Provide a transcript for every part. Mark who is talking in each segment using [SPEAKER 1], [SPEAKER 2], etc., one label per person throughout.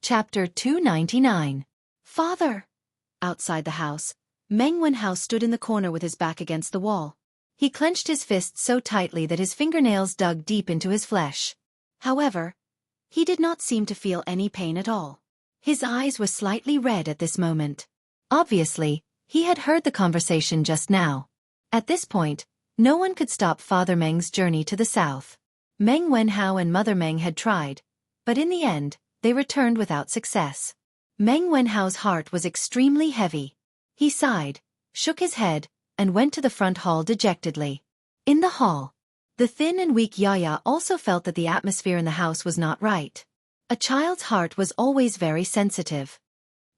[SPEAKER 1] Chapter 299. Father! Outside the house, Meng Wenhao stood in the corner with his back against the wall. He clenched his fists so tightly that his fingernails dug deep into his flesh. However, he did not seem to feel any pain at all. His eyes were slightly red at this moment. Obviously, he had heard the conversation just now. At this point, no one could stop Father Meng's journey to the south. Meng Wenhao and Mother Meng had tried, but in the end, they returned without success. Meng Wenhao's heart was extremely heavy. He sighed, shook his head, and went to the front hall dejectedly. In the hall, the thin and weak Yaya also felt that the atmosphere in the house was not right. A child's heart was always very sensitive.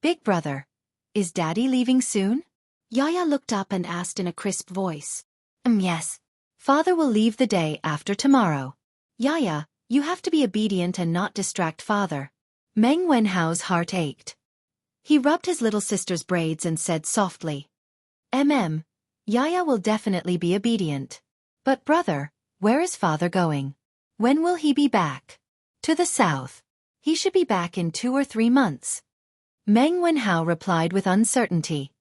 [SPEAKER 1] Big brother, is Daddy leaving soon? Yaya looked up and asked in a crisp voice. Yes. Father will leave the day after tomorrow. Yaya, you have to be obedient and not distract Father. Meng Wenhao's heart ached. He rubbed his little sister's braids and said softly. Yaya will definitely be obedient. But brother, where is Father going? When will he be back? To the south. He should be back in 2 or 3 months. Meng Wenhao replied with uncertainty.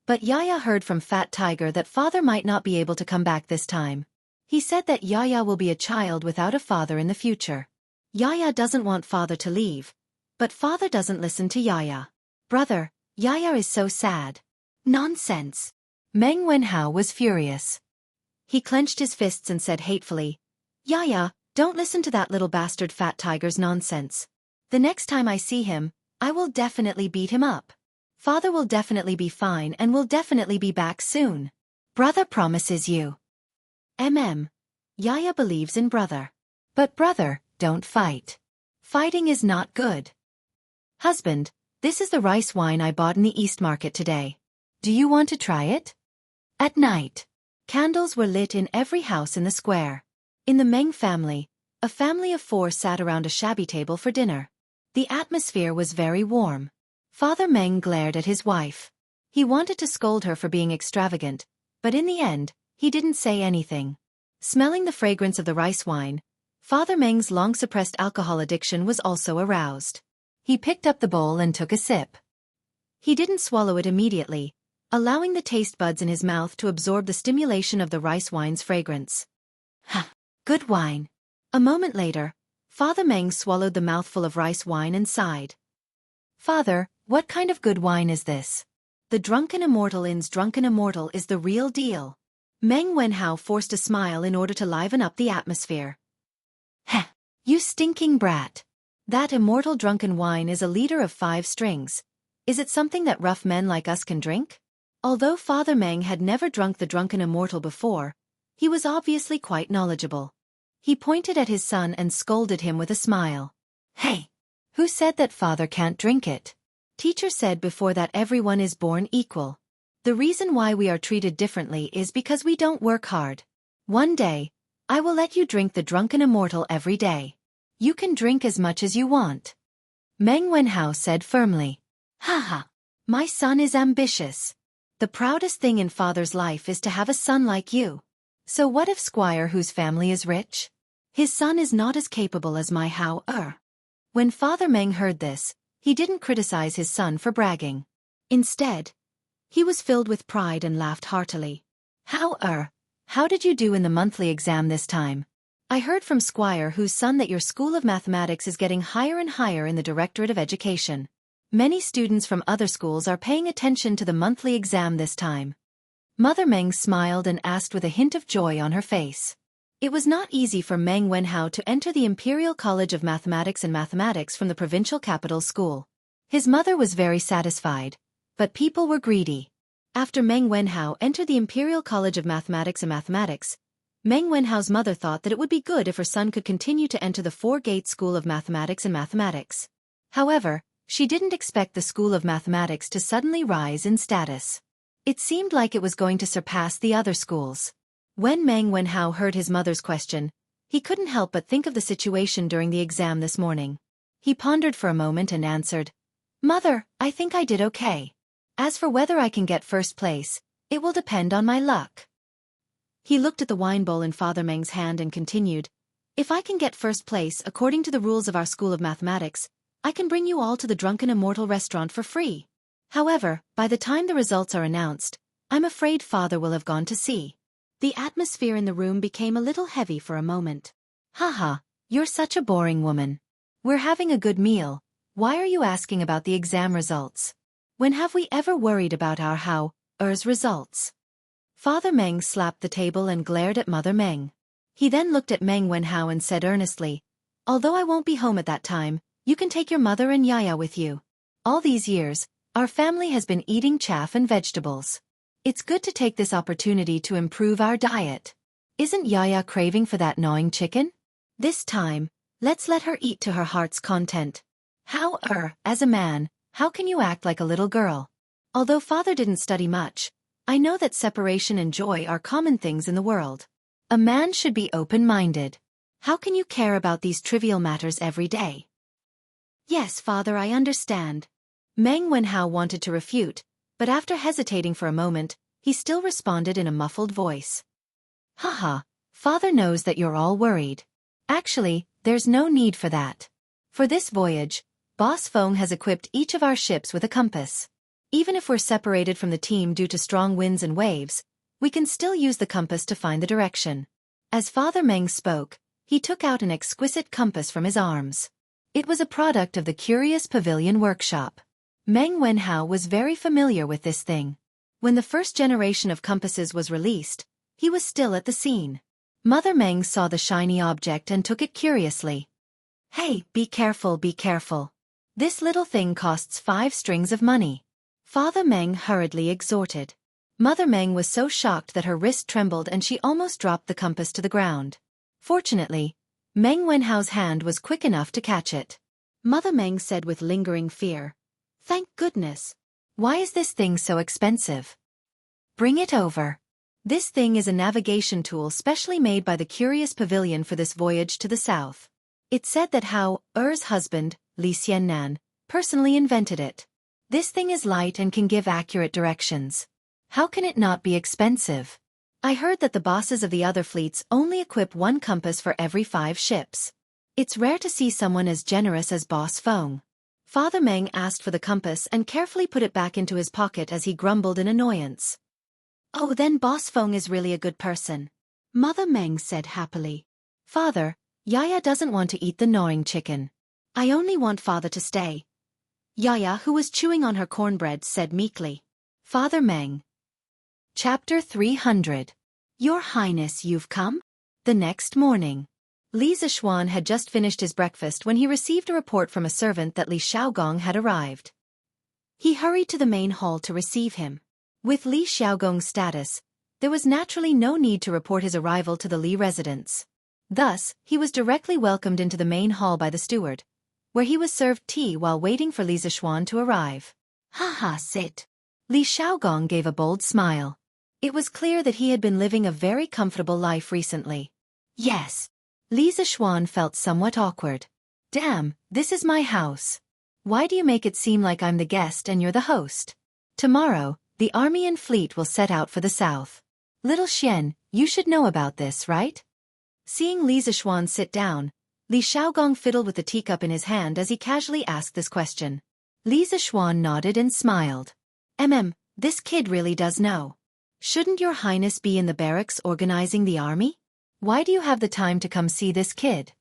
[SPEAKER 1] But Yaya heard from Fat Tiger that Father might not be able to come back this time. He said that Yaya will be a child without a father in the future. Yaya doesn't want Father to leave, but Father doesn't listen to Yaya. Brother, Yaya is so sad. Nonsense. Meng Wenhao was furious. He clenched his fists and said hatefully, Yaya, don't listen to that little bastard Fat Tiger's nonsense. The next time I see him, I will definitely beat him up. Father will definitely be fine and will definitely be back soon. Brother promises you. Yaya believes in brother. But brother, don't fight. Fighting is not good. Husband, this is the rice wine I bought in the East Market today. Do you want to try it? At night, candles were lit in every house in the square. In the Meng family, a family of 4 sat around a shabby table for dinner. The atmosphere was very warm. Father Meng glared at his wife. He wanted to scold her for being extravagant, but in the end, he didn't say anything. Smelling the fragrance of the rice wine, Father Meng's long-suppressed alcohol addiction was also aroused. He picked up the bowl and took a sip. He didn't swallow it immediately, allowing the taste buds in his mouth to absorb the stimulation of the rice wine's fragrance. Good wine. A moment later, Father Meng swallowed the mouthful of rice wine and sighed. Father, what kind of good wine is this? The Drunken Immortal Inn's Drunken Immortal is the real deal. Meng Wenhao forced a smile in order to liven up the atmosphere. You stinking brat. That immortal drunken wine is a liter of 5 strings. Is it something that rough men like us can drink? Although Father Meng had never drunk the Drunken Immortal before, he was obviously quite knowledgeable. He pointed at his son and scolded him with a smile. Hey! Who said that Father can't drink it? Teacher said before that everyone is born equal. The reason why we are treated differently is because we don't work hard. One day, I will let you drink the Drunken Immortal every day. You can drink as much as you want. Meng Wenhao said firmly. My son is ambitious. The proudest thing in Father's life is to have a son like you. So what if Squire whose family is rich? His son is not as capable as my Hao. When Father Meng heard this, he didn't criticize his son for bragging. Instead, he was filled with pride and laughed heartily. How did you do in the monthly exam this time? I heard from Squire whose son that your School of Mathematics is getting higher and higher in the Directorate of Education. Many students from other schools are paying attention to the monthly exam this time. Mother Meng smiled and asked with a hint of joy on her face. It was not easy for Meng Wenhao to enter the Imperial College of Mathematics and Mathematics from the provincial capital school. His mother was very satisfied, but people were greedy. After Meng Wenhao entered the Imperial College of Mathematics and Mathematics, Meng Wenhao's mother thought that it would be good if her son could continue to enter the 4-gate School of Mathematics and Mathematics. However, she didn't expect the School of Mathematics to suddenly rise in status. It seemed like it was going to surpass the other schools. When Meng Wenhao heard his mother's question, he couldn't help but think of the situation during the exam this morning. He pondered for a moment and answered, Mother, I think I did okay. As for whether I can get first place, it will depend on my luck. He looked at the wine bowl in Father Meng's hand and continued, If I can get first place according to the rules of our School of Mathematics, I can bring you all to the Drunken Immortal restaurant for free. However, by the time the results are announced, I'm afraid father will have gone to sea." The atmosphere in the room became a little heavy for a moment. "Haha, you're such a boring woman. We're having a good meal. Why are you asking about the exam results? When have we ever worried about our results?" Father Meng slapped the table and glared at Mother Meng. He then looked at Meng Wenhao and said earnestly, "Although I won't be home at that time, you can take your mother and Yaya with you. All these years, our family has been eating chaff and vegetables. It's good to take this opportunity to improve our diet. Isn't Yaya craving for that gnawing chicken? This time, let's let her eat to her heart's content. As a man, how can you act like a little girl? Although father didn't study much, I know that separation and joy are common things in the world. A man should be open-minded. How can you care about these trivial matters every day?" "Yes, father, I understand." Meng Wenhao wanted to refute, but after hesitating for a moment, he still responded in a muffled voice. "Haha, father knows that you're all worried. Actually, there's no need for that. For this voyage, Boss Feng has equipped each of our ships with a compass. Even if we're separated from the team due to strong winds and waves, we can still use the compass to find the direction." As Father Meng spoke, he took out an exquisite compass from his arms. It was a product of the Curious Pavilion workshop. Meng Wenhao was very familiar with this thing. When the first generation of compasses was released, he was still at the scene. Mother Meng saw the shiny object and took it curiously. "Hey, be careful, be careful. This little thing costs 5 strings of money." Father Meng hurriedly exhorted. Mother Meng was so shocked that her wrist trembled and she almost dropped the compass to the ground. Fortunately, Meng Wenhao's hand was quick enough to catch it. Mother Meng said with lingering fear, "Thank goodness. Why is this thing so expensive? Bring it over." This thing is a navigation tool specially made by the Curious Pavilion for this voyage to the south. It's said that Er's husband, Li Xiannan, personally invented it. This thing is light and can give accurate directions. How can it not be expensive? I heard that the bosses of the other fleets only equip 1 compass for every 5 ships. It's rare to see someone as generous as Boss Feng. Father Meng asked for the compass and carefully put it back into his pocket as he grumbled in annoyance. "Oh, then Boss Feng is really a good person," Mother Meng said happily. "Father, Yaya doesn't want to eat the gnawing chicken. I only want father to stay." Yaya, who was chewing on her cornbread, said meekly. Father Meng. Chapter 300. Your Highness, you've come? The next morning, Li Zishuan had just finished his breakfast when he received a report from a servant that Li Xiaogong had arrived. He hurried to the main hall to receive him. With Li Xiaogong's status, there was naturally no need to report his arrival to the Li residence. Thus, he was directly welcomed into the main hall by the steward, where he was served tea while waiting for Li Zishuan to arrive. "Haha, sit." Li Xiaogong gave a bold smile. It was clear that he had been living a very comfortable life recently. "Yes." Li Zishuan felt somewhat awkward. "Damn, this is my house. Why do you make it seem like I'm the guest and you're the host? Tomorrow, the army and fleet will set out for the south. Little Xian, you should know about this, right?" Seeing Li Zishuan sit down, Li Xiaogong fiddled with the teacup in his hand as he casually asked this question. Li Zishuan nodded and smiled. This kid really does know. Shouldn't your highness be in the barracks organizing the army? Why do you have the time to come see this kid?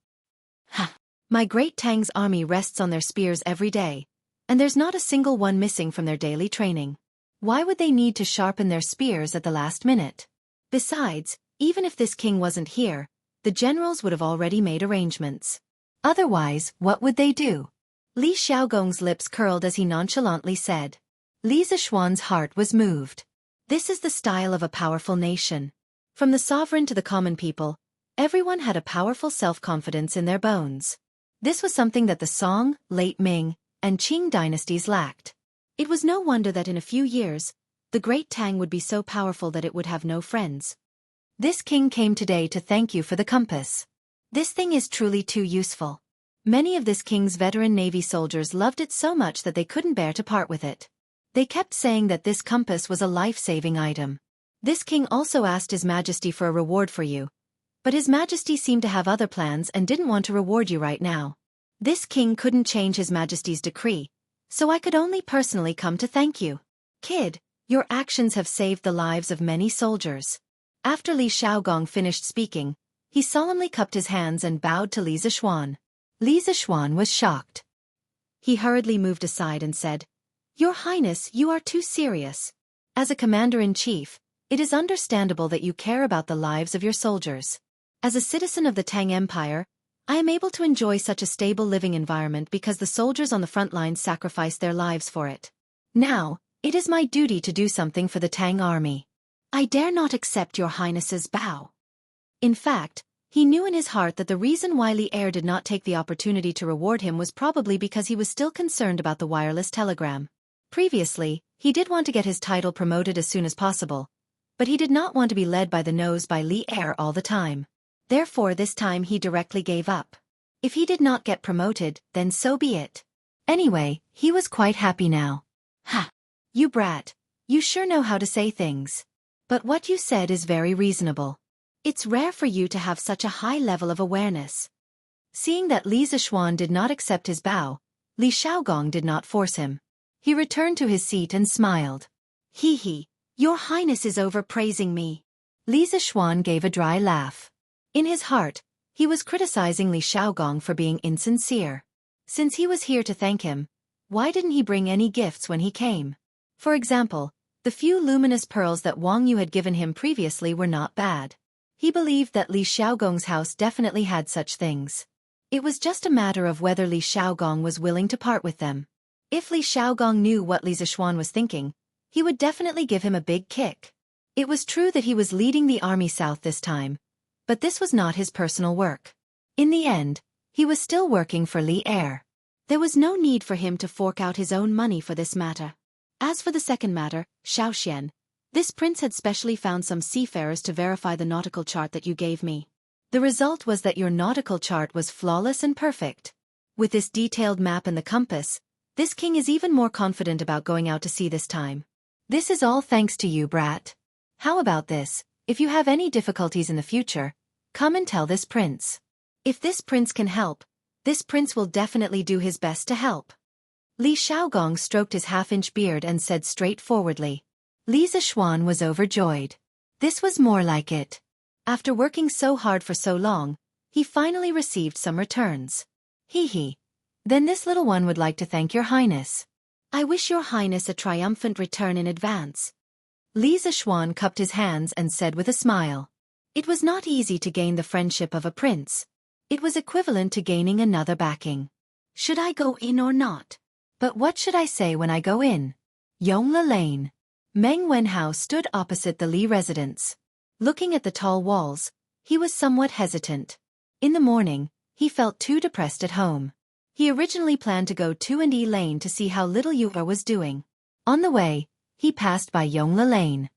[SPEAKER 1] Ha! My great Tang's army rests on their spears every day, and there's not a single one missing from their daily training. Why would they need to sharpen their spears at the last minute? Besides, even if this king wasn't here, the generals would have already made arrangements. Otherwise, what would they do? Li Xiaogong's lips curled as he nonchalantly said. Li Zishuan's heart was moved. This is the style of a powerful nation. From the sovereign to the common people, everyone had a powerful self-confidence in their bones. This was something that the Song, late Ming, and Qing dynasties lacked. It was no wonder that in a few years, the great Tang would be so powerful that it would have no friends. This king came today to thank you for the compass. This thing is truly too useful. Many of this king's veteran navy soldiers loved it so much that they couldn't bear to part with it. They kept saying that this compass was a life-saving item. This king also asked His Majesty for a reward for you, but His Majesty seemed to have other plans and didn't want to reward you right now. This king couldn't change His Majesty's decree, so I could only personally come to thank you. Kid, your actions have saved the lives of many soldiers. After Li Xiaogong finished speaking, he solemnly cupped his hands and bowed to Li Zishuan. Li Zishuan was shocked. He hurriedly moved aside and said, Your Highness, you are too serious. As a commander-in-chief, it is understandable that you care about the lives of your soldiers. As a citizen of the Tang Empire, I am able to enjoy such a stable living environment because the soldiers on the front lines sacrificed their lives for it. Now, it is my duty to do something for the Tang army. I dare not accept your Highness's bow. In fact, he knew in his heart that the reason why Li Er did not take the opportunity to reward him was probably because he was still concerned about the wireless telegram. Previously, he did want to get his title promoted as soon as possible, but he did not want to be led by the nose by Li Er all the time. Therefore this time he directly gave up. If he did not get promoted, then so be it. Anyway, he was quite happy now. Ha! You brat, you sure know how to say things. But what you said is very reasonable. It's rare for you to have such a high level of awareness. Seeing that Li Zishuan did not accept his bow, Li Xiaogong did not force him. He returned to his seat and smiled. Hee hee, your Highness is overpraising me. Li Zishuan gave a dry laugh. In his heart, he was criticizing Li Xiaogong for being insincere. Since he was here to thank him, why didn't he bring any gifts when he came? For example, the few luminous pearls that Wang Yu had given him previously were not bad. He believed that Li Xiaogong's house definitely had such things. It was just a matter of whether Li Xiaogong was willing to part with them. If Li Xiaogong knew what Li Zishuan was thinking, he would definitely give him a big kick. It was true that he was leading the army south this time, but this was not his personal work. In the end, he was still working for Li Er. There was no need for him to fork out his own money for this matter. As for the second matter, Xiaoxian, this prince had specially found some seafarers to verify the nautical chart that you gave me. The result was that your nautical chart was flawless and perfect. With this detailed map and the compass, this king is even more confident about going out to sea this time. This is all thanks to you, brat. How about this? If you have any difficulties in the future, come and tell this prince. If this prince can help, this prince will definitely do his best to help. Li Xiaogong stroked his half-inch beard and said straightforwardly. Li Zishuan was overjoyed. This was more like it. After working so hard for so long, he finally received some returns. Hee hee. Then this little one would like to thank your Highness. I wish your Highness a triumphant return in advance. Li Zishuan cupped his hands and said with a smile. It was not easy to gain the friendship of a prince. It was equivalent to gaining another backing. Should I go in or not? But what should I say when I go in? Yongla Lane. Meng Wenhao stood opposite the Li residence. Looking at the tall walls, he was somewhat hesitant. In the morning, he felt too depressed at home. He originally planned to go to E Lane to see how little Yuha was doing. On the way, he passed by Yongla Lane.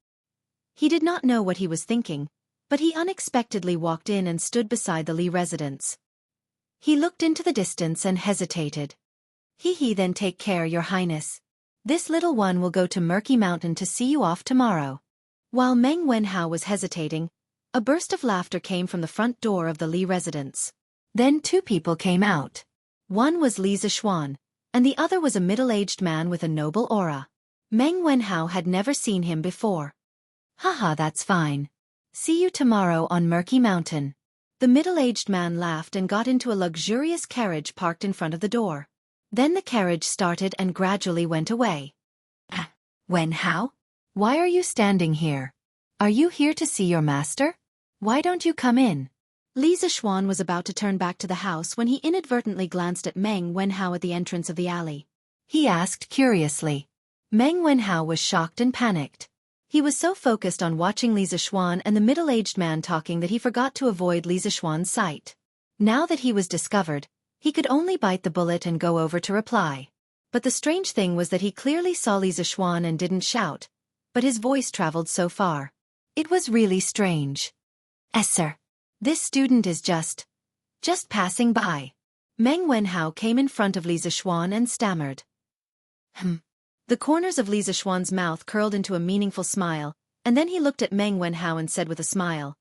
[SPEAKER 1] He did not know what he was thinking, but he unexpectedly walked in and stood beside the Li residence. He looked into the distance and hesitated. He then take care, your Highness. This little one will go to Murky Mountain to see you off tomorrow. While Meng Wenhao was hesitating, a burst of laughter came from the front door of the Li residence. Then two people came out. One was Li Zishuan, and the other was a middle-aged man with a noble aura. Meng Wenhao had never seen him before. Haha, that's fine. See you tomorrow on Murky Mountain. The middle-aged man laughed and got into a luxurious carriage parked in front of the door. Then the carriage started and gradually went away. Wenhao? Why are you standing here? Are you here to see your master? Why don't you come in? Li Zishuan was about to turn back to the house when he inadvertently glanced at Meng Wenhao at the entrance of the alley. He asked curiously. Meng Wenhao was shocked and panicked. He was so focused on watching Li Zishuan and the middle-aged man talking that he forgot to avoid Li Zishuan's sight. Now that he was discovered, he could only bite the bullet and go over to reply. But the strange thing was that he clearly saw Li Zishuan and didn't shout, but his voice traveled so far. It was really strange. Sir. This student is just passing by. Meng Wenhao came in front of Li Zishuan and stammered. The corners of Li Zishuan's mouth curled into a meaningful smile, and then he looked at Meng Wenhao and said with a smile,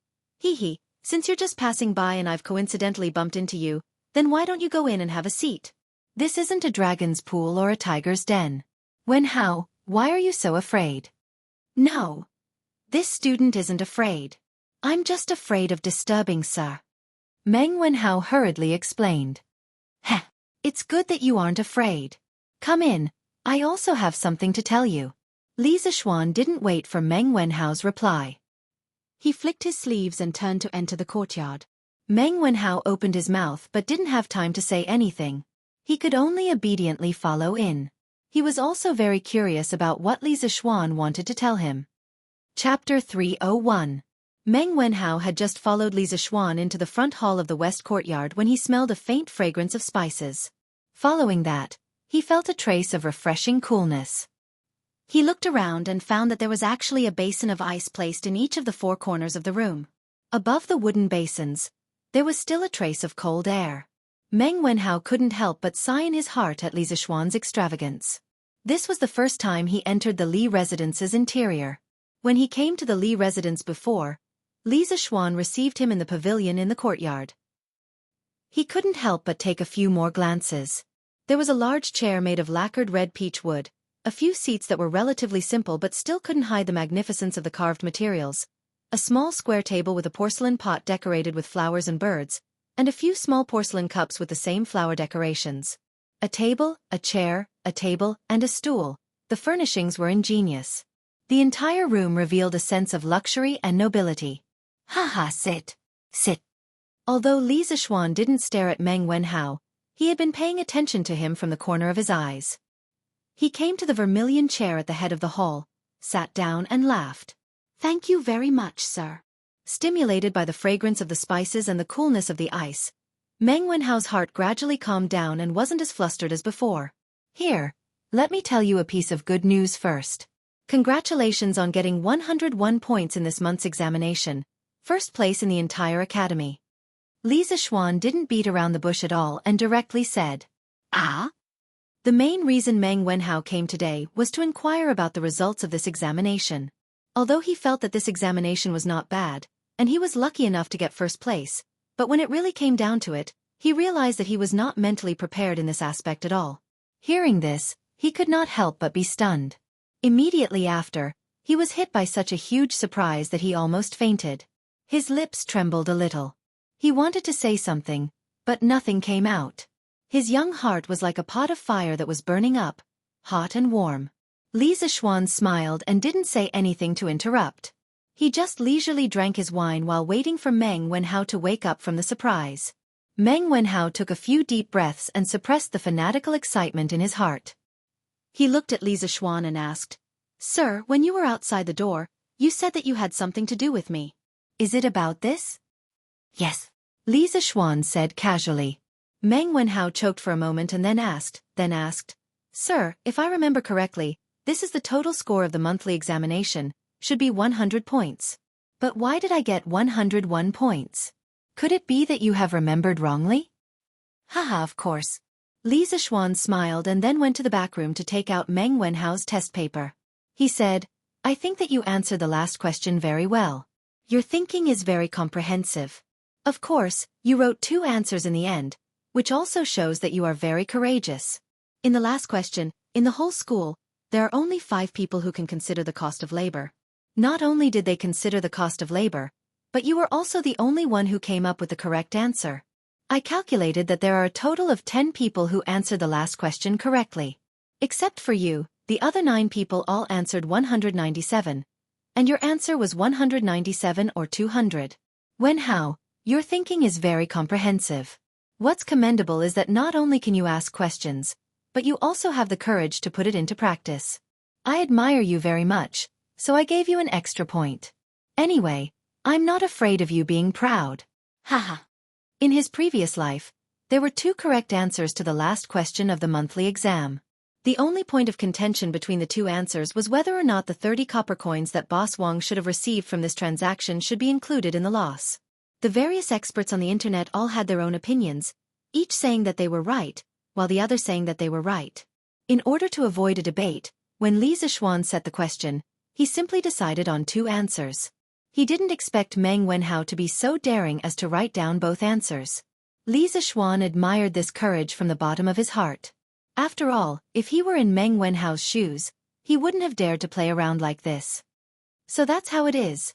[SPEAKER 1] since you're just passing by and I've coincidentally bumped into you, Then why don't you go in and have a seat? This isn't a dragon's pool or a tiger's den. Wenhao, why are you so afraid? No. This student isn't afraid. I'm just afraid of disturbing, sir. Meng Wenhao hurriedly explained. Heh, it's good that you aren't afraid. Come in, I also have something to tell you. Li Zishuan didn't wait for Meng Wenhao's reply. He flicked his sleeves and turned to enter the courtyard. Meng Wenhao opened his mouth but didn't have time to say anything. He could only obediently follow in. He was also very curious about what Li Zishuan wanted to tell him. Chapter 301. Meng Wenhao had just followed Li Zishuan into the front hall of the west courtyard when he smelled a faint fragrance of spices. Following that, he felt a trace of refreshing coolness. He looked around and found that there was actually a basin of ice placed in each of the four corners of the room. Above the wooden basins, there was still a trace of cold air. Meng Wenhao couldn't help but sigh in his heart at Li Zishuan's extravagance. This was the first time he entered the Li residence's interior. When he came to the Li residence before, Li Zishuan received him in the pavilion in the courtyard. He couldn't help but take a few more glances. There was a large chair made of lacquered red peach wood, a few seats that were relatively simple but still couldn't hide the magnificence of the carved materials, a small square table with a porcelain pot decorated with flowers and birds, and a few small porcelain cups with the same flower decorations. A table, a chair, a table, and a stool. The furnishings were ingenious. The entire room revealed a sense of luxury and nobility. Haha, sit. Sit. Although Li Zishuan didn't stare at Meng Wenhao, he had been paying attention to him from the corner of his eyes. He came to the vermilion chair at the head of the hall, sat down and laughed. Thank you very much, sir. Stimulated by the fragrance of the spices and the coolness of the ice, Meng Wenhao's heart gradually calmed down and wasn't as flustered as before. Here, let me tell you a piece of good news first. Congratulations on getting 101 points in this month's examination, first place in the entire academy. Li Zishuan didn't beat around the bush at all and directly said, Ah? The main reason Meng Wenhao came today was to inquire about the results of this examination. Although he felt that this examination was not bad, and he was lucky enough to get first place, but when it really came down to it, he realized that he was not mentally prepared in this aspect at all. Hearing this, he could not help but be stunned. Immediately after, he was hit by such a huge surprise that he almost fainted. His lips trembled a little. He wanted to say something, but nothing came out. His young heart was like a pot of fire that was burning up, hot and warm. Li Zishuan smiled and didn't say anything to interrupt. He just leisurely drank his wine while waiting for Meng Wenhao to wake up from the surprise. Meng Wenhao took a few deep breaths and suppressed the fanatical excitement in his heart. He looked at Li Zishuan and asked, Sir, when you were outside the door, you said that you had something to do with me. Is it about this? Yes. Li Zishuan said casually. Meng Wenhao choked for a moment and then asked, Sir, if I remember correctly, this is the total score of the monthly examination, should be 100 points. But why did I get 101 points? Could it be that you have remembered wrongly? Haha, of course. Li Zishuan smiled and then went to the back room to take out Meng Wenhao's test paper. He said, I think that you answered the last question very well. Your thinking is very comprehensive. Of course, you wrote 2 answers in the end, which also shows that you are very courageous. In the last question, in the whole school, there are only 5 people who can consider the cost of labor. Not only did they consider the cost of labor, but you were also the only one who came up with the correct answer. I calculated that there are a total of 10 people who answered the last question correctly. Except for you, the other 9 people all answered 197, and your answer was 197 or 200. Wenhao, your thinking is very comprehensive. What's commendable is that not only can you ask questions, but you also have the courage to put it into practice. I admire you very much, so I gave you an extra point. Anyway, I'm not afraid of you being proud. Haha. In his previous life, there were 2 correct answers to the last question of the monthly exam. The only point of contention between the 2 answers was whether or not the 30 copper coins that Boss Wang should have received from this transaction should be included in the loss. The various experts on the internet all had their own opinions, each saying that they were right, while the other saying that they were right. In order to avoid a debate, when Li Zishuan set the question, he simply decided on 2 answers. He didn't expect Meng Wenhao to be so daring as to write down both answers. Li Zixuan admired this courage from the bottom of his heart. After all, if he were in Meng Wenhao's shoes, he wouldn't have dared to play around like this. So that's how it is.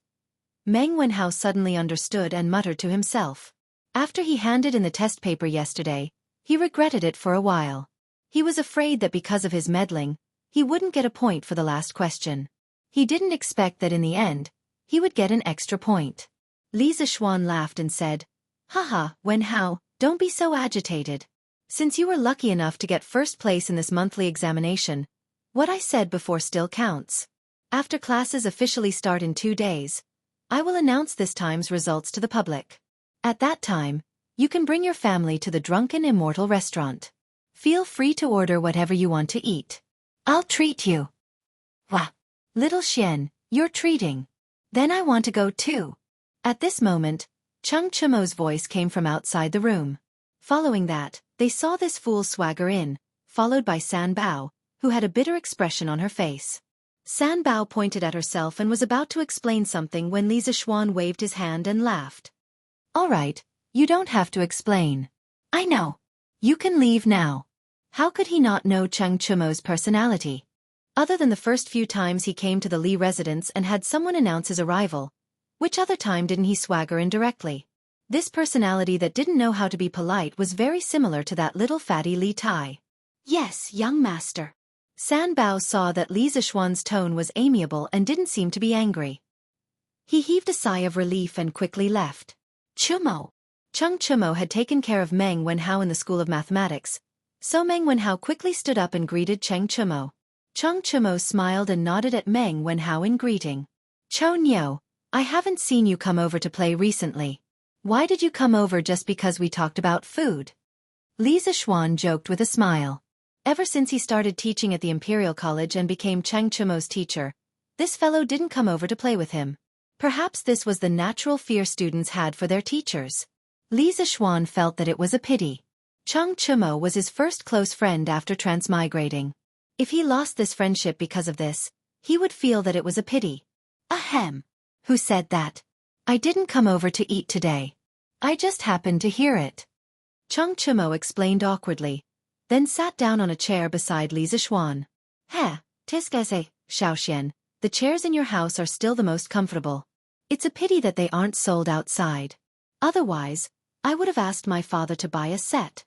[SPEAKER 1] Meng Wenhao suddenly understood and muttered to himself. After he handed in the test paper yesterday, he regretted it for a while. He was afraid that because of his meddling, he wouldn't get a point for the last question. He didn't expect that in the end, he would get an extra point. Li Zixuan laughed and said, "Haha, Wenhao, don't be so agitated. Since you were lucky enough to get first place in this monthly examination, what I said before still counts. After classes officially start in 2 days, I will announce this time's results to the public. At that time, you can bring your family to the Drunken Immortal restaurant. Feel free to order whatever you want to eat. I'll treat you." "Wah! Little Xian, you're treating. Then I want to go too." At this moment, Cheng Chimo's voice came from outside the room. Following that, they saw this fool swagger in, followed by San Bao, who had a bitter expression on her face. San Bao pointed at herself and was about to explain something when Li Zixuan waved his hand and laughed. "All right, you don't have to explain. I know. You can leave now." How could he not know Cheng Chimo's personality? Other than the first few times he came to the Li residence and had someone announce his arrival, which other time didn't he swagger in directly? This personality that didn't know how to be polite was very similar to that little fatty Li Tai. "Yes, young master." San Bao saw that Li Zixuan's tone was amiable and didn't seem to be angry. He heaved a sigh of relief and quickly left. Chimo. Cheng Chimo had taken care of Meng Wenhao in the School of Mathematics, so Meng Wenhao quickly stood up and greeted Cheng Chimo. Cheng Chimo smiled and nodded at Meng Wenhao in greeting. "Chou Niu, I haven't seen you come over to play recently. Why did you come over just because we talked about food?" Li Zixuan joked with a smile. Ever since he started teaching at the Imperial College and became Cheng Chimo's teacher, this fellow didn't come over to play with him. Perhaps this was the natural fear students had for their teachers. Li Zixuan felt that it was a pity. Cheng Chimo was his first close friend after transmigrating. If he lost this friendship because of this, he would feel that it was a pity. Ahem. Who said that? I didn't come over to eat today. I just happened to hear it. Cheng Chimo explained awkwardly, then sat down on a chair beside Li Zixuan. "Heh, Tiskese, Xiaoxian, the chairs in your house are still the most comfortable. It's a pity that they aren't sold outside. Otherwise, I would have asked my father to buy a set."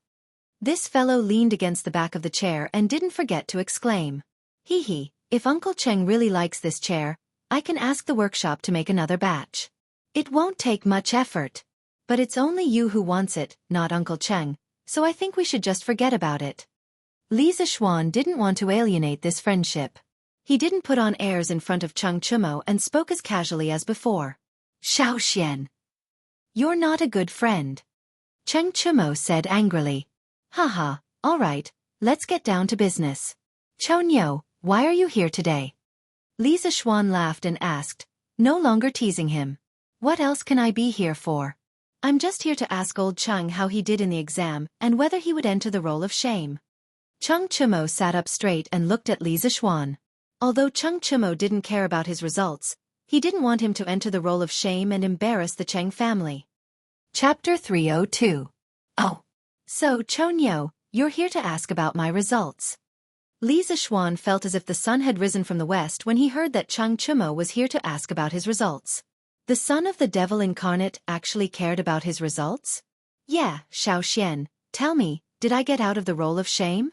[SPEAKER 1] This fellow leaned against the back of the chair and didn't forget to exclaim. "Hee, if Uncle Cheng really likes this chair, I can ask the workshop to make another batch. It won't take much effort. But it's only you who wants it, not Uncle Cheng, so I think we should just forget about it." Li Zixuan didn't want to alienate this friendship. He didn't put on airs in front of Cheng Chimo and spoke as casually as before. "Xiaoxian, you're not a good friend," Cheng Chimo said angrily. "Haha, all right, let's get down to business. Chou Niu, why are you here today?" Li Zixuan laughed and asked, no longer teasing him. "What else can I be here for? I'm just here to ask old Cheng how he did in the exam and whether he would enter the role of shame." Cheng Chimo sat up straight and looked at Li Zixuan. Although Cheng Chimo didn't care about his results, he didn't want him to enter the role of shame and embarrass the Cheng family. Chapter 302. Oh. So, Chou Niu, you're here to ask about my results. Li Zixuan felt as if the sun had risen from the west when he heard that Cheng Chimo was here to ask about his results. The son of the devil incarnate actually cared about his results? "Yeah, Xiaoxian, tell me, did I get out of the role of shame?"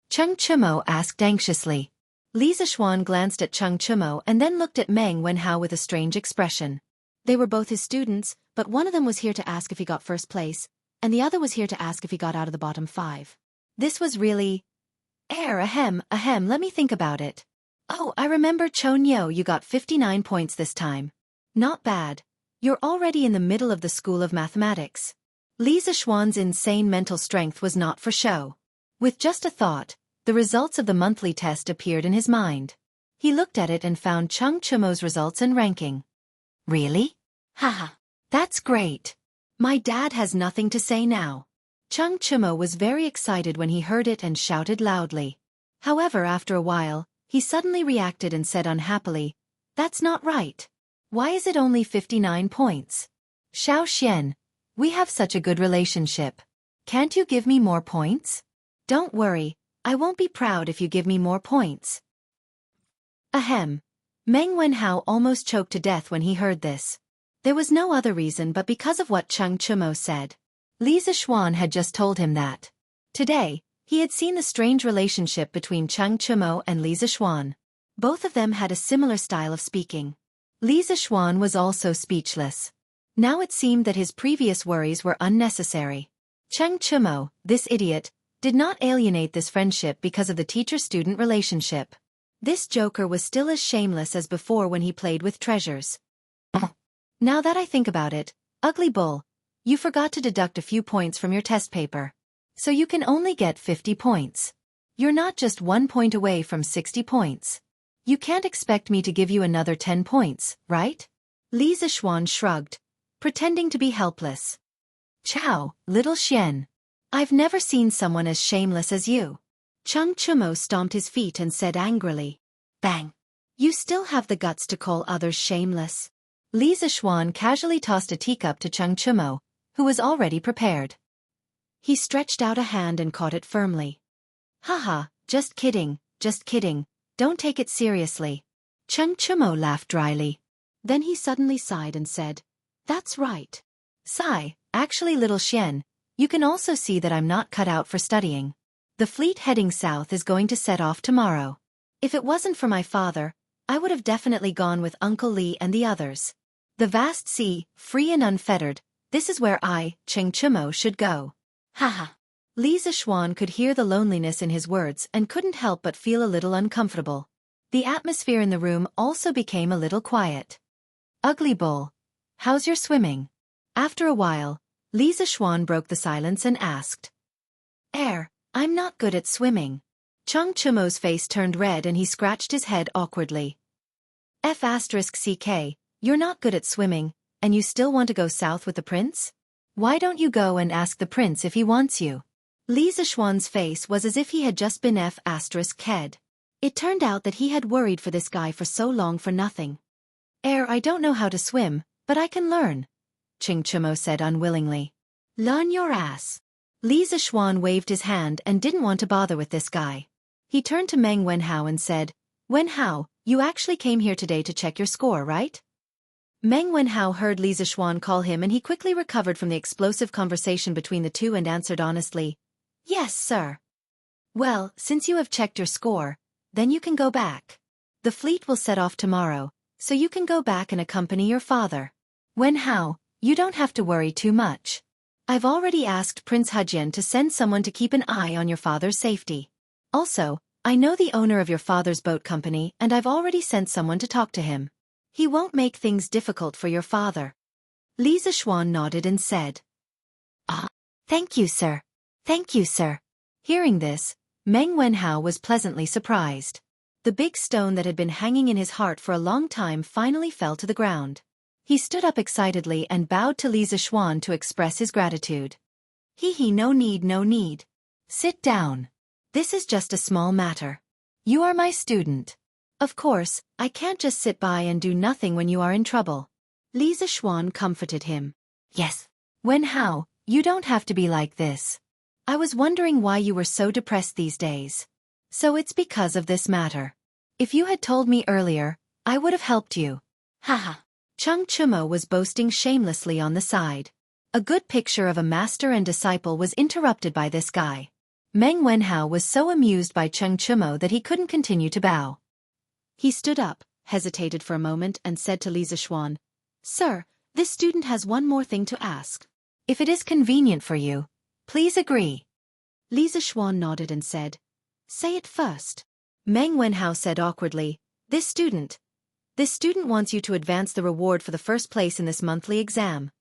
[SPEAKER 1] Cheng Chimo asked anxiously. Li Zixuan glanced at Cheng Chimo and then looked at Meng Wenhao with a strange expression. They were both his students, but one of them was here to ask if he got first place, and the other was here to ask if he got out of the bottom 5. This was really... ahem, let me think about it. Oh, I remember, Chou Niu, you got 59 points this time. Not bad. You're already in the middle of the School of Mathematics. Li Zixuan's insane mental strength was not for show. With just a thought, the results of the monthly test appeared in his mind. He looked at it and found Cheng Chimo's results and ranking. Really? Haha. That's great. My dad has nothing to say now. Cheng Chimo was very excited when he heard it and shouted loudly. However, after a while, he suddenly reacted and said unhappily, "That's not right. Why is it only 59 points? Xiaoxian, We have such a good relationship. Can't you give me more points? Don't worry, I won't be proud if you give me more points. Ahem. Meng Wenhao almost choked to death when he heard this. There was no other reason but because of what Cheng Chumo said. Li Zixuan had just told him that. Today, he had seen the strange relationship between Cheng Chumo and Li Zixuan. Both of them had a similar style of speaking. Li Zixuan was also speechless. Now it seemed that his previous worries were unnecessary. Cheng Chumo, this idiot, did not alienate this friendship because of the teacher-student relationship. This joker was still as shameless as before when he played with treasures. Now that I think about it, ugly bull, you forgot to deduct a few points from your test paper. So you can only get 50 points. You're not just 1 point away from 60 points. You can't expect me to give you another 10 points, right? Li Zixuan shrugged, pretending to be helpless. Chow, little Xian. I've never seen someone as shameless as you. Cheng Chumo stomped his feet and said angrily. Bang! You still have the guts to call others shameless. Li Zixuan casually tossed a teacup to Cheng Chumo, who was already prepared. He stretched out a hand and caught it firmly. Haha, just kidding, don't take it seriously. Cheng Chumo laughed dryly. Then he suddenly sighed and said, That's right. Sigh, actually little Xian, you can also see that I'm not cut out for studying. The fleet heading south is going to set off tomorrow. If it wasn't for my father, I would have definitely gone with Uncle Li and the others. The vast sea, free and unfettered, this is where I, Cheng Chumo, should go. Haha. Li Zixuan could hear the loneliness in his words and couldn't help but feel a little uncomfortable. The atmosphere in the room also became a little quiet. Ugly bull. How's your swimming? After a while, Li Zixuan broke the silence and asked. I'm not good at swimming. Cheng Chumo's face turned red and he scratched his head awkwardly. F***ck, you're not good at swimming, and you still want to go south with the prince? Why don't you go and ask the prince if he wants you? Li Zixuan's face was as if he had just been F***ed. It turned out that he had worried for this guy for so long for nothing. I don't know how to swim, but I can learn, Cheng Chumo said unwillingly. Learn your ass. Li Zixuan waved his hand and didn't want to bother with this guy. He turned to Meng Wenhao and said, Wenhao, you actually came here today to check your score, right? Meng Wenhao heard Li Zixuan call him and he quickly recovered from the explosive conversation between the two and answered honestly, Yes, sir. Well, since you have checked your score, then you can go back. The fleet will set off tomorrow, so you can go back and accompany your father. Wenhao, you don't have to worry too much. I've already asked Prince Hejian to send someone to keep an eye on your father's safety. Also, I know the owner of your father's boat company and I've already sent someone to talk to him. He won't make things difficult for your father. Li Zixuan nodded and said. Thank you, sir. Thank you, sir. Hearing this, Meng Wenhao was pleasantly surprised. The big stone that had been hanging in his heart for a long time finally fell to the ground. He stood up excitedly and bowed to Li Zixuan to express his gratitude. No need. Sit down. This is just a small matter. You are my student. Of course, I can't just sit by and do nothing when you are in trouble. Li Zixuan comforted him. Yes. Wenhao, you don't have to be like this. I was wondering why you were so depressed these days. So it's because of this matter. If you had told me earlier, I would have helped you. Haha. Cheng Chumo was boasting shamelessly on the side. A good picture of a master and disciple was interrupted by this guy. Meng Wenhao was so amused by Cheng Chumo that he couldn't continue to bow. He stood up, hesitated for a moment and said to Li Zixuan, Sir, this student has one more thing to ask. If it is convenient for you, please agree. Li Zixuan nodded and said, Say it first. Meng Wenhao said awkwardly, This student wants you to advance the reward for the first place in this monthly exam.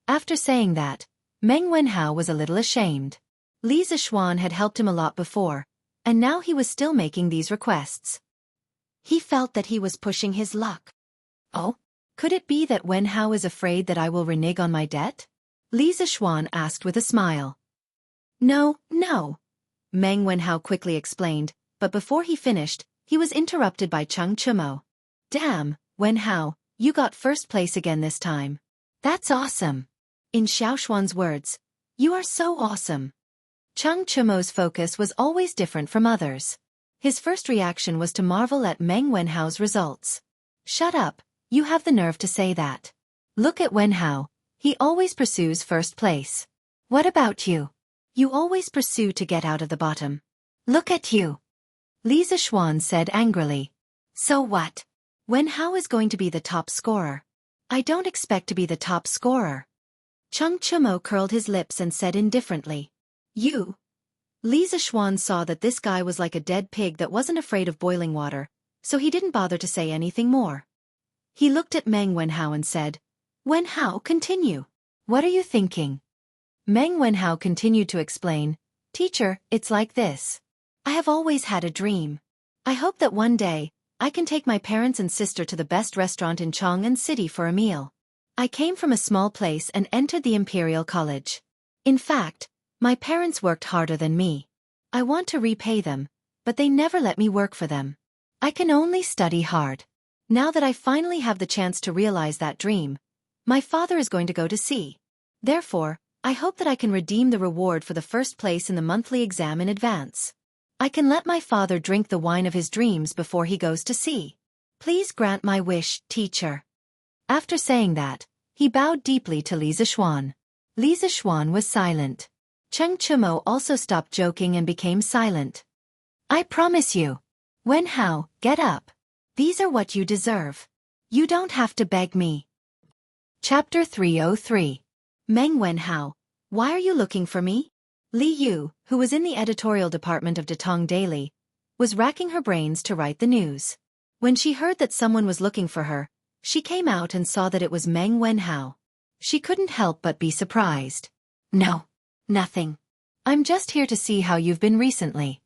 [SPEAKER 1] After saying that, Meng Wenhao was a little ashamed. Li Zixuan had helped him a lot before, and now he was still making these requests. He felt that he was pushing his luck. Oh? Could it be that Wenhao is afraid that I will renege on my debt? Li Zixuan asked with a smile. No. Meng Wenhao quickly explained, but before he finished, he was interrupted by Cheng Chumo. Damn, Wenhao, you got first place again this time. That's awesome. In Xiaofan's words, "You are so awesome." Cheng Chumo's focus was always different from others. His first reaction was to marvel at Meng Wenhao's results. "Shut up, you have the nerve to say that. Look at Wenhao, he always pursues first place. What about you? You always pursue to get out of the bottom. Look at you." Li Zishuan said angrily. "So what? Wenhao is going to be the top scorer. I don't expect to be the top scorer." Cheng Chumo curled his lips and said indifferently. "You?" Li Zishuan saw that this guy was like a dead pig that wasn't afraid of boiling water, so he didn't bother to say anything more. He looked at Meng Wenhao and said, "Wenhao, continue. What are you thinking?" Meng Wenhao continued to explain, "Teacher, it's like this. I have always had a dream. I hope that one day, I can take my parents and sister to the best restaurant in Chang'an City for a meal. I came from a small place and entered the Imperial College. In fact, my parents worked harder than me. I want to repay them, but they never let me work for them. I can only study hard. Now that I finally have the chance to realize that dream, my father is going to go to sea. Therefore, I hope that I can redeem the reward for the first place in the monthly exam in advance. I can let my father drink the wine of his dreams before he goes to sea. Please grant my wish, teacher." After saying that, he bowed deeply to Li Zishuan. Li Zishuan was silent. Cheng Chumo also stopped joking and became silent. "I promise you. Wenhao, get up. These are what you deserve. You don't have to beg me." Chapter 303. Meng Wenhao, why are you looking for me? Li Yu, who was in the editorial department of Datong Daily, was racking her brains to write the news. When she heard that someone was looking for her, she came out and saw that it was Meng Wenhao. She couldn't help but be surprised. "No, nothing. I'm just here to see how you've been recently."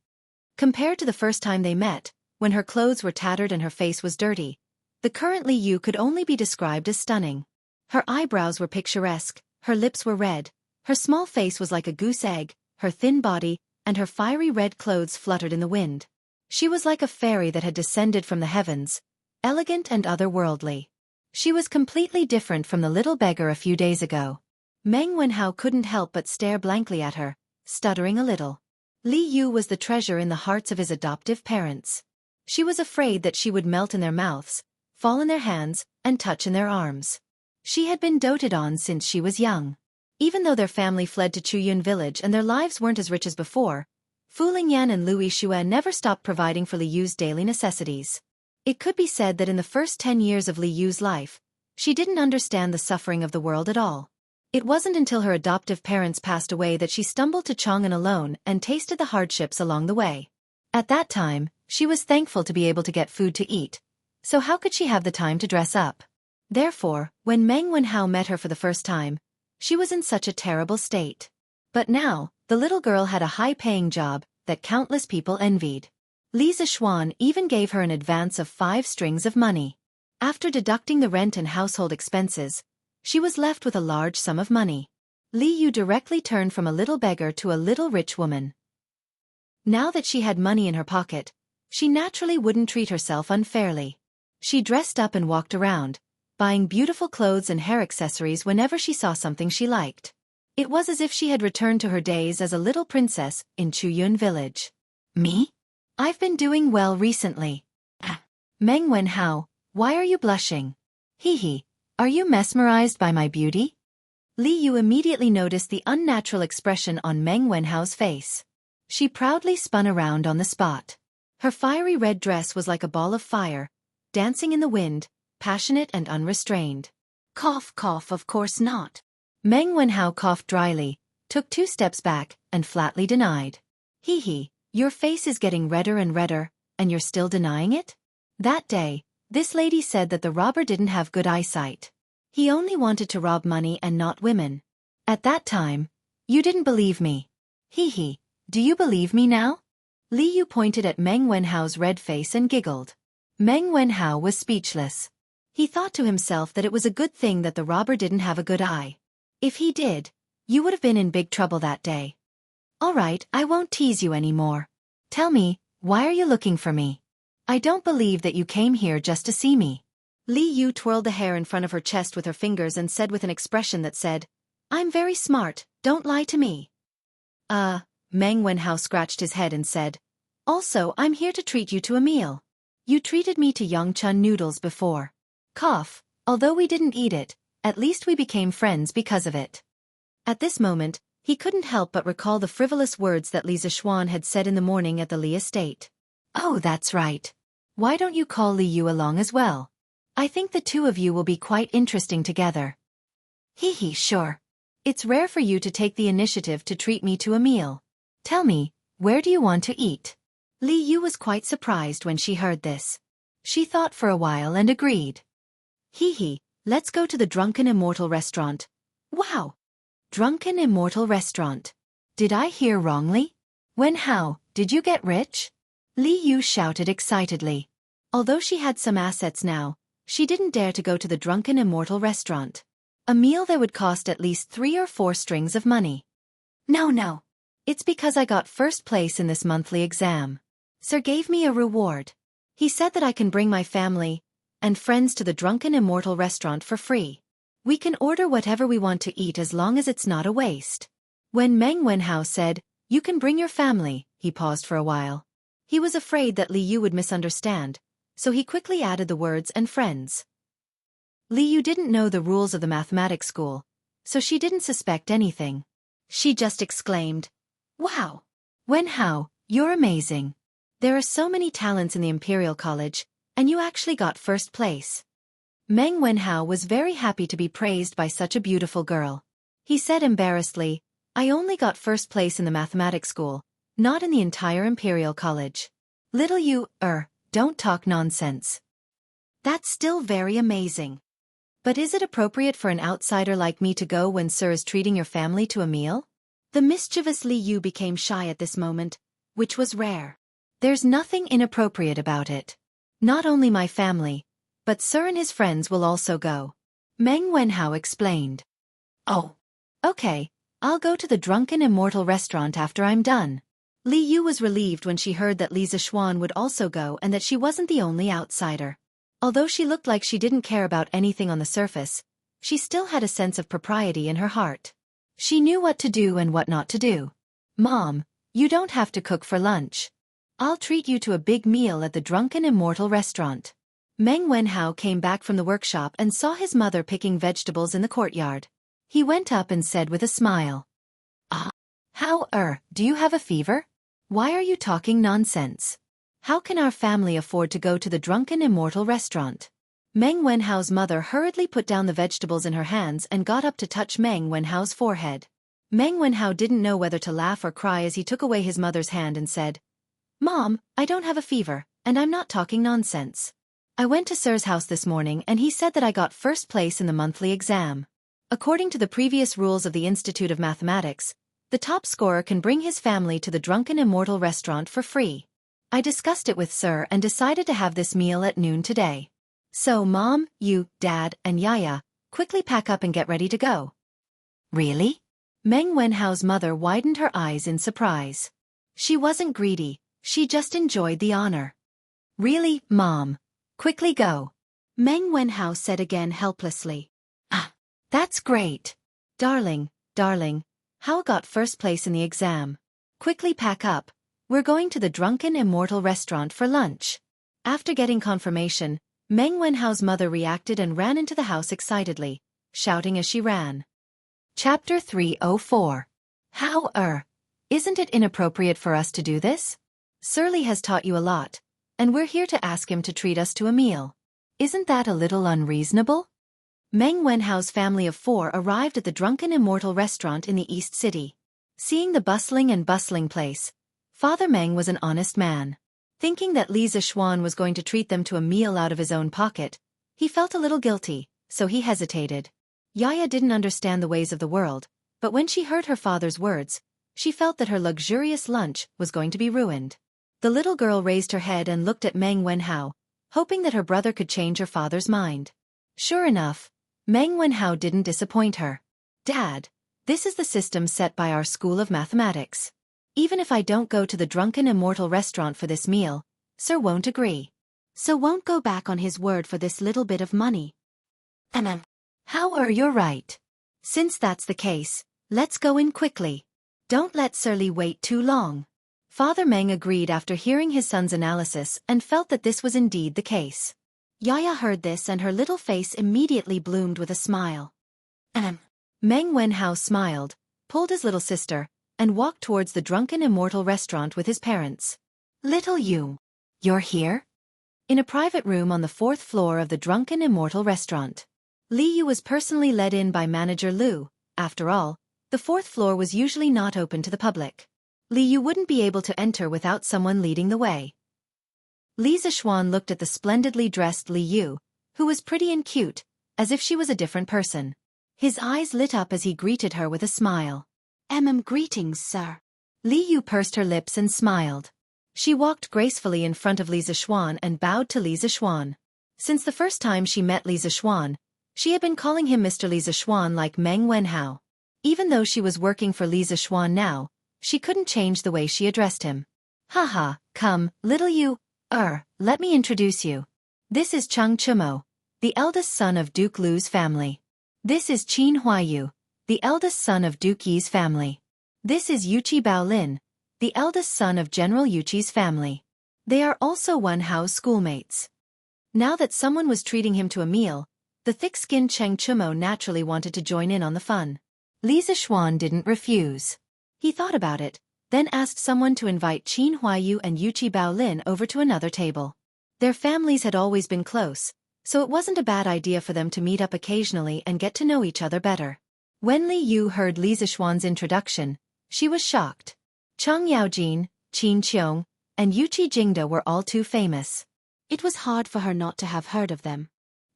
[SPEAKER 1] Compared to the first time they met, when her clothes were tattered and her face was dirty, the current Li Yu could only be described as stunning. Her eyebrows were picturesque, her lips were red, her small face was like a goose egg, her thin body, and her fiery red clothes fluttered in the wind. She was like a fairy that had descended from the heavens, elegant and otherworldly. She was completely different from the little beggar a few days ago. Meng Wenhao couldn't help but stare blankly at her, stuttering a little. Li Yu was the treasure in the hearts of his adoptive parents. She was afraid that she would melt in their mouths, fall in their hands, and touch in their arms. She had been doted on since she was young. Even though their family fled to Chuyun village and their lives weren't as rich as before, Fu Lingyan and Louis Xue never stopped providing for Li Yu's daily necessities. It could be said that in the first 10 years of Li Yu's life, she didn't understand the suffering of the world at all. It wasn't until her adoptive parents passed away that she stumbled to Chang'an alone and tasted the hardships along the way. At that time, she was thankful to be able to get food to eat, so how could she have the time to dress up? Therefore, when Meng Wenhao met her for the first time, she was in such a terrible state. But now, the little girl had a high-paying job that countless people envied. Li Zishuan even gave her an advance of 5 strings of money. After deducting the rent and household expenses, she was left with a large sum of money. Li Yu directly turned from a little beggar to a little rich woman. Now that she had money in her pocket, she naturally wouldn't treat herself unfairly. She dressed up and walked around, buying beautiful clothes and hair accessories whenever she saw something she liked. It was as if she had returned to her days as a little princess in Chuyun village. "Me? I've been doing well recently." "Meng Wenhao, why are you blushing? Hee, are you mesmerized by my beauty?" Li Yu immediately noticed the unnatural expression on Meng Wenhao's face. She proudly spun around on the spot. Her fiery red dress was like a ball of fire, dancing in the wind, passionate and unrestrained. "Cough, cough, of course not." Meng Wenhao coughed dryly, took 2 steps back, and flatly denied. Hee, your face is getting redder and redder, and you're still denying it?" That day, this lady said that the robber didn't have good eyesight. He only wanted to rob money and not women. At that time, you didn't believe me. Hee, do you believe me now? Li Yu pointed at Meng Wenhao's red face and giggled. Meng Wenhao was speechless. He thought to himself that it was a good thing that the robber didn't have a good eye. If he did, you would have been in big trouble that day. "All right, I won't tease you anymore. Tell me, why are you looking for me? I don't believe that you came here just to see me." Li Yu twirled the hair in front of her chest with her fingers and said with an expression that said, I'm very smart, don't lie to me. Meng Wenhao scratched his head and said, also, I'm here to treat you to a meal. You treated me to Yongchun noodles before. Cough, although we didn't eat it, at least we became friends because of it. At this moment, he couldn't help but recall the frivolous words that Li Zixuan had said in the morning at the Li estate. Oh, that's right. Why don't you call Li Yu along as well? I think the two of you will be quite interesting together. Hee, sure. It's rare for you to take the initiative to treat me to a meal. Tell me, where do you want to eat? Li Yu was quite surprised when she heard this. She thought for a while and agreed. Let's go to the Drunken Immortal restaurant. Wow! Drunken Immortal restaurant. Did I hear wrongly? Wenhao, did you get rich? Li Yu shouted excitedly. Although she had some assets now, she didn't dare to go to the Drunken Immortal restaurant. A meal there would cost at least 3 or 4 strings of money. No. It's because I got first place in this monthly exam. Sir gave me a reward. He said that I can bring my family and friends to the Drunken Immortal restaurant for free. We can order whatever we want to eat as long as it's not a waste. When Meng Wenhao said, you can bring your family, he paused for a while. He was afraid that Li Yu would misunderstand, so he quickly added the words and friends. Li Yu didn't know the rules of the mathematics school, so she didn't suspect anything. She just exclaimed, wow! Wenhao, you're amazing. There are so many talents in the Imperial College, and you actually got first place. Meng Wenhao was very happy to be praised by such a beautiful girl. He said embarrassedly, I only got first place in the mathematics school, not in the entire Imperial College. Little you, don't talk nonsense. That's still very amazing. But is it appropriate for an outsider like me to go when Sir is treating your family to a meal? The mischievous Li Yu became shy at this moment, which was rare. There's nothing inappropriate about it. Not only my family, but Sir and his friends will also go. Meng Wenhao explained. Oh. Okay, I'll go to the Drunken Immortal restaurant after I'm done. Li Yu was relieved when she heard that Li Zixuan would also go and that she wasn't the only outsider. Although she looked like she didn't care about anything on the surface, she still had a sense of propriety in her heart. She knew what to do and what not to do. Mom, you don't have to cook for lunch. I'll treat you to a big meal at the Drunken Immortal restaurant. Meng Wenhao came back from the workshop and saw his mother picking vegetables in the courtyard. He went up and said with a smile. How, do you have a fever? Why are you talking nonsense? How can our family afford to go to the Drunken Immortal restaurant? Meng Wenhao's mother hurriedly put down the vegetables in her hands and got up to touch Meng Wenhao's forehead. Meng Wenhao didn't know whether to laugh or cry as he took away his mother's hand and said, Mom, I don't have a fever, and I'm not talking nonsense. I went to Sir's house this morning and he said that I got first place in the monthly exam. According to the previous rules of the Institute of Mathematics, the top scorer can bring his family to the Drunken Immortal restaurant for free. I discussed it with Sir and decided to have this meal at noon today. So Mom, you, Dad, and Yaya, quickly pack up and get ready to go. Really? Meng Wenhao's mother widened her eyes in surprise. She wasn't greedy, she just enjoyed the honor. Really, Mom? Quickly go. Meng Wenhao said again helplessly. That's great. Darling, Hao got first place in the exam. Quickly pack up. We're going to the Drunken Immortal restaurant for lunch. After getting confirmation, Meng Wenhao's mother reacted and ran into the house excitedly, shouting as she ran. Chapter 304. How, isn't it inappropriate for us to do this? Sir Li has taught you a lot, and we're here to ask him to treat us to a meal. Isn't that a little unreasonable? Meng Wenhao's family of 4 arrived at the Drunken Immortal restaurant in the East City. Seeing the bustling place, Father Meng was an honest man. Thinking that Li Zixuan was going to treat them to a meal out of his own pocket, he felt a little guilty, so he hesitated. Yaya didn't understand the ways of the world, but when she heard her father's words, she felt that her luxurious lunch was going to be ruined. The little girl raised her head and looked at Meng Wenhao, hoping that her brother could change her father's mind. Sure enough, Meng Wenhao didn't disappoint her. Dad, this is the system set by our School of Mathematics. Even if I don't go to the Drunken Immortal restaurant for this meal, Sir won't agree. So won't go back on his word for this little bit of money. How, you're right. Since that's the case, let's go in quickly. Don't let Sir Li wait too long. Father Meng agreed after hearing his son's analysis and felt that this was indeed the case. Yaya heard this and her little face immediately bloomed with a smile. Meng Wenhao smiled, pulled his little sister, and walked towards the Drunken Immortal restaurant with his parents. Little you. You're here? In a private room on the 4th floor of the Drunken Immortal restaurant. Li Yu was personally led in by manager Lu. After all, the 4th floor was usually not open to the public. Li Yu wouldn't be able to enter without someone leading the way. Li Zixuan looked at the splendidly dressed Li Yu, who was pretty and cute, as if she was a different person. His eyes lit up as he greeted her with a smile. Greetings, sir. Li Yu pursed her lips and smiled. She walked gracefully in front of Li Zixuan and bowed to Li Zixuan. Since the first time she met Li Zixuan, she had been calling him Mr. Li Zixuan like Meng Wenhao. Even though she was working for Li Zixuan now, she couldn't change the way she addressed him. Haha, come, little you, let me introduce you. This is Cheng Chumo, the eldest son of Duke Lu's family. This is Qin Huayu, the eldest son of Duke Yi's family. This is Yuqi Baolin, the eldest son of General Yuqi's family. They are also Wenhao's schoolmates. Now that someone was treating him to a meal, the thick-skinned Cheng Chumo naturally wanted to join in on the fun. Li Zixuan didn't refuse. He thought about it, then asked someone to invite Qin Huayu and Yuqi Baolin over to another table. Their families had always been close, so it wasn't a bad idea for them to meet up occasionally and get to know each other better. When Li Yu heard Li Zixuan's introduction, she was shocked. Cheng Yaojin, Qin Qiong, and Yuqi Jingda were all too famous. It was hard for her not to have heard of them.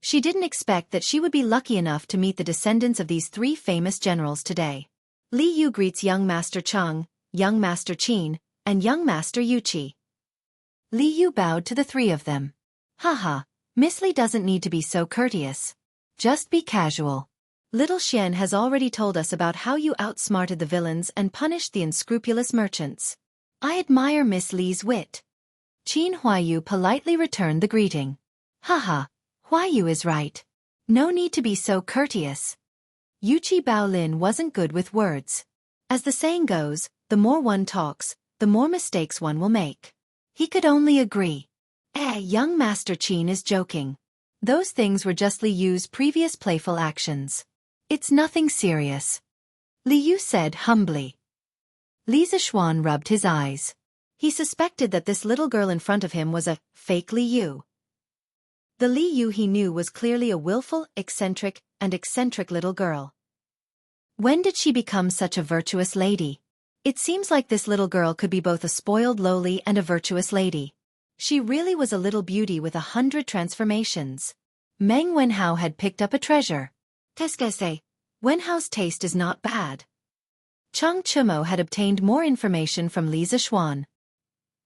[SPEAKER 1] She didn't expect that she would be lucky enough to meet the descendants of these 3 famous generals today. Li Yu greets young Master Cheng, young Master Qin, and young Master Yuqi. Li Yu bowed to the 3 of them. Haha, Miss Li doesn't need to be so courteous. Just be casual. Little Xian has already told us about how you outsmarted the villains and punished the unscrupulous merchants. I admire Miss Li's wit. Qin Huayu politely returned the greeting. Haha, Huayu is right. No need to be so courteous. Yuqi Baolin wasn't good with words. As the saying goes, the more one talks, the more mistakes one will make. He could only agree. Young Master Qin is joking. Those things were just Li Yu's previous playful actions. It's nothing serious. Li Yu said humbly. Li Zixuan rubbed his eyes. He suspected that this little girl in front of him was a fake Li Yu. The Li Yu he knew was clearly a willful, eccentric little girl. When did she become such a virtuous lady? It seems like this little girl could be both a spoiled lowly and a virtuous lady. She really was a little beauty with 100 transformations. Meng Wenhao had picked up a treasure. Qu'est-ce Wenhao's taste is not bad. Cheng Chumo had obtained more information from Li Zixuan.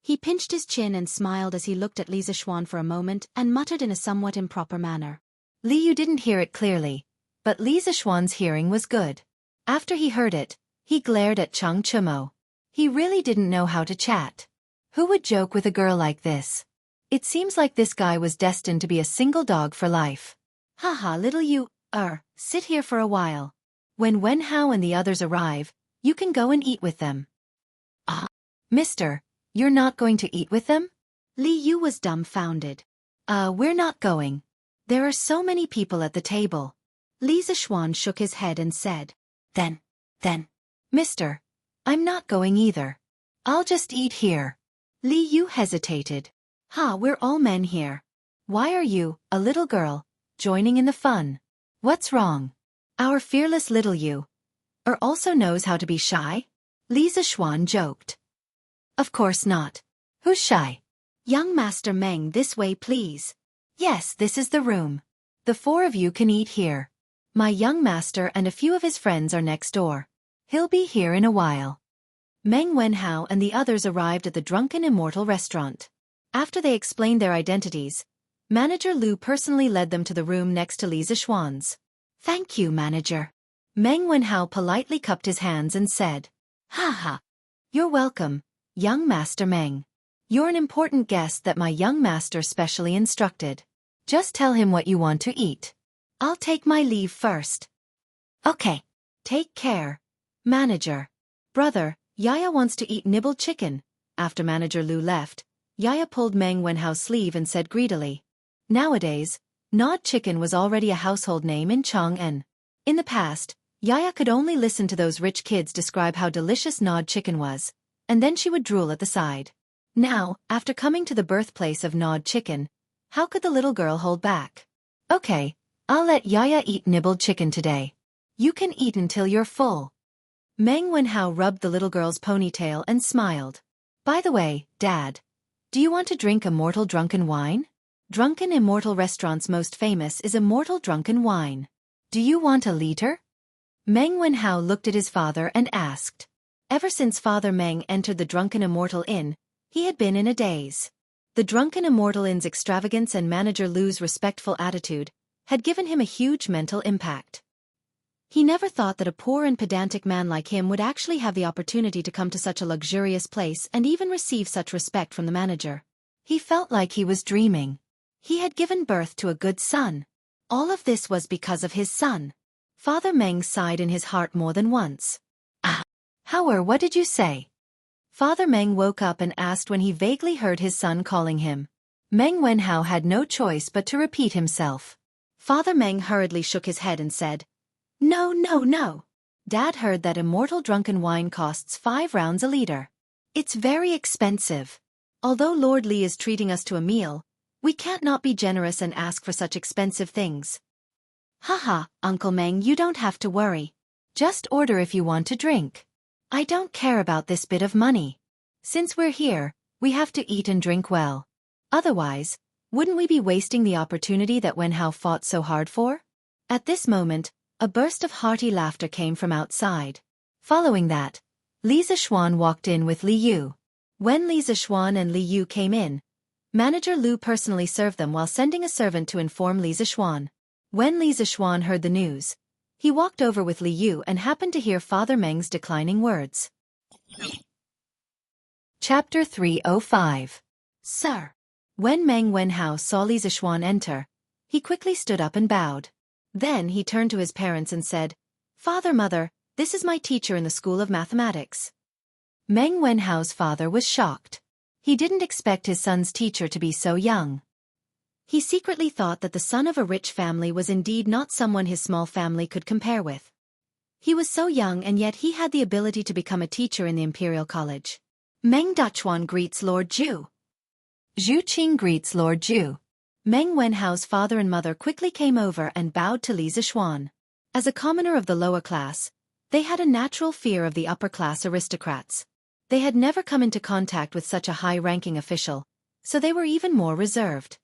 [SPEAKER 1] He pinched his chin and smiled as he looked at Li Zixuan for a moment and muttered in a somewhat improper manner. Li Yu didn't hear it clearly, but Li Zixuan's hearing was good. After he heard it, he glared at Cheng Chumo. He really didn't know how to chat. Who would joke with a girl like this? It seems like this guy was destined to be a single dog for life. Haha, little you, sit here for a while. When Wenhao and the others arrive, you can go and eat with them. Mister, you're not going to eat with them? Li Yu was dumbfounded. We're not going. There are so many people at the table. Li Zixuan shook his head and said. Then. Mister, I'm not going either. I'll just eat here. Li Yu hesitated. We're all men here. Why are you, a little girl, joining in the fun? What's wrong? Our fearless little you also knows how to be shy? Li Zixuan joked. Of course not. Who's shy? Young Master Meng, this way please. Yes, this is the room. The 4 of you can eat here. My young master and a few of his friends are next door. He'll be here in a while. Meng Wenhao and the others arrived at the Drunken Immortal restaurant. After they explained their identities, Manager Lu personally led them to the room next to Li Zixuan's. Thank you, Manager. Meng Wenhao politely cupped his hands and said. You're welcome, young Master Meng. You're an important guest that my young master specially instructed. Just tell him what you want to eat. I'll take my leave first. Okay. Take care. Manager. Brother, Yaya wants to eat nibbled chicken. After Manager Lu left, Yaya pulled Meng Wenhao's sleeve and said greedily. Nowadays, gnawed chicken was already a household name in Chang'an. In the past, Yaya could only listen to those rich kids describe how delicious gnawed chicken was, and then she would drool at the side. Now, after coming to the birthplace of gnawed chicken, how could the little girl hold back? Okay, I'll let Yaya eat nibbled chicken today. You can eat until you're full. Meng Wenhao rubbed the little girl's ponytail and smiled. By the way, Dad, do you want to drink Immortal Drunken Wine? Drunken Immortal Restaurant's most famous is Immortal Drunken Wine. Do you want a liter? Meng Wenhao looked at his father and asked. Ever since Father Meng entered the Drunken Immortal Inn, he had been in a daze. The Drunken Immortal Inn's extravagance and Manager Lu's respectful attitude had given him a huge mental impact. He never thought that a poor and pedantic man like him would actually have the opportunity to come to such a luxurious place and even receive such respect from the manager. He felt like he was dreaming. He had given birth to a good son. All of this was because of his son. Father Meng sighed in his heart more than once. Howard, what did you say? Father Meng woke up and asked when he vaguely heard his son calling him. Meng Wenhao had no choice but to repeat himself. Father Meng hurriedly shook his head and said, No, no, no. Dad heard that Immortal Drunken Wine costs 5 rounds a liter. It's very expensive. Although Lord Li is treating us to a meal, we can't not be generous and ask for such expensive things. Haha, Uncle Meng, you don't have to worry. Just order if you want to drink. I don't care about this bit of money. Since we're here, we have to eat and drink well. Otherwise, wouldn't we be wasting the opportunity that Wenhao fought so hard for? At this moment, a burst of hearty laughter came from outside. Following that, Li Zixuan walked in with Li Yu. When Li Zixuan and Li Yu came in, Manager Lu personally served them while sending a servant to inform Li Zixuan. When Li Zixuan heard the news, he walked over with Li Yu and happened to hear Father Meng's declining words. Chapter 305. Sir. When Meng Wenhao saw Li Zixuan enter, he quickly stood up and bowed. Then he turned to his parents and said, Father, Mother, this is my teacher in the School of Mathematics. Meng Wenhao's father was shocked. He didn't expect his son's teacher to be so young. He secretly thought that the son of a rich family was indeed not someone his small family could compare with. He was so young and yet he had the ability to become a teacher in the Imperial College. Meng Dachuan greets Lord Zhu. Zhu Qing greets Lord Zhu. Meng Wenhao's father and mother quickly came over and bowed to Li Zixuan. As a commoner of the lower class, they had a natural fear of the upper-class aristocrats. They had never come into contact with such a high-ranking official, so they were even more reserved.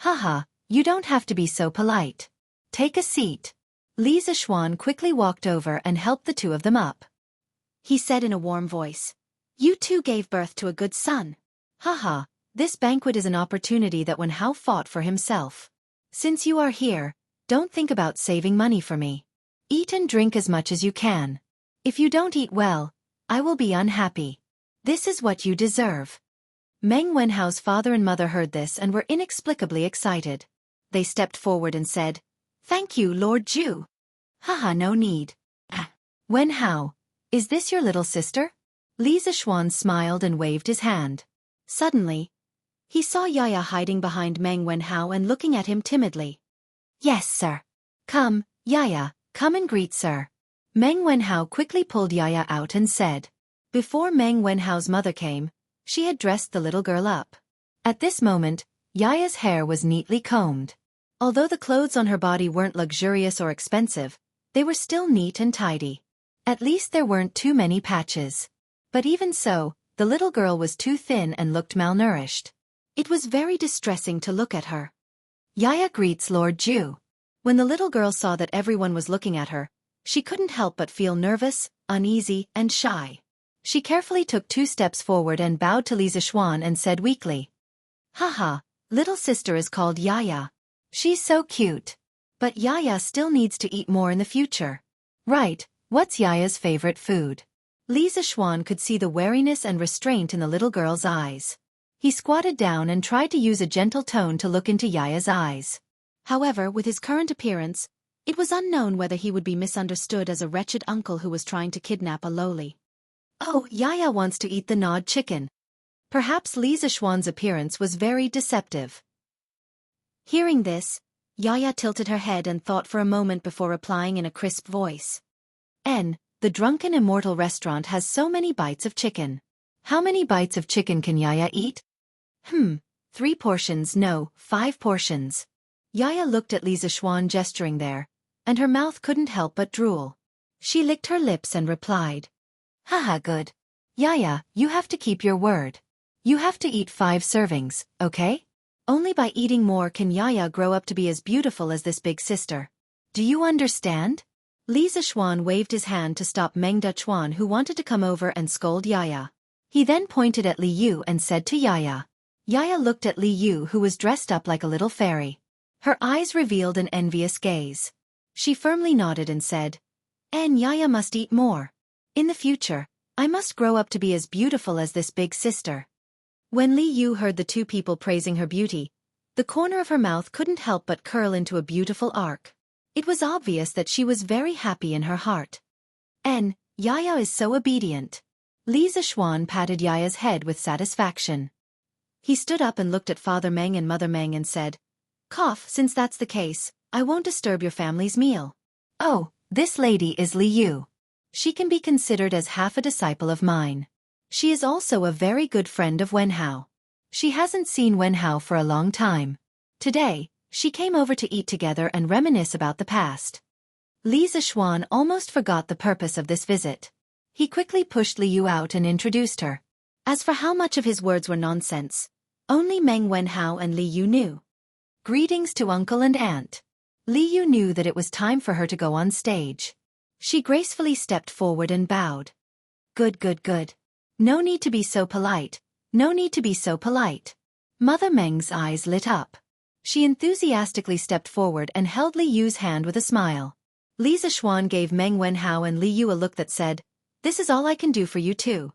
[SPEAKER 1] Haha, you don't have to be so polite. Take a seat. Li Zixuan quickly walked over and helped the two of them up. He said in a warm voice, You two gave birth to a good son. Haha, this banquet is an opportunity that Wenhao fought for himself. Since you are here, don't think about saving money for me. Eat and drink as much as you can. If you don't eat well, I will be unhappy. This is what you deserve. Meng Wenhao's father and mother heard this and were inexplicably excited. They stepped forward and said, Thank you, Lord Zhu. Haha, no need. Wenhao, is this your little sister? Li Zixuan smiled and waved his hand. Suddenly, he saw Yaya hiding behind Meng Wenhao and looking at him timidly. Yes, sir. Come, Yaya, come and greet sir. Meng Wenhao quickly pulled Yaya out and said. Before Meng Wenhao's mother came, she had dressed the little girl up. At this moment, Yaya's hair was neatly combed. Although the clothes on her body weren't luxurious or expensive, they were still neat and tidy. At least there weren't too many patches. But even so, the little girl was too thin and looked malnourished. It was very distressing to look at her. Yaya greets Lord Zhu. When the little girl saw that everyone was looking at her, she couldn't help but feel nervous, uneasy, and shy. She carefully took 2 steps forward and bowed to Li Zixuan and said weakly, Haha, little sister is called Yaya. She's so cute. But Yaya still needs to eat more in the future. Right, what's Yaya's favorite food? Li Zixuan could see the wariness and restraint in the little girl's eyes. He squatted down and tried to use a gentle tone to look into Yaya's eyes. However, with his current appearance, It was unknown whether he would be misunderstood as a wretched uncle who was trying to kidnap a lowly. Oh, Yaya wants to eat the gnawed chicken. Perhaps Li Zixuan's appearance was very deceptive. Hearing this, Yaya tilted her head and thought for a moment before replying in a crisp voice. The drunken immortal restaurant has so many bites of chicken. How many bites of chicken can Yaya eat? 3 portions, no, 5 portions. Yaya looked at Li Zixuan gesturing there, and her mouth couldn't help but drool. She licked her lips and replied. Haha, good. Yaya, you have to keep your word. You have to eat 5 servings, okay? Only by eating more can Yaya grow up to be as beautiful as this big sister. Do you understand? Li Zixuan waved his hand to stop Meng Dechuan, who wanted to come over and scold Yaya. He then pointed at Li Yu and said to Yaya. Yaya looked at Li Yu, who was dressed up like a little fairy. Her eyes revealed an envious gaze. She firmly nodded and said, Yaya must eat more. In the future, I must grow up to be as beautiful as this big sister. When Li Yu heard the 2 people praising her beauty, the corner of her mouth couldn't help but curl into a beautiful arc. It was obvious that she was very happy in her heart. Yaya is so obedient. Li Zixuan patted Yaya's head with satisfaction. He stood up and looked at Father Meng and Mother Meng and said, Since that's the case, I won't disturb your family's meal. Oh, this lady is Li Yu. She can be considered as half a disciple of mine. She is also a very good friend of Wenhao. She hasn't seen Wenhao for a long time. Today, she came over to eat together and reminisce about the past. Li Zixuan almost forgot the purpose of this visit. He quickly pushed Li Yu out and introduced her. As for how much of his words were nonsense, only Meng Wenhao and Li Yu knew. Greetings to uncle and aunt. Li Yu knew that it was time for her to go on stage. She gracefully stepped forward and bowed. Good. No need to be so polite. No need to be so polite. Mother Meng's eyes lit up. She enthusiastically stepped forward and held Li Yu's hand with a smile. Li Zixuan gave Meng Wenhao and Li Yu a look that said, This is all I can do for you too.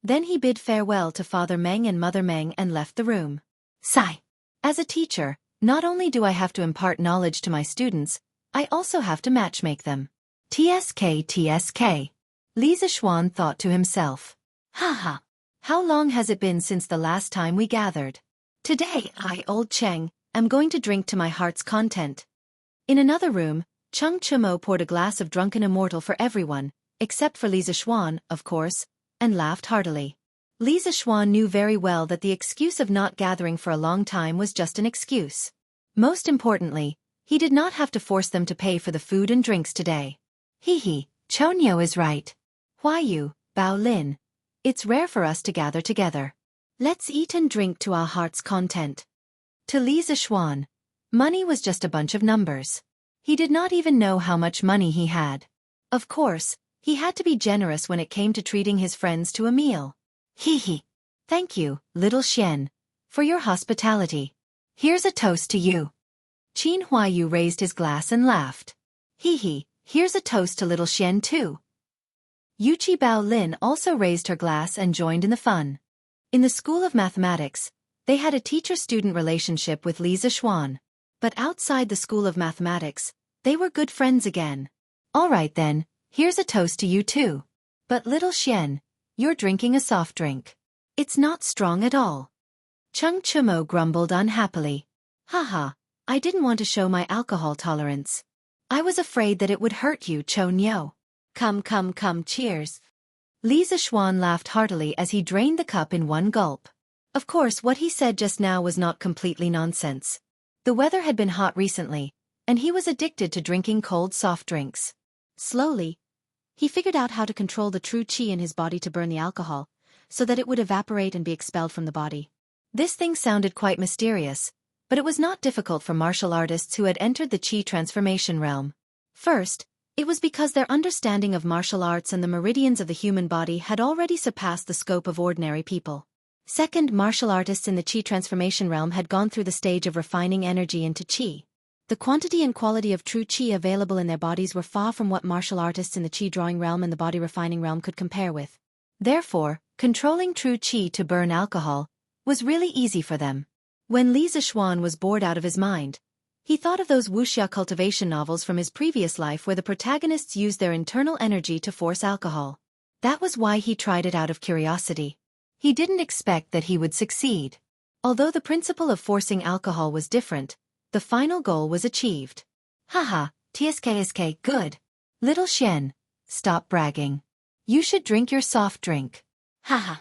[SPEAKER 1] Then he bid farewell to Father Meng and Mother Meng and left the room. Sigh. As a teacher, not only do I have to impart knowledge to my students, I also have to matchmake them. TSK. Li Zixuan thought to himself. Haha. How long has it been since the last time we gathered? Today I, Old Cheng, am going to drink to my heart's content. In another room, Cheng Chumo poured a glass of drunken immortal for everyone, except for Li Zixuan, of course, and laughed heartily. Li Zixuan knew very well that the excuse of not gathering for a long time was just an excuse. Most importantly, he did not have to force them to pay for the food and drinks today. Chonyo is right. Huayu, Bao Lin. It's rare for us to gather together. Let's eat and drink to our heart's content. To Li Zixuan, money was just a bunch of numbers. He did not even know how much money he had. Of course, he had to be generous when it came to treating his friends to a meal. Thank you, little Xian, for your hospitality. Here's a toast to you. Qin Huayu raised his glass and laughed. Here's a toast to little Xian too. Yuchi Bao Lin also raised her glass and joined in the fun. In the School of Mathematics, they had a teacher-student relationship with Li Zixuan. But outside the School of Mathematics, they were good friends again. All right then, here's a toast to you too. But little Xian, you're drinking a soft drink. It's not strong at all. Cheng Chumo grumbled unhappily. I didn't want to show my alcohol tolerance. I was afraid that it would hurt you, Chonyo. Come, cheers. Li Zixuan laughed heartily as he drained the cup in one gulp. Of course, what he said just now was not completely nonsense. The weather had been hot recently, and he was addicted to drinking cold soft drinks. Slowly, he figured out how to control the true qi in his body to burn the alcohol, so that it would evaporate and be expelled from the body. This thing sounded quite mysterious, but it was not difficult for martial artists who had entered the qi transformation realm. First, it was because their understanding of martial arts and the meridians of the human body had already surpassed the scope of ordinary people. Second, martial artists in the qi transformation realm had gone through the stage of refining energy into qi. The quantity and quality of true qi available in their bodies were far from what martial artists in the qi drawing realm and the body refining realm could compare with. Therefore, controlling true qi to burn alcohol was really easy for them. When Li Zixuan was bored out of his mind, He thought of those Wuxia cultivation novels from his previous life where the protagonists used their internal energy to force alcohol. That was why he tried it out of curiosity. He didn't expect that he would succeed. Although the principle of forcing alcohol was different, the final goal was achieved. Haha, tsk, good. Little Xian, stop bragging. You should drink your soft drink. Haha.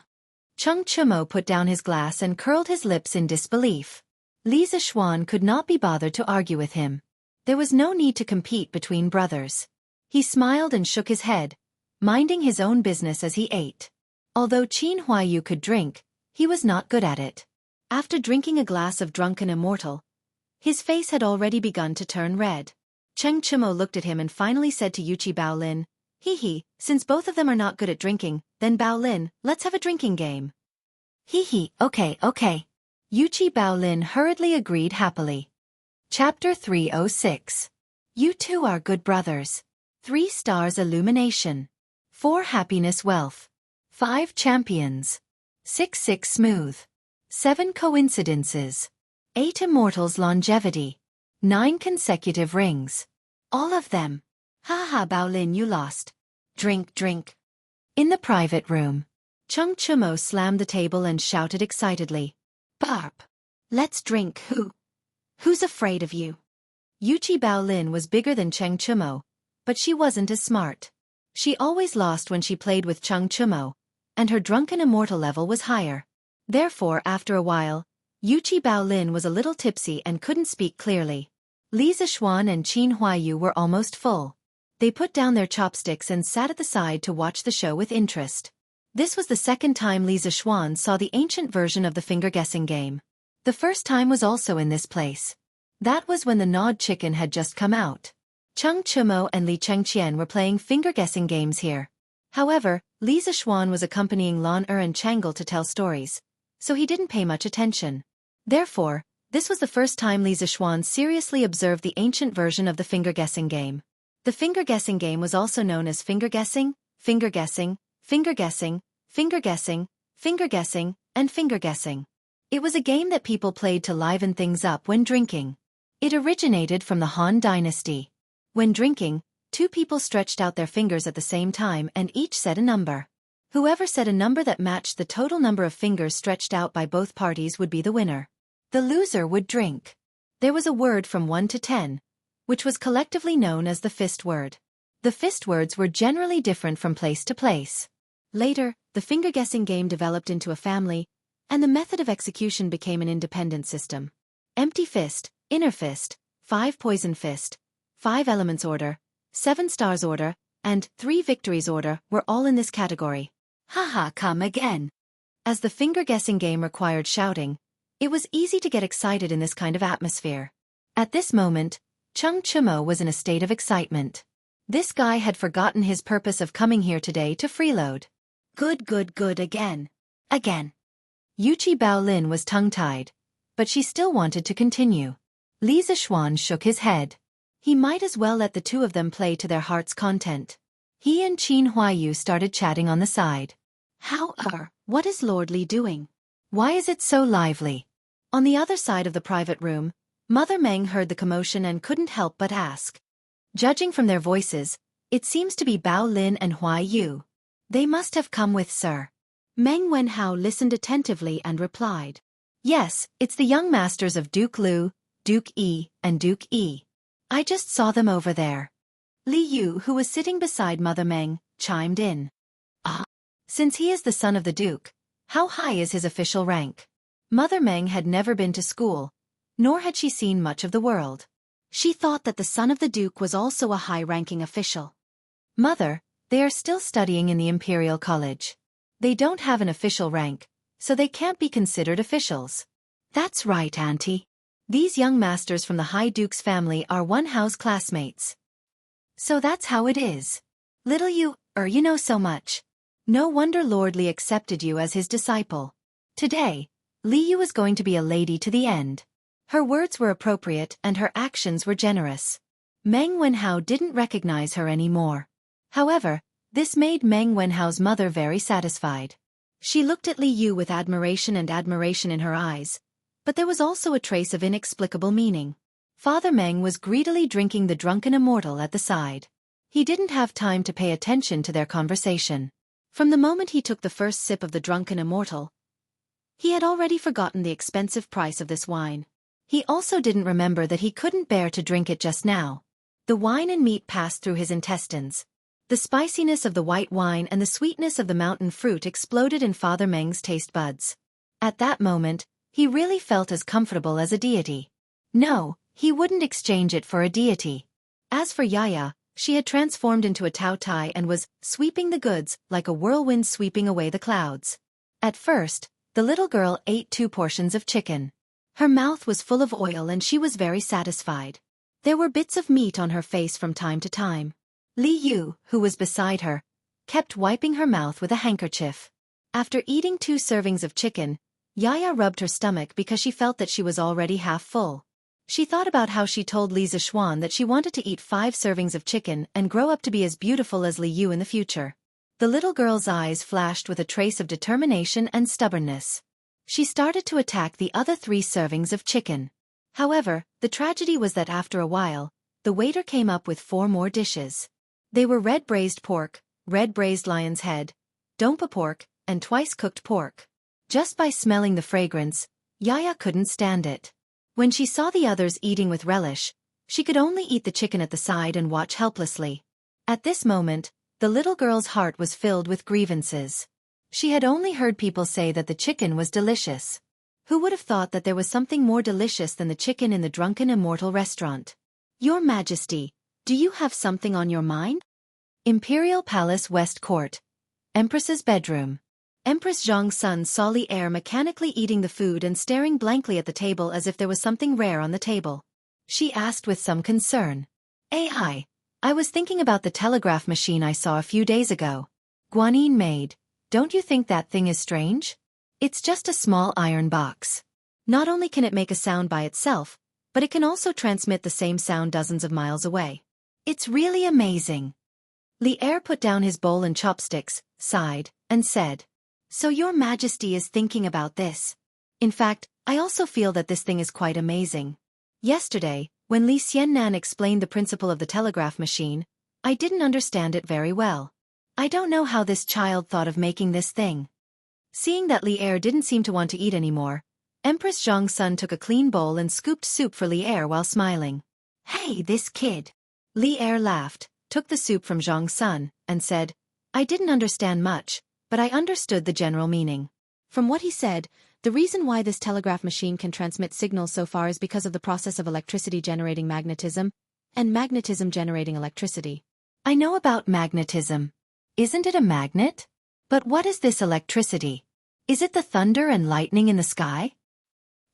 [SPEAKER 1] Cheng Chumo put down his glass and curled his lips in disbelief. Li Zishuan could not be bothered to argue with him. There was no need to compete between brothers. He smiled and shook his head, minding his own business as he ate. Although Qin Huaiyu could drink, he was not good at it. After drinking a glass of drunken immortal, his face had already begun to turn red. Cheng Chumo looked at him and finally said to Yuchi Baolin, "Hee, since both of them are not good at drinking, then Baolin, let's have a drinking game." "Hee, okay. Yuchi Baolin hurriedly agreed happily. Chapter 306. You two are good brothers. 3 stars illumination. 4 happiness wealth. 5 champions. 6 smooth. 7 coincidences. 8 immortals longevity. 9 consecutive rings. All of them. Haha, Baolin, you lost. Drink. In the private room, Cheng Chumo slammed the table and shouted excitedly, "Barp! Let's drink. Who's afraid of you?" Yuchi Baolin was bigger than Cheng Chumo, but she wasn't as smart. She always lost when she played with Cheng Chumo, and her drunken immortal level was higher. Therefore, after a while, Yuchi Baolin was a little tipsy and couldn't speak clearly. Li Zishuan and Qin Huaiyu were almost full. They put down their chopsticks and sat at the side to watch the show with interest. This was the second time Li Zishuan saw the ancient version of the finger-guessing game. The first time was also in this place. That was when the gnawed chicken had just come out. Cheng Chumo and Li Chengqian were playing finger-guessing games here. However, Li Zishuan was accompanying Lan and Changle to tell stories, so he didn't pay much attention. Therefore, this was the first time Li Zishuan seriously observed the ancient version of the finger-guessing game. The finger-guessing game was also known as finger-guessing, finger-guessing, finger-guessing, finger-guessing, finger-guessing, and finger-guessing. It was a game that people played to liven things up when drinking. It originated from the Han Dynasty. When drinking, 2 people stretched out their fingers at the same time and each said a number. Whoever said a number that matched the total number of fingers stretched out by both parties would be the winner. The loser would drink. There was a word from 1 to 10, which was collectively known as the fist word. The fist words were generally different from place to place. Later, the finger-guessing game developed into a family, and the method of execution became an independent system. Empty fist, inner fist, 5 poison fist, 5 elements order, 7 stars order, and 3 victories order were all in this category. Haha, come again. As the finger-guessing game required shouting, it was easy to get excited in this kind of atmosphere. At this moment, Cheng Chumo was in a state of excitement. This guy had forgotten his purpose of coming here today to freeload. Good again. Yuchi Baolin was tongue-tied, but she still wanted to continue. Li Zishuan shook his head. He might as well let the 2 of them play to their heart's content. He and Qin Huaiyu started chatting on the side. What is Lord Li doing? Why is it so lively? On the other side of the private room, Mother Meng heard the commotion and couldn't help but ask. Judging from their voices, it seems to be Bao Lin and Huaiyu. They must have come with Sir. Meng Wenhao listened attentively and replied, "Yes, it's the young masters of Duke Lu, Duke Yi, and Duke Yi. I just saw them over there." Li Yu, who was sitting beside Mother Meng, chimed in. Since he is the son of the Duke, how high is his official rank? Mother Meng had never been to school, nor had she seen much of the world. She thought that the son of the Duke was also a high-ranking official. Mother, they are still studying in the Imperial College. They don't have an official rank, so they can't be considered officials. That's right, Auntie. These young masters from the High Duke's family are one-house classmates. So that's how it is. Little you know so much. No wonder Lord Li accepted you as his disciple. Today, Li Yu is going to be a lady to the end. Her words were appropriate and her actions were generous. Meng Wenhao didn't recognize her anymore. However, this made Meng Wenhao's mother very satisfied. She looked at Li Yu with admiration in her eyes, but there was also a trace of inexplicable meaning. Father Meng was greedily drinking the drunken immortal at the side. He didn't have time to pay attention to their conversation. From the moment he took the first sip of the drunken immortal, he had already forgotten the expensive price of this wine. He also didn't remember that he couldn't bear to drink it just now. The wine and meat passed through his intestines. The spiciness of the white wine and the sweetness of the mountain fruit exploded in Father Meng's taste buds. At that moment, he really felt as comfortable as a deity. No, he wouldn't exchange it for a deity. As for Yaya, she had transformed into a Tao Tai and was sweeping the goods like a whirlwind sweeping away the clouds. At first, the little girl ate 2 portions of chicken. Her mouth was full of oil and she was very satisfied. There were bits of meat on her face from time to time. Li Yu, who was beside her, kept wiping her mouth with a handkerchief. After eating 2 servings of chicken, Yaya rubbed her stomach because she felt that she was already half full. She thought about how she told Li Zixuan that she wanted to eat 5 servings of chicken and grow up to be as beautiful as Li Yu in the future. The little girl's eyes flashed with a trace of determination and stubbornness. She started to attack the other 3 servings of chicken. However, the tragedy was that after a while, the waiter came up with 4 more dishes. They were red braised pork, red braised lion's head, dompa pork, and twice-cooked pork. Just by smelling the fragrance, Yaya couldn't stand it. When she saw the others eating with relish, she could only eat the chicken at the side and watch helplessly. At this moment, the little girl's heart was filled with grievances. She had only heard people say that the chicken was delicious. Who would have thought that there was something more delicious than the chicken in the drunken immortal restaurant? Your Majesty, do you have something on your mind? Imperial Palace West Court. Empress's bedroom. Empress Zhong's son saw Li Er mechanically eating the food and staring blankly at the table as if there was something rare on the table. She asked with some concern. "AI, I was thinking about the telegraph machine I saw a few days ago. Guanyin made. Don't you think that thing is strange? It's just a small iron box. Not only can it make a sound by itself, but it can also transmit the same sound dozens of miles away. It's really amazing." Li Er put down his bowl and chopsticks, sighed, and said, "So your Majesty is thinking about this. In fact, I also feel that this thing is quite amazing. Yesterday, when Li Xiannan explained the principle of the telegraph machine, I didn't understand it very well. I don't know how this child thought of making this thing." Seeing that Li Er didn't seem to want to eat anymore, Empress Zhong's son took a clean bowl and scooped soup for Li Er while smiling. "Hey, this kid." Li Er laughed, took the soup from Zhong's son, and said, "I didn't understand much, but I understood the general meaning. From what he said, the reason why this telegraph machine can transmit signals so far is because of the process of electricity generating magnetism, and magnetism generating electricity." "I know about magnetism. Isn't it a magnet? But what is this electricity? Is it the thunder and lightning in the sky?"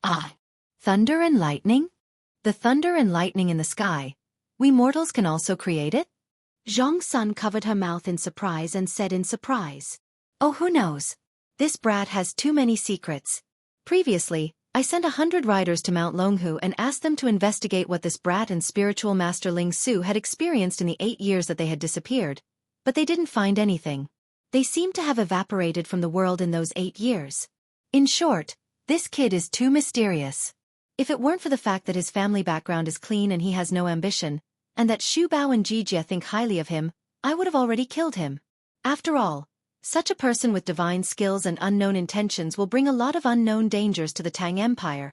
[SPEAKER 1] "Ah, thunder and lightning? The thunder and lightning in the sky. We mortals can also create it?" Zhong's son covered her mouth in surprise and said in surprise, "Oh, who knows? This brat has too many secrets. Previously, I sent 100 riders to Mount Longhu and asked them to investigate what this brat and spiritual master Ling Su had experienced in the 8 years that they had disappeared, but they didn't find anything. They seemed to have evaporated from the world in those 8 years. In short, this kid is too mysterious. If it weren't for the fact that his family background is clean and he has no ambition, and that Xu Bao and Jijia think highly of him, I would have already killed him. After all, such a person with divine skills and unknown intentions will bring a lot of unknown dangers to the Tang Empire.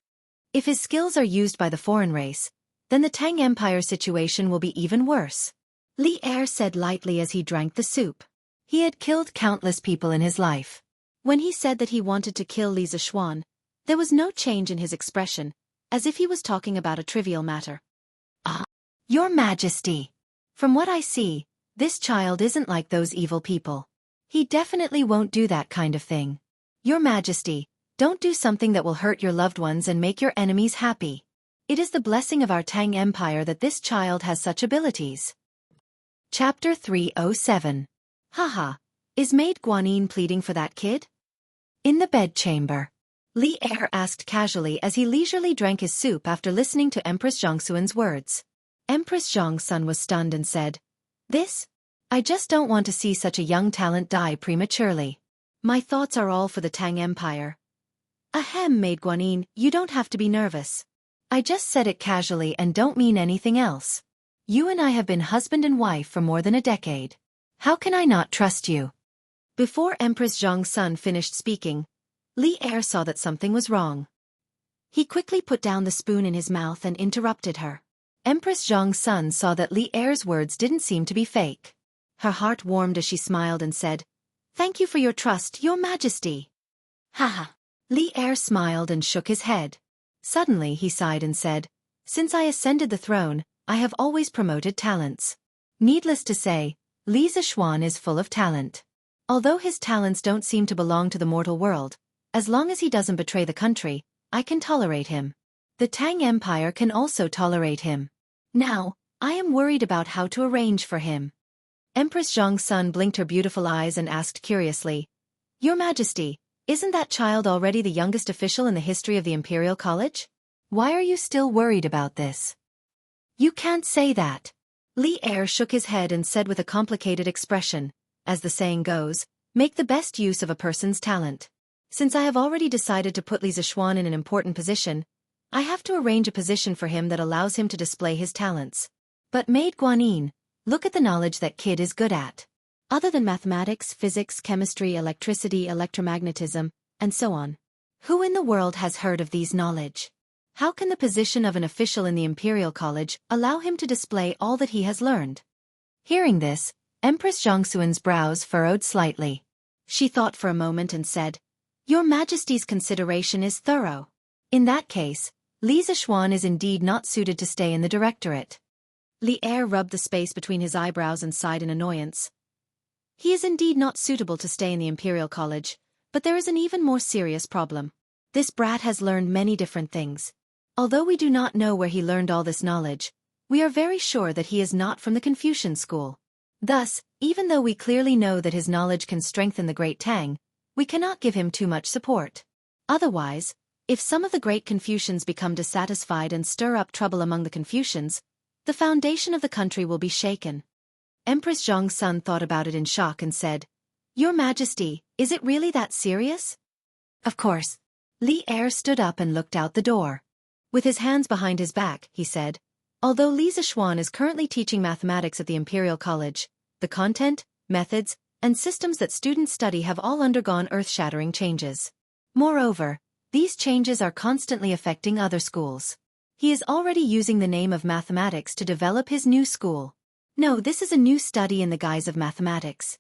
[SPEAKER 1] If his skills are used by the foreign race, then the Tang Empire situation will be even worse." Li Er said lightly as he drank the soup. He had killed countless people in his life. When he said that he wanted to kill Li Zixuan, there was no change in his expression, as if he was talking about a trivial matter. "Ah, Your Majesty. From what I see, this child isn't like those evil people. He definitely won't do that kind of thing. Your Majesty, don't do something that will hurt your loved ones and make your enemies happy. It is the blessing of our Tang Empire that this child has such abilities." Chapter 307. Haha, is Maid Guanyin pleading for that kid? In the bedchamber. Li Er asked casually as he leisurely drank his soup after listening to Empress Zhongxuan's words. Empress Zhong's son was stunned and said, "This? I just don't want to see such a young talent die prematurely. My thoughts are all for the Tang Empire." "Ahem, Maid Guanyin, you don't have to be nervous. I just said it casually and don't mean anything else. You and I have been husband and wife for more than a decade. How can I not trust you? Before Empress Zhongsun finished speaking, Li Er saw that something was wrong. He quickly put down the spoon in his mouth and interrupted her. Empress Zhongsun saw that Li Er's words didn't seem to be fake. Her heart warmed as she smiled and said, "Thank you for your trust, Your Majesty." Haha. Li Er smiled and shook his head. Suddenly he sighed and said, "Since I ascended the throne, I have always promoted talents. Needless to say, Li Zixuan is full of talent. Although his talents don't seem to belong to the mortal world, as long as he doesn't betray the country, I can tolerate him. The Tang Empire can also tolerate him. Now, I am worried about how to arrange for him." Empress Zhongsun blinked her beautiful eyes and asked curiously, "Your Majesty, isn't that child already the youngest official in the history of the Imperial College? Why are you still worried about this?" "You can't say that." Li Er shook his head and said with a complicated expression, "As the saying goes, make the best use of a person's talent. Since I have already decided to put Li Zixuan in an important position, I have to arrange a position for him that allows him to display his talents. But Maid Guanyin, look at the knowledge that kid is good at. Other than mathematics, physics, chemistry, electricity, electromagnetism, and so on. Who in the world has heard of these knowledge? How can the position of an official in the Imperial College allow him to display all that he has learned?" Hearing this, Empress Zhongxuan's brows furrowed slightly. She thought for a moment and said, "Your Majesty's consideration is thorough. In that case, Li Zixuan is indeed not suited to stay in the directorate." Li Er rubbed the space between his eyebrows and sighed in annoyance. "He is indeed not suitable to stay in the Imperial College, but there is an even more serious problem. This brat has learned many different things. Although we do not know where he learned all this knowledge, we are very sure that he is not from the Confucian school. Thus, even though we clearly know that his knowledge can strengthen the Great Tang, we cannot give him too much support. Otherwise, if some of the great Confucians become dissatisfied and stir up trouble among the Confucians, the foundation of the country will be shaken." Empress Zhongsun thought about it in shock and said, "Your Majesty, is it really that serious?" "Of course." Li Er stood up and looked out the door. With his hands behind his back, he said, "Although Li Zixuan is currently teaching mathematics at the Imperial College, the content, methods, and systems that students study have all undergone earth-shattering changes. Moreover, these changes are constantly affecting other schools. He is already using the name of mathematics to develop his new school. No, this is a new study in the guise of mathematics.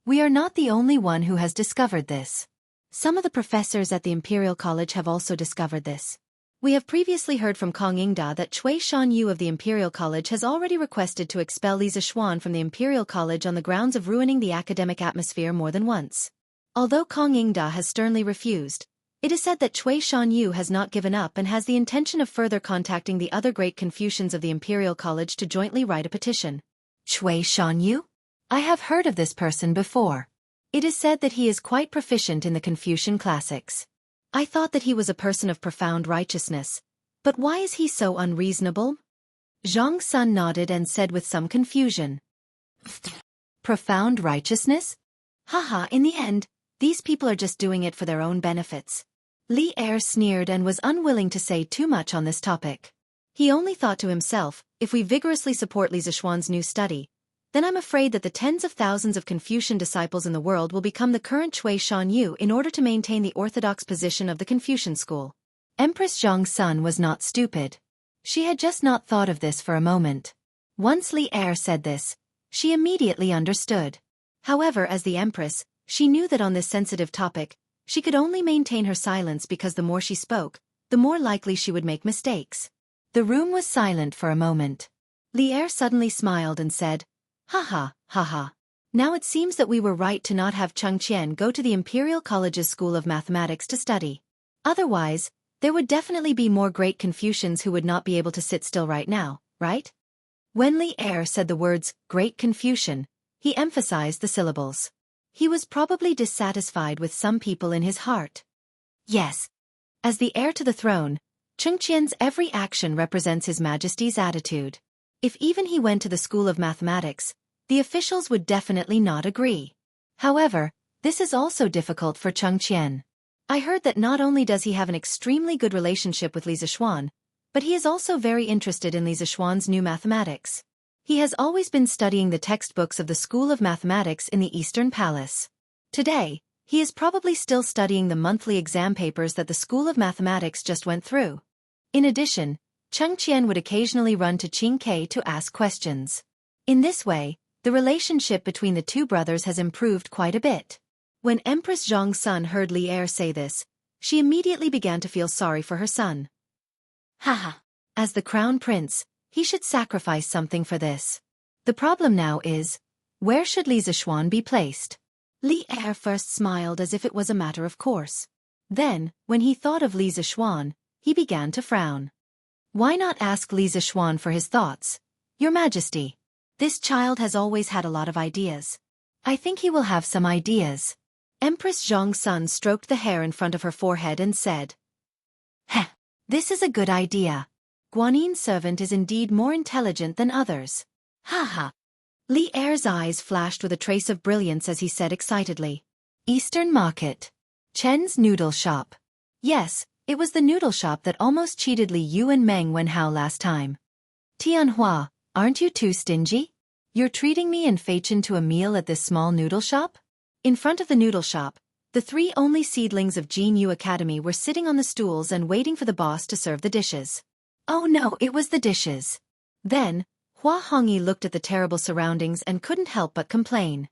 [SPEAKER 1] We are not the only one who has discovered this. Some of the professors at the Imperial College have also discovered this. We have previously heard from Kong Yingda that Cui Shanyu of the Imperial College has already requested to expel Li Zixuan from the Imperial College on the grounds of ruining the academic atmosphere more than once. Although Kong Yingda has sternly refused, it is said that Cui Shanyu has not given up and has the intention of further contacting the other great Confucians of the Imperial College to jointly write a petition. Cui Shanyu? I have heard of this person before. It is said that he is quite proficient in the Confucian classics. I thought that he was a person of profound righteousness, but why is he so unreasonable?" Zhongsun nodded and said with some confusion, "Profound righteousness? Haha, in the end, these people are just doing it for their own benefits." Li Er sneered and was unwilling to say too much on this topic. He only thought to himself, if we vigorously support Li Zixuan's new study, then I'm afraid that the tens of thousands of Confucian disciples in the world will become the current Cui Shanyu in order to maintain the orthodox position of the Confucian school. Empress Zhongsun was not stupid. She had just not thought of this for a moment. Once Li Er said this, she immediately understood. However, as the Empress, she knew that on this sensitive topic, she could only maintain her silence because the more she spoke, the more likely she would make mistakes. The room was silent for a moment. Li Er suddenly smiled and said, "Haha, haha. Now it seems that we were right to not have Cheng Qian go to the Imperial College's School of Mathematics to study. Otherwise, there would definitely be more great Confucians who would not be able to sit still right now, right?" When Li Er said the words, "Great Confucian," he emphasized the syllables. He was probably dissatisfied with some people in his heart. Yes. As the heir to the throne, Cheng Qian's every action represents His Majesty's attitude. If even he went to the School of Mathematics, the officials would definitely not agree. However, this is also difficult for Cheng Qian. I heard that not only does he have an extremely good relationship with Li Zixuan, But he is also very interested in Li Zixuan's new mathematics. He has always been studying the textbooks of the School of Mathematics in the Eastern Palace. Today, he is probably still studying the monthly exam papers that the School of Mathematics just went through. In addition, Cheng Qian would occasionally run to Qing Ke to ask questions. In this way, the relationship between the two brothers has improved quite a bit. When Empress Zhong's son heard Li Er say this, she immediately began to feel sorry for her son. Haha. As the crown prince, he should sacrifice something for this. The problem now is, where should Li Zixuan be placed? Li Er first smiled as if it was a matter of course. Then, when he thought of Li Zixuan, he began to frown. Why not ask Li Zixuan for his thoughts? Your Majesty, this child has always had a lot of ideas. I think he will have some ideas. Empress Zhong's son stroked the hair in front of her forehead and said, Heh, this is a good idea. Guanin's servant is indeed more intelligent than others. Haha. Li Er's eyes flashed with a trace of brilliance as he said excitedly. Eastern Market. Chen's noodle shop. Yes, it was the noodle shop that almost cheated Li Yu and Meng Wenhao last time. Tianhua, aren't you too stingy? You're treating me and Fei Chen to a meal at this small noodle shop? In front of the noodle shop, the three only seedlings of Jin Yu Academy were sitting on the stools and waiting for the boss to serve the dishes. Oh no, it was the dishes. Then, Hua Hongyi looked at the terrible surroundings and couldn't help but complain.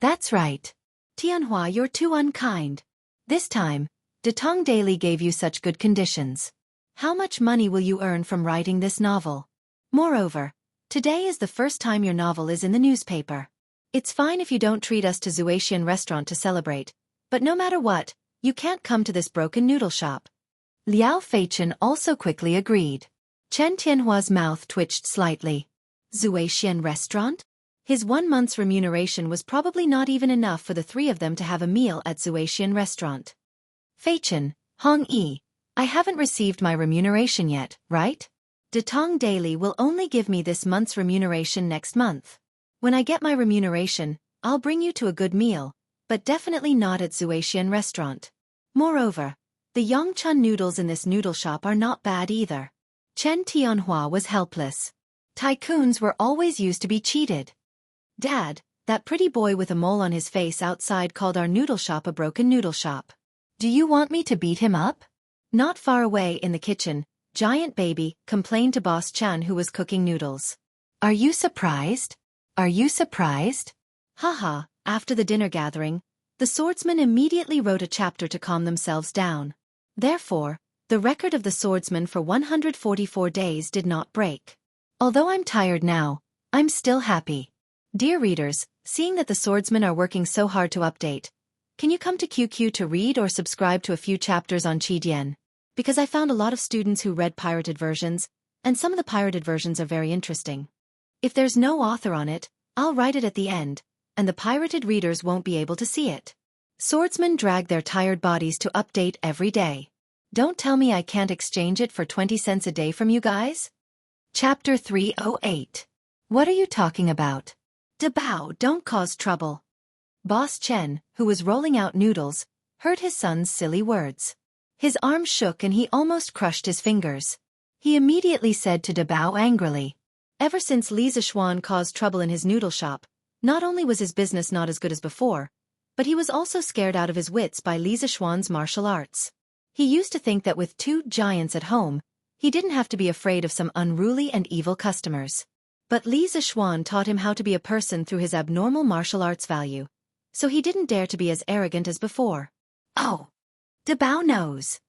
[SPEAKER 1] That's right. Tianhua, you're too unkind. This time, Detong Daily gave you such good conditions. How much money will you earn from writing this novel? Moreover, today is the first time your novel is in the newspaper. It's fine if you don't treat us to Zuaxian restaurant to celebrate, but no matter what, you can't come to this broken noodle shop. Liao Feichen also quickly agreed. Chen Tianhua's mouth twitched slightly. Zuaxian restaurant? His 1 month's remuneration was probably not even enough for the three of them to have a meal at Zuaxian restaurant. Feichen, Hong Yi, I haven't received my remuneration yet, right? Detong Daily will only give me this month's remuneration next month. When I get my remuneration, I'll bring you to a good meal, but definitely not at Zuaxian restaurant. Moreover, the Yongchun noodles in this noodle shop are not bad either. Chen Tianhua was helpless. Tycoons were always used to be cheated. Dad, that pretty boy with a mole on his face outside called our noodle shop a broken noodle shop. Do you want me to beat him up? Not far away in the kitchen, Giant Baby complained to Boss Chan who was cooking noodles. Are you surprised? Are you surprised? Haha, after the dinner gathering, the swordsmen immediately wrote a chapter to calm themselves down. Therefore, the record of the swordsman for 144 days did not break. Although I'm tired now, I'm still happy. Dear readers, seeing that the swordsmen are working so hard to update, can you come to QQ to read or subscribe to a few chapters on Qidian? Because I found a lot of students who read pirated versions, and some of the pirated versions are very interesting. If there's no author on it, I'll write it at the end, and the pirated readers won't be able to see it. Swordsmen drag their tired bodies to update every day. Don't tell me I can't exchange it for 20 cents a day from you guys? Chapter 308. What are you talking about? Dabao, don't cause trouble. Boss Chen, who was rolling out noodles, heard his son's silly words. His arm shook and he almost crushed his fingers. He immediately said to Dabao angrily. Ever since Li Zixuan caused trouble in his noodle shop, not only was his business not as good as before, but he was also scared out of his wits by Li Zixuan's martial arts. He used to think that with two giants at home, he didn't have to be afraid of some unruly and evil customers. But Li Zixuan taught him how to be a person through his abnormal martial arts value, so he didn't dare to be as arrogant as before. Oh! Dabao knows.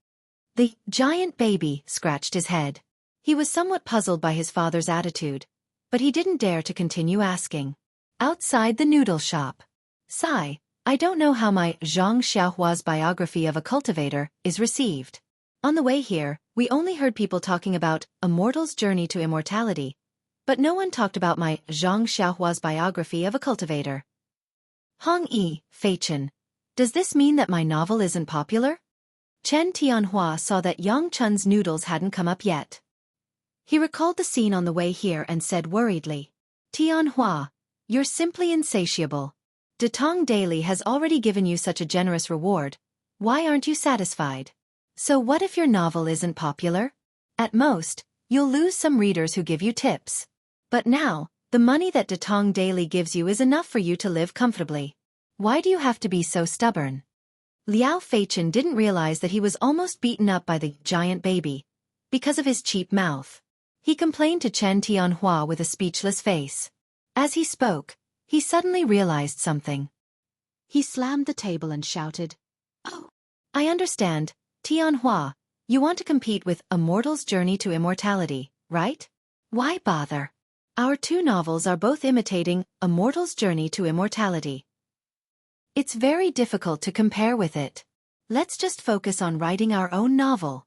[SPEAKER 1] The Giant Baby scratched his head. He was somewhat puzzled by his father's attitude, but he didn't dare to continue asking. Outside the noodle shop. Sigh, I don't know how my Zhang Xiaohua's biography of a cultivator is received. On the way here, we only heard people talking about a mortal's journey to immortality, but no one talked about my Zhang Xiaohua's biography of a cultivator. Hong Yi, Feichen, does this mean that my novel isn't popular? Chen Tianhua saw that Yongchun's noodles hadn't come up yet. He recalled the scene on the way here and said worriedly, Tianhua, you're simply insatiable. Detong Daily has already given you such a generous reward, why aren't you satisfied? So what if your novel isn't popular? At most, you'll lose some readers who give you tips. But now, the money that Datong Daily gives you is enough for you to live comfortably. Why do you have to be so stubborn? Liao Feichen didn't realize that he was almost beaten up by the giant baby because of his cheap mouth. He complained to Chen Tianhua with a speechless face. As he spoke, he suddenly realized something. He slammed the table and shouted, "Oh, I understand, Tianhua, you want to compete with A Mortal's Journey to Immortality, right? Why bother? Our two novels are both imitating A Mortal's Journey to Immortality. It's very difficult to compare with it. Let's just focus on writing our own novel."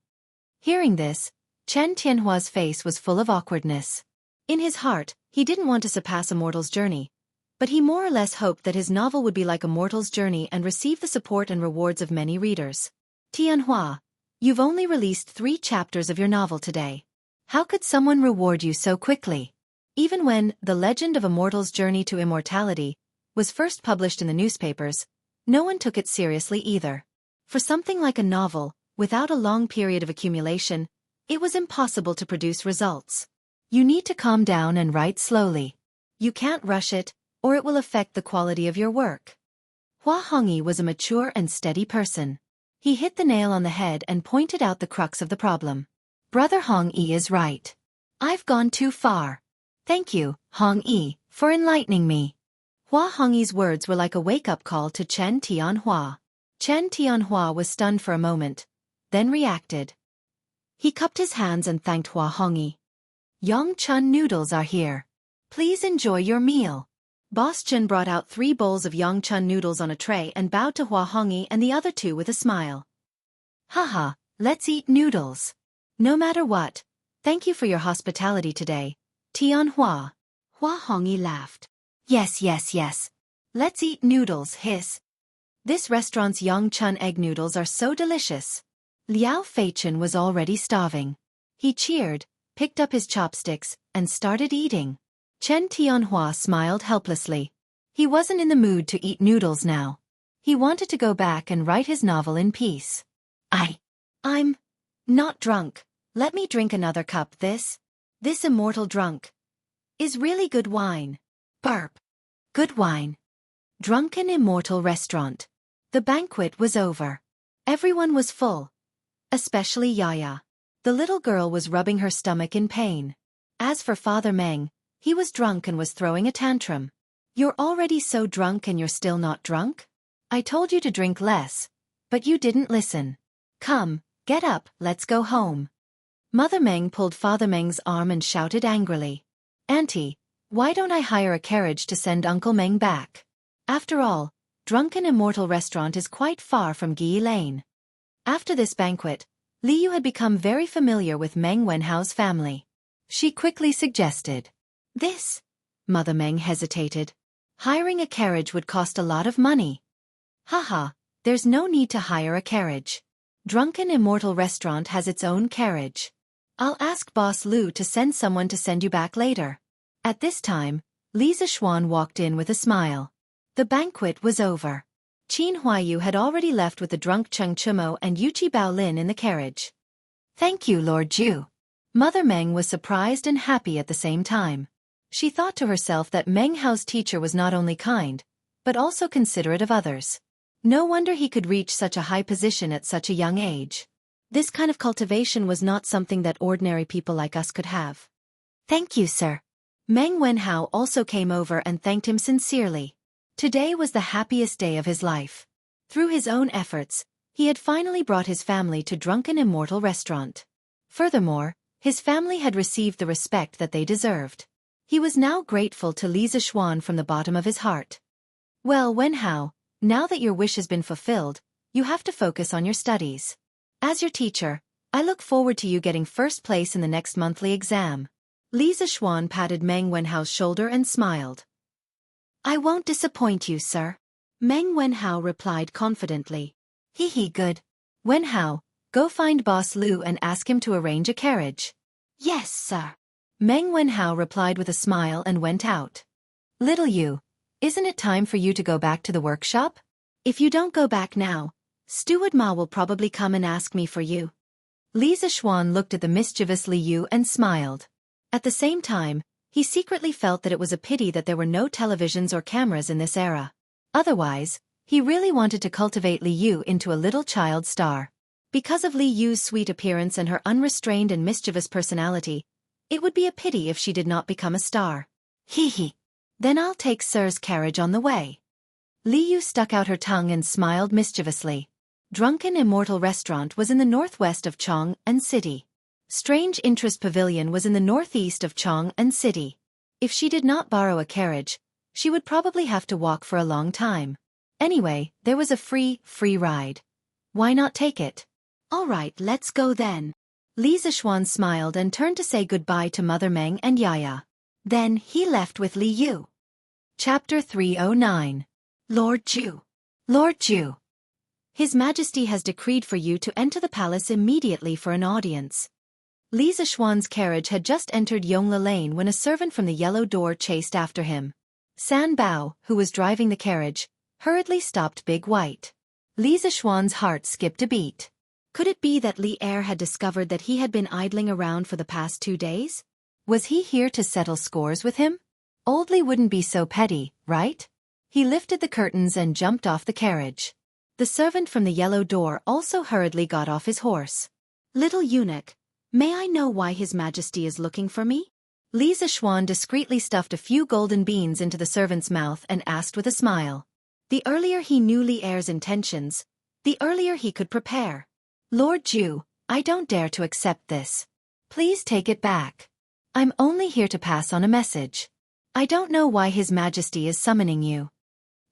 [SPEAKER 1] Hearing this, Chen Tianhua's face was full of awkwardness. In his heart, he didn't want to surpass A Mortal's Journey, but he more or less hoped that his novel would be like A Mortal's Journey and receive the support and rewards of many readers. "Tianhua, you've only released 3 chapters of your novel today. How could someone reward you so quickly?" Even when The Legend of A Mortal's Journey to Immortality was first published in the newspapers, no one took it seriously either. For something like a novel, without a long period of accumulation, it was impossible to produce results. You need to calm down and write slowly. You can't rush it, or it will affect the quality of your work. Hua Hongyi was a mature and steady person. He hit the nail on the head and pointed out the crux of the problem. "Brother Hongyi is right. I've gone too far. Thank you, Hongyi, for enlightening me." Hua Hongyi's words were like a wake-up call to Chen Tianhua. Chen Tianhua was stunned for a moment, then reacted. He cupped his hands and thanked Hua Hongyi. "Yongchun noodles are here. Please enjoy your meal." Boss Chen brought out 3 bowls of Yongchun noodles on a tray and bowed to Hua Hongyi and the other 2 with a smile. "Haha, let's eat noodles. No matter what, thank you for your hospitality today, Tianhua." Hua Hongyi laughed. Yes. Let's eat noodles, hiss. This restaurant's Yongchun egg noodles are so delicious. Liao Feichen was already starving. He cheered, picked up his chopsticks, and started eating. Chen Tianhua smiled helplessly. He wasn't in the mood to eat noodles now. He wanted to go back and write his novel in peace. I'm not drunk. Let me drink another cup. This immortal drunk is really good wine. Burp. Good wine. Drunken Immortal Restaurant. The banquet was over. Everyone was full. Especially Yaya. The little girl was rubbing her stomach in pain. As for Father Meng, he was drunk and was throwing a tantrum. "You're already so drunk and you're still not drunk? I told you to drink less, but you didn't listen. Come, get up, let's go home." Mother Meng pulled Father Meng's arm and shouted angrily. "Auntie, why don't I hire a carriage to send Uncle Meng back? After all, Drunken Immortal Restaurant is quite far from Guyi Lane." After this banquet, Li Yu had become very familiar with Meng Wenhao's family. She quickly suggested. "This?" Mother Meng hesitated. "Hiring a carriage would cost a lot of money." "Haha, there's no need to hire a carriage. Drunken Immortal Restaurant has its own carriage. I'll ask Boss Lu to send someone to send you back later." At this time, Li Zixuan walked in with a smile. The banquet was over. Qin Huayu had already left with the drunk Cheng Chumo and Yuchi Baolin in the carriage. "Thank you, Lord Zhu." Mother Meng was surprised and happy at the same time. She thought to herself that Meng Hao's teacher was not only kind, but also considerate of others. No wonder he could reach such a high position at such a young age. This kind of cultivation was not something that ordinary people like us could have. "Thank you, sir." Meng Wenhao also came over and thanked him sincerely. Today was the happiest day of his life. Through his own efforts, he had finally brought his family to Drunken Immortal Restaurant. Furthermore, his family had received the respect that they deserved. He was now grateful to Li Zixuan from the bottom of his heart. "Well, Wenhao, now that your wish has been fulfilled, you have to focus on your studies. As your teacher, I look forward to you getting first place in the next monthly exam." Li Zixuan patted Meng Wenhao's shoulder and smiled. "I won't disappoint you, sir." Meng Wenhao replied confidently. Good. Wenhao, go find Boss Lu and ask him to arrange a carriage." "Yes, sir." Meng Wenhao replied with a smile and went out. "Little Yu, isn't it time for you to go back to the workshop? If you don't go back now, Steward Ma will probably come and ask me for you." Li Zixuan looked at the mischievous Li Yu and smiled. At the same time, he secretly felt that it was a pity that there were no televisions or cameras in this era. Otherwise, he really wanted to cultivate Li Yu into a little child star. Because of Li Yu's sweet appearance and her unrestrained and mischievous personality, it would be a pity if she did not become a star. Hee hee. Then I'll take Sir's carriage on the way. Li Yu stuck out her tongue and smiled mischievously. Drunken Immortal Restaurant was in the northwest of Chang'an City. Strange Interest Pavilion was in the northeast of Chang'an City. If she did not borrow a carriage, she would probably have to walk for a long time. Anyway, there was a free ride. Why not take it? All right, let's go then. Li Zixuan smiled and turned to say goodbye to Mother Meng and Yaya. Then he left with Li Yu. Chapter 309. Lord Ju. Lord Ju. His Majesty has decreed for you to enter the palace immediately for an audience. Li Zixuan's carriage had just entered Yongle Lane when a servant from the yellow door chased after him. San Bao, who was driving the carriage, hurriedly stopped Big White. Li Zixuan's heart skipped a beat. Could it be that Li Er had discovered that he had been idling around for the past 2 days? Was he here to settle scores with him? Old Li wouldn't be so petty, right? He lifted the curtains and jumped off the carriage. The servant from the yellow door also hurriedly got off his horse. Little eunuch, may I know why His Majesty is looking for me? Li Zixuan discreetly stuffed a few golden beans into the servant's mouth and asked with a smile. The earlier he knew Li Er's intentions, the earlier he could prepare. Lord Ju, I don't dare to accept this. Please take it back. I'm only here to pass on a message. I don't know why His Majesty is summoning you.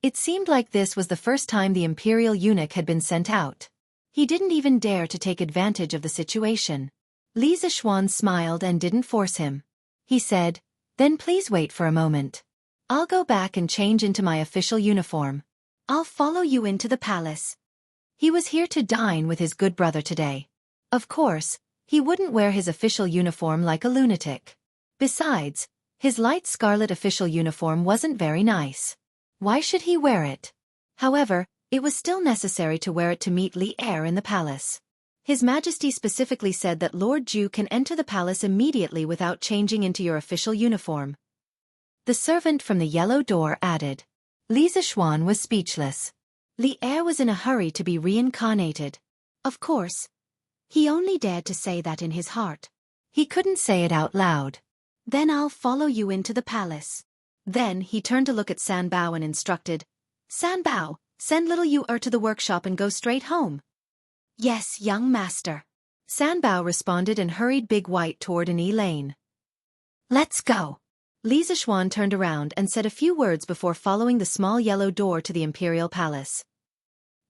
[SPEAKER 1] It seemed like this was the first time the imperial eunuch had been sent out. He didn't even dare to take advantage of the situation. Li Zixuan smiled and didn't force him. He said, then please wait for a moment. I'll go back and change into my official uniform. I'll follow you into the palace. He was here to dine with his good brother today. Of course, he wouldn't wear his official uniform like a lunatic. Besides, his light scarlet official uniform wasn't very nice. Why should he wear it? However, it was still necessary to wear it to meet Li Er in the palace. His Majesty specifically said that Lord Ju can enter the palace immediately without changing into your official uniform. The servant from the yellow door added. Li Zixuan was speechless. Li Er was in a hurry to be reincarnated. Of course, he only dared to say that in his heart. He couldn't say it out loud. Then I'll follow you into the palace. Then he turned to look at San Bao and instructed, San Bao, send little Yu to the workshop and go straight home. Yes, young master. San Bao responded and hurried Big White toward an lane. Let's go. Li Zixuan turned around and said a few words before following the small yellow door to the imperial palace.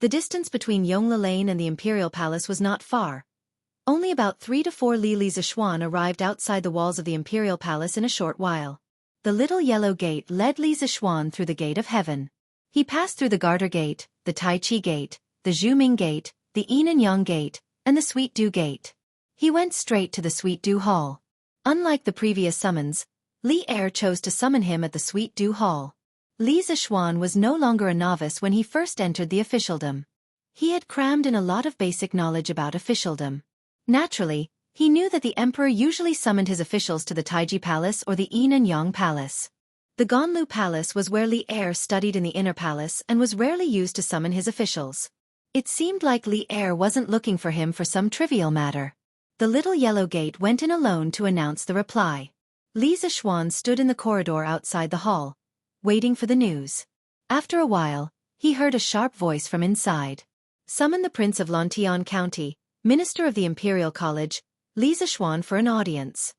[SPEAKER 1] The distance between Yongle Lane and the imperial palace was not far. Only about 3 to 4 Li Zixuan arrived outside the walls of the imperial palace in a short while. The little yellow gate led Li Zixuan through the gate of heaven. He passed through the Garter Gate, the Tai Chi Gate, the Zhuming Gate, the Yin and Yang Gate, and the Sweet Dew Gate. He went straight to the Sweet Dew Hall. Unlike the previous summons, Li Er chose to summon him at the Sweet Dew Hall. Li Zixuan was no longer a novice when he first entered the officialdom. He had crammed in a lot of basic knowledge about officialdom. Naturally, he knew that the emperor usually summoned his officials to the Taiji Palace or the Yin and Yang Palace. The Ganlu Palace was where Li Er studied in the inner palace and was rarely used to summon his officials. It seemed like Li Er wasn't looking for him for some trivial matter. The little yellow gate went in alone to announce the reply. Li Zixuan stood in the corridor outside the hall, waiting for the news. After a while, he heard a sharp voice from inside. Summon the Prince of Lantian County, Minister of the Imperial College, Li Zixuan for an audience.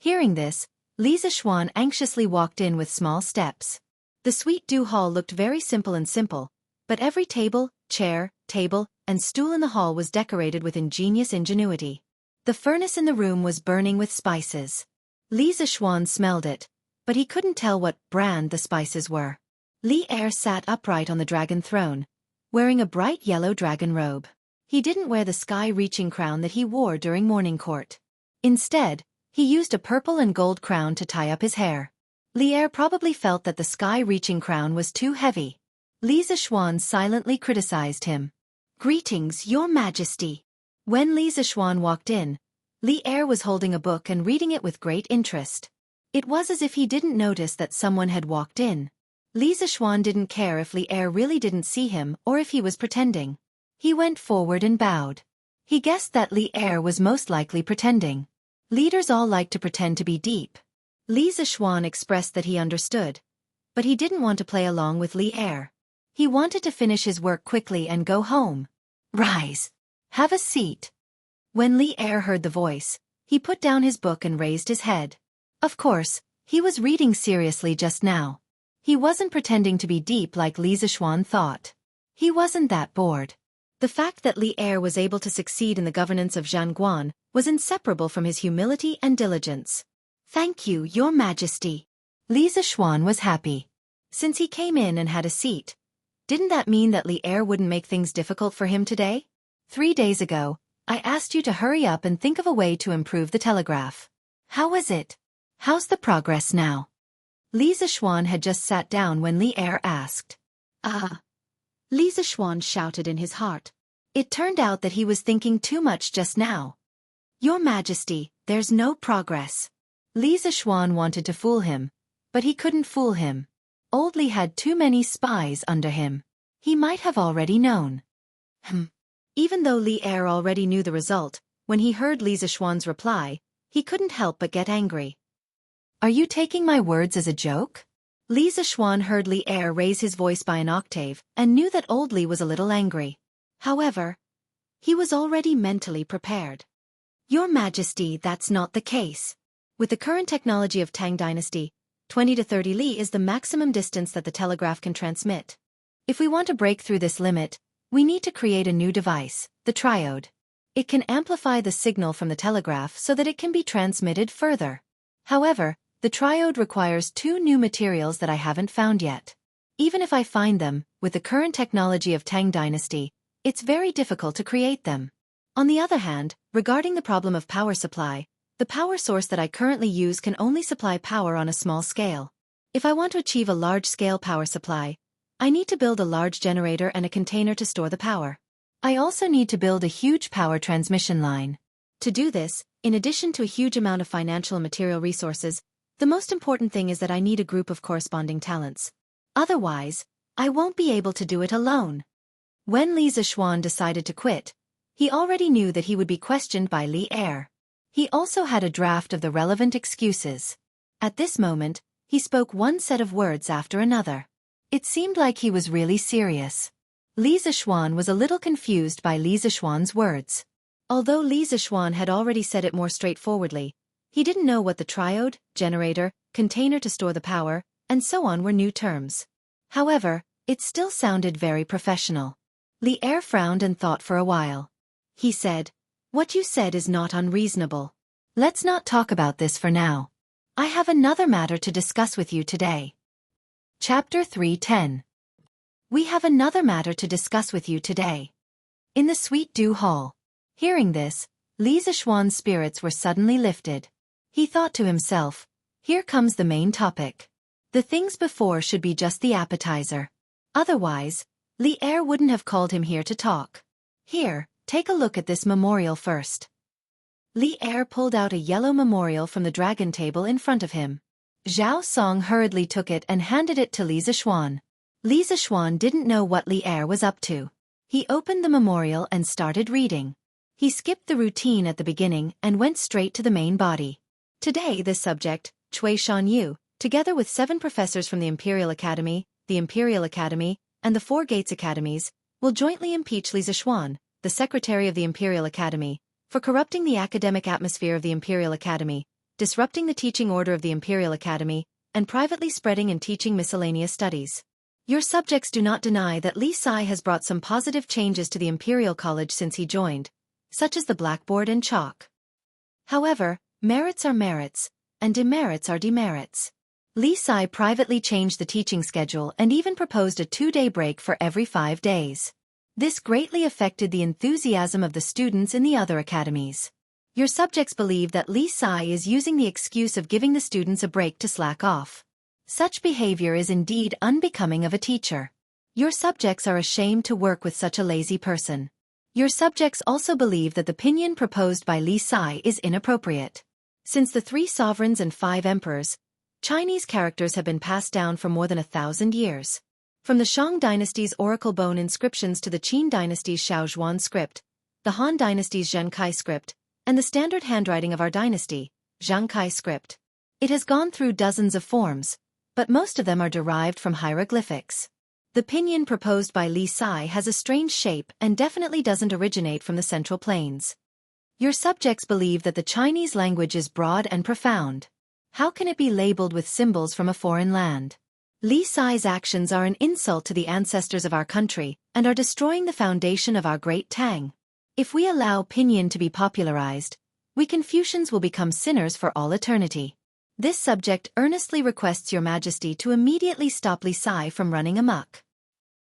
[SPEAKER 1] Hearing this, Li Zixuan anxiously walked in with small steps. The Sweet Dew Hall looked very simple, but every table, chair, table, and stool in the hall was decorated with ingenious ingenuity. The furnace in the room was burning with spices. Li Zixuan smelled it, but he couldn't tell what brand the spices were. Li Er sat upright on the dragon throne, wearing a bright yellow dragon robe. He didn't wear the sky-reaching crown that he wore during morning court. Instead, he used a purple and gold crown to tie up his hair. Li Er probably felt that the sky-reaching crown was too heavy. Li Zixuan silently criticized him. Greetings, Your Majesty. When Li Zixuan walked in, Li Er was holding a book and reading it with great interest. It was as if he didn't notice that someone had walked in. Li Zixuan didn't care if Li Er really didn't see him or if he was pretending. He went forward and bowed. He guessed that Li Er was most likely pretending. Leaders all like to pretend to be deep. Li Zixuan expressed that he understood, but he didn't want to play along with Li Er. He wanted to finish his work quickly and go home. Rise. Have a seat. When Li Er heard the voice, he put down his book and raised his head. Of course, he was reading seriously just now. He wasn't pretending to be deep like Li Zixuan thought. He wasn't that bored. The fact that Li Er was able to succeed in the governance of Zhanguan was inseparable from his humility and diligence. Thank you, Your Majesty. Li Zixuan was happy. Since he came in and had a seat, didn't that mean that Li Er wouldn't make things difficult for him today? 3 days ago, I asked you to hurry up and think of a way to improve the telegraph. How was it? How's the progress now? Li Zixuan had just sat down when Li Er asked. Li Zixuan shouted in his heart. It turned out that he was thinking too much just now. Your Majesty, there's no progress. Li Zixuan wanted to fool him, but he couldn't fool him. Old Li had too many spies under him. He might have already known. Even though Li Er already knew the result, when he heard Li Zixuan's reply, he couldn't help but get angry. Are you taking my words as a joke? Li Zixuan heard Li Er raise his voice by an octave and knew that old Li was a little angry. However, he was already mentally prepared. Your Majesty, that's not the case. With the current technology of Tang Dynasty, 20 to 30 li is the maximum distance that the telegraph can transmit. If we want to break through this limit, we need to create a new device, the triode. It can amplify the signal from the telegraph so that it can be transmitted further. However, the triode requires 2 new materials that I haven't found yet. Even if I find them, with the current technology of Tang Dynasty, it's very difficult to create them. On the other hand, regarding the problem of power supply, the power source that I currently use can only supply power on a small scale. If I want to achieve a large-scale power supply, I need to build a large generator and a container to store the power. I also need to build a huge power transmission line. To do this, in addition to a huge amount of financial and material resources, the most important thing is that I need a group of corresponding talents. Otherwise, I won't be able to do it alone. When Li Zixuan decided to quit, he already knew that he would be questioned by Li Er. He also had a draft of the relevant excuses. At this moment, he spoke one set of words after another. It seemed like he was really serious. Li Zixuan was a little confused by Li Zixuan's words. Although Li Zixuan had already said it more straightforwardly, he didn't know what the triode, generator, container to store the power, and so on were new terms. However, it still sounded very professional. Li Er frowned and thought for a while. He said, "What you said is not unreasonable. Let's not talk about this for now. I have another matter to discuss with you today." Chapter 3:10. We have another matter to discuss with you today. In the Sweet Dew Hall. Hearing this, Li Zixuan's spirits were suddenly lifted. He thought to himself, here comes the main topic. The things before should be just the appetizer. Otherwise, Li Er wouldn't have called him here to talk. Here, take a look at this memorial first. Li Er pulled out a yellow memorial from the dragon table in front of him. Zhao Song hurriedly took it and handed it to Li Zixuan. Li Zixuan didn't know what Li Er was up to. He opened the memorial and started reading. He skipped the routine at the beginning and went straight to the main body. Today this subject, Cui Shan Yu, together with 7 professors from the Imperial Academy, and the 4 Gates Academies, will jointly impeach Li Zixuan, the Secretary of the Imperial Academy, for corrupting the academic atmosphere of the Imperial Academy, disrupting the teaching order of the Imperial Academy, and privately spreading and teaching miscellaneous studies. Your subjects do not deny that Li Sai has brought some positive changes to the Imperial College since he joined, such as the blackboard and chalk. However, merits are merits, and demerits are demerits. Li Sai privately changed the teaching schedule and even proposed a 2-day break for every 5 days. This greatly affected the enthusiasm of the students in the other academies. Your subjects believe that Li Sai is using the excuse of giving the students a break to slack off. Such behavior is indeed unbecoming of a teacher. Your subjects are ashamed to work with such a lazy person. Your subjects also believe that the pinyin proposed by Li Sai is inappropriate. Since the 3 sovereigns and 5 emperors, Chinese characters have been passed down for more than 1,000 years. From the Shang dynasty's oracle bone inscriptions to the Qin dynasty's Xiaozhuan script, the Han dynasty's Zhenkai script, and the standard handwriting of our dynasty, Zhangkai script. It has gone through dozens of forms, but most of them are derived from hieroglyphics. The pinyin proposed by Li Sai has a strange shape and definitely doesn't originate from the Central Plains. Your subjects believe that the Chinese language is broad and profound. How can it be labeled with symbols from a foreign land? Li Sai's actions are an insult to the ancestors of our country and are destroying the foundation of our great Tang. If we allow pinyin to be popularized, we Confucians will become sinners for all eternity. This subject earnestly requests Your Majesty to immediately stop Li Sai from running amok.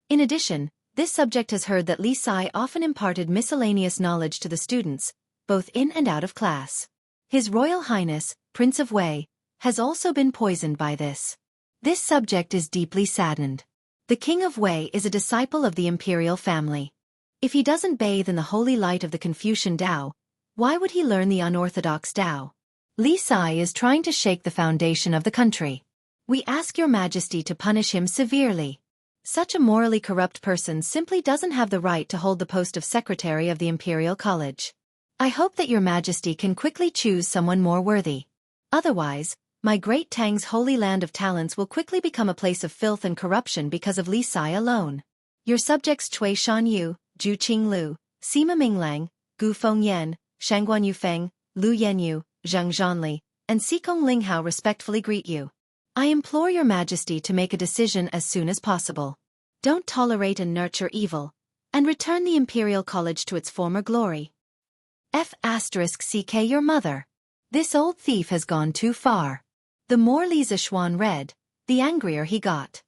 [SPEAKER 1] In addition, this subject has heard that Li Sai often imparted miscellaneous knowledge to the students, both in and out of class. His Royal Highness, Prince of Wei, has also been poisoned by this. This subject is deeply saddened. The King of Wei is a disciple of the imperial family. If he doesn't bathe in the holy light of the Confucian Tao, why would he learn the unorthodox Tao? Li Sai is trying to shake the foundation of the country. We ask Your Majesty to punish him severely. Such a morally corrupt person simply doesn't have the right to hold the post of Secretary of the Imperial College. I hope that Your Majesty can quickly choose someone more worthy. Otherwise, my great Tang's holy land of talents will quickly become a place of filth and corruption because of Li Sai alone. Your subjects Cui Shanyu, Zhu Qinglu, Sima Minglang, Gu Fengyan, Shangguan Yufeng, Lu Yenyu, Zheng Zhanli, and Xikong Linghao respectfully greet you. I implore Your Majesty to make a decision as soon as possible. Don't tolerate and nurture evil, and return the Imperial College to its former glory. F***ck Your mother. This old thief has gone too far. The more Li Zishuan read, the angrier he got.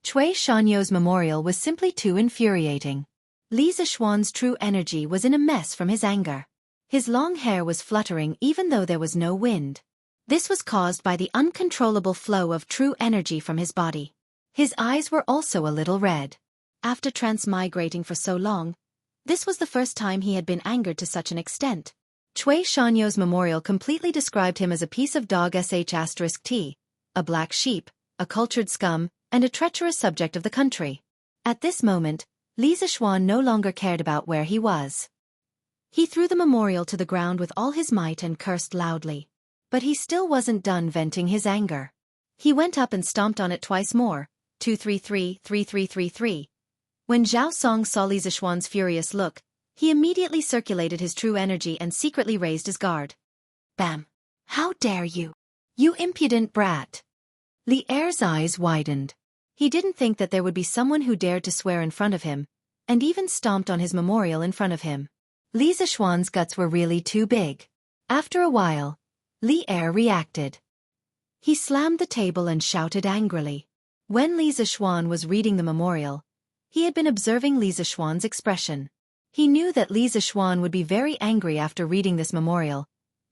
[SPEAKER 1] Cui Shanyo's memorial was simply too infuriating. Li Zishuan's true energy was in a mess from his anger. His long hair was fluttering even though there was no wind. This was caused by the uncontrollable flow of true energy from his body. His eyes were also a little red. After transmigrating for so long, this was the first time he had been angered to such an extent. Cui Shanyo's memorial completely described him as a piece of dog **t, a black sheep, a cultured scum, and a treacherous subject of the country. At this moment, Li Zishuan no longer cared about where he was. He threw the memorial to the ground with all his might and cursed loudly. But he still wasn't done venting his anger. He went up and stomped on it twice more, 233, 3333. When Zhao Song saw Li Zishuan's furious look, he immediately circulated his true energy and secretly raised his guard. Bam! How dare you! You impudent brat! Li Er's eyes widened. He didn't think that there would be someone who dared to swear in front of him, and even stomped on his memorial in front of him. Li Zishuan's guts were really too big. After a while, Li Er reacted. He slammed the table and shouted angrily. When Li Zishuan was reading the memorial, he had been observing Li Zishuan's expression. He knew that Li Zishuan would be very angry after reading this memorial,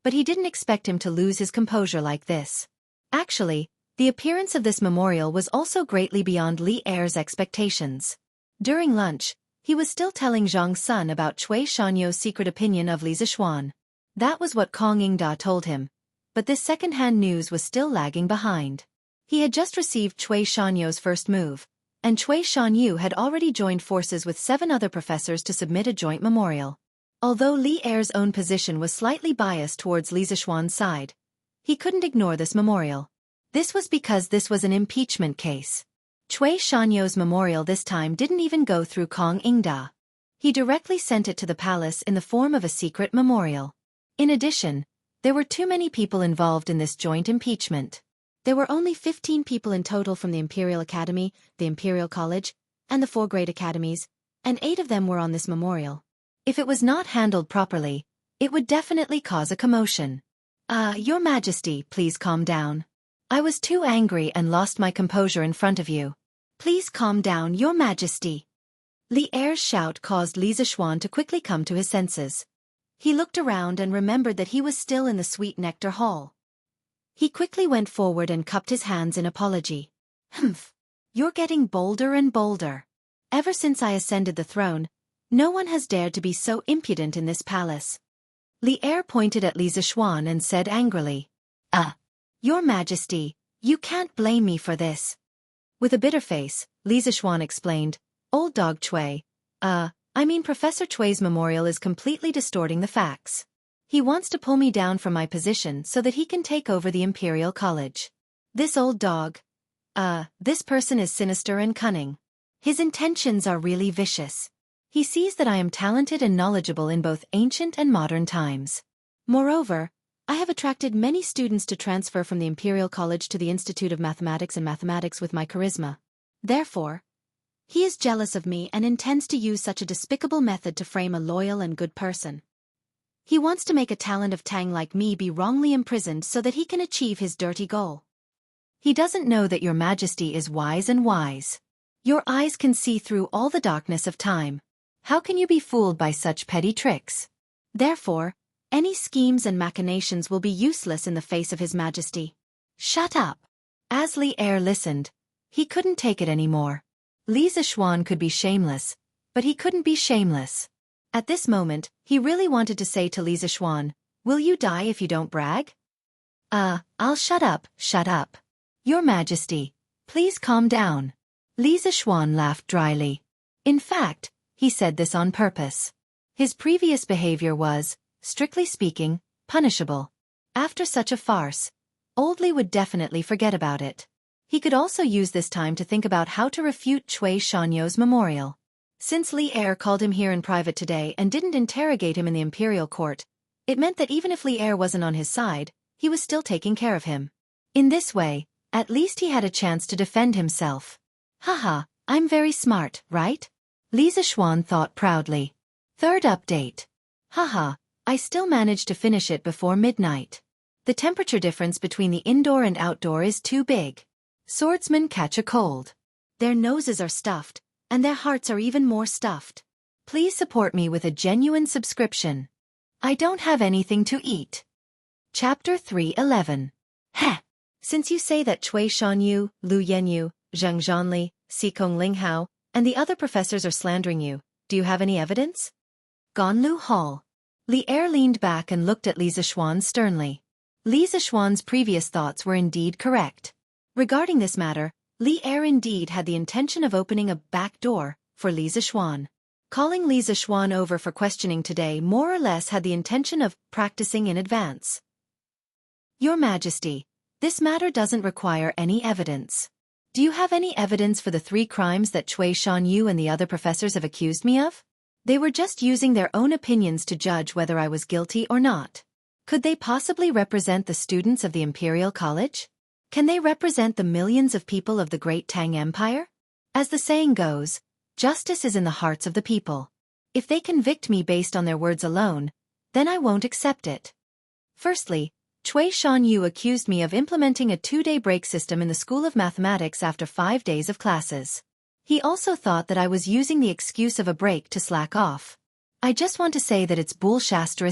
[SPEAKER 1] but he didn't expect him to lose his composure like this. Actually, the appearance of this memorial was also greatly beyond Li Er's expectations. During lunch, he was still telling Zhang Sun about Cui Shanyo's secret opinion of Li Zishuan. That was what Kong Yingda told him, but this second-hand news was still lagging behind. He had just received Cui Shanyo's first move, and Cui Shanyu had already joined forces with 7 other professors to submit a joint memorial. Although Li Er's own position was slightly biased towards Li Zishuan's side, he couldn't ignore this memorial. This was because this was an impeachment case. Cui Shanyo's memorial this time didn't even go through Kong Yingda. He directly sent it to the palace in the form of a secret memorial. In addition, there were too many people involved in this joint impeachment. There were only 15 people in total from the Imperial Academy, the Imperial College, and the 4 great academies, and 8 of them were on this memorial. If it was not handled properly, it would definitely cause a commotion. Your Majesty, please calm down. I was too angry and lost my composure in front of you. Please calm down, Your Majesty. Li Er's shout caused Li Zishuan to quickly come to his senses. He looked around and remembered that he was still in the Sweet Nectar Hall. He quickly went forward and cupped his hands in apology. Humph! You're getting bolder and bolder. Ever since I ascended the throne, No one has dared to be so impudent in this palace. Li Er pointed at Li Zixuan and said angrily, Your Majesty, you can't blame me for this. With a bitter face, Li Zixuan explained, Old dog Cui. Professor Cui's memorial is completely distorting the facts. He wants to pull me down from my position so that he can take over the Imperial College. This old dog. This person is sinister and cunning. His intentions are really vicious. He sees that I am talented and knowledgeable in both ancient and modern times. Moreover, I have attracted many students to transfer from the Imperial College to the Institute of Mathematics and Mathematics with my charisma. Therefore, he is jealous of me and intends to use such a despicable method to frame a loyal and good person. He wants to make a talent of Tang like me be wrongly imprisoned so that he can achieve his dirty goal. He doesn't know that your Majesty is wise and wise. Your eyes can see through all the darkness of time. How can you be fooled by such petty tricks? Therefore, any schemes and machinations will be useless in the face of His Majesty. Shut up. As Li Er listened, he couldn't take it anymore. Li Zixuan could be shameless, but he couldn't be shameless. At this moment, he really wanted to say to Li Zixuan, Will you die if you don't brag? I'll shut up. Your Majesty, please calm down. Li Zixuan laughed dryly. In fact, he said this on purpose. His previous behavior was, strictly speaking, punishable. After such a farce, Old Li would definitely forget about it. He could also use this time to think about how to refute Cui Shanyou's memorial. Since Li Er called him here in private today and didn't interrogate him in the imperial court, it meant that even if Li Er wasn't on his side, he was still taking care of him. In this way, at least he had a chance to defend himself. Haha, I'm very smart, right? Li Zixuan thought proudly. Third update. Haha, I still managed to finish it before midnight. The temperature difference between the indoor and outdoor is too big. Swordsmen catch a cold. Their noses are stuffed, and their hearts are even more stuffed. Please support me with a genuine subscription. I don't have anything to eat. Chapter 3:11. Heh! Since you say that Cui Shanyu, Lu Yenyu, Zheng Zhanli, Xikong Linghao, and the other professors are slandering you, do you have any evidence? Ganlu Hall. Li Er leaned back and looked at Li Zixuan sternly. Li Zixuan's previous thoughts were indeed correct. Regarding this matter, Li Er indeed had the intention of opening a back door for Li Zixuan. Calling Li Zixuan over for questioning today more or less had the intention of practicing in advance. Your Majesty, this matter doesn't require any evidence. Do you have any evidence for the 3 crimes that Cui Shanyu and the other professors have accused me of? They were just using their own opinions to judge whether I was guilty or not. Could they possibly represent the students of the Imperial College? Can they represent the millions of people of the Great Tang Empire? As the saying goes, justice is in the hearts of the people. If they convict me based on their words alone, then I won't accept it. Firstly, Cui Shanyu accused me of implementing a 2-day break system in the School of Mathematics after 5 days of classes. He also thought that I was using the excuse of a break to slack off. I just want to say that it's bullshit.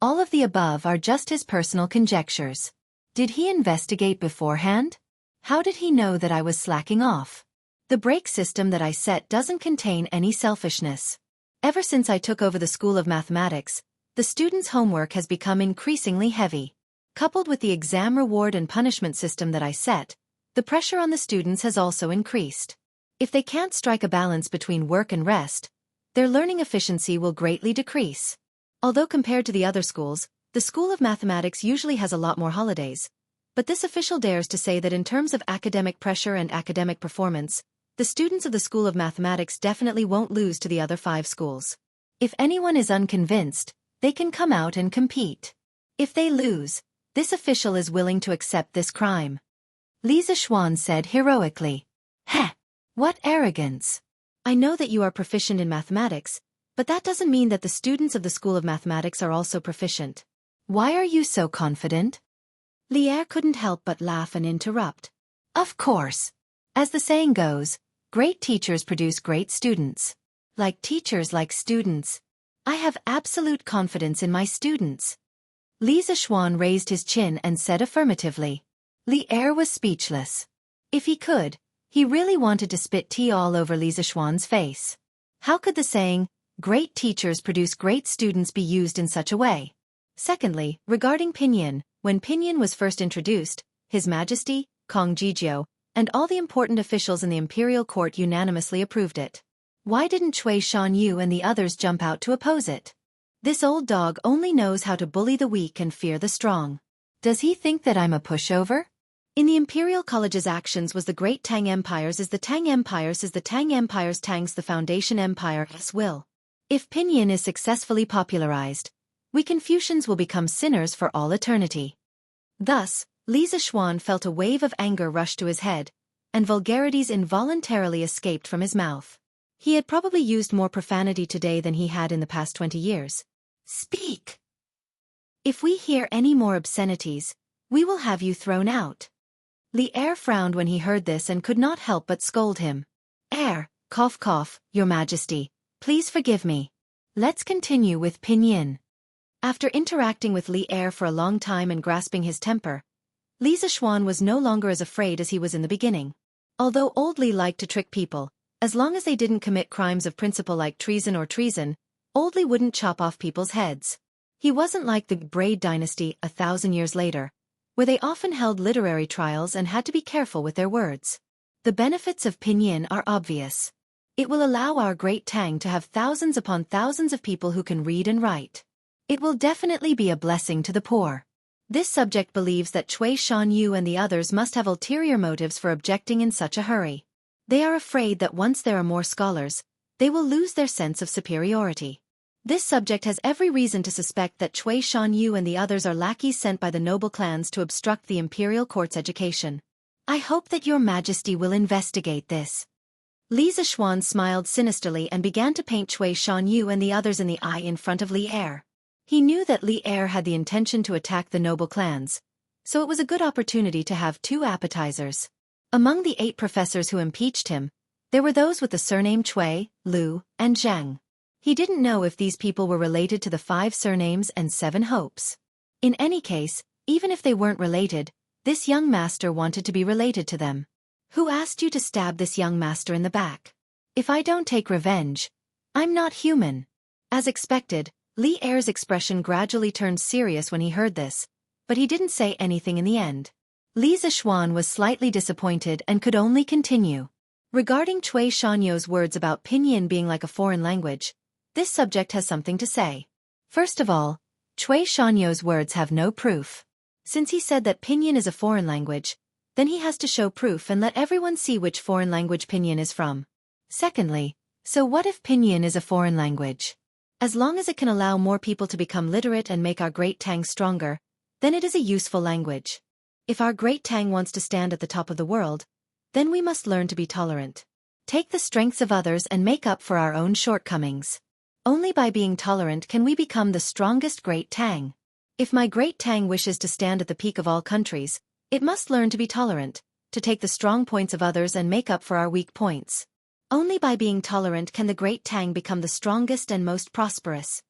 [SPEAKER 1] All of the above are just his personal conjectures. Did he investigate beforehand? How did he know that I was slacking off? The break system that I set doesn't contain any selfishness. Ever since I took over the School of Mathematics, the students' homework has become increasingly heavy. Coupled with the exam reward and punishment system that I set, the pressure on the students has also increased. If they can't strike a balance between work and rest, their learning efficiency will greatly decrease. Although compared to the other schools, the School of Mathematics usually has a lot more holidays, but this official dares to say that in terms of academic pressure and academic performance, the students of the School of Mathematics definitely won't lose to the other 5 schools. If anyone is unconvinced, they can come out and compete. If they lose, this official is willing to accept this crime. Li Zixuan said heroically. Heh! What arrogance! I know that you are proficient in mathematics, but that doesn't mean that the students of the School of Mathematics are also proficient. Why are you so confident? Li Er couldn't help but laugh and interrupt. Of course. As the saying goes, great teachers produce great students. Like teachers like students. I have absolute confidence in my students. Li Zixuan raised his chin and said affirmatively. Li Er was speechless. If he could, he really wanted to spit tea all over Li Zixuan's face. How could the saying, Great teachers produce great students. Be used in such a way. Secondly, regarding pinyin, when pinyin was first introduced, His Majesty, Kong Jijiu, and all the important officials in the imperial court unanimously approved it. Why didn't Cui Shanyu and the others jump out to oppose it? This old dog only knows how to bully the weak and fear the strong. Does he think that I'm a pushover? In the Imperial College's actions was the great Tang Empires is the Tang Empires is the Tang Empires Tang's the Foundation Empire's will. If pinyin is successfully popularized, we Confucians will become sinners for all eternity. Thus, Li Zixuan felt a wave of anger rush to his head, and vulgarities involuntarily escaped from his mouth. He had probably used more profanity today than he had in the past 20 years. Speak! If we hear any more obscenities, we will have you thrown out. Li Er frowned when he heard this and could not help but scold him. Cough cough, Your Majesty, please forgive me. Let's continue with pinyin. After interacting with Li Er for a long time and grasping his temper, Li Zixuan was no longer as afraid as he was in the beginning. Although old Li liked to trick people, as long as they didn't commit crimes of principle like treason, old Li wouldn't chop off people's heads. He wasn't like the Braid dynasty 1,000 years later, where they often held literary trials and had to be careful with their words. The benefits of pinyin are obvious. It will allow our great Tang to have thousands upon thousands of people who can read and write. It will definitely be a blessing to the poor. This subject believes that Cui Shanyu and the others must have ulterior motives for objecting in such a hurry. They are afraid that once there are more scholars, they will lose their sense of superiority. This subject has every reason to suspect that Cui Shanyu and the others are lackeys sent by the noble clans to obstruct the imperial court's education. I hope that Your Majesty will investigate this. Li Zixuan smiled sinisterly and began to paint Cui Shanyu and the others in the eye in front of Li Er. He knew that Li Er had the intention to attack the noble clans, so it was a good opportunity to have two appetizers. Among the 8 professors who impeached him, there were those with the surname Cui, Lu, and Zhang. He didn't know if these people were related to the 5 surnames and 7 hopes. In any case, even if they weren't related, this young master wanted to be related to them. Who asked you to stab this young master in the back? If I don't take revenge, I'm not human. As expected, Li Er's expression gradually turned serious when he heard this, but he didn't say anything in the end. Li Zixuan was slightly disappointed and could only continue. Regarding Cui Shanyu's words about pinyin being like a foreign language, this subject has something to say. First of all, Cui Shanyu's words have no proof. Since he said that pinyin is a foreign language, then he has to show proof and let everyone see which foreign language pinyin is from. Secondly, so what if pinyin is a foreign language? As long as it can allow more people to become literate and make our great Tang stronger, then it is a useful language. If our great Tang wants to stand at the top of the world, then we must learn to be tolerant. Take the strengths of others and make up for our own shortcomings. Only by being tolerant can we become the strongest great Tang. If my great Tang wishes to stand at the peak of all countries, it must learn to be tolerant, to take the strong points of others and make up for our weak points. Only by being tolerant can the great Tang become the strongest and most prosperous.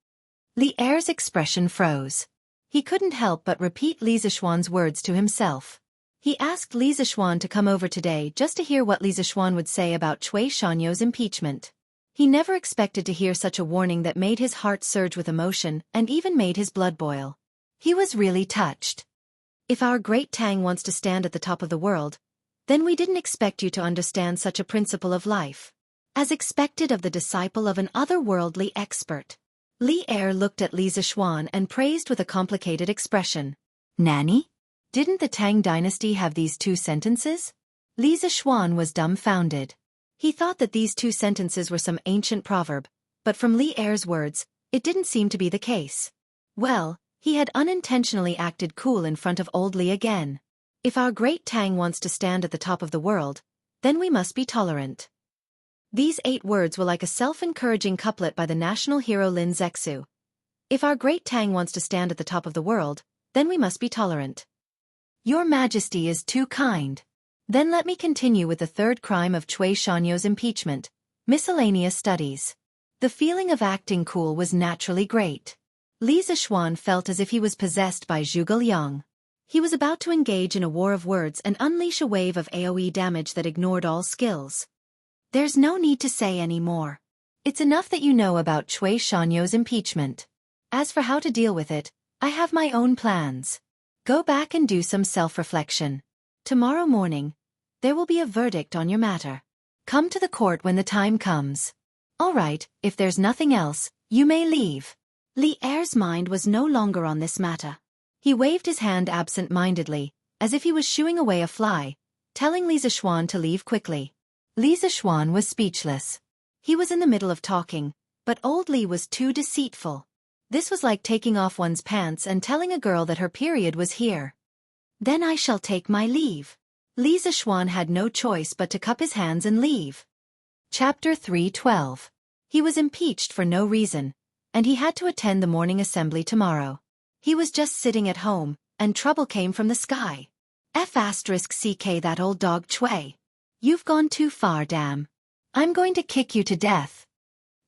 [SPEAKER 1] Li Er's expression froze. He couldn't help but repeat Li Zixuan's words to himself. He asked Li Zixuan to come over today just to hear what Li Zixuan would say about Cui Shanyu's impeachment. He never expected to hear such a warning that made his heart surge with emotion and even made his blood boil. He was really touched. If our great Tang wants to stand at the top of the world, then we didn't expect you to understand such a principle of life. As expected of the disciple of an otherworldly expert. Li Er looked at Li Zixuan and praised with a complicated expression. Nanny? Didn't the Tang dynasty have these 2 sentences? Li Zixuan was dumbfounded. He thought that these 2 sentences were some ancient proverb, but from Li Er's words, it didn't seem to be the case. Well, he had unintentionally acted cool in front of old Li again. If our great Tang wants to stand at the top of the world, then we must be tolerant. These 8 words were like a self-encouraging couplet by the national hero Lin Zexu. If our great Tang wants to stand at the top of the world, then we must be tolerant. Your Majesty is too kind. Then let me continue with the 3rd crime of Cui Shanyu's impeachment, miscellaneous studies. The feeling of acting cool was naturally great. Li Zixuan felt as if he was possessed by Zhuge Liang. He was about to engage in a war of words and unleash a wave of AoE damage that ignored all skills. There's no need to say any more. It's enough that you know about Cui Shanyo's impeachment. As for how to deal with it, I have my own plans. Go back and do some self-reflection. Tomorrow morning, there will be a verdict on your matter. Come to the court when the time comes. All right, if there's nothing else, you may leave. Li Er's mind was no longer on this matter. He waved his hand absent-mindedly, as if he was shooing away a fly, telling Li Zixuan to leave quickly. Li Zixuan was speechless. He was in the middle of talking, but old Li was too deceitful. This was like taking off one's pants and telling a girl that her period was here. Then I shall take my leave. Li Zixuan had no choice but to cup his hands and leave. Chapter 3:12. He was impeached for no reason, and he had to attend the morning assembly tomorrow. He was just sitting at home, and trouble came from the sky. F***ck that old dog Cui. You've gone too far, damn. I'm going to kick you to death.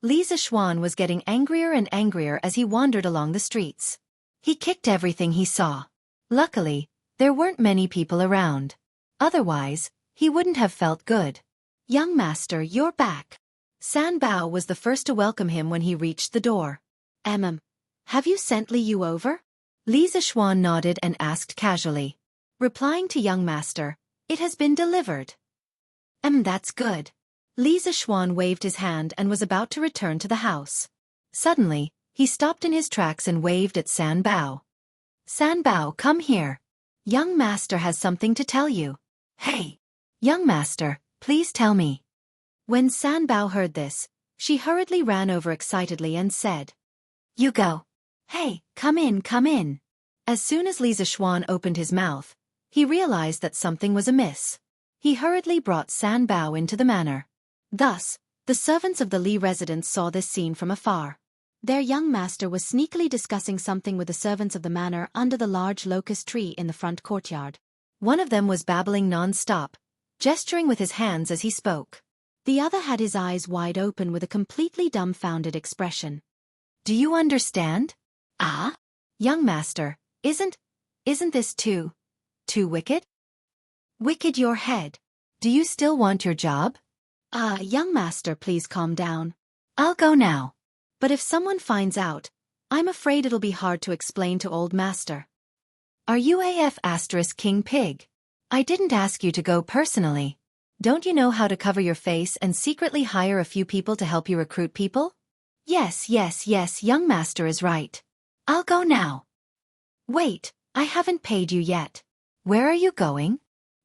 [SPEAKER 1] Li Zixuan was getting angrier and angrier as he wandered along the streets. He kicked everything he saw. Luckily, there weren't many people around. Otherwise, he wouldn't have felt good. Young master, you're back. San Bao was the first to welcome him when he reached the door. Have you sent Li Yu over? Li Zixuan nodded and asked casually. Replying to young master, it has been delivered. That's good. Li Zixuan waved his hand and was about to return to the house. Suddenly, he stopped in his tracks and waved at San Bao. San Bao, come here. Young master has something to tell you. Hey! Young master, please tell me. When San Bao heard this, she hurriedly ran over excitedly and said, You go. Hey, come in, come in. As soon as Li Zixuan opened his mouth, he realized that something was amiss. He hurriedly brought San Bao into the manor. Thus, the servants of the Li residence saw this scene from afar. Their young master was sneakily discussing something with the servants of the manor under the large locust tree in the front courtyard. One of them was babbling non-stop, gesturing with his hands as he spoke. The other had his eyes wide open with a completely dumbfounded expression. Do you understand? Ah? Young master, isn't this too wicked? Wicked your head. Do you still want your job? Young master, please calm down. I'll go now. But if someone finds out, I'm afraid it'll be hard to explain to old master. Are you King Pig? I didn't ask you to go personally. Don't you know how to cover your face and secretly hire a few people to help you recruit people? Yes, young master is right. I'll go now. Wait, I haven't paid you yet. Where are you going?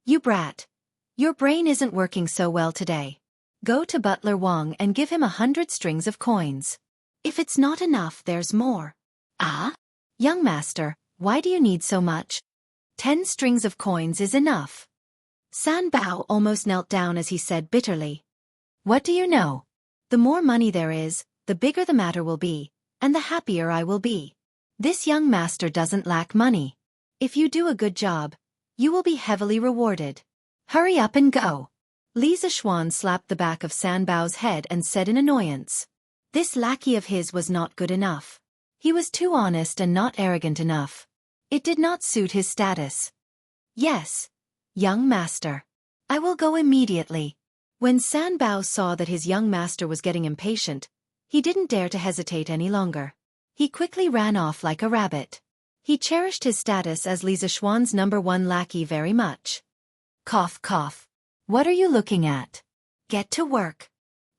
[SPEAKER 1] You brat. Your brain isn't working so well today. Go to Butler Wang and give him 100 strings of coins. If it's not enough, there's more. Ah? Young master, why do you need so much? 10 strings of coins is enough. San Bao almost knelt down as he said bitterly. What do you know? The more money there is, the bigger the matter will be, and the happier I will be. This young master doesn't lack money. If you do a good job, you will be heavily rewarded. Hurry up and go. Li Zixuan slapped the back of San Bao's head and said in annoyance. This lackey of his was not good enough. He was too honest and not arrogant enough. It did not suit his status. Yes, young master. I will go immediately. When San Bao saw that his young master was getting impatient, he didn't dare to hesitate any longer. He quickly ran off like a rabbit. He cherished his status as Li Zixuan's #1 lackey very much. Cough, cough. What are you looking at? Get to work.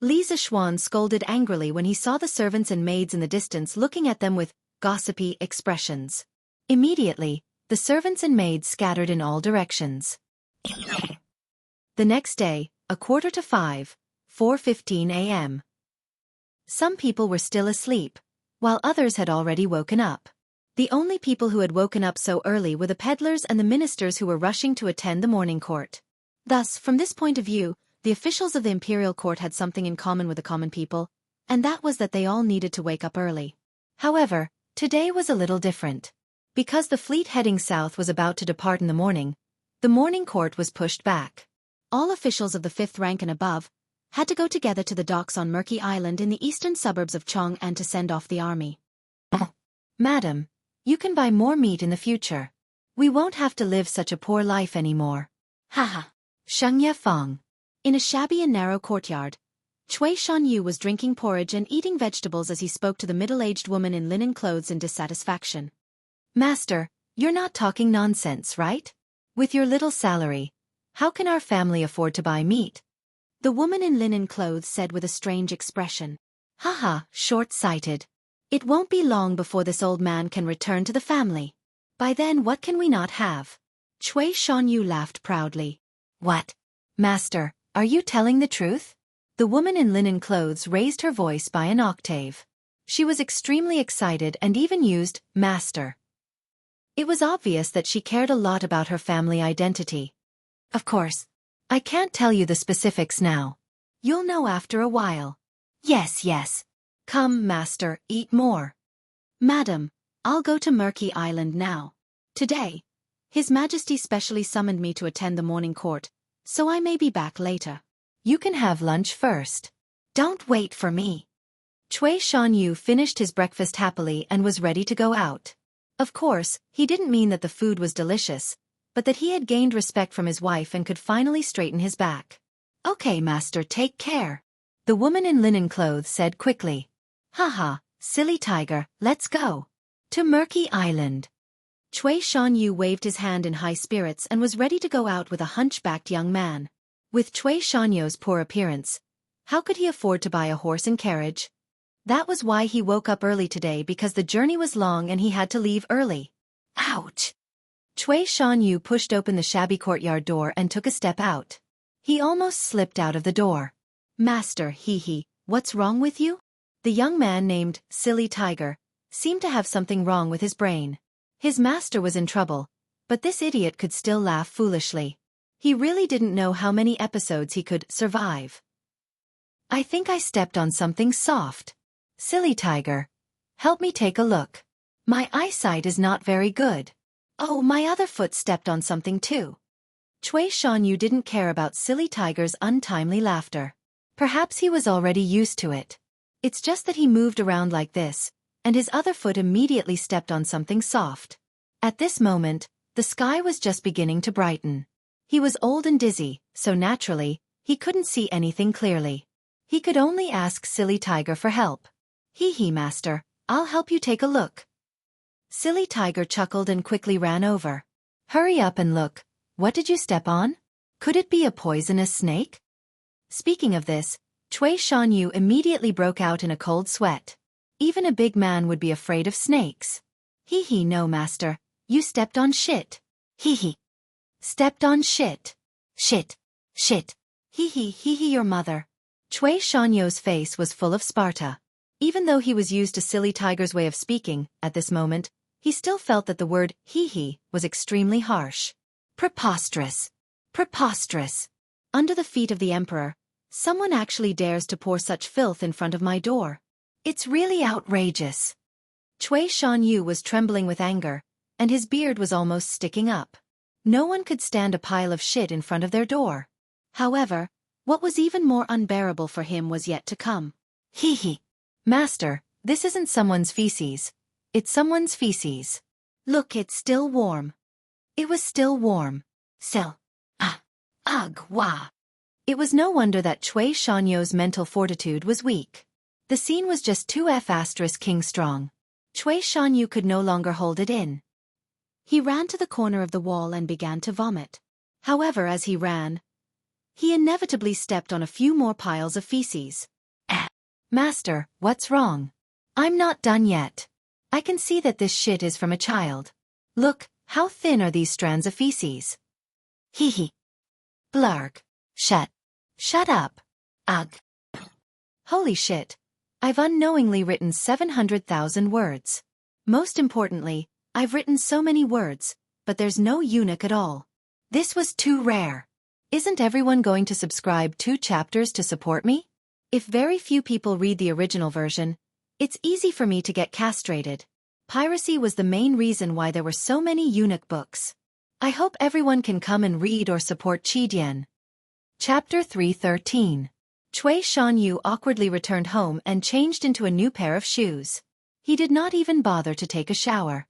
[SPEAKER 1] Li Zixuan scolded angrily when he saw the servants and maids in the distance looking at them with gossipy expressions. Immediately, the servants and maids scattered in all directions. The next day, 4:45, 4:15 a.m. Some people were still asleep, while others had already woken up. The only people who had woken up so early were the peddlers and the ministers who were rushing to attend the morning court. Thus, from this point of view, the officials of the imperial court had something in common with the common people, and that was that they all needed to wake up early. However, today was a little different. Because the fleet heading south was about to depart in the morning court was pushed back. All officials of the 5th rank and above had to go together to the docks on Murky Island in the eastern suburbs of Chong'an to send off the army. Madam, you can buy more meat in the future. We won't have to live such a poor life anymore. Haha. Xiaofan. In a shabby and narrow courtyard, Cui Shanyu was drinking porridge and eating vegetables as he spoke to the middle-aged woman in linen clothes in dissatisfaction. Master, you're not talking nonsense, right? With your little salary, how can our family afford to buy meat? The woman in linen clothes said with a strange expression. Haha, short-sighted. It won't be long before this old man can return to the family. By then what can we not have? Cui Shanyu laughed proudly. What? Master, are you telling the truth? The woman in linen clothes raised her voice by an octave. She was extremely excited and even used master. It was obvious that she cared a lot about her family identity. Of course, I can't tell you the specifics now. You'll know after a while. Yes, yes. Come, master, eat more. Madam, I'll go to Murky Island now. Today, His Majesty specially summoned me to attend the morning court, so I may be back later. You can have lunch first. Don't wait for me. Cui Shanyu finished his breakfast happily and was ready to go out. Of course, he didn't mean that the food was delicious, but that he had gained respect from his wife and could finally straighten his back. Okay, master, take care. The woman in linen clothes said quickly. Haha, silly tiger, let's go. To Murky Island. Cui Shanyu waved his hand in high spirits and was ready to go out with a hunchbacked young man. With Cui Shanyu's poor appearance, how could he afford to buy a horse and carriage? That was why he woke up early today, because the journey was long and he had to leave early. Ouch! Cui Shanyu pushed open the shabby courtyard door and took a step out. He almost slipped out of the door. Master, hee, what's wrong with you? The young man named Silly Tiger seemed to have something wrong with his brain. His master was in trouble, but this idiot could still laugh foolishly. He really didn't know how many episodes he could survive. I think I stepped on something soft. Silly Tiger, help me take a look. My eyesight is not very good. Oh, my other foot stepped on something too. Cui Shanyu didn't care about Silly Tiger's untimely laughter. Perhaps he was already used to it. It's just that he moved around like this, and his other foot immediately stepped on something soft. At this moment, the sky was just beginning to brighten. He was old and dizzy, so naturally, he couldn't see anything clearly. He could only ask Silly Tiger for help. Hee, master, I'll help you take a look. Silly Tiger chuckled and quickly ran over. Hurry up and look. What did you step on? Could it be a poisonous snake? Speaking of this, Cui Shanyu immediately broke out in a cold sweat. Even a big man would be afraid of snakes. Hee, no master, you stepped on shit. Hee. Stepped on shit. Shit. Hee, your mother. Cui Shanyu's face was full of Sparta. Even though he was used to Silly Tiger's way of speaking, at this moment, he still felt that the word hee was extremely harsh. Preposterous. Preposterous. Under the feet of the emperor, someone actually dares to pour such filth in front of my door. It's really outrageous. Cui Shanyu was trembling with anger, and his beard was almost sticking up. No one could stand a pile of shit in front of their door. However, what was even more unbearable for him was yet to come. Hee. Master, this isn't someone's feces. It's someone's feces. Look, it's still warm. It was still warm. Still. Ugh, wah. It was no wonder that Cui Shanyu's mental fortitude was weak. The scene was just too king strong. Cui Shanyu could no longer hold it in. He ran to the corner of the wall and began to vomit. However, as he ran, he inevitably stepped on a few more piles of feces. Master, what's wrong? I'm not done yet. I can see that this shit is from a child. Look, how thin are these strands of feces? Hee. Blarg. Shut up. Ugh. Holy shit. I've unknowingly written 700,000 words. Most importantly, I've written so many words, but there's no eunuch at all. This was too rare. Isn't everyone going to subscribe 2 chapters to support me? If very few people read the original version, it's easy for me to get castrated. Piracy was the main reason why there were so many eunuch books. I hope everyone can come and read or support Chidian. Chapter 313. Cui Shanyu awkwardly returned home and changed into a new pair of shoes. He did not even bother to take a shower.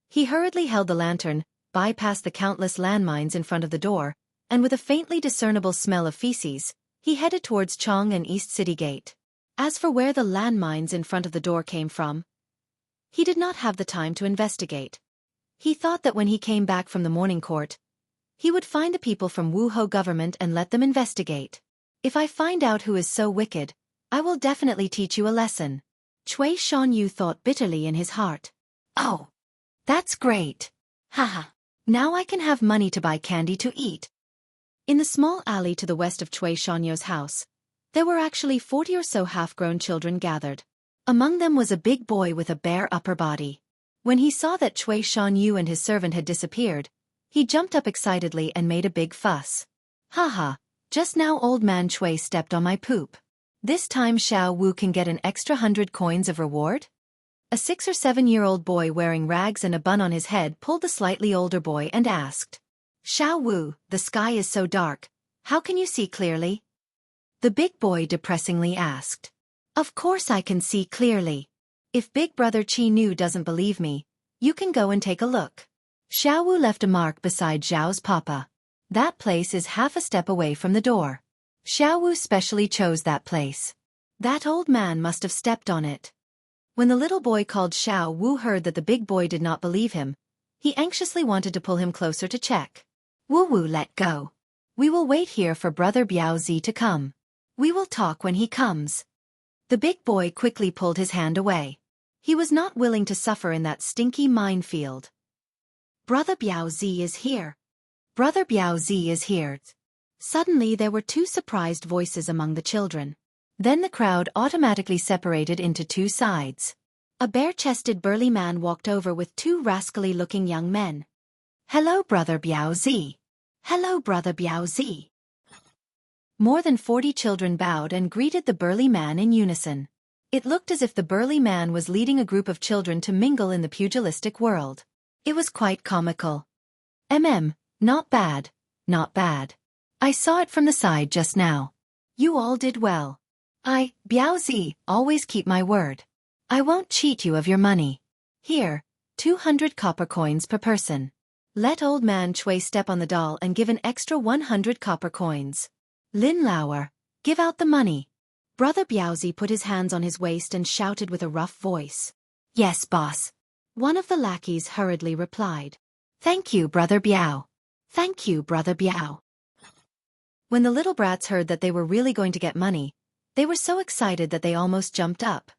[SPEAKER 1] He hurriedly held the lantern, bypassed the countless landmines in front of the door, and with a faintly discernible smell of feces, He headed towards Chang'an East City Gate. As for where the landmines in front of the door came from, he did not have the time to investigate. He thought that when he came back from the morning court, he would find the people from Wuhou government and let them investigate. If I find out who is so wicked, I will definitely teach you a lesson. Cui Shanyu thought bitterly in his heart. Oh, that's great. Haha. Now I can have money to buy candy to eat. In the small alley to the west of Cui Shanyu's house, there were actually 40 or so half-grown children gathered. Among them was a big boy with a bare upper body. When he saw that Cui Shanyu and his servant had disappeared, he jumped up excitedly and made a big fuss. Haha, just now old man Cui stepped on my poop. This time Xiao Wu can get an extra 100 coins of reward? A 6 or 7-year-old boy wearing rags and a bun on his head pulled the slightly older boy and asked, Xiao Wu, the sky is so dark, how can you see clearly? The big boy depressingly asked. Of course I can see clearly. If Big Brother Qi Nu doesn't believe me, you can go and take a look. Xiao Wu left a mark beside Zhao's papa. That place is half a step away from the door. Xiao Wu specially chose that place. That old man must have stepped on it. When the little boy called Xiao Wu heard that the big boy did not believe him, he anxiously wanted to pull him closer to check. Wu Wu, let go. We will wait here for Brother Biao Zi to come. We will talk when he comes. The big boy quickly pulled his hand away. He was not willing to suffer in that stinky minefield. Brother Biao Zi is here. Brother Biao Zi is here. Suddenly there were 2 surprised voices among the children. Then the crowd automatically separated into 2 sides. A bare-chested burly man walked over with 2 rascally-looking young men. Hello, Brother Biao Zi. Hello, Brother Biao Zi. More than 40 children bowed and greeted the burly man in unison. It looked as if the burly man was leading a group of children to mingle in the pugilistic world. It was quite comical. Not bad, not bad. I saw it from the side just now. You all did well. I, Biao Zi, always keep my word. I won't cheat you of your money. Here, 200 copper coins per person. Let old man Cui step on the doll and give an extra 100 copper coins. Lin Lauer, give out the money. Brother Biaozi put his hands on his waist and shouted with a rough voice. Yes, boss. One of the lackeys hurriedly replied. Thank you, Brother Biao. Thank you, Brother Biao. When the little brats heard that they were really going to get money, they were so excited that they almost jumped up.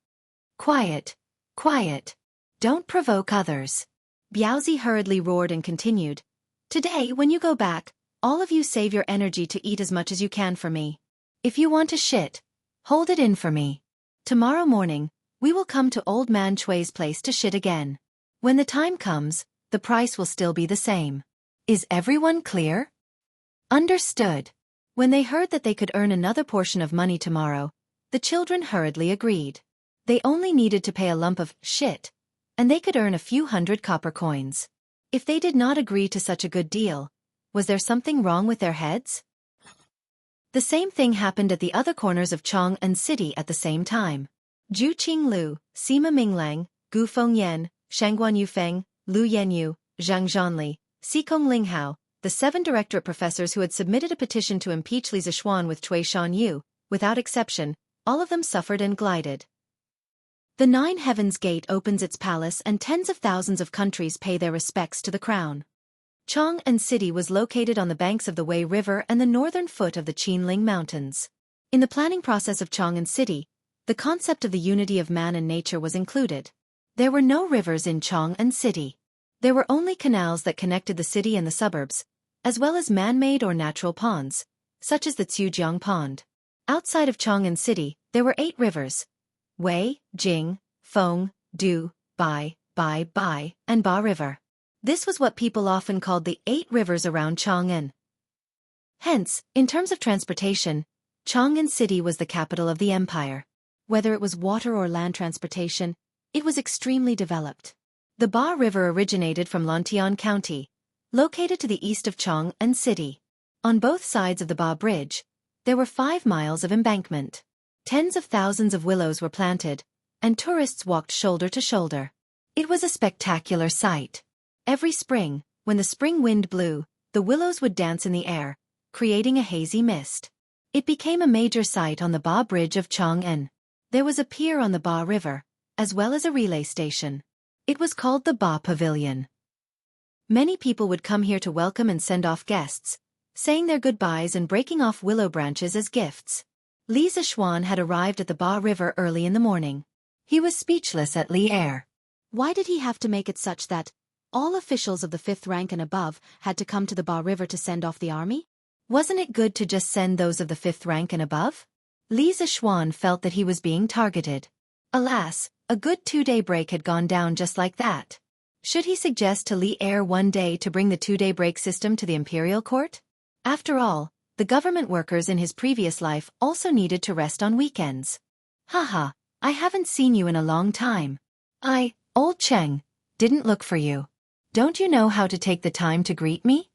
[SPEAKER 1] Quiet, quiet. Don't provoke others. Biaozi hurriedly roared and continued. Today, when you go back, all of you save your energy to eat as much as you can for me. If you want to shit, hold it in for me. Tomorrow morning, we will come to Old Man Cui's place to shit again. When the time comes, the price will still be the same. Is everyone clear? Understood. When they heard that they could earn another portion of money tomorrow, the children hurriedly agreed. They only needed to pay a lump of shit, and they could earn a few 100 copper coins. If they did not agree to such a good deal, was there something wrong with their heads? The same thing happened at the other corners of Chang'an City at the same time. Zhu Qinglu, Sima Minglang, Gu Fengyan, Shangguan Yufeng, Lu Yanyu, Zhang Zhanli, Xikong Linghao, the 7 directorate professors who had submitted a petition to impeach Li Zishuan with Cui Shanyu, without exception, all of them suffered and glided. The 9 Heavens Gate opens its palace and tens of thousands of countries pay their respects to the crown. Chang'an City was located on the banks of the Wei River and the northern foot of the Qinling Mountains. In the planning process of Chang'an City, the concept of the unity of man and nature was included. There were no rivers in Chang'an City. There were only canals that connected the city and the suburbs, as well as man-made or natural ponds, such as the Cujiang Pond. Outside of Chang'an City, there were 8 rivers: Wei, Jing, Feng, Du, Bai, and Ba River. This was what people often called the 8 rivers around Chang'an. Hence, in terms of transportation, Chang'an City was the capital of the empire. Whether it was water or land transportation, it was extremely developed. The Ba River originated from Lantian County, located to the east of Chang'an City. On both sides of the Ba Bridge, there were 5 miles of embankment. Tens of thousands of willows were planted, and tourists walked shoulder to shoulder. It was a spectacular sight. Every spring, when the spring wind blew, the willows would dance in the air, creating a hazy mist. It became a major site on the Ba Bridge of Chang'an. There was a pier on the Ba River, as well as a relay station. It was called the Ba Pavilion. Many people would come here to welcome and send off guests, saying their goodbyes and breaking off willow branches as gifts. Li Zishuan had arrived at the Ba River early in the morning. He was speechless at Li Er. Why did he have to make it such that all officials of the 5th rank and above had to come to the Ba River to send off the army? Wasn't it good to just send those of the 5th rank and above? Li Zishuan felt that he was being targeted. Alas, a good 2-day break had gone down just like that. Should he suggest to Li Er one day to bring the 2-day break system to the imperial court? After all, the government workers in his previous life also needed to rest on weekends. Haha, I haven't seen you in a long time. Old Cheng, didn't look for you. Don't you know how to take the time to greet me?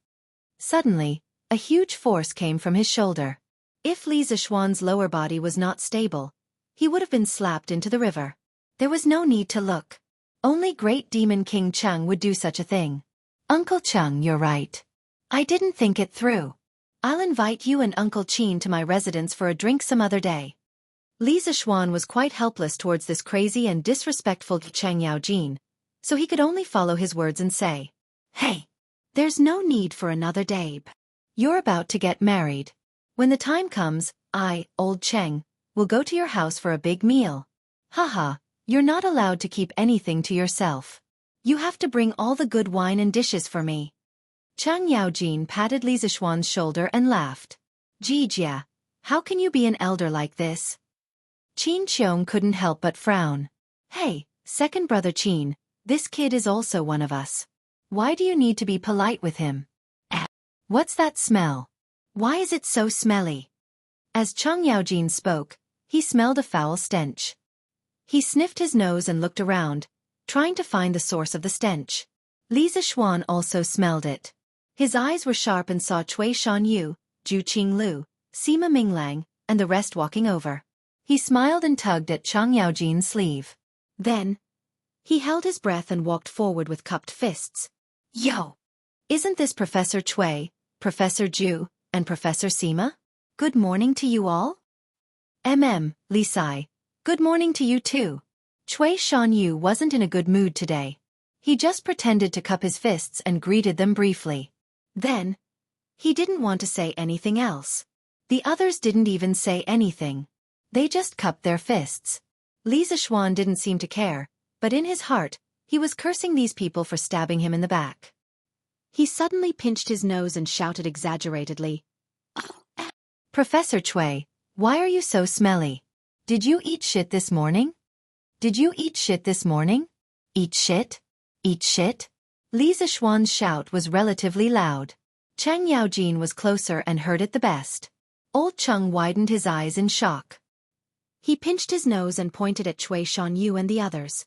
[SPEAKER 1] Suddenly, a huge force came from his shoulder. If Li Zishuan's lower body was not stable, he would have been slapped into the river. There was no need to look. Only Great Demon King Cheng would do such a thing. Uncle Cheng, you're right. I didn't think it through. I'll invite you and Uncle Qin to my residence for a drink some other day. Li Zishuan was quite helpless towards this crazy and disrespectful Cheng Yaojin, so he could only follow his words and say, "Hey, there's no need for another day. You're about to get married. When the time comes, Old Cheng, will go to your house for a big meal. Haha, you're not allowed to keep anything to yourself. You have to bring all the good wine and dishes for me." Cheng Yaojin patted Li Zishuan's shoulder and laughed. "Jijia, how can you be an elder like this?" Qin Qiong couldn't help but frown. "Hey, second brother Qin, this kid is also one of us. Why do you need to be polite with him? What's that smell? Why is it so smelly?" As Cheng Yaojin spoke, he smelled a foul stench. He sniffed his nose and looked around, trying to find the source of the stench. Li Zishuan also smelled it. His eyes were sharp and saw Cui Shanyu, Ju Qinglu, Sima Minglang, and the rest walking over. He smiled and tugged at Cheng Yaojin's sleeve. Then, he held his breath and walked forward with cupped fists. "Yo! Isn't this Professor Cui, Professor Ju, and Professor Sima? Good morning to you all?" Li Sai. Good morning to you too. Cui Shanyu wasn't in a good mood today. He just pretended to cup his fists and greeted them briefly. Then, he didn't want to say anything else. The others didn't even say anything. They just cupped their fists. Li Zishuan didn't seem to care, but in his heart, he was cursing these people for stabbing him in the back. He suddenly pinched his nose and shouted exaggeratedly, "Professor Cui, why are you so smelly? Did you eat shit this morning? Did you eat shit this morning? Eat shit? Eat shit?" Li Zishuan's shout was relatively loud. Cheng Yaojin was closer and heard it the best. Old Cheng widened his eyes in shock. He pinched his nose and pointed at Cui Shanyu and the others.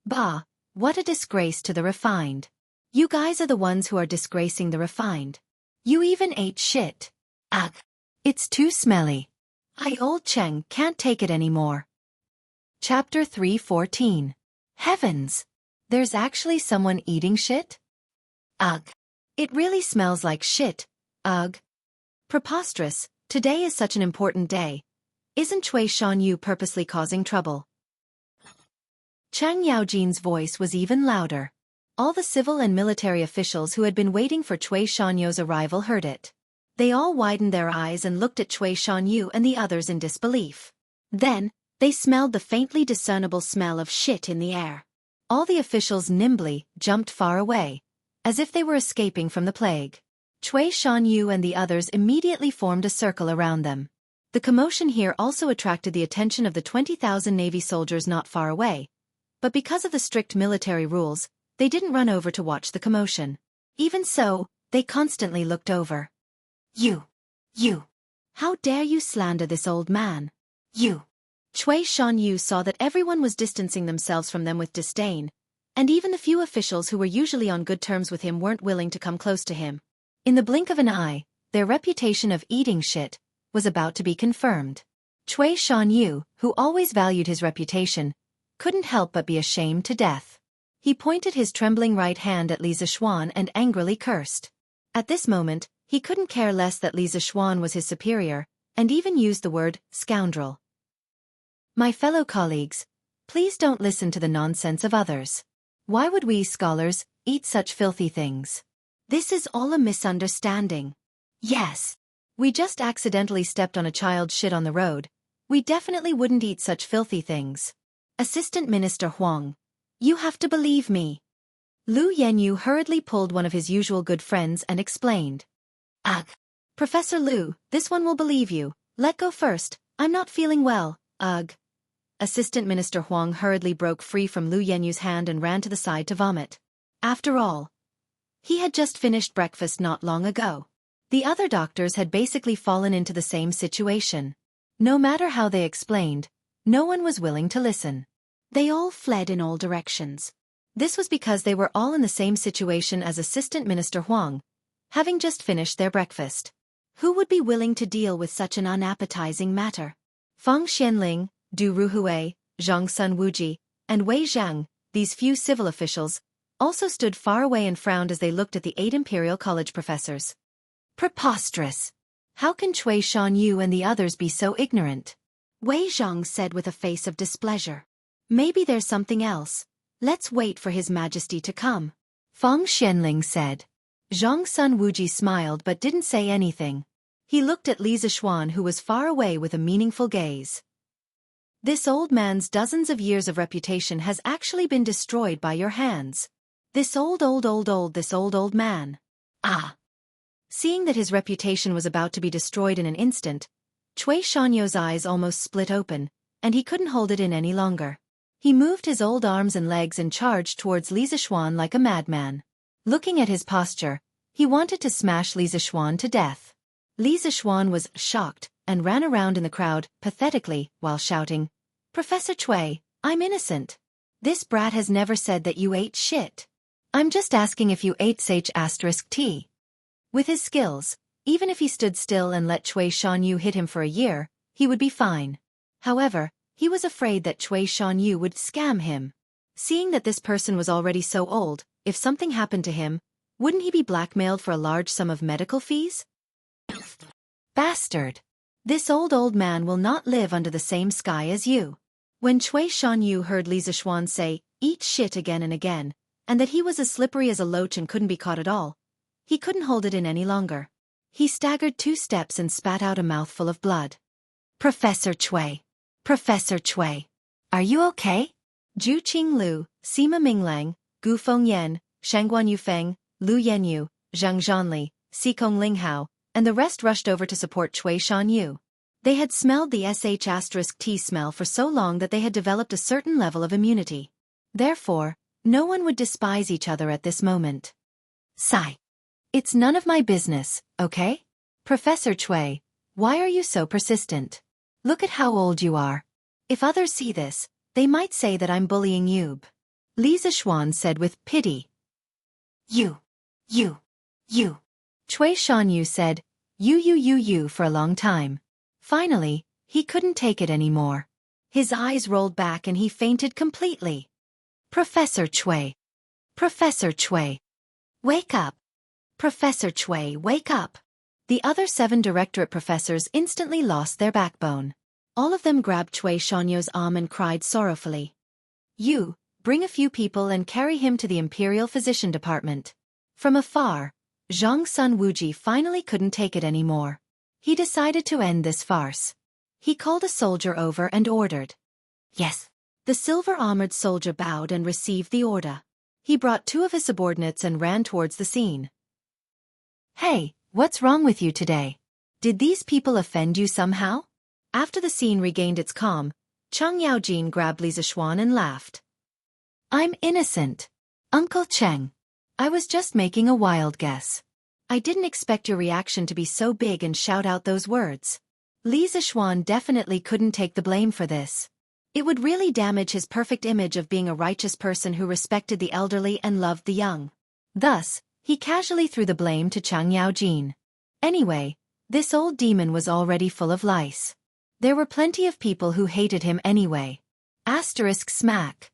[SPEAKER 1] "Bah, what a disgrace to the refined. You guys are the ones who are disgracing the refined. You even ate shit. Ugh. It's too smelly. Old Cheng can't take it anymore." Chapter 314. Heavens! There's actually someone eating shit? Ugh. It really smells like shit. Ugh. Preposterous, today is such an important day. Isn't Cui Shanyu purposely causing trouble? Cheng Yaojin's voice was even louder. All the civil and military officials who had been waiting for Cui Shanyu's arrival heard it. They all widened their eyes and looked at Cui Shanyu and the others in disbelief. Then, they smelled the faintly discernible smell of shit in the air. All the officials nimbly jumped far away, as if they were escaping from the plague. Cui Shanyu and the others immediately formed a circle around them. The commotion here also attracted the attention of the 20,000 Navy soldiers not far away, but because of the strict military rules, they didn't run over to watch the commotion. Even so, they constantly looked over. You! How dare you slander this old man? You! Cui Shanyu saw that everyone was distancing themselves from them with disdain, and even the few officials who were usually on good terms with him weren't willing to come close to him. In the blink of an eye, their reputation of eating shit was about to be confirmed. Cui Shanyu, who always valued his reputation, couldn't help but be ashamed to death. He pointed his trembling right hand at Li Zishuan and angrily cursed. At this moment, he couldn't care less that Li Zishuan was his superior, and even used the word scoundrel. My fellow colleagues, please don't listen to the nonsense of others. Why would we, scholars, eat such filthy things? This is all a misunderstanding. Yes. We just accidentally stepped on a child's shit on the road. We definitely wouldn't eat such filthy things. Assistant Minister Huang, you have to believe me. Lu Yenyu hurriedly pulled one of his usual good friends and explained. Ugh. Professor Lu, this one will believe you. Let go first, I'm not feeling well. Ugh. Assistant Minister Huang hurriedly broke free from Lu Yenyu's hand and ran to the side to vomit. After all, he had just finished breakfast not long ago. The other doctors had basically fallen into the same situation. No matter how they explained, no one was willing to listen. They all fled in all directions. This was because they were all in the same situation as Assistant Minister Huang, having just finished their breakfast. Who would be willing to deal with such an unappetizing matter? Feng Xianling, Du Ruhui, Zhang Sun Wuji, and Wei Zhang, these few civil officials, also stood far away and frowned as they looked at the 8 Imperial College professors. Preposterous! How can Cui Shanyu and the others be so ignorant? Wei Zhang said with a face of displeasure. Maybe there's something else. Let's wait for His Majesty to come. Feng Xianling said. Zhang Sun Wuji smiled but didn't say anything. He looked at Li Zixuan, who was far away, with a meaningful gaze. This old man's dozens of years of reputation has actually been destroyed by your hands. This old man. Ah! Seeing that his reputation was about to be destroyed in an instant, Cui Shanyo's eyes almost split open, and he couldn't hold it in any longer. He moved his old arms and legs and charged towards Li Zixuan like a madman. Looking at his posture, he wanted to smash Li Zixuan to death. Li Zixuan was shocked and ran around in the crowd, pathetically, while shouting, Professor Cui, I'm innocent. This brat has never said that you ate shit. I'm just asking if you ate **T. With his skills, even if he stood still and let Cui Shanyu hit him for a year, he would be fine. However, he was afraid that Cui Shanyu would scam him. Seeing that this person was already so old, if something happened to him, wouldn't he be blackmailed for a large sum of medical fees? Bastard! This old man will not live under the same sky as you. When Cui Shanyu heard Li Zixuan say, eat shit again and again, and that he was as slippery as a loach and couldn't be caught at all, he couldn't hold it in any longer. He staggered 2 steps and spat out a mouthful of blood. Professor Cui! Professor Cui! Are you okay? Zhu Qinglu, Sima Minglang, Gu Fengyan, Shangguan Yufeng, Lu Yenyu, Zhang Zhanli, Xikong Linghao, and the rest rushed over to support Cui Shanyu. They had smelled the **T smell for so long that they had developed a certain level of immunity. Therefore, no one would despise each other at this moment. Sigh. It's none of my business, okay? Professor Cui, why are you so persistent? Look at how old you are. If others see this, they might say that I'm bullying you. Li Zixuan said with pity. You. Cui Shanyu said, you for a long time. Finally, he couldn't take it anymore. His eyes rolled back and he fainted completely. Professor Cui! Professor Cui! Wake up! Professor Cui, wake up! The other 7 directorate professors instantly lost their backbone. All of them grabbed Cui Shanyu's arm and cried sorrowfully. You, bring a few people and carry him to the Imperial Physician Department. From afar, Zhang Sun Wuji finally couldn't take it anymore. He decided to end this farce. He called a soldier over and ordered. Yes. The silver-armored soldier bowed and received the order. He brought 2 of his subordinates and ran towards the scene. Hey, what's wrong with you today? Did these people offend you somehow? After the scene regained its calm, Cheng Yaojin grabbed Li Zixuan and laughed. I'm innocent. Uncle Cheng. I was just making a wild guess. I didn't expect your reaction to be so big and shout out those words. Li Zixuan definitely couldn't take the blame for this. It would really damage his perfect image of being a righteous person who respected the elderly and loved the young. Thus, he casually threw the blame to Cheng Yaojin. Anyway, this old demon was already full of lice. There were plenty of people who hated him anyway. Smack.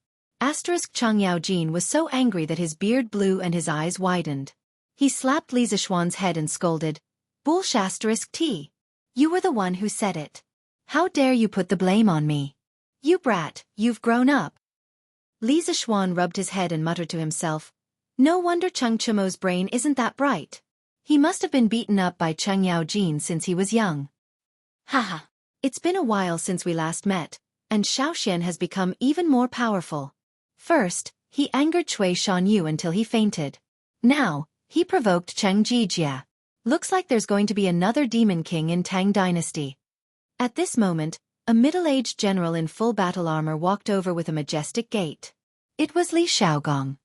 [SPEAKER 1] Cheng Yaojin was so angry that his beard blew and his eyes widened. He slapped Li Zixuan's head and scolded, Bullsh**T. You were the one who said it. How dare you put the blame on me? You brat, you've grown up. Li Zishuan rubbed his head and muttered to himself, no wonder Cheng Chumo's brain isn't that bright. He must have been beaten up by Cheng Yaojin since he was young. Haha. It's been a while since we last met, and Xiaoxian has become even more powerful. First, he angered Cui Shanyu until he fainted. Now, he provoked Cheng Jijia. Looks like there's going to be another demon king in Tang Dynasty. At this moment, a middle-aged general in full battle armor walked over with a majestic gait. It was Li Xiaogong.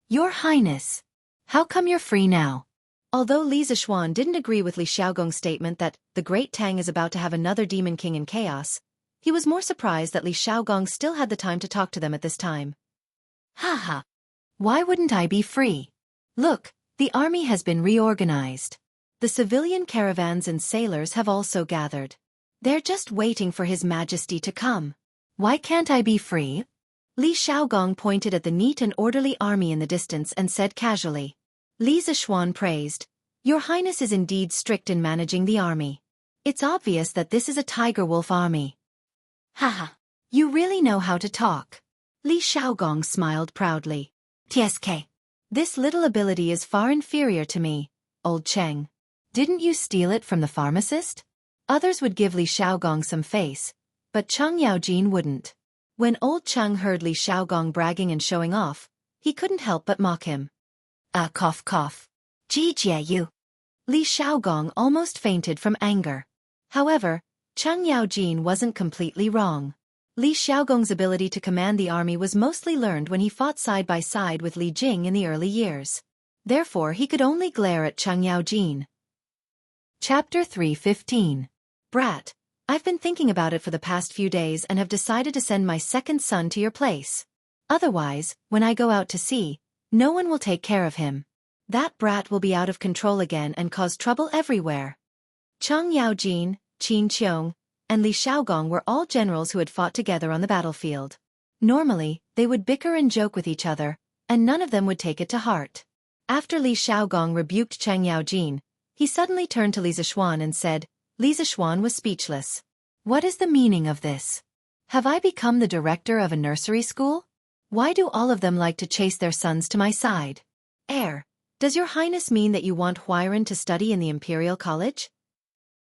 [SPEAKER 1] Your Highness. How come you're free now? Although Li Zishuan didn't agree with Li Xiaogong's statement that the Great Tang is about to have another demon king in chaos, he was more surprised that Li Xiaogong still had the time to talk to them at this time. Haha. Why wouldn't I be free? Look, the army has been reorganized. The civilian caravans and sailors have also gathered. They're just waiting for His Majesty to come. Why can't I be free? Li Xiaogong pointed at the neat and orderly army in the distance and said casually. Li Zishuan praised, Your Highness is indeed strict in managing the army. It's obvious that this is a tiger wolf army. Haha. You really know how to talk. Li Xiaogong smiled proudly. TSK. This little ability is far inferior to me, old Cheng. Didn't you steal it from the pharmacist? Others would give Li Xiaogong some face, but Cheng Yaojin wouldn't. When old Cheng heard Li Xiaogong bragging and showing off, he couldn't help but mock him. Cough cough. Jijia you. Li Xiaogong almost fainted from anger. However, Cheng Yaojin wasn't completely wrong. Li Xiaogong's ability to command the army was mostly learned when he fought side by side with Li Jing in the early years. Therefore he could only glare at Cheng Yaojin. Chapter 3:15. Brat, I've been thinking about it for the past few days and have decided to send my second son to your place. Otherwise, when I go out to sea, no one will take care of him. That brat will be out of control again and cause trouble everywhere. Cheng Yaojin, Qin Qiong, and Li Xiaogong were all generals who had fought together on the battlefield. Normally, they would bicker and joke with each other, and none of them would take it to heart. After Li Xiaogong rebuked Cheng Yaojin, he suddenly turned to Li Zishuan and said, Li Zishuan was speechless. What is the meaning of this? Have I become the director of a nursery school? Why do all of them like to chase their sons to my side? Does your highness mean that you want Huairan to study in the Imperial College?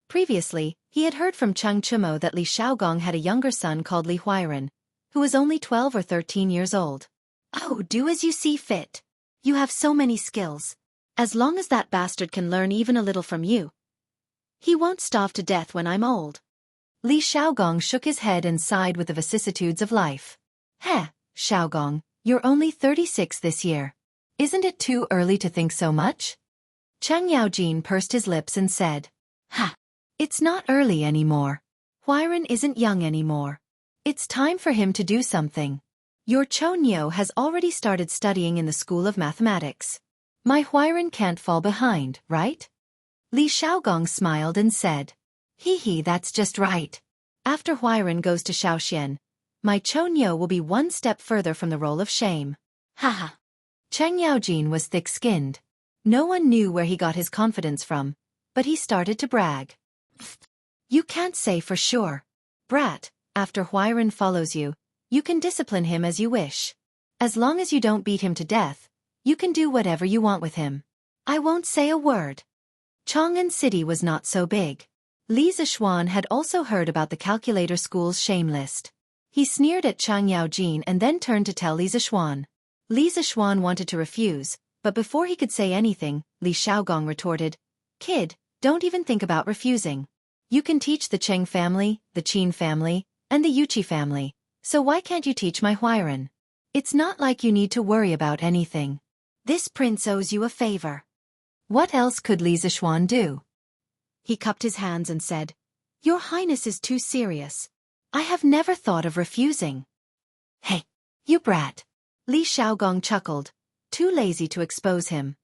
[SPEAKER 1] Previously, he had heard from Cheng Chumo that Li Xiaogong had a younger son called Li Huairan, who was only 12 or 13 years old. Oh, do as you see fit. You have so many skills. As long as that bastard can learn even a little from you, he won't starve to death when I'm old. Li Xiaogong shook his head and sighed with the vicissitudes of life. Xiaogong, you're only 36 this year. Isn't it too early to think so much? Cheng Yaojin pursed his lips and said, It's not early anymore. Huairan isn't young anymore. It's time for him to do something. Your Chonyo has already started studying in the School of Mathematics. My Huairan can't fall behind, right? Li Xiaogong smiled and said, that's just right. After Huairan goes to Xiaoxian, my Chonyo will be one step further from the roll of shame. Cheng Yaojin was thick-skinned. No one knew where he got his confidence from, but he started to brag. You can't say for sure. Brat, after Huairan follows you, you can discipline him as you wish. As long as you don't beat him to death, you can do whatever you want with him. I won't say a word. Chang'an City was not so big. Li Zishuan had also heard about the calculator school's shame list. He sneered at Cheng Yaojin and then turned to tell Li Zishuan. Li Zishuan wanted to refuse, but before he could say anything, Li Xiaogong retorted, Kid, don't even think about refusing. You can teach the Cheng family, the Qin family, and the Yuqi family, so why can't you teach my Huairan? It's not like you need to worry about anything. This prince owes you a favor. What else could Li Zishuan do? He cupped his hands and said, Your Highness is too serious. I have never thought of refusing. Hey, you brat. Li Xiaogong chuckled, too lazy to expose him.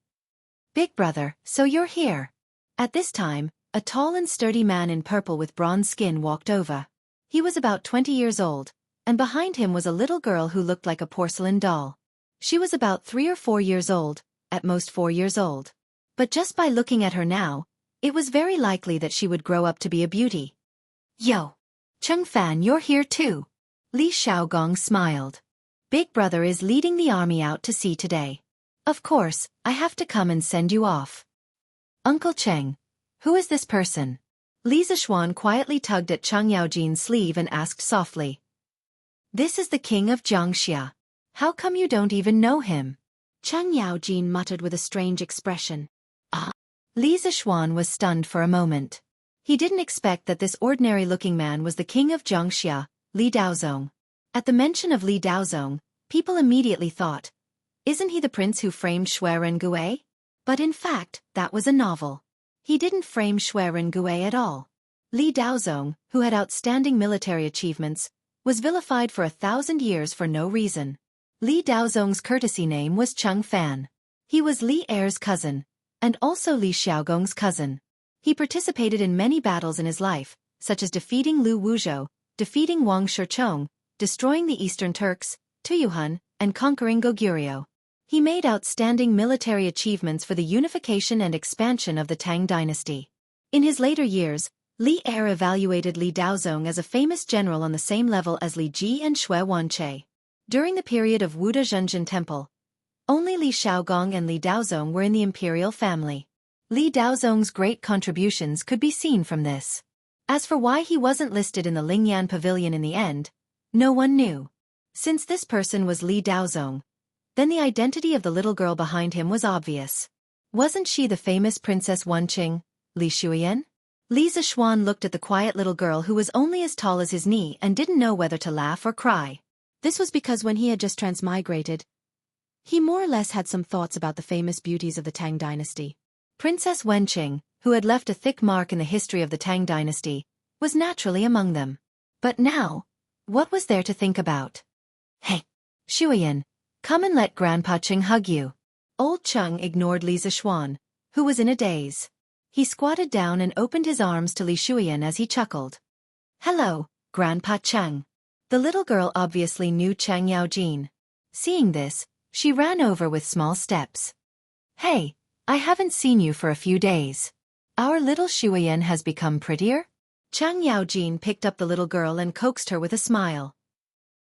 [SPEAKER 1] Big brother, so you're here. At this time, a tall and sturdy man in purple with bronze skin walked over. He was about 20 years old, and behind him was a little girl who looked like a porcelain doll. She was about 3 or 4 years old, at most 4 years old. But just by looking at her now, It was very likely that she would grow up to be a beauty. Yo! Xiaofan, you're here too. Li Xiaogong smiled. Big brother is leading the army out to sea today. Of course, I have to come and send you off. Uncle Cheng, who is this person? Li Zishuan quietly tugged at Cheng Yaojin's sleeve and asked softly. This is the king of Jiangxia. How come you don't even know him? Cheng Yaojin muttered with a strange expression. Ah! Li Zishuan was stunned for a moment. He didn't expect that this ordinary-looking man was the king of Jiangxia, Li Daozong. At the mention of Li Daozong, people immediately thought, isn't he the prince who framed Xue Rengui? But in fact, that was a novel. He didn't frame Xue Rengui at all. Li Daozong, who had outstanding military achievements, was vilified for 1,000 years for no reason. Li Daozong's courtesy name was Cheng Fan. He was Li Er's cousin, and also Li Xiaogong's cousin. He participated in many battles in his life, such as defeating Lu Wuzhou, defeating Wang Shichong, destroying the Eastern Turks, Tuyuhun, and conquering Goguryeo. He made outstanding military achievements for the unification and expansion of the Tang dynasty. In his later years, Li Er evaluated Li Daozong as a famous general on the same level as Li Ji and Xue Wanche. During the period of Wuda Zhenjin Temple, only Li Xiaogong and Li Daozong were in the imperial family. Li Daozong's great contributions could be seen from this. As for why he wasn't listed in the Lingyan Pavilion in the end, no one knew. Since this person was Li Daozong, then the identity of the little girl behind him was obvious. Wasn't she the famous Princess Wenqing, Li Shuyan? Li Zishuan looked at the quiet little girl who was only as tall as his knee and didn't know whether to laugh or cry. This was because when he had just transmigrated, he more or less had some thoughts about the famous beauties of the Tang dynasty. Princess Wenqing, who had left a thick mark in the history of the Tang dynasty, was naturally among them. But now, what was there to think about? Hey, Shuyan, come and let Grandpa Cheng hug you. Old Cheng ignored Li Zishuan, who was in a daze. He squatted down and opened his arms to Li Shuyan as he chuckled. Hello, Grandpa Cheng. The little girl obviously knew Cheng Yaojin. Seeing this, she ran over with small steps. Hey, I haven't seen you for a few days. Our little Shuyan has become prettier? Cheng Yaojin picked up the little girl and coaxed her with a smile.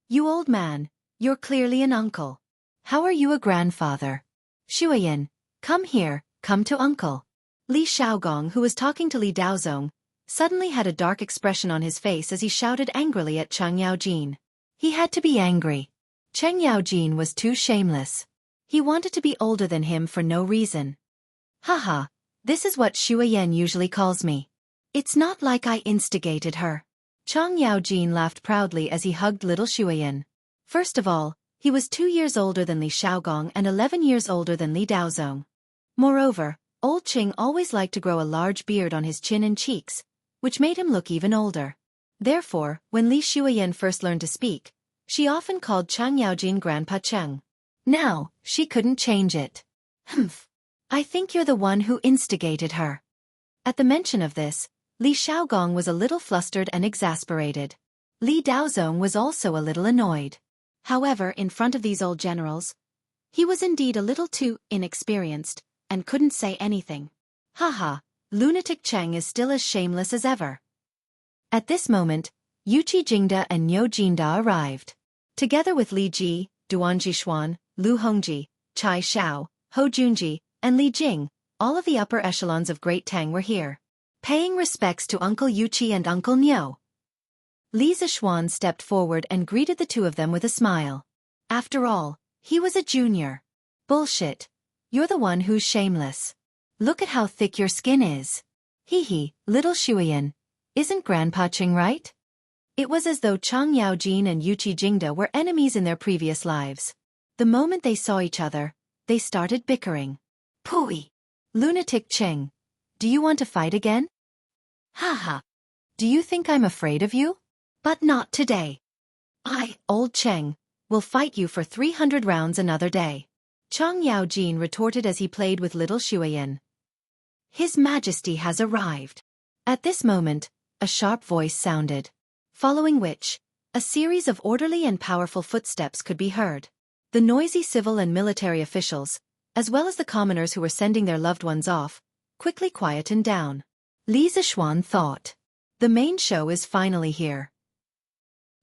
[SPEAKER 1] You old man, you're clearly an uncle. How are you a grandfather? Shuyan, come here, come to uncle. Li Xiaogong, who was talking to Li Daozong, suddenly had a dark expression on his face as he shouted angrily at Cheng Yaojin. He had to be angry. Cheng Yaojin was too shameless. He wanted to be older than him for no reason. Haha, this is what Shuyan usually calls me. It's not like I instigated her. Cheng Yaojin laughed proudly as he hugged little Shuyan. First of all, he was 2 years older than Li Xiaogong and 11 years older than Li Daozong. Moreover, old Cheng always liked to grow a large beard on his chin and cheeks, which made him look even older. Therefore, when Li Shuyan first learned to speak, she often called Cheng Yaojin Grandpa Cheng. Now, she couldn't change it. Humph. I think you're the one who instigated her. At the mention of this, Li Xiaogong was a little flustered and exasperated. Li Daozong was also a little annoyed. However, in front of these old generals, he was indeed a little too inexperienced, and couldn't say anything. Haha, lunatic Cheng is still as shameless as ever. At this moment, Yuqi Jingda and Niu Jinda arrived. Together with Li Ji, Duan Jishuan, Lu Hongji, Chai Xiao, Ho Junji, and Li Jing, all of the upper echelons of Great Tang were here, paying respects to Uncle Yuqi and Uncle Niu. Li Zishuan stepped forward and greeted the two of them with a smile. After all, he was a junior. Bullshit. You're the one who's shameless. Look at how thick your skin is. Hee, little Shuyan. Isn't Grandpa Cheng right? It was as though Cheng Yaojin and Yuqi Jingda were enemies in their previous lives. The moment they saw each other, they started bickering. Pooey! Lunatic Cheng. Do you want to fight again? Haha. Do you think I'm afraid of you? But not today. I, old Cheng, will fight you for 300 rounds another day. Cheng Yaojin retorted as he played with little Shuyan. His Majesty has arrived. At this moment, a sharp voice sounded, following which, a series of orderly and powerful footsteps could be heard. The noisy civil and military officials, as well as the commoners who were sending their loved ones off, quickly quietened down. Li Zixuan thought. The main show is finally here.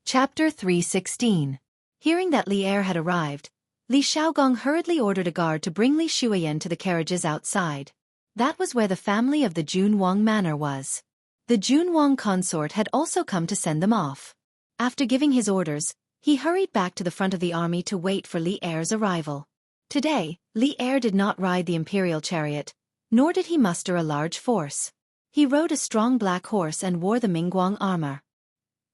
[SPEAKER 1] Chapter 316. Hearing that Li Er had arrived, Li Xiaogong hurriedly ordered a guard to bring Li Shuiyan to the carriages outside. That was where the family of the Junwang manor was. The Junwang consort had also come to send them off. After giving his orders, he hurried back to the front of the army to wait for Li Er's arrival. Today, Li Er did not ride the imperial chariot, nor did he muster a large force. He rode a strong black horse and wore the Mingguang armor.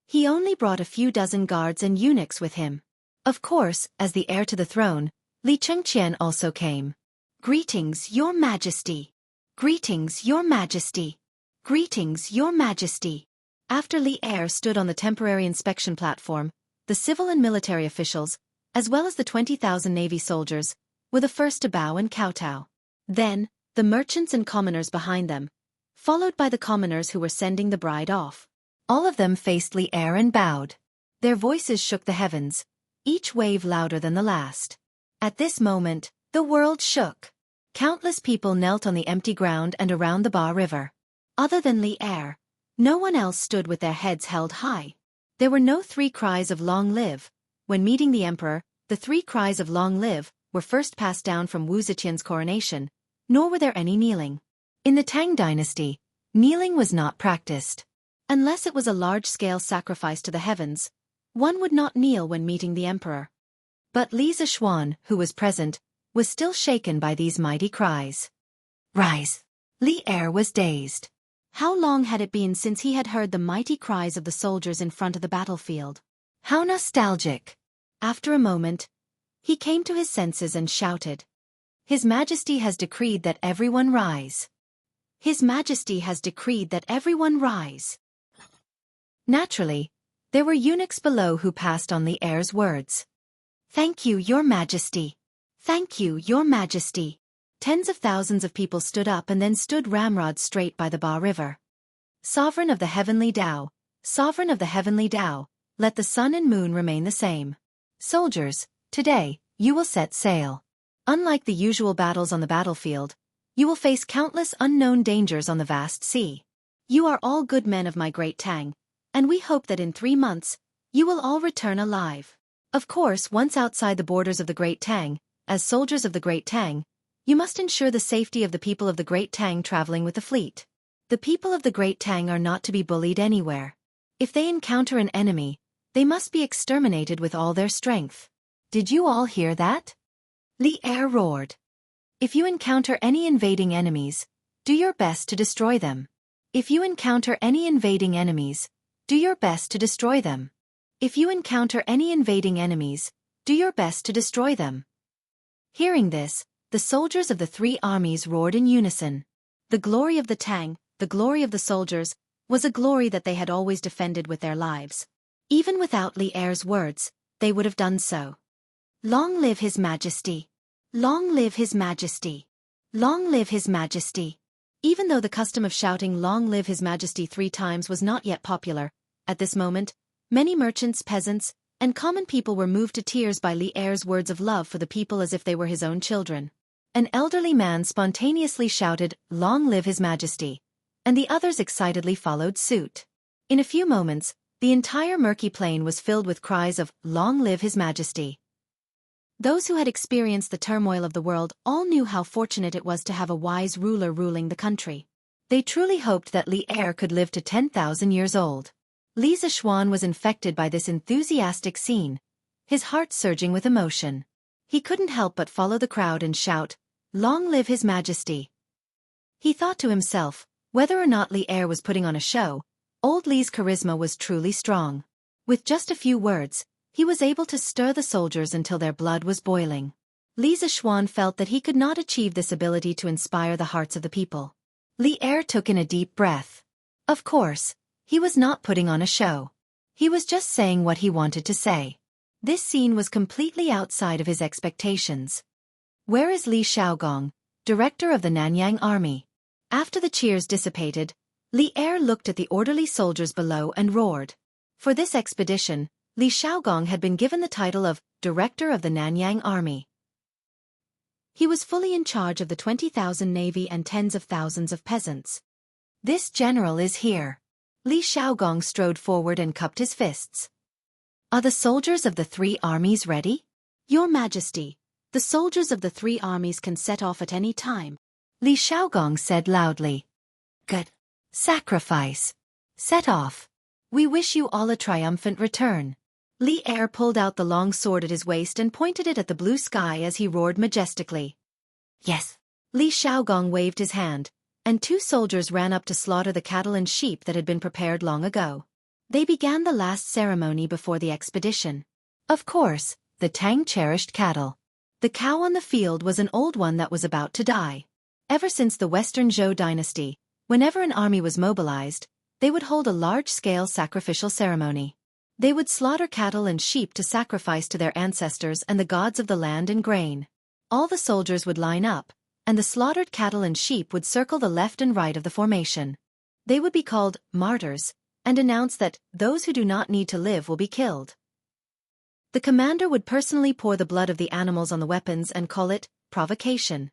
[SPEAKER 1] He only brought a few dozen guards and eunuchs with him. Of course, as the heir to the throne, Li Chengqian also came. "Greetings, your majesty! Greetings, your majesty! Greetings, your majesty!" After Li Er stood on the temporary inspection platform, the civil and military officials, as well as the 20,000 navy soldiers, were the first to bow and kowtow. Then, the merchants and commoners behind them, followed by the commoners who were sending the bride off. All of them faced Li Er and bowed. Their voices shook the heavens, each wave louder than the last. At this moment, the world shook. Countless people knelt on the empty ground and around the Ba River. Other than Li Er, no one else stood with their heads held high. There were no three cries of "Long live." When meeting the emperor, the three cries of "Long live" were first passed down from Wu Ziqian's coronation, nor were there any kneeling. In the Tang dynasty, kneeling was not practiced. Unless it was a large-scale sacrifice to the heavens, one would not kneel when meeting the emperor. But Li Zixuan, who was present, was still shaken by these mighty cries. "Rise!" Li Er was dazed. How long had it been since he had heard the mighty cries of the soldiers in front of the battlefield? How nostalgic! After a moment, he came to his senses and shouted. "His Majesty has decreed that everyone rise. His Majesty has decreed that everyone rise." Naturally, there were eunuchs below who passed on Li Er's words. "Thank you, your Majesty. Thank you, your Majesty." Tens of thousands of people stood up and then stood ramrod straight by the Ba River. "Sovereign of the heavenly Tao, Sovereign of the heavenly Tao, let the sun and moon remain the same. Soldiers, today, you will set sail. Unlike the usual battles on the battlefield, you will face countless unknown dangers on the vast sea. You are all good men of my great Tang, and we hope that in 3 months, you will all return alive. Of course, once outside the borders of the Great Tang, as soldiers of the Great Tang, you must ensure the safety of the people of the Great Tang traveling with the fleet. The people of the Great Tang are not to be bullied anywhere. If they encounter an enemy, they must be exterminated with all their strength. Did you all hear that?" Li Er roared. "If you encounter any invading enemies, do your best to destroy them. If you encounter any invading enemies, do your best to destroy them. If you encounter any invading enemies, do your best to destroy them." Hearing this, the soldiers of the 3 armies roared in unison. The glory of the Tang, the glory of the soldiers, was a glory that they had always defended with their lives. Even without Li Er's words, they would have done so. "Long live His Majesty! Long live His Majesty! Long live His Majesty!" Even though the custom of shouting "Long live His Majesty" 3 times was not yet popular, at this moment, many merchants, peasants, and common people were moved to tears by Li Er's words of love for the people as if they were his own children. An elderly man spontaneously shouted, "Long live His Majesty," and the others excitedly followed suit. In a few moments, the entire murky plain was filled with cries of "Long live His Majesty." Those who had experienced the turmoil of the world all knew how fortunate it was to have a wise ruler ruling the country. They truly hoped that Li Er could live to 10,000 years old. Li Zixuan was infected by this enthusiastic scene, his heart surging with emotion. He couldn't help but follow the crowd and shout, "Long live His Majesty." He thought to himself, whether or not Li Er was putting on a show, old Li's charisma was truly strong. With just a few words, he was able to stir the soldiers until their blood was boiling. Li Zixuan felt that he could not achieve this ability to inspire the hearts of the people. Li Er took in a deep breath. Of course, he was not putting on a show. He was just saying what he wanted to say. This scene was completely outside of his expectations. "Where is Li Xiaogong, director of the Nanyang army?" After the cheers dissipated, Li Er looked at the orderly soldiers below and roared. For this expedition, Li Xiaogong had been given the title of Director of the Nanyang Army. He was fully in charge of the 20,000 navy and tens of thousands of peasants. This general is here. Li Xiaogong strode forward and cupped his fists. Are the soldiers of the three armies ready? Your Majesty, the soldiers of the three armies can set off at any time, Li Xiaogong said loudly. Good. Sacrifice. Set off. We wish you all a triumphant return. Li Er pulled out the long sword at his waist and pointed it at the blue sky as he roared majestically. Yes. Li Xiaogong waved his hand, and two soldiers ran up to slaughter the cattle and sheep that had been prepared long ago. They began the last ceremony before the expedition. Of course, the Tang cherished cattle. The cow on the field was an old one that was about to die. Ever since the Western Zhou dynasty, whenever an army was mobilized, they would hold a large-scale sacrificial ceremony. They would slaughter cattle and sheep to sacrifice to their ancestors and the gods of the land and grain. All the soldiers would line up, and the slaughtered cattle and sheep would circle the left and right of the formation. They would be called martyrs, and announce that those who do not need to live will be killed. The commander would personally pour the blood of the animals on the weapons and call it provocation.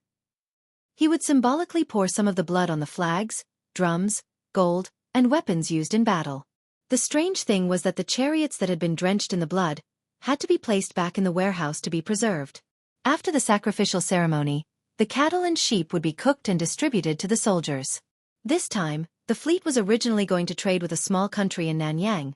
[SPEAKER 1] He would symbolically pour some of the blood on the flags, drums, gold, and weapons used in battle. The strange thing was that the chariots that had been drenched in the blood had to be placed back in the warehouse to be preserved. After the sacrificial ceremony, the cattle and sheep would be cooked and distributed to the soldiers. This time, the fleet was originally going to trade with a small country in Nanyang,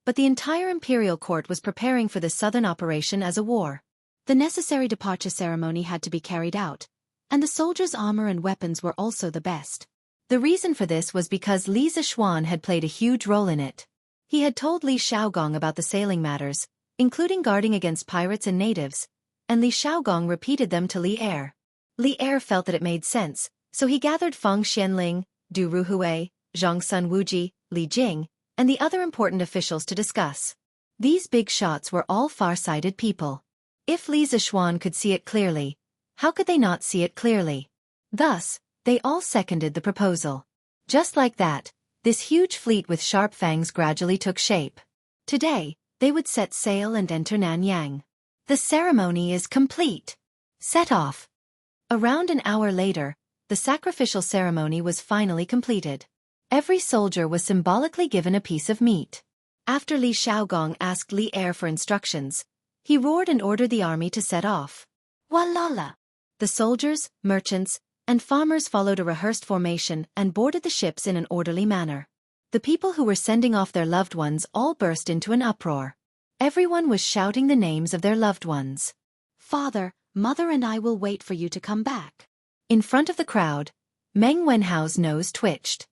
[SPEAKER 1] but the entire imperial court was preparing for this southern operation as a war. The necessary departure ceremony had to be carried out, and the soldiers' armor and weapons were also the best. The reason for this was because Li Zishuan had played a huge role in it. He had told Li Xiaogong about the sailing matters, including guarding against pirates and natives, and Li Xiaogong repeated them to Li Er. Li Er felt that it made sense, so he gathered Feng Xianling, Du Ruhui, Zhang Sun Wuji, Li Jing, and the other important officials to discuss. These big shots were all far-sighted people. If Li Zishuan could see it clearly, how could they not see it clearly? Thus, they all seconded the proposal. Just like that, this huge fleet with sharp fangs gradually took shape. Today, they would set sail and enter Nanyang. The ceremony is complete. Set off. Around an hour later, the sacrificial ceremony was finally completed. Every soldier was symbolically given a piece of meat. After Li Xiaogong asked Li Er for instructions, he roared and ordered the army to set off. Walala! The soldiers, merchants, and farmers followed a rehearsed formation and boarded the ships in an orderly manner. The people who were sending off their loved ones all burst into an uproar. Everyone was shouting the names of their loved ones. Father, Mother and I will wait for you to come back. In front of the crowd, Meng Wenhao's nose twitched.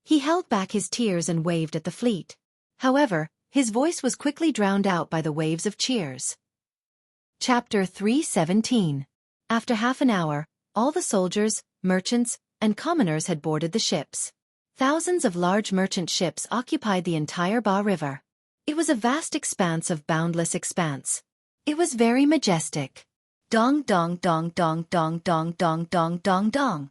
[SPEAKER 1] He held back his tears and waved at the fleet. However, his voice was quickly drowned out by the waves of cheers. Chapter 317. After half an hour, all the soldiers, merchants, and commoners had boarded the ships. Thousands of large merchant ships occupied the entire Ba River. It was a vast expanse of boundless expanse. It was very majestic. Dong dong dong dong dong dong dong dong dong dong.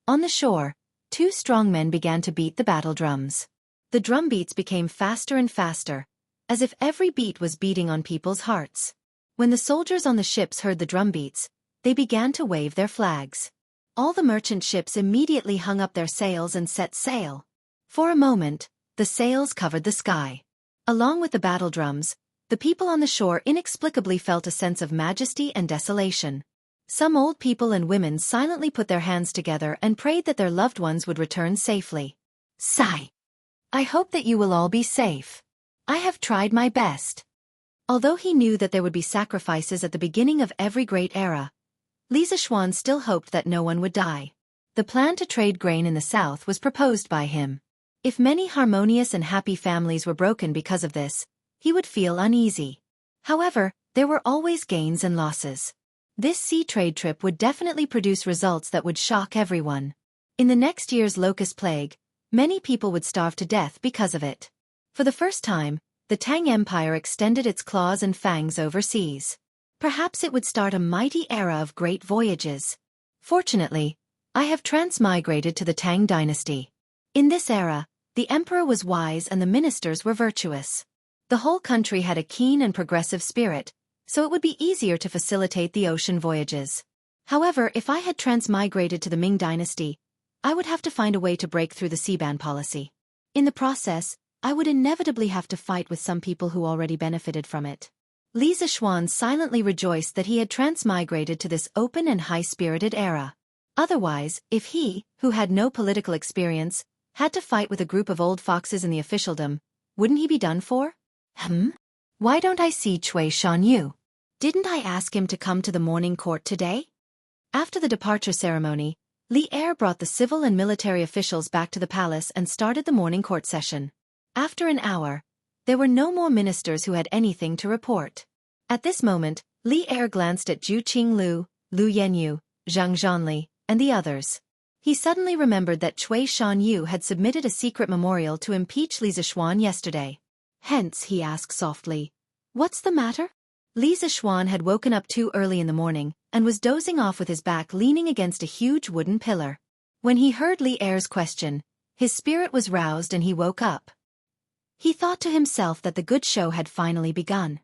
[SPEAKER 1] On the shore, two strong men began to beat the battle drums. The drum beats became faster and faster, as if every beat was beating on people's hearts. When the soldiers on the ships heard the drum beats, they began to wave their flags. All the merchant ships immediately hung up their sails and set sail. For a moment, the sails covered the sky. Along with the battle drums, the people on the shore inexplicably felt a sense of majesty and desolation. Some old people and women silently put their hands together and prayed that their loved ones would return safely. Sigh. I hope that you will all be safe. I have tried my best. Although he knew that there would be sacrifices at the beginning of every great era, Li Zishuan still hoped that no one would die. The plan to trade grain in the south was proposed by him. If many harmonious and happy families were broken because of this, he would feel uneasy. However, there were always gains and losses. This sea trade trip would definitely produce results that would shock everyone. In the next year's locust plague, many people would starve to death because of it. For the first time, the Tang Empire extended its claws and fangs overseas. Perhaps it would start a mighty era of great voyages. Fortunately, I have transmigrated to the Tang dynasty. In this era, the emperor was wise and the ministers were virtuous. The whole country had a keen and progressive spirit, so it would be easier to facilitate the ocean voyages. However, if I had transmigrated to the Ming dynasty, I would have to find a way to break through the C-ban policy. In the process, I would inevitably have to fight with some people who already benefited from it. Li Zixuan silently rejoiced that he had transmigrated to this open and high-spirited era. Otherwise, if he, who had no political experience, had to fight with a group of old foxes in the officialdom, wouldn't he be done for? Why don't I see Cui Shanyu? Didn't I ask him to come to the morning court today? After the departure ceremony, Li Er brought the civil and military officials back to the palace and started the morning court session. After an hour, there were no more ministers who had anything to report. At this moment, Li Er glanced at Zhu Qinglu, Lu Yenyu, Zhang Zhanli, and the others. He suddenly remembered that Cui Shanyu had submitted a secret memorial to impeach Li Zixuan yesterday. Hence, he asked softly, "What's the matter?" Li Zixuan had woken up too early in the morning and was dozing off with his back leaning against a huge wooden pillar. When he heard Li Er's question, his spirit was roused and he woke up. He thought to himself that the good show had finally begun.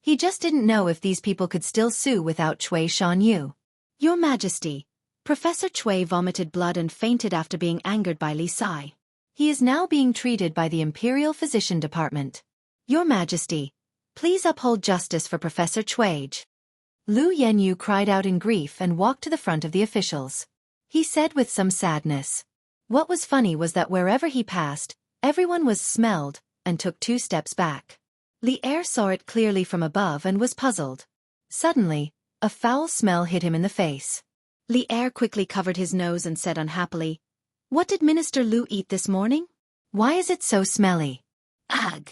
[SPEAKER 1] He just didn't know if these people could still sue without Cui Shanyu. "Your Majesty, Professor Cui vomited blood and fainted after being angered by Li Sai. He is now being treated by the Imperial Physician Department. Your Majesty, please uphold justice for Professor Cui." Lu Yenyu cried out in grief and walked to the front of the officials. He said with some sadness. What was funny was that wherever he passed, everyone was smelled and took 2 steps back. Li Er saw it clearly from above and was puzzled. Suddenly, a foul smell hit him in the face. Li Er quickly covered his nose and said unhappily, "What did Minister Lu eat this morning? Why is it so smelly?" Ugh!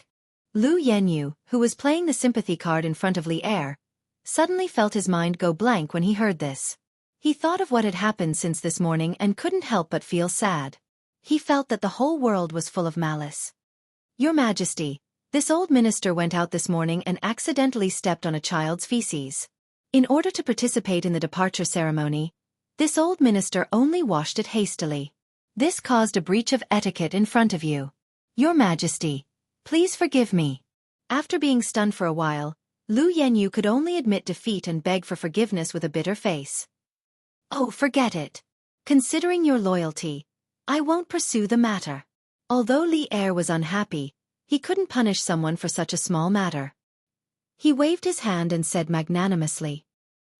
[SPEAKER 1] Lu Yenyu, who was playing the sympathy card in front of Li Er, suddenly felt his mind go blank when he heard this. He thought of what had happened since this morning and couldn't help but feel sad. He felt that the whole world was full of malice. "Your Majesty, this old minister went out this morning and accidentally stepped on a child's feces. In order to participate in the departure ceremony, this old minister only washed it hastily. This caused a breach of etiquette in front of you. Your Majesty, please forgive me." After being stunned for a while, Lu Yenyu could only admit defeat and beg for forgiveness with a bitter face. "Oh, forget it. Considering your loyalty, I won't pursue the matter." Although Li Er was unhappy, he couldn't punish someone for such a small matter. He waved his hand and said magnanimously,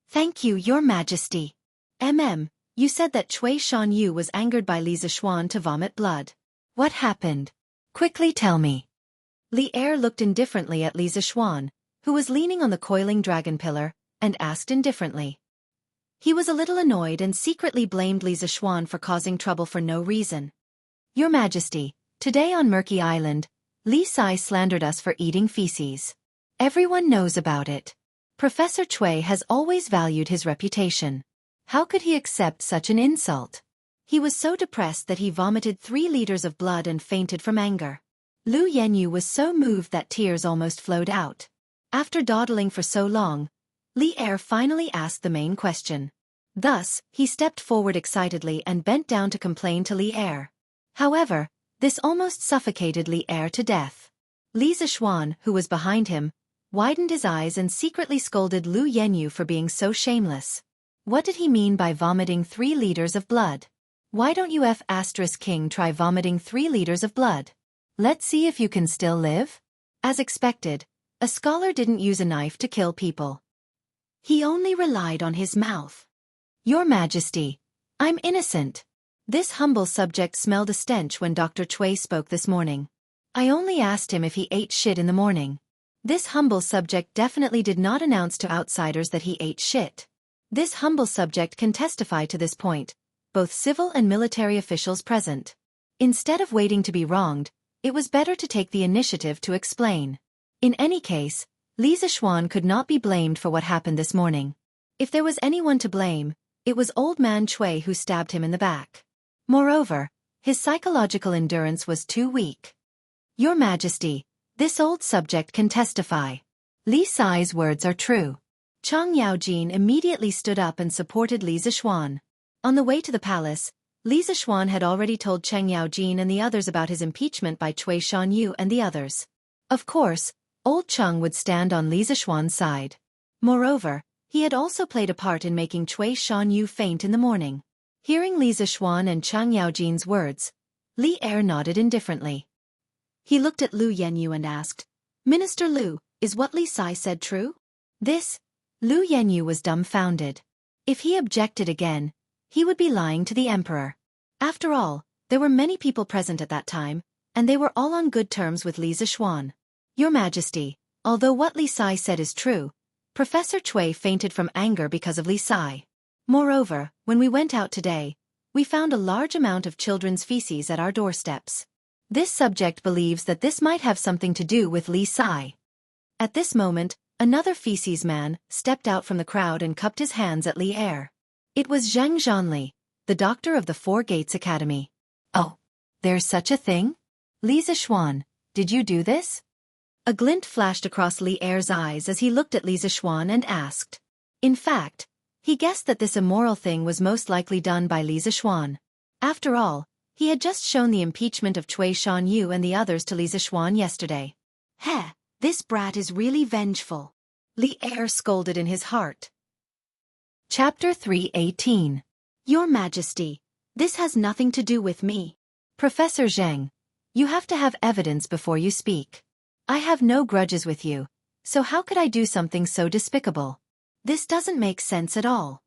[SPEAKER 1] "Thank you, Your Majesty. You said that Cui Shanyu was angered by Li Zixuan to vomit blood. What happened? Quickly tell me." Li Er looked indifferently at Li Zixuan, who was leaning on the coiling dragon pillar, and asked indifferently. He was a little annoyed and secretly blamed Li Zixuan for causing trouble for no reason. "Your Majesty, today on Murky Island, Li Sai slandered us for eating feces. Everyone knows about it. Professor Cui has always valued his reputation. How could he accept such an insult? He was so depressed that he vomited 3 liters of blood and fainted from anger." Lu Yenyu was so moved that tears almost flowed out. After dawdling for so long, Li Er finally asked the main question. Thus, he stepped forward excitedly and bent down to complain to Li Er. However, this almost suffocated Li Er to death. Li Zixuan, who was behind him, widened his eyes and secretly scolded Lu Yenyu for being so shameless. What did he mean by vomiting 3 liters of blood? Why don't you King try vomiting 3 liters of blood? Let's see if you can still live? As expected, a scholar didn't use a knife to kill people. He only relied on his mouth. "Your Majesty, I'm innocent." This humble subject smelled a stench when Dr. Cui spoke this morning. "I only asked him if he ate shit in the morning." This humble subject definitely did not announce to outsiders that he ate shit. This humble subject can testify to this point, both civil and military officials present. Instead of waiting to be wronged, it was better to take the initiative to explain. In any case, Li Zixuan could not be blamed for what happened this morning. If there was anyone to blame, it was old man Cui who stabbed him in the back. Moreover, his psychological endurance was too weak. "Your Majesty, this old subject can testify. Li Sai's words are true." Chang Yaojin immediately stood up and supported Li Zixuan. On the way to the palace, Li Zixuan had already told Cheng Yaojin and the others about his impeachment by Cui Shanyu and the others. Of course, old Cheng would stand on Li Zixuan's side. Moreover, He had also played a part in making Cui Shanyu faint in the morning. Hearing Li Zixuan and Chang Yaojin's words, Li Er nodded indifferently. He looked at Lu Yenyu and asked, "Minister Lu, is what Li Sai said true?" Lu Yenyu was dumbfounded. If he objected again, he would be lying to the emperor. After all, there were many people present at that time, and they were all on good terms with Li Zixuan. "Your Majesty, although what Li Sai said is true, Professor Cui fainted from anger because of Li Sai. Moreover, when we went out today, we found a large amount of children's feces at our doorsteps. This subject believes that this might have something to do with Li Sai." At this moment, another feces man stepped out from the crowd and cupped his hands at Li Er. It was Zhang Zhanli, the doctor of the Four Gates Academy. "Oh, there's such a thing? Li Zixuan, did you do this?" A glint flashed across Li Er's eyes as he looked at Li Zixuan and asked. In fact, he guessed that this immoral thing was most likely done by Li Zixuan. After all, he had just shown the impeachment of Cui Shanyu and the others to Li Zixuan yesterday. "Heh, this brat is really vengeful," Li Er scolded in his heart. Chapter 318. Your Majesty, this has nothing to do with me. Professor Zheng, you have to have evidence before you speak. I have no grudges with you, so how could I do something so despicable? This doesn't make sense at all.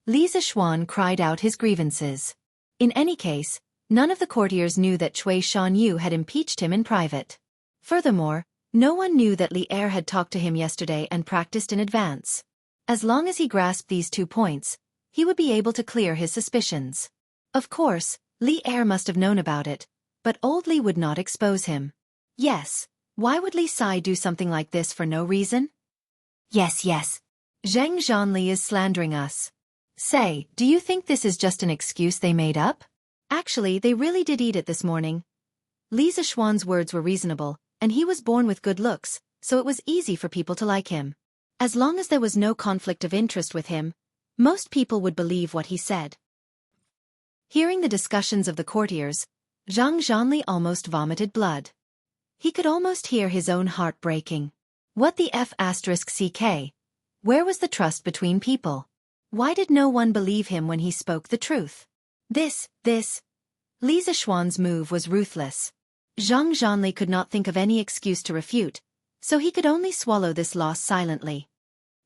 [SPEAKER 1] Li Zixuan cried out his grievances. In any case, none of the courtiers knew that Cui Shanyu had impeached him in private. Furthermore, no one knew that Li Er had talked to him yesterday and practiced in advance. As long as he grasped these 2 points, he would be able to clear his suspicions. Of course, Li Er must have known about it, but old Li would not expose him. Yes, why would Li Sai do something like this for no reason? Yes. Zhang Zhanli is slandering us. Say, do you think this is just an excuse they made up? Actually, they really did eat it this morning. Li Zixuan's words were reasonable, and he was born with good looks, so it was easy for people to like him. As long as there was no conflict of interest with him, most people would believe what he said. Hearing the discussions of the courtiers, Zhang Zhanli almost vomited blood. He could almost hear his own heart breaking. What the F***ck? Where was the trust between people? Why did no one believe him when he spoke the truth? Li Zixuan's move was ruthless. Zhang Zhanli could not think of any excuse to refute, so he could only swallow this loss silently.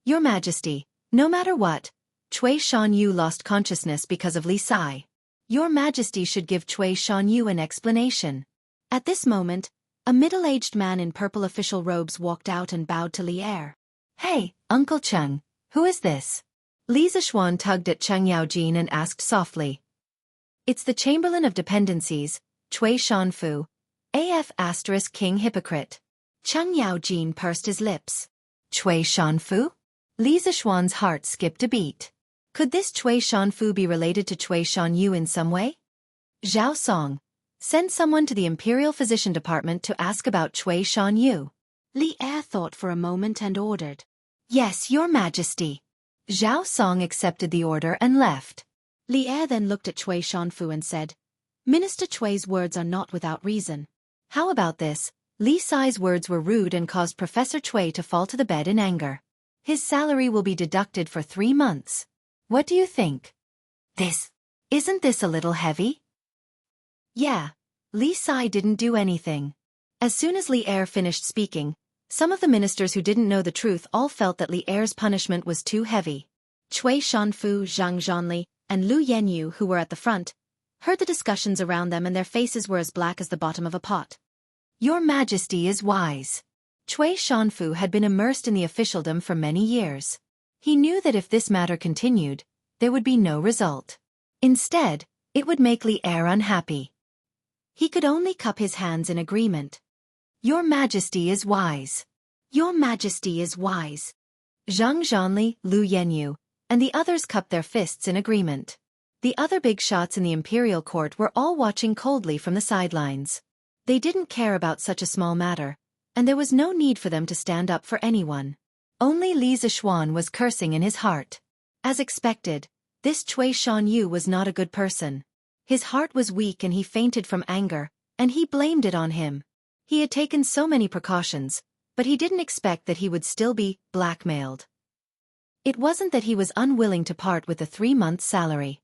[SPEAKER 1] Your Majesty, no matter what, Cui Shanyu lost consciousness because of Li Sai. Your Majesty should give Cui Shanyu an explanation. At this moment, a middle-aged man in purple official robes walked out and bowed to Li Er. Hey, Uncle Cheng, who is this? Li Zixuan tugged at Cheng Yaojin and asked softly. It's the Chamberlain of Dependencies, Cui Shanfu, AF** King Hypocrite. Cheng Yaojin pursed his lips. Cui Shanfu? Li Zixuan's heart skipped a beat. Could this Cui Shanfu be related to Cui Shanyu in some way? Zhao Song, send someone to the Imperial Physician Department to ask about Cui Shanyu. Li Er thought for a moment and ordered. Yes, Your Majesty. Zhao Song accepted the order and left. Li Er then looked at Cui Shanfu and said, Minister Cui's words are not without reason. How about this? Li Sai's words were rude and caused Professor Cui to fall to the bed in anger. His salary will be deducted for 3 months. What do you think? Isn't this a little heavy? Yeah, Li Sai didn't do anything. As soon as Li Er finished speaking, some of the ministers who didn't know the truth all felt that Li Er's punishment was too heavy. Cui Shanfu, Zhang Zhanli, and Lu Yenyu, who were at the front, heard the discussions around them and their faces were as black as the bottom of a pot. Your Majesty is wise. Cui Shanfu had been immersed in the officialdom for many years. He knew that if this matter continued, there would be no result. Instead, it would make Li Er unhappy. He could only cup his hands in agreement. Your Majesty is wise. Your Majesty is wise. Zhang Zhanli, Lu Yenyu, and the others cupped their fists in agreement. The other big shots in the imperial court were all watching coldly from the sidelines. They didn't care about such a small matter, and there was no need for them to stand up for anyone. Only Li Zixuan was cursing in his heart. As expected, this Cui Shanyu was not a good person. His heart was weak and he fainted from anger, and he blamed it on him. He had taken so many precautions, but he didn't expect that he would still be blackmailed. It wasn't that he was unwilling to part with the 3-month salary.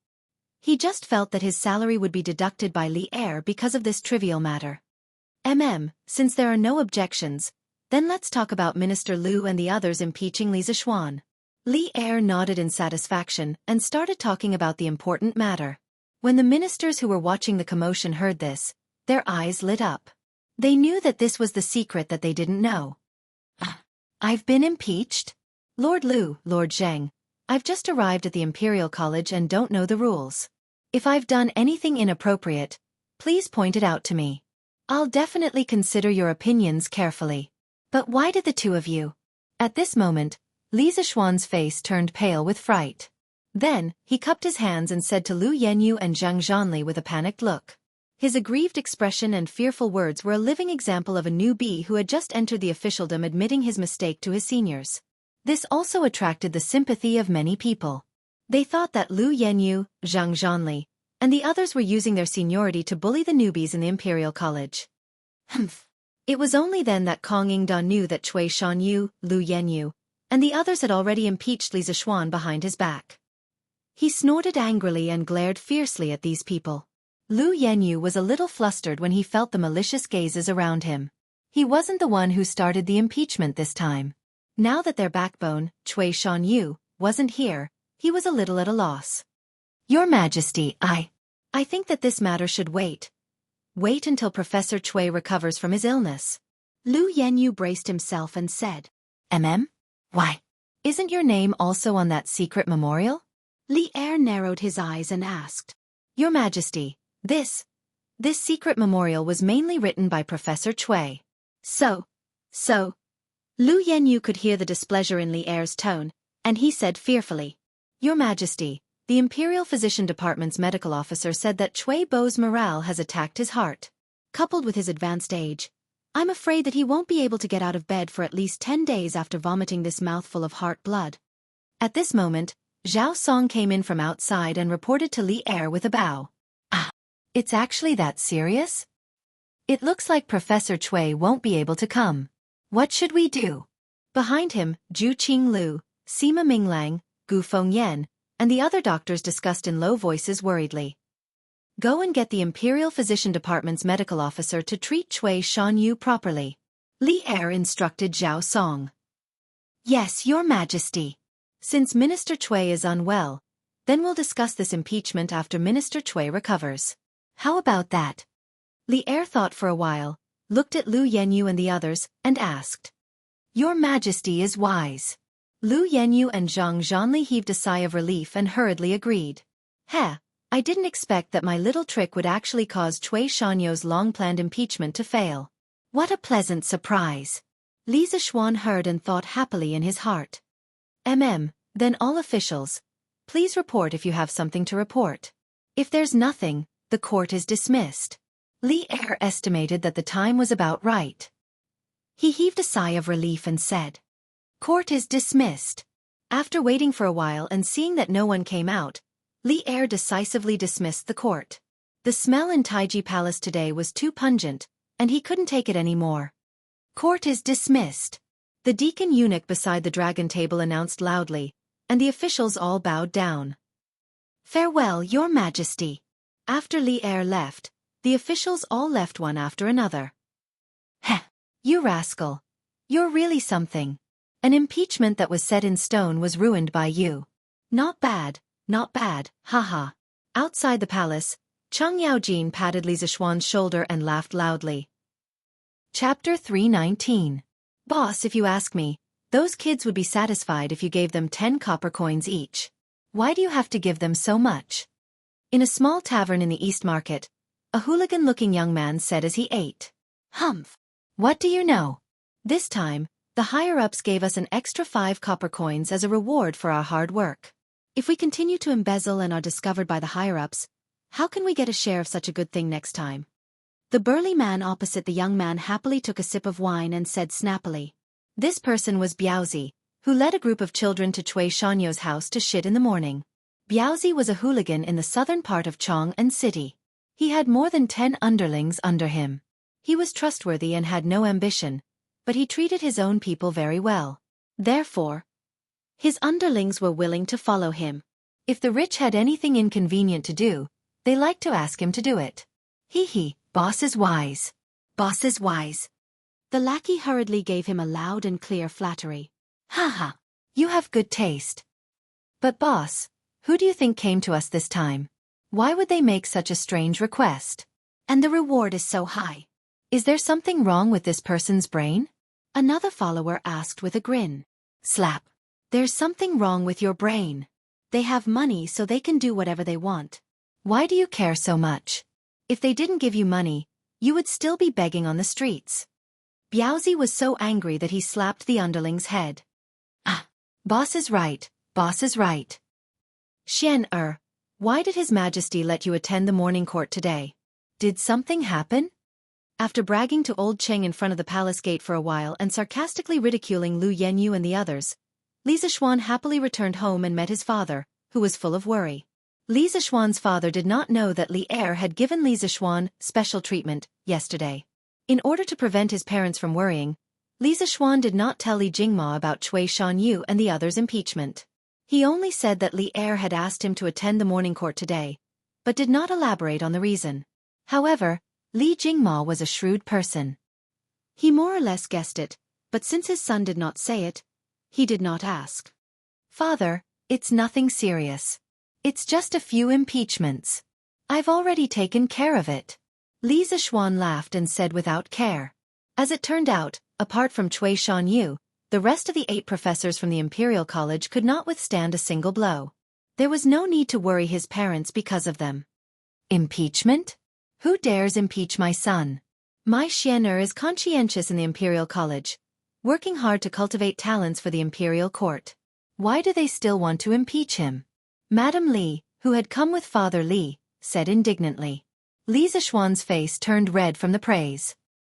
[SPEAKER 1] He just felt that his salary would be deducted by Li Er because of this trivial matter. Since there are no objections, then let's talk about Minister Liu and the others impeaching Li Zixuan. Li Er nodded in satisfaction and started talking about the important matter. When the ministers who were watching the commotion heard this, their eyes lit up. They knew that this was the secret that they didn't know. I've been impeached? Lord Liu, Lord Zheng, I've just arrived at the Imperial College and don't know the rules. If I've done anything inappropriate, please point it out to me. I'll definitely consider your opinions carefully. But why did the two of you? At this moment, Li Zixuan's face turned pale with fright. Then, he cupped his hands and said to Lu Yenyu and Zhang Zhanli with a panicked look. His aggrieved expression and fearful words were a living example of a newbie who had just entered the officialdom admitting his mistake to his seniors. This also attracted the sympathy of many people. They thought that Lu Yenyu, Zhang Zhanli, and the others were using their seniority to bully the newbies in the Imperial College. It was only then that Kong Yingda knew that Cui Shanyu, Lu Yenyu, and the others had already impeached Li Zixuan behind his back. He snorted angrily and glared fiercely at these people. Lu Yenyu was a little flustered when he felt the malicious gazes around him. He wasn't the one who started the impeachment this time. Now that their backbone, Cui Shanyu, wasn't here, he was a little at a loss. Your Majesty, I think that this matter should wait. Wait until Professor Cui recovers from his illness. Lu Yenyu braced himself and said, Why? Isn't your name also on that secret memorial? Li Er narrowed his eyes and asked, Your Majesty, this secret memorial was mainly written by Professor Cui. So. Lu Yenyu could hear the displeasure in Li Er's tone, and he said fearfully, Your Majesty, the Imperial Physician Department's medical officer said that Cui Bo's morale has attacked his heart. Coupled with his advanced age, I'm afraid that he won't be able to get out of bed for at least 10 days after vomiting this mouthful of heart blood. At this moment, Zhao Song came in from outside and reported to Li Er with a bow. It's actually that serious? It looks like Professor Cui won't be able to come. What should we do? Behind him, Zhu Qinglu, Sima Minglang, Gu Fengyan, and the other doctors discussed in low voices worriedly. Go and get the Imperial Physician Department's medical officer to treat Cui Shanyu properly. Li Er instructed Zhao Song. Yes, Your Majesty. Since Minister Cui is unwell, then we'll discuss this impeachment after Minister Cui recovers. How about that? Li Er thought for a while, looked at Lu Yenyu and the others, and asked. Your Majesty is wise. Lu Yenyu and Zhang Zhanli heaved a sigh of relief and hurriedly agreed. I didn't expect that my little trick would actually cause Cui Shanyu's long-planned impeachment to fail. What a pleasant surprise. Li Zixuan heard and thought happily in his heart. Then all officials, please report if you have something to report. If there's nothing, the court is dismissed. Li Er estimated that the time was about right. He heaved a sigh of relief and said, Court is dismissed. After waiting for a while and seeing that no one came out, Li Er decisively dismissed the court. The smell in Taiji Palace today was too pungent, and he couldn't take it anymore. Court is dismissed. The deacon eunuch beside the dragon table announced loudly, and the officials all bowed down. Farewell, Your Majesty. After Li Er left, the officials all left one after another. You rascal. You're really something. An impeachment that was set in stone was ruined by you. Not bad, haha. Outside the palace, Cheng Yaojin patted Li Zixuan's shoulder and laughed loudly. Chapter 319. Boss, if you ask me, those kids would be satisfied if you gave them 10 copper coins each. Why do you have to give them so much? In a small tavern in the East Market, a hooligan-looking young man said as he ate. Humph. What do you know? This time, the higher-ups gave us an extra 5 copper coins as a reward for our hard work. If we continue to embezzle and are discovered by the higher-ups, how can we get a share of such a good thing next time? The burly man opposite the young man happily took a sip of wine and said snappily. This person was Biaozi, who led a group of children to Cui Shanyu's house to shit in the morning. Biaozi was a hooligan in the southern part of Chang'an City. He had more than 10 underlings under him. He was trustworthy and had no ambition, but he treated his own people very well. Therefore, His underlings were willing to follow him. If the rich had anything inconvenient to do, they liked to ask him to do it. Hee, boss is wise. Boss is wise. The lackey hurriedly gave him a loud and clear flattery. Ha, you have good taste. But boss, who do you think came to us this time? Why would they make such a strange request? And the reward is so high. Is there something wrong with this person's brain? Another follower asked with a grin. Slap. There's something wrong with your brain. They have money so they can do whatever they want. Why do you care so much? If they didn't give you money, you would still be begging on the streets. Biaozi was so angry that he slapped the underling's head. Ah, boss is right, boss is right. Xian, why did His Majesty let you attend the morning court today? Did something happen? After bragging to old Cheng in front of the palace gate for a while and sarcastically ridiculing Lu Yenyu and the others, Li Zixuan happily returned home and met his father, who was full of worry. Li Zixuan's father did not know that Li Er had given Li Zixuan special treatment yesterday. In order to prevent his parents from worrying, Li Zixuan did not tell Li Jingma about Cui Shanyu and the others' impeachment. He only said that Li Er had asked him to attend the morning court today, but did not elaborate on the reason. However, Li Jingma was a shrewd person. He more or less guessed it, but since his son did not say it, he did not ask. Father, it's nothing serious. It's just a few impeachments. I've already taken care of it. Li Zixuan laughed and said without care. As it turned out, apart from Cui Shanyu, the rest of the 8 professors from the Imperial College could not withstand a single blow. There was no need to worry his parents because of them. Impeachment? Who dares impeach my son? My Xianer is conscientious in the Imperial College, working hard to cultivate talents for the Imperial Court. Why do they still want to impeach him? Madame Li, who had come with Father Li, said indignantly. Li Zixuan's face turned red from the praise.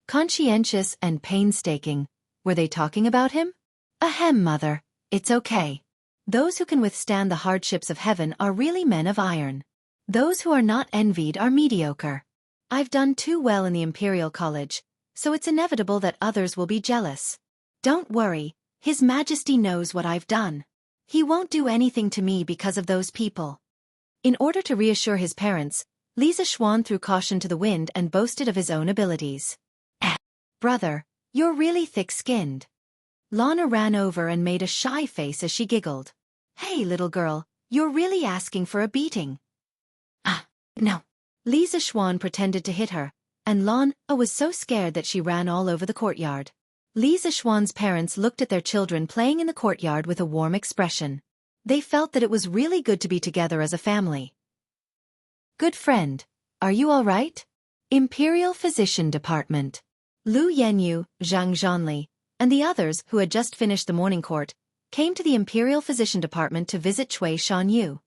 [SPEAKER 1] Conscientious and painstaking, were they talking about him? Ahem, mother, it's okay. Those who can withstand the hardships of heaven are really men of iron. Those who are not envied are mediocre. I've done too well in the Imperial College, so it's inevitable that others will be jealous. Don't worry, His Majesty knows what I've done. He won't do anything to me because of those people. In order to reassure his parents, Li Zixuan threw caution to the wind and boasted of his own abilities. Brother, you're really thick-skinned. Lana ran over and made a shy face as she giggled. Hey little girl, you're really asking for a beating. No. Li Zixuan pretended to hit her, and Lana was so scared that she ran all over the courtyard. Li Zixuan's parents looked at their children playing in the courtyard with a warm expression. They felt that it was really good to be together as a family. Good friend, are you all right? Imperial Physician Department. Lu Yenyu, Zhang Zhanli, and the others who had just finished the morning court, came to the Imperial Physician Department to visit Cui Shanyu.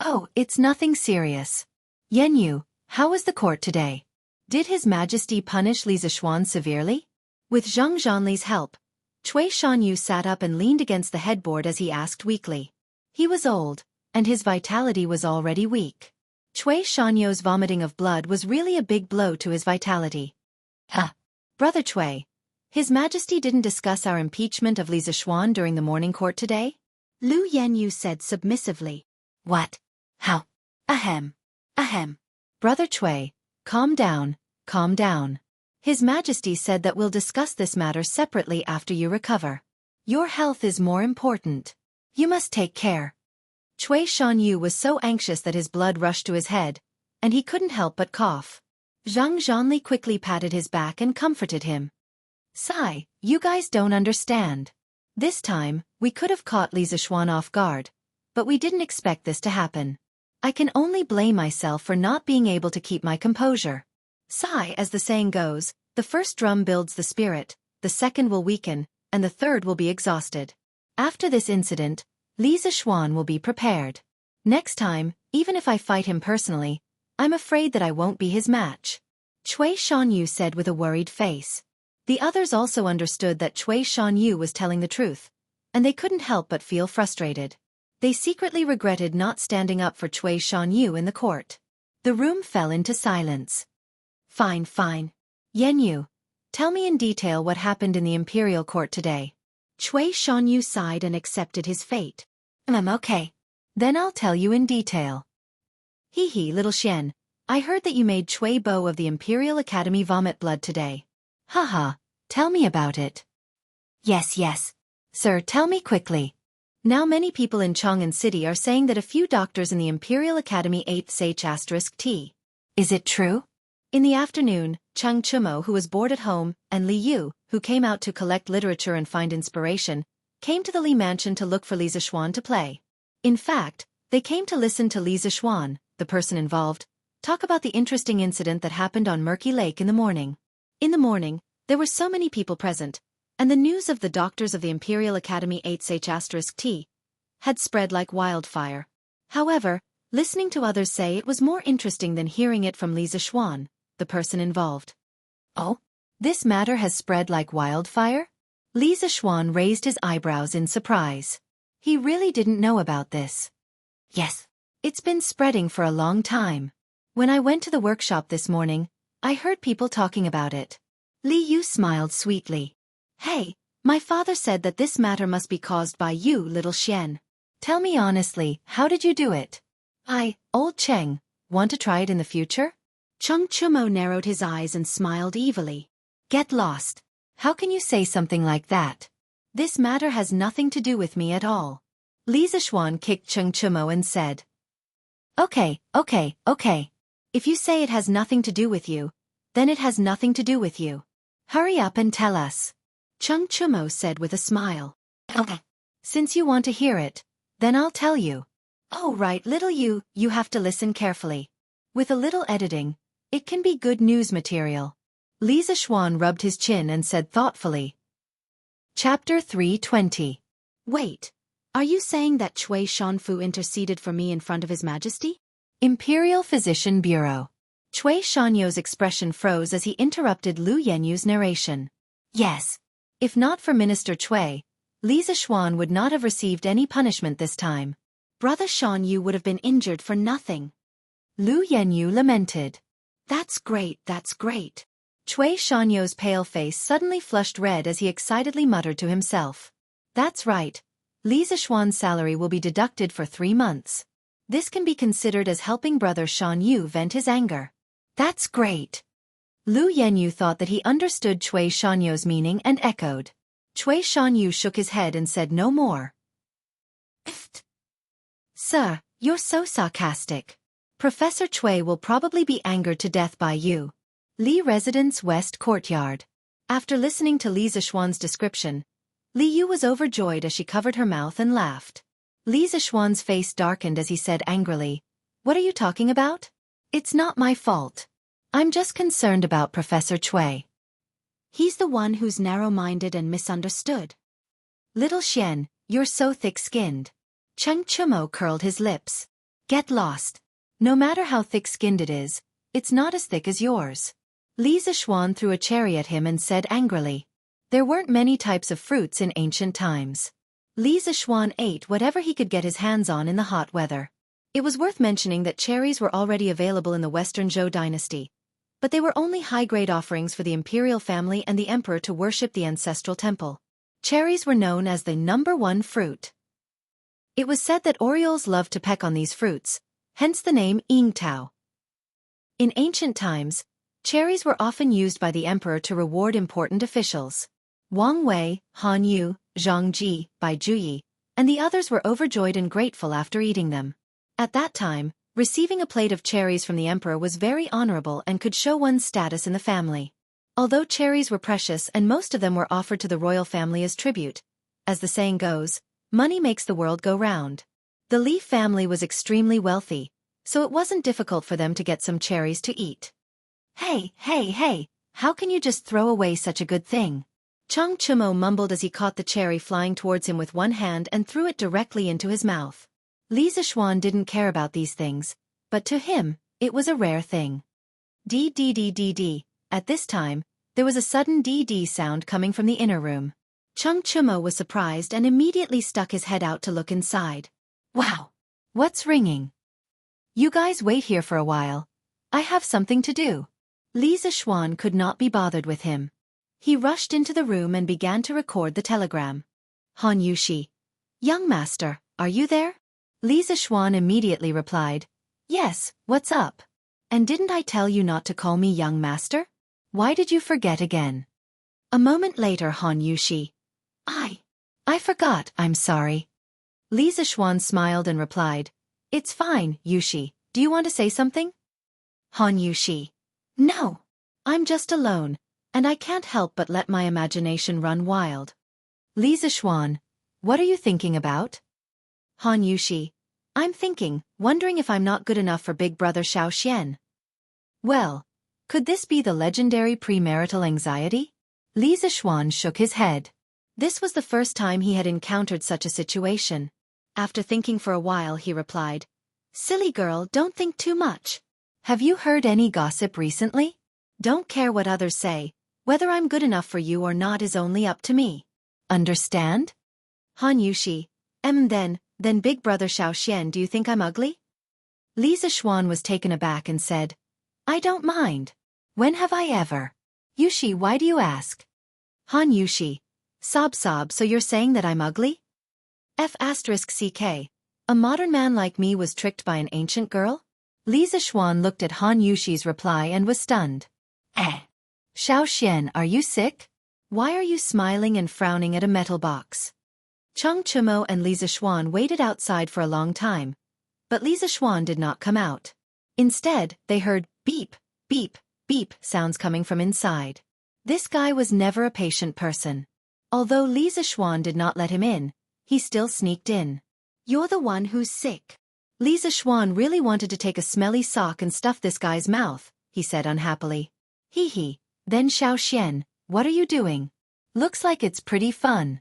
[SPEAKER 1] Oh, it's nothing serious. Yenyu, how was the court today? Did His Majesty punish Li Zixuan severely? With Zhang Zhanli's help, Cui Shanyu sat up and leaned against the headboard as he asked weakly. He was old, and his vitality was already weak. Cui Shanyu's vomiting of blood was really a big blow to his vitality. Brother Cui, His Majesty didn't discuss our impeachment of Li Zixuan during the morning court today? Lu Yenyu said submissively. What? How? Ahem. Brother Cui, calm down, calm down. His Majesty said that we'll discuss this matter separately after you recover. Your health is more important. You must take care. Cui Shanyu was so anxious that his blood rushed to his head, and he couldn't help but cough. Zhang Zhanli quickly patted his back and comforted him. Sigh, you guys don't understand. This time, we could have caught Li Zixuan off guard, but we didn't expect this to happen. I can only blame myself for not being able to keep my composure. Sigh, as the saying goes, the first drum builds the spirit, the second will weaken, and the third will be exhausted. After this incident, Li Zixuan will be prepared. Next time, even if I fight him personally, I'm afraid that I won't be his match. Cui Shanyu said with a worried face. The others also understood that Cui Shanyu was telling the truth, and they couldn't help but feel frustrated. They secretly regretted not standing up for Cui Shanyu in the court. The room fell into silence. Fine. Yenyu, tell me in detail what happened in the Imperial Court today. Cui Shanyu sighed and accepted his fate. Okay. Then I'll tell you in detail. Hee hee, little Xian. I heard that you made Cui Bo of the Imperial Academy vomit blood today. Haha, tell me about it. Yes. Sir, tell me quickly. Now many people in Chang'an City are saying that a few doctors in the Imperial Academy ate *T. Is it true? In the afternoon, Chang Chumo, who was bored at home, and Li Yu, who came out to collect literature and find inspiration, came to the Li mansion to look for Li Zixuan to play. In fact, they came to listen to Li Zixuan, the person involved, talk about the interesting incident that happened on Murky Lake in the morning. In the morning, there were so many people present, and the news of the doctors of the Imperial Academy *T had spread like wildfire. However, listening to others say it was more interesting than hearing it from Li Zixuan, the person involved. Oh? This matter has spread like wildfire? Li Zixuan raised his eyebrows in surprise. He really didn't know about this. Yes. It's been spreading for a long time. When I went to the workshop this morning, I heard people talking about it. Li Yu smiled sweetly. Hey, my father said that this matter must be caused by you, little Xian. Tell me honestly, how did you do it? Old Cheng, want to try it in the future? Cheng Chumo narrowed his eyes and smiled evilly. Get lost. How can you say something like that? This matter has nothing to do with me at all. Li Zixuan kicked Cheng Chumo and said. Okay. If you say it has nothing to do with you, then it has nothing to do with you. Hurry up and tell us. Cheng Chumo said with a smile. Okay. Since you want to hear it, then I'll tell you. Oh right, little you have to listen carefully. With a little editing, it can be good news material. Li Zixuan rubbed his chin and said thoughtfully. Chapter 320. Wait, are you saying that Cui Shanfu interceded for me in front of His Majesty? Imperial Physician Bureau. Cui Shanyo's expression froze as he interrupted Lu Yenyu's narration. Yes. If not for Minister Cui, Li Zixuan would not have received any punishment this time. Brother Shan Yu would have been injured for nothing. Lu Yenyu lamented. That's great. Cui Shanyo's pale face suddenly flushed red as he excitedly muttered to himself. That's right. Li Zixuan's salary will be deducted for 3 months. This can be considered as helping Brother Shan Yu vent his anger. That's great. Lu Yenyu thought that he understood Cui Shanyo's meaning and echoed. Cui Shanyu shook his head and said no more. Sir, you're so sarcastic. Professor Cui will probably be angered to death by you. Li Residence West Courtyard. After listening to Li Zixuan's description, Li Yu was overjoyed as she covered her mouth and laughed. Li Zixuan's face darkened as he said angrily, What are you talking about? It's not my fault. I'm just concerned about Professor Cui. He's the one who's narrow-minded and misunderstood. Little Xian, you're so thick-skinned. Cheng Chumo curled his lips. Get lost. No matter how thick-skinned it is, it's not as thick as yours. Li Zixuan threw a cherry at him and said angrily. There weren't many types of fruits in ancient times. Li Zixuan ate whatever he could get his hands on in the hot weather. It was worth mentioning that cherries were already available in the Western Zhou dynasty, but they were only high-grade offerings for the imperial family and the emperor to worship the ancestral temple. Cherries were known as the #1 fruit. It was said that orioles loved to peck on these fruits, hence the name Yingtao. In ancient times, cherries were often used by the emperor to reward important officials. Wang Wei, Han Yu, Zhang Ji, Bai Juyi, and the others were overjoyed and grateful after eating them. At that time, receiving a plate of cherries from the emperor was very honorable and could show one's status in the family. Although cherries were precious and most of them were offered to the royal family as tribute, as the saying goes, money makes the world go round. The Li family was extremely wealthy, so it wasn't difficult for them to get some cherries to eat. Hey, how can you just throw away such a good thing? Cheng Chumo mumbled as he caught the cherry flying towards him with one hand and threw it directly into his mouth. Li Zixuan didn't care about these things, but to him, it was a rare thing. D. At this time, there was a sudden DD sound coming from the inner room. Cheng Chumo was surprised and immediately stuck his head out to look inside. Wow! What's ringing? You guys wait here for a while. I have something to do. Li Zixuan could not be bothered with him. He rushed into the room and began to record the telegram. Han Yushi. Young master, are you there? Li Zishuan immediately replied, yes, what's up? And didn't I tell you not to call me young master? Why did you forget again? A moment later Han Yushi. I forgot, I'm sorry. Li Zishuan smiled and replied, it's fine, Yushi, do you want to say something? Han Yushi. No. I'm just alone, and I can't help but let my imagination run wild. Li Zishuan. What are you thinking about? Han Yushi. I'm wondering if I'm not good enough for big brother Xiaofan. Well, could this be the legendary premarital anxiety? Li Zishuan shook his head. This was the first time he had encountered such a situation. After thinking for a while he replied, silly girl, don't think too much. Have you heard any gossip recently? Don't care what others say, whether I'm good enough for you or not is only up to me. Understand? Han Yushi. Then big brother Xiaofan, do you think I'm ugly? Li Zishuan was taken aback and said, I don't mind. When have I ever? Yushi, why do you ask? Han Yushi. Sob, so you're saying that I'm ugly? *ck. A modern man like me was tricked by an ancient girl? Li Zishuan looked at Han Yushi's reply and was stunned. Xiaofan, are you sick? Why are you smiling and frowning at a metal box? Cheng Chumo and Li Zishuan waited outside for a long time, but Li Zishuan did not come out. Instead, they heard beep, beep, beep sounds coming from inside. This guy was never a patient person. Although Li Zishuan did not let him in, he still sneaked in. You're the one who's sick. Li Zishuan really wanted to take a smelly sock and stuff this guy's mouth, he said unhappily. Hee. Then Xiaofan, what are you doing? Looks like it's pretty fun.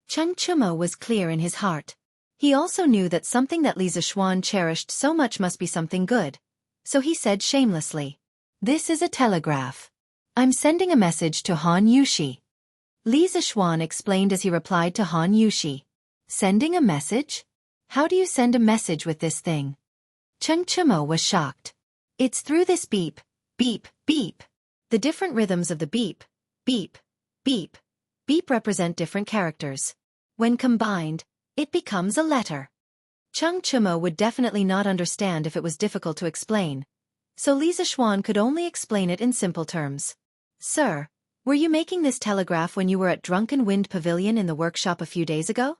[SPEAKER 1] Cheng Chumo was clear in his heart. He also knew that something that Li Zishuan cherished so much must be something good. So he said shamelessly, this is a telegraph. I'm sending a message to Han Yushi. Li Zishuan explained as he replied to Han Yushi. Sending a message? How do you send a message with this thing? Cheng Chumo was shocked. It's through this beep, beep, beep. The different rhythms of the beep, beep, beep, beep represent different characters. When combined, it becomes a letter. Cheng Chumo would definitely not understand if it was difficult to explain, so Li Zishuan could only explain it in simple terms. Sir, were you making this telegraph when you were at Drunken Wind Pavilion in the workshop a few days ago?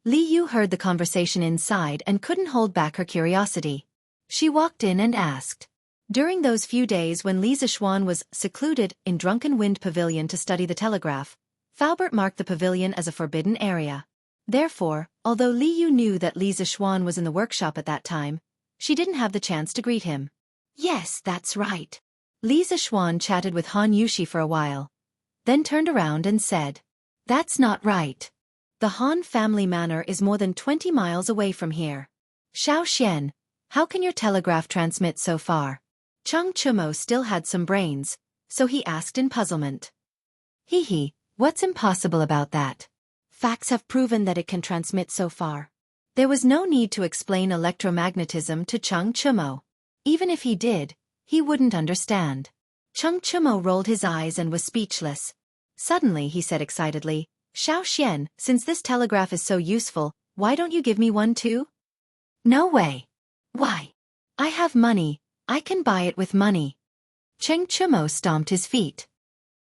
[SPEAKER 1] Li Yu heard the conversation inside and couldn't hold back her curiosity. She walked in and asked. During those few days when Li Zishuan was secluded in Drunken Wind Pavilion to study the telegraph, Faubert marked the pavilion as a forbidden area. Therefore, although Li Yu knew that Li Zishuan was in the workshop at that time, she didn't have the chance to greet him. Yes, that's right. Li Zishuan chatted with Han Yushi for a while, then turned around and said, that's not right. The Han family manor is more than 20 miles away from here. Xiaofan, how can your telegraph transmit so far? Cheng Chumo still had some brains, so he asked in puzzlement. Hee, what's impossible about that? Facts have proven that it can transmit so far. There was no need to explain electromagnetism to Cheng Chumo. Even if he did, he wouldn't understand. Cheng Chumo rolled his eyes and was speechless. Suddenly he said excitedly, Xiaofan, since this telegraph is so useful, why don't you give me one too? No way. Why? I have money, I can buy it with money. Cheng Chumo stomped his feet.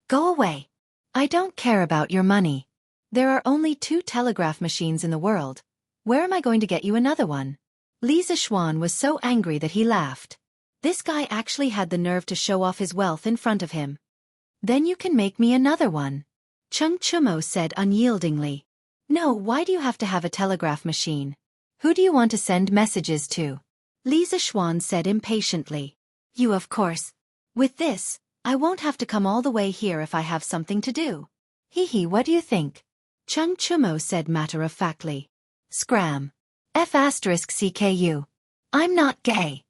[SPEAKER 1] Go away. I don't care about your money. There are only 2 telegraph machines in the world. Where am I going to get you another one? Li Zishuan was so angry that he laughed. This guy actually had the nerve to show off his wealth in front of him. Then you can make me another one. Cheng Chumo said unyieldingly. No, why do you have to have a telegraph machine? Who do you want to send messages to? Li Zishuan said impatiently. You, of course. With this, I won't have to come all the way here if I have something to do. Hee, what do you think? Cheng Chumo said matter-of-factly. Scram. *CKU. I'm not gay.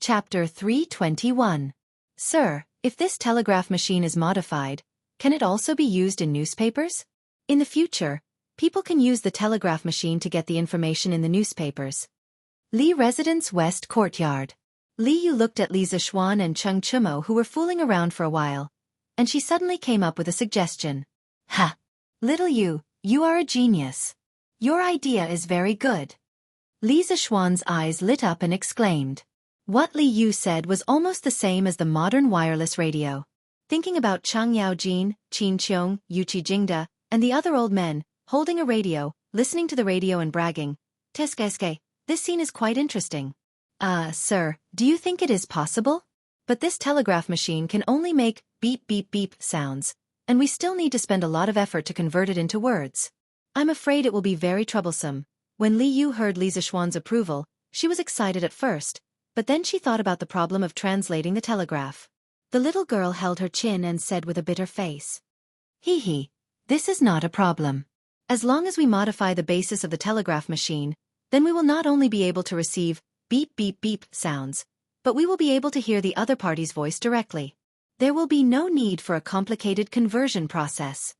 [SPEAKER 1] Chapter 321. Sir, if this telegraph machine is modified, can it also be used in newspapers? In the future, people can use the telegraph machine to get the information in the newspapers. Li Residence West Courtyard. Li Yu looked at Li Zishuan and Cheng Chumo who were fooling around for a while, and she suddenly came up with a suggestion. Ha! Little Yu, You are a genius. Your idea is very good. Li Zixuan's eyes lit up and exclaimed. What Li Yu said was almost the same as the modern wireless radio. Thinking about Chang Yaojin, Qin Qiong, Yu Qijingda, and the other old men, holding a radio, listening to the radio and bragging, Teskeske, this scene is quite interesting. Sir, do you think it is possible? But this telegraph machine can only make beep beep beep sounds, and we still need to spend a lot of effort to convert it into words. I'm afraid it will be very troublesome. When Li Yu heard Li Zixuan's approval, she was excited at first, but then she thought about the problem of translating the telegraph. The little girl held her chin and said with a bitter face. Hee, this is not a problem. As long as we modify the basis of the telegraph machine, then we will not only be able to receive beep beep beep sounds, but we will be able to hear the other party's voice directly. There will be no need for a complicated conversion process.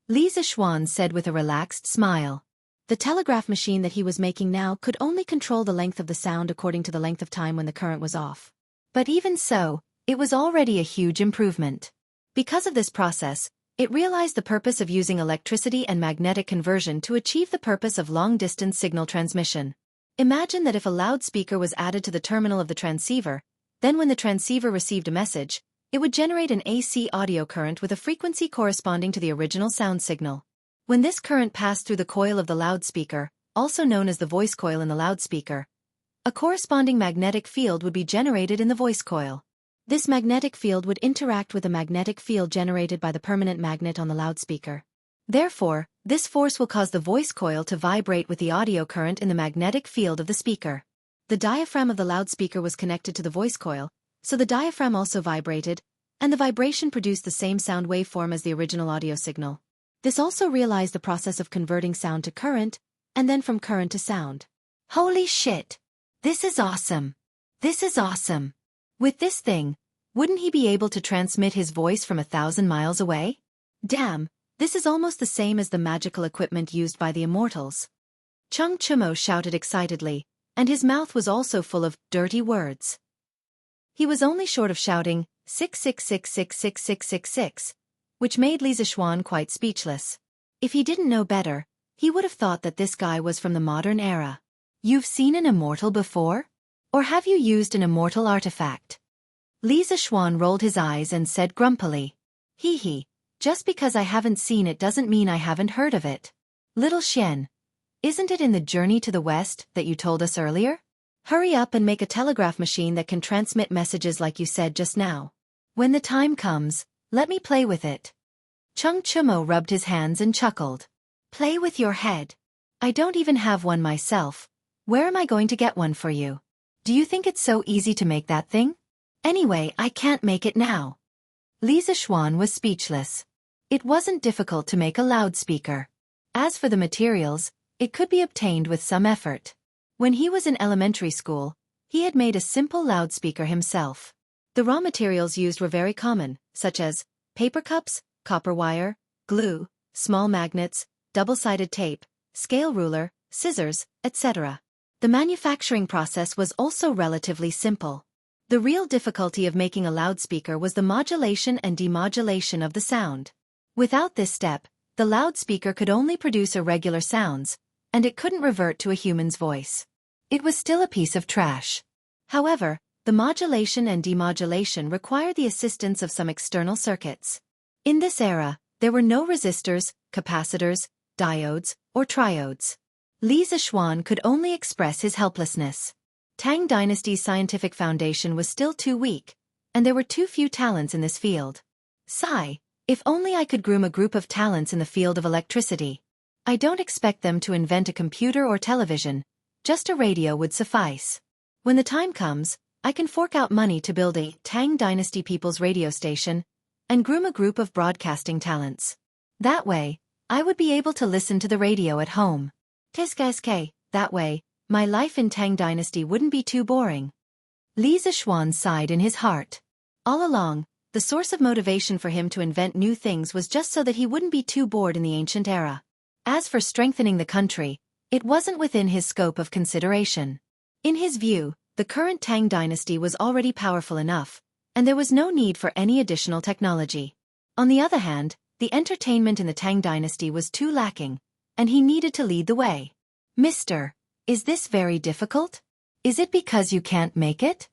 [SPEAKER 1] Li Zixuan said with a relaxed smile. The telegraph machine that he was making now could only control the length of the sound according to the length of time when the current was off. But even so, it was already a huge improvement. Because of this process, it realized the purpose of using electricity and magnetic conversion to achieve the purpose of long-distance signal transmission. Imagine that if a loudspeaker was added to the terminal of the transceiver, then when the transceiver received a message, it would generate an AC audio current with a frequency corresponding to the original sound signal. When this current passed through the coil of the loudspeaker, also known as the voice coil in the loudspeaker, a corresponding magnetic field would be generated in the voice coil. This magnetic field would interact with the magnetic field generated by the permanent magnet on the loudspeaker. Therefore, this force will cause the voice coil to vibrate with the audio current in the magnetic field of the speaker. The diaphragm of the loudspeaker was connected to the voice coil, so the diaphragm also vibrated, and the vibration produced the same sound waveform as the original audio signal. This also realized the process of converting sound to current, and then from current to sound. Holy shit! This is awesome! This is awesome! With this thing, wouldn't he be able to transmit his voice from 1,000 miles away? Damn! This is almost the same as the magical equipment used by the immortals. Chung Chumo shouted excitedly, and his mouth was also full of dirty words. He was only short of shouting 666666666, which made Li Zixuan quite speechless. If he didn't know better, he would have thought that this guy was from the modern era. You've seen an immortal before? Or have you used an immortal artifact? Li Zixuan rolled his eyes and said grumpily. Hee, just because I haven't seen it doesn't mean I haven't heard of it. Little Xian, isn't it in the journey to the west that you told us earlier? Hurry up and make a telegraph machine that can transmit messages like you said just now. When the time comes, let me play with it. Chung Chumo rubbed his hands and chuckled. Play with your head. I don't even have one myself. Where am I going to get one for you? Do you think it's so easy to make that thing? Anyway, I can't make it now. Li Zixuan was speechless. It wasn't difficult to make a loudspeaker. As for the materials, it could be obtained with some effort. When he was in elementary school, he had made a simple loudspeaker himself. The raw materials used were very common, such as paper cups, copper wire, glue, small magnets, double-sided tape, scale ruler, scissors, etc. The manufacturing process was also relatively simple. The real difficulty of making a loudspeaker was the modulation and demodulation of the sound. Without this step, the loudspeaker could only produce irregular sounds, and it couldn't revert to a human's voice. It was still a piece of trash. However, the modulation and demodulation required the assistance of some external circuits. In this era, there were no resistors, capacitors, diodes, or triodes. Li Zixuan could only express his helplessness. Tang Dynasty's scientific foundation was still too weak, and there were too few talents in this field. Sigh, if only I could groom a group of talents in the field of electricity. I don't expect them to invent a computer or television, just a radio would suffice. When the time comes, I can fork out money to build a Tang Dynasty People's radio station, and groom a group of broadcasting talents. That way, I would be able to listen to the radio at home. Keske, that way, my life in Tang Dynasty wouldn't be too boring. Li Zixuan sighed in his heart. All along, the source of motivation for him to invent new things was just so that he wouldn't be too bored in the ancient era. As for strengthening the country, it wasn't within his scope of consideration. In his view, the current Tang Dynasty was already powerful enough, and there was no need for any additional technology. On the other hand, the entertainment in the Tang Dynasty was too lacking, and he needed to lead the way. Mister, is this very difficult? Is it because you can't make it?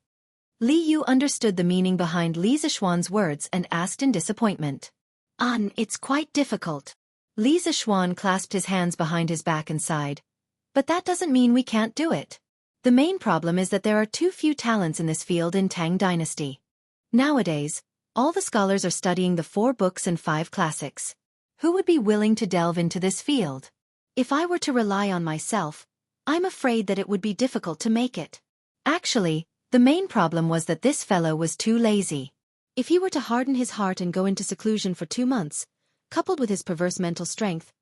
[SPEAKER 1] Li Yu understood the meaning behind Li Zishuan's words and asked in disappointment. It's quite difficult. Li Zishuan clasped his hands behind his back and sighed. But that doesn't mean we can't do it. The main problem is that there are too few talents in this field in Tang Dynasty. Nowadays, all the scholars are studying the 4 books and 5 classics. Who would be willing to delve into this field? If I were to rely on myself, I'm afraid that it would be difficult to make it. Actually, the main problem was that this fellow was too lazy. If he were to harden his heart and go into seclusion for 2 months, coupled with his perverse mental strength,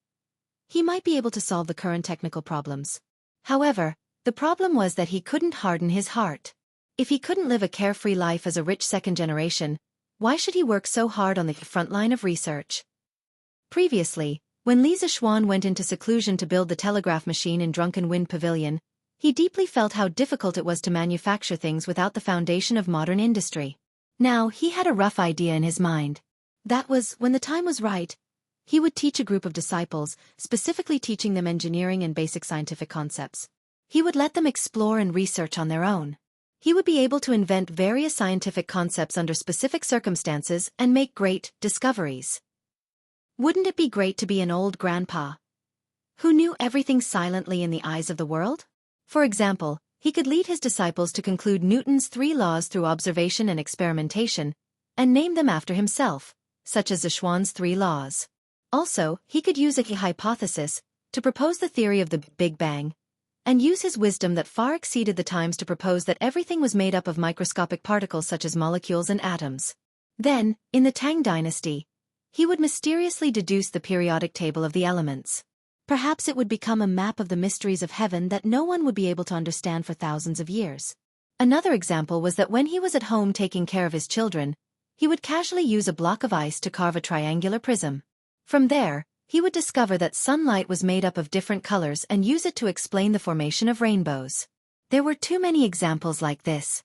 [SPEAKER 1] he might be able to solve the current technical problems. However, the problem was that he couldn't harden his heart. If he couldn't live a carefree life as a rich second generation, why should he work so hard on the front line of research? Previously, when Li Zishuan went into seclusion to build the telegraph machine in Drunken Wind Pavilion, he deeply felt how difficult it was to manufacture things without the foundation of modern industry. Now, he had a rough idea in his mind. That was, when the time was right, he would teach a group of disciples, specifically teaching them engineering and basic scientific concepts. He would let them explore and research on their own. He would be able to invent various scientific concepts under specific circumstances and make great discoveries. Wouldn't it be great to be an old grandpa who knew everything silently in the eyes of the world? For example, he could lead his disciples to conclude Newton's 3 laws through observation and experimentation, and name them after himself, such as Zishuan's 3 laws. Also, he could use a hypothesis to propose the theory of the Big Bang, and use his wisdom that far exceeded the times to propose that everything was made up of microscopic particles such as molecules and atoms. Then, in the Tang Dynasty, he would mysteriously deduce the periodic table of the elements. Perhaps it would become a map of the mysteries of heaven that no one would be able to understand for thousands of years. Another example was that when he was at home taking care of his children, he would casually use a block of ice to carve a triangular prism. From there, he would discover that sunlight was made up of different colors and use it to explain the formation of rainbows. There were too many examples like this.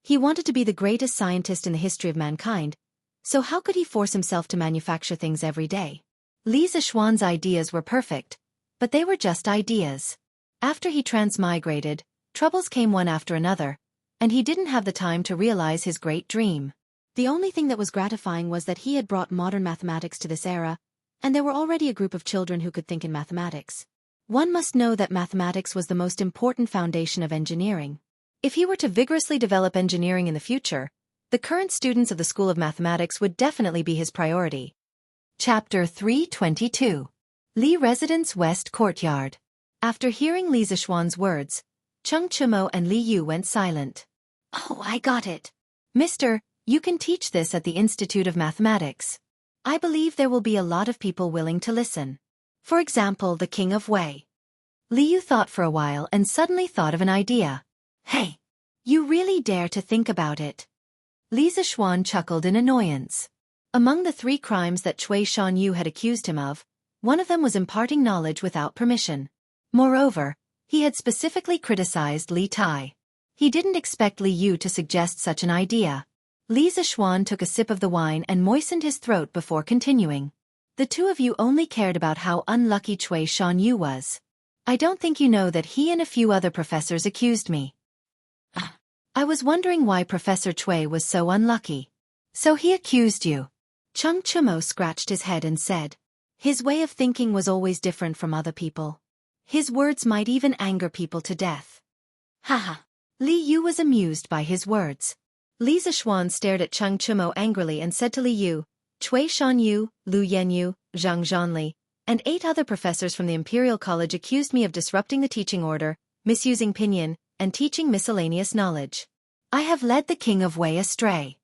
[SPEAKER 1] He wanted to be the greatest scientist in the history of mankind, so how could he force himself to manufacture things every day? Li Zishuan's ideas were perfect, but they were just ideas. After he transmigrated, troubles came one after another, and he didn't have the time to realize his great dream. The only thing that was gratifying was that he had brought modern mathematics to this era, and there were already a group of children who could think in mathematics. One must know that mathematics was the most important foundation of engineering. If he were to vigorously develop engineering in the future, the current students of the School of Mathematics would definitely be his priority. Chapter 322. Li Residence West Courtyard. After hearing Li Zishuan's words, Cheng Chumo and Li Yu went silent. Oh, I got it. Mister, you can teach this at the Institute of Mathematics. I believe there will be a lot of people willing to listen. For example, the King of Wei. Li Yu thought for a while and suddenly thought of an idea. Hey, you really dare to think about it? Li Zishuan chuckled in annoyance. Among the 3 crimes that Cui Shanyu had accused him of, one of them was imparting knowledge without permission. Moreover, he had specifically criticized Li Tai. He didn't expect Li Yu to suggest such an idea. Li Zishuan took a sip of the wine and moistened his throat before continuing. The 2 of you only cared about how unlucky Cui Shanyu was. I don't think you know that he and a few other professors accused me. I was wondering why Professor Cui was so unlucky. So he accused you. Cheng Chumo scratched his head and said. His way of thinking was always different from other people. His words might even anger people to death. Haha. Li Yu was amused by his words. Li Zishuan stared at Cheng Chumo angrily and said to Li Yu, Cui Shanyu, Lu Yenyu, Zhang Zhanli, and 8 other professors from the Imperial College accused me of disrupting the teaching order, misusing pinyin, and teaching miscellaneous knowledge. I have led the King of Wei astray.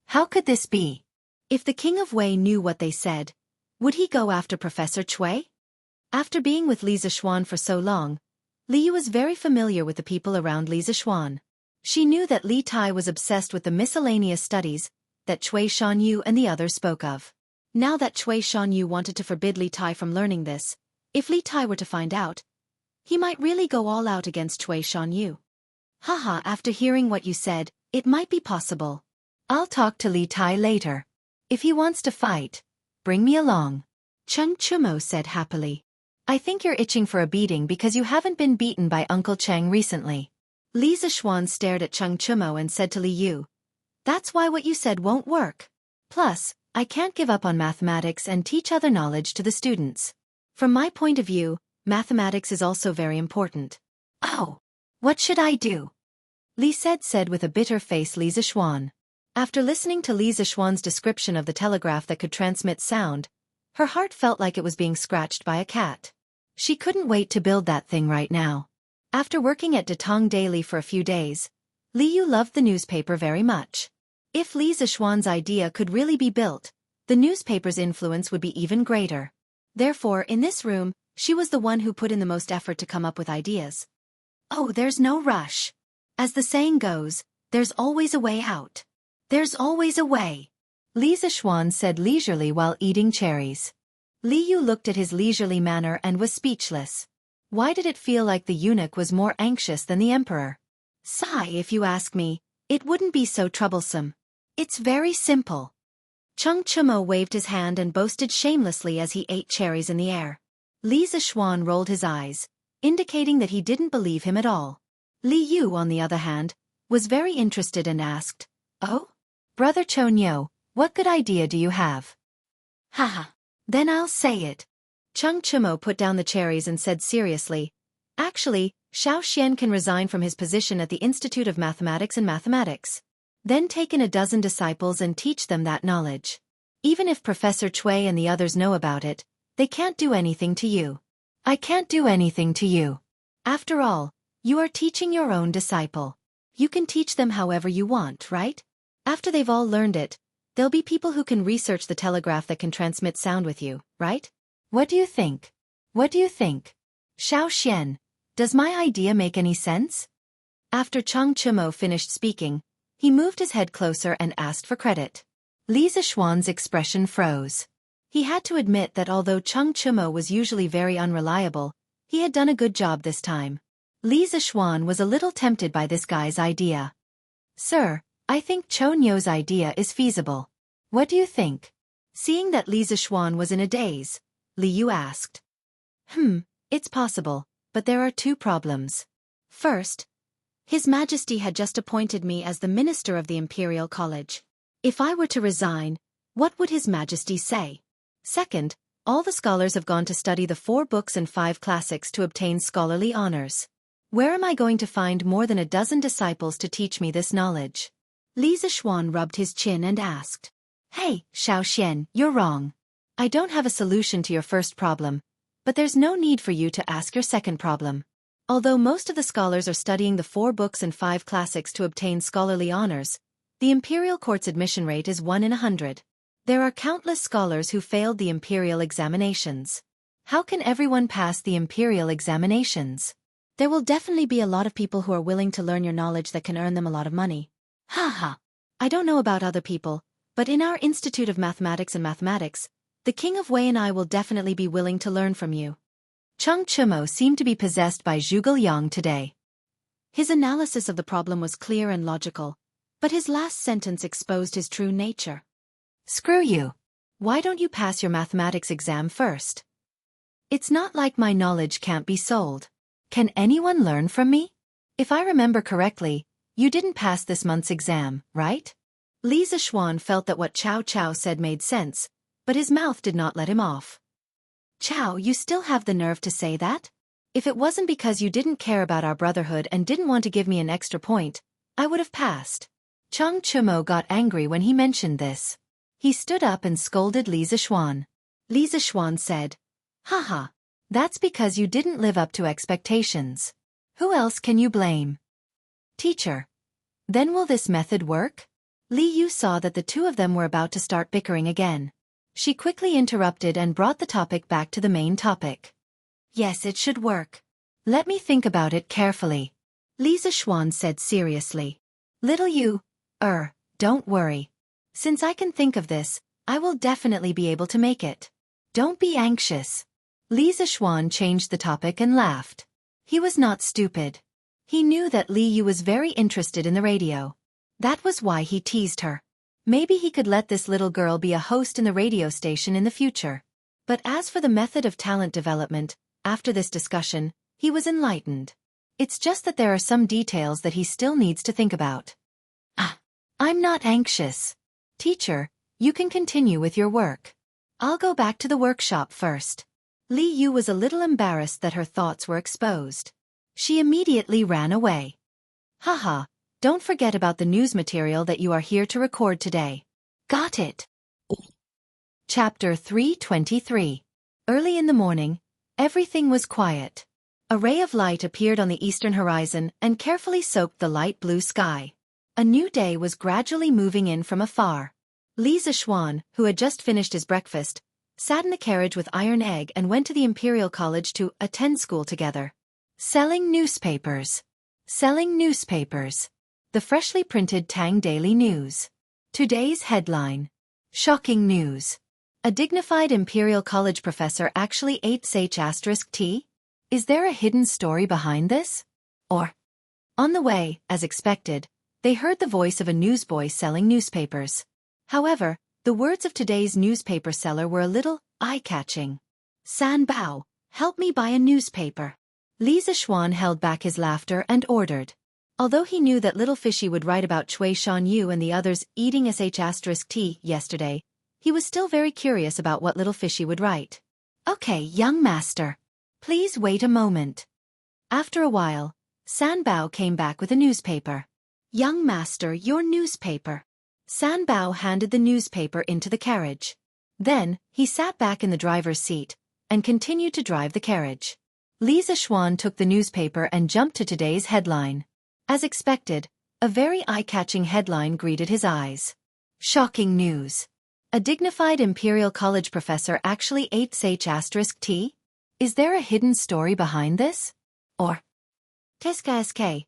[SPEAKER 1] How could this be? If the King of Wei knew what they said, would he go after Professor Cui? After being with Li Zishuan for so long, Li Yu was very familiar with the people around Li Zishuan. She knew that Li Tai was obsessed with the miscellaneous studies that Cui Shanyu and the others spoke of. Now that Cui Shanyu wanted to forbid Li Tai from learning this, if Li Tai were to find out, he might really go all out against Cui Shanyu. Haha, after hearing what you said, it might be possible. I'll talk to Li Tai later. If he wants to fight, bring me along. Cheng Chumo said happily. I think you're itching for a beating because you haven't been beaten by Uncle Cheng recently. Li Zixuan stared at Cheng Chumo and said to Li Yu, "That's why what you said won't work. Plus, I can't give up on mathematics and teach other knowledge to the students. From my point of view, mathematics is also very important." "Oh, what should I do?" Li said with a bitter face Li Zixuan. After listening to Li Zixuan's description of the telegraph that could transmit sound, her heart felt like it was being scratched by a cat. She couldn't wait to build that thing right now. After working at Datong Daily for a few days, Li Yu loved the newspaper very much. If Li Zixuan's idea could really be built, the newspaper's influence would be even greater. Therefore, in this room, she was the one who put in the most effort to come up with ideas. "Oh, there's no rush. As the saying goes, there's always a way out. There's always a way," Li Zixuan said leisurely while eating cherries. Li Yu looked at his leisurely manner and was speechless. Why did it feel like the eunuch was more anxious than the emperor? "Sigh, if you ask me, it wouldn't be so troublesome. It's very simple." Cheng Chumo waved his hand and boasted shamelessly as he ate cherries in the air. Li Zixuan rolled his eyes, indicating that he didn't believe him at all. Li Yu, on the other hand, was very interested and asked, "Oh? Brother Chonyo, what good idea do you have?" "Haha. Then I'll say it." Cheng Chumo put down the cherries and said seriously, "Actually, Xiaofan can resign from his position at the Institute of Mathematics and Mathematics. Then take in a dozen disciples and teach them that knowledge. Even if Professor Cui and the others know about it, they can't do anything to you." "I can't do anything to you. After all, you are teaching your own disciple. You can teach them however you want, right? After they've all learned it, there'll be people who can research the telegraph that can transmit sound with you, right? What do you think? What do you think? Xiaofan, does my idea make any sense?" After Cheng Chumo finished speaking, he moved his head closer and asked for credit. Li Zixuan's expression froze. He had to admit that although Cheng Chumo was usually very unreliable, he had done a good job this time. Li Zixuan was a little tempted by this guy's idea. "Sir, I think Chonyo's idea is feasible. What do you think?" Seeing that Li Zixuan was in a daze, Li Yu asked. It's possible, but there are two problems. First, His Majesty had just appointed me as the Minister of the Imperial College. If I were to resign, what would His Majesty say? Second, all the scholars have gone to study the 4 books and 5 classics to obtain scholarly honors. Where am I going to find more than a dozen disciples to teach me this knowledge? Li Zixuan rubbed his chin and asked. "Hey, Xiaofan, you're wrong. I don't have a solution to your first problem, but there's no need for you to ask your second problem. Although most of the scholars are studying the 4 books and 5 classics to obtain scholarly honors, the imperial court's admission rate is 1 in 100. There are countless scholars who failed the imperial examinations. How can everyone pass the imperial examinations? There will definitely be a lot of people who are willing to learn your knowledge that can earn them a lot of money. Haha. I don't know about other people, but in our Institute of Mathematics and Mathematics, the King of Wei and I will definitely be willing to learn from you." Cheng Chumo seemed to be possessed by Zhuge Liang today. His analysis of the problem was clear and logical, but his last sentence exposed his true nature. "Screw you. Why don't you pass your mathematics exam first? It's not like my knowledge can't be sold. Can anyone learn from me? If I remember correctly, you didn't pass this month's exam, right?" Li Zixuan felt that what Cao Cao said made sense, but his mouth did not let him off. "Cao, you still have the nerve to say that? If it wasn't because you didn't care about our brotherhood and didn't want to give me an extra point, I would have passed." Cheng Chumo got angry when he mentioned this. He stood up and scolded Li Zixuan. Li Zixuan said, "Haha, that's because you didn't live up to expectations. Who else can you blame?" "Teacher. Then will this method work?" Li Yu saw that the two of them were about to start bickering again. She quickly interrupted and brought the topic back to the main topic. "Yes, it should work. Let me think about it carefully," Li Zixuan said seriously. "Little Yu, don't worry. Since I can think of this, I will definitely be able to make it. Don't be anxious." Li Zixuan changed the topic and laughed. He was not stupid. He knew that Li Yu was very interested in the radio. That was why he teased her. Maybe he could let this little girl be a host in the radio station in the future. But as for the method of talent development, After this discussion, he was enlightened. It's just that there are some details that he still needs to think about. I'm not anxious. Teacher, you can continue with your work. I'll go back to the workshop first. Li Yu was a little embarrassed that her thoughts were exposed. She immediately ran away. Haha, don't forget about the news material that you are here to record today. Got it. Chapter 323. Early in the morning, everything was quiet. A ray of light appeared on the eastern horizon and carefully soaked the light blue sky. A new day was gradually moving in from afar. Li Xiaofan, who had just finished his breakfast, sat in the carriage with Iron Egg and went to the Imperial College to attend school together. Selling newspapers. Selling newspapers. The freshly printed Tang Daily News. Today's headline. Shocking news. A dignified Imperial College professor actually ate **T? Is there a hidden story behind this? Or? On the way, as expected, they heard the voice of a newsboy selling newspapers. However, the words of today's newspaper seller were a little eye-catching. San Bao, help me buy a newspaper. Li Xiaofan held back his laughter and ordered. Although he knew that Little Fishy would write about Cui Shanyu and the others eating **T yesterday, he was still very curious about what Little Fishy would write. Okay, young master. Please wait a moment. After a while, San Bao came back with a newspaper. Young master, your newspaper. San Bao handed the newspaper into the carriage. Then, he sat back in the driver's seat and continued to drive the carriage. Li Xiaofan took the newspaper and jumped to today's headline. As expected, a very eye-catching headline greeted his eyes. Shocking news. A dignified Imperial College professor actually ate **T? Is there a hidden story behind this? Or? Teska.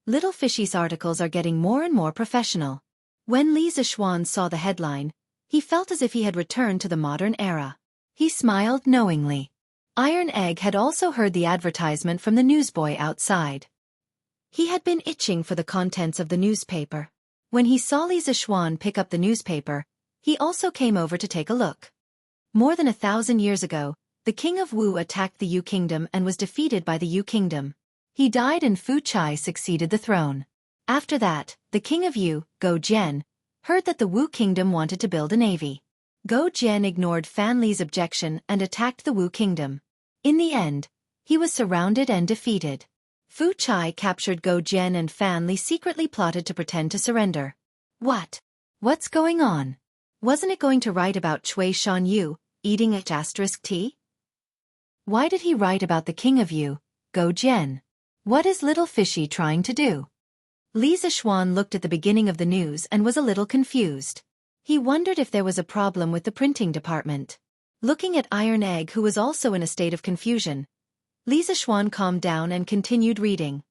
[SPEAKER 1] Little Fishy's articles are getting more and more professional. When Li Xiaofan saw the headline, he felt as if he had returned to the modern era. He smiled knowingly. Iron Egg had also heard the advertisement from the newsboy outside. He had been itching for the contents of the newspaper. When he saw Li Xiaofan pick up the newspaper, he also came over to take a look. More than 1,000 years ago, the king of Wu attacked the Yu kingdom and was defeated by the Yu kingdom. He died and Fu Chai succeeded the throne. After that, the king of Yu, Go Jian, heard that the Wu kingdom wanted to build a navy. Go Jian ignored Fan Li's objection and attacked the Wu kingdom. In the end, he was surrounded and defeated. Fu Chai captured Go Jian and Fan Li secretly plotted to pretend to surrender. What? What's going on? Wasn't it going to write about Cui Shanyu eating **T? Why did he write about the king of Yu, Go Jian? What is Little Fishy trying to do? Li Xiaofan looked at the beginning of the news and was a little confused. He wondered if there was a problem with the printing department. Looking at Iron Egg, who was also in a state of confusion, Li Xiaofan calmed down and continued reading.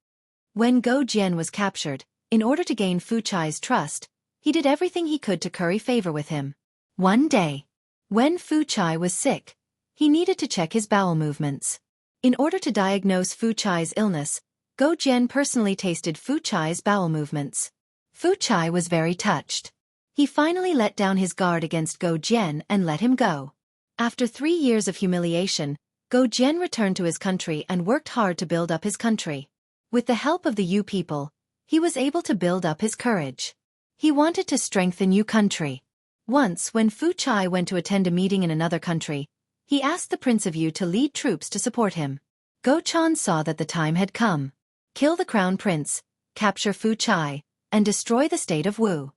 [SPEAKER 1] When Go Jian was captured, in order to gain Fu Chai's trust, he did everything he could to curry favor with him. One day, when Fu Chai was sick, he needed to check his bowel movements. In order to diagnose Fu Chai's illness, Go Jian personally tasted Fu Chai's bowel movements. Fu Chai was very touched. He finally let down his guard against Go Jian and let him go. After 3 years of humiliation, Go Jian returned to his country and worked hard to build up his country. With the help of the Yu people, he was able to build up his courage. He wanted to strengthen Yu country. Once, when Fu Chai went to attend a meeting in another country, he asked the Prince of Yu to lead troops to support him. Go Chan saw that the time had come. Kill the crown prince, capture Fu Chai, and destroy the state of Wu.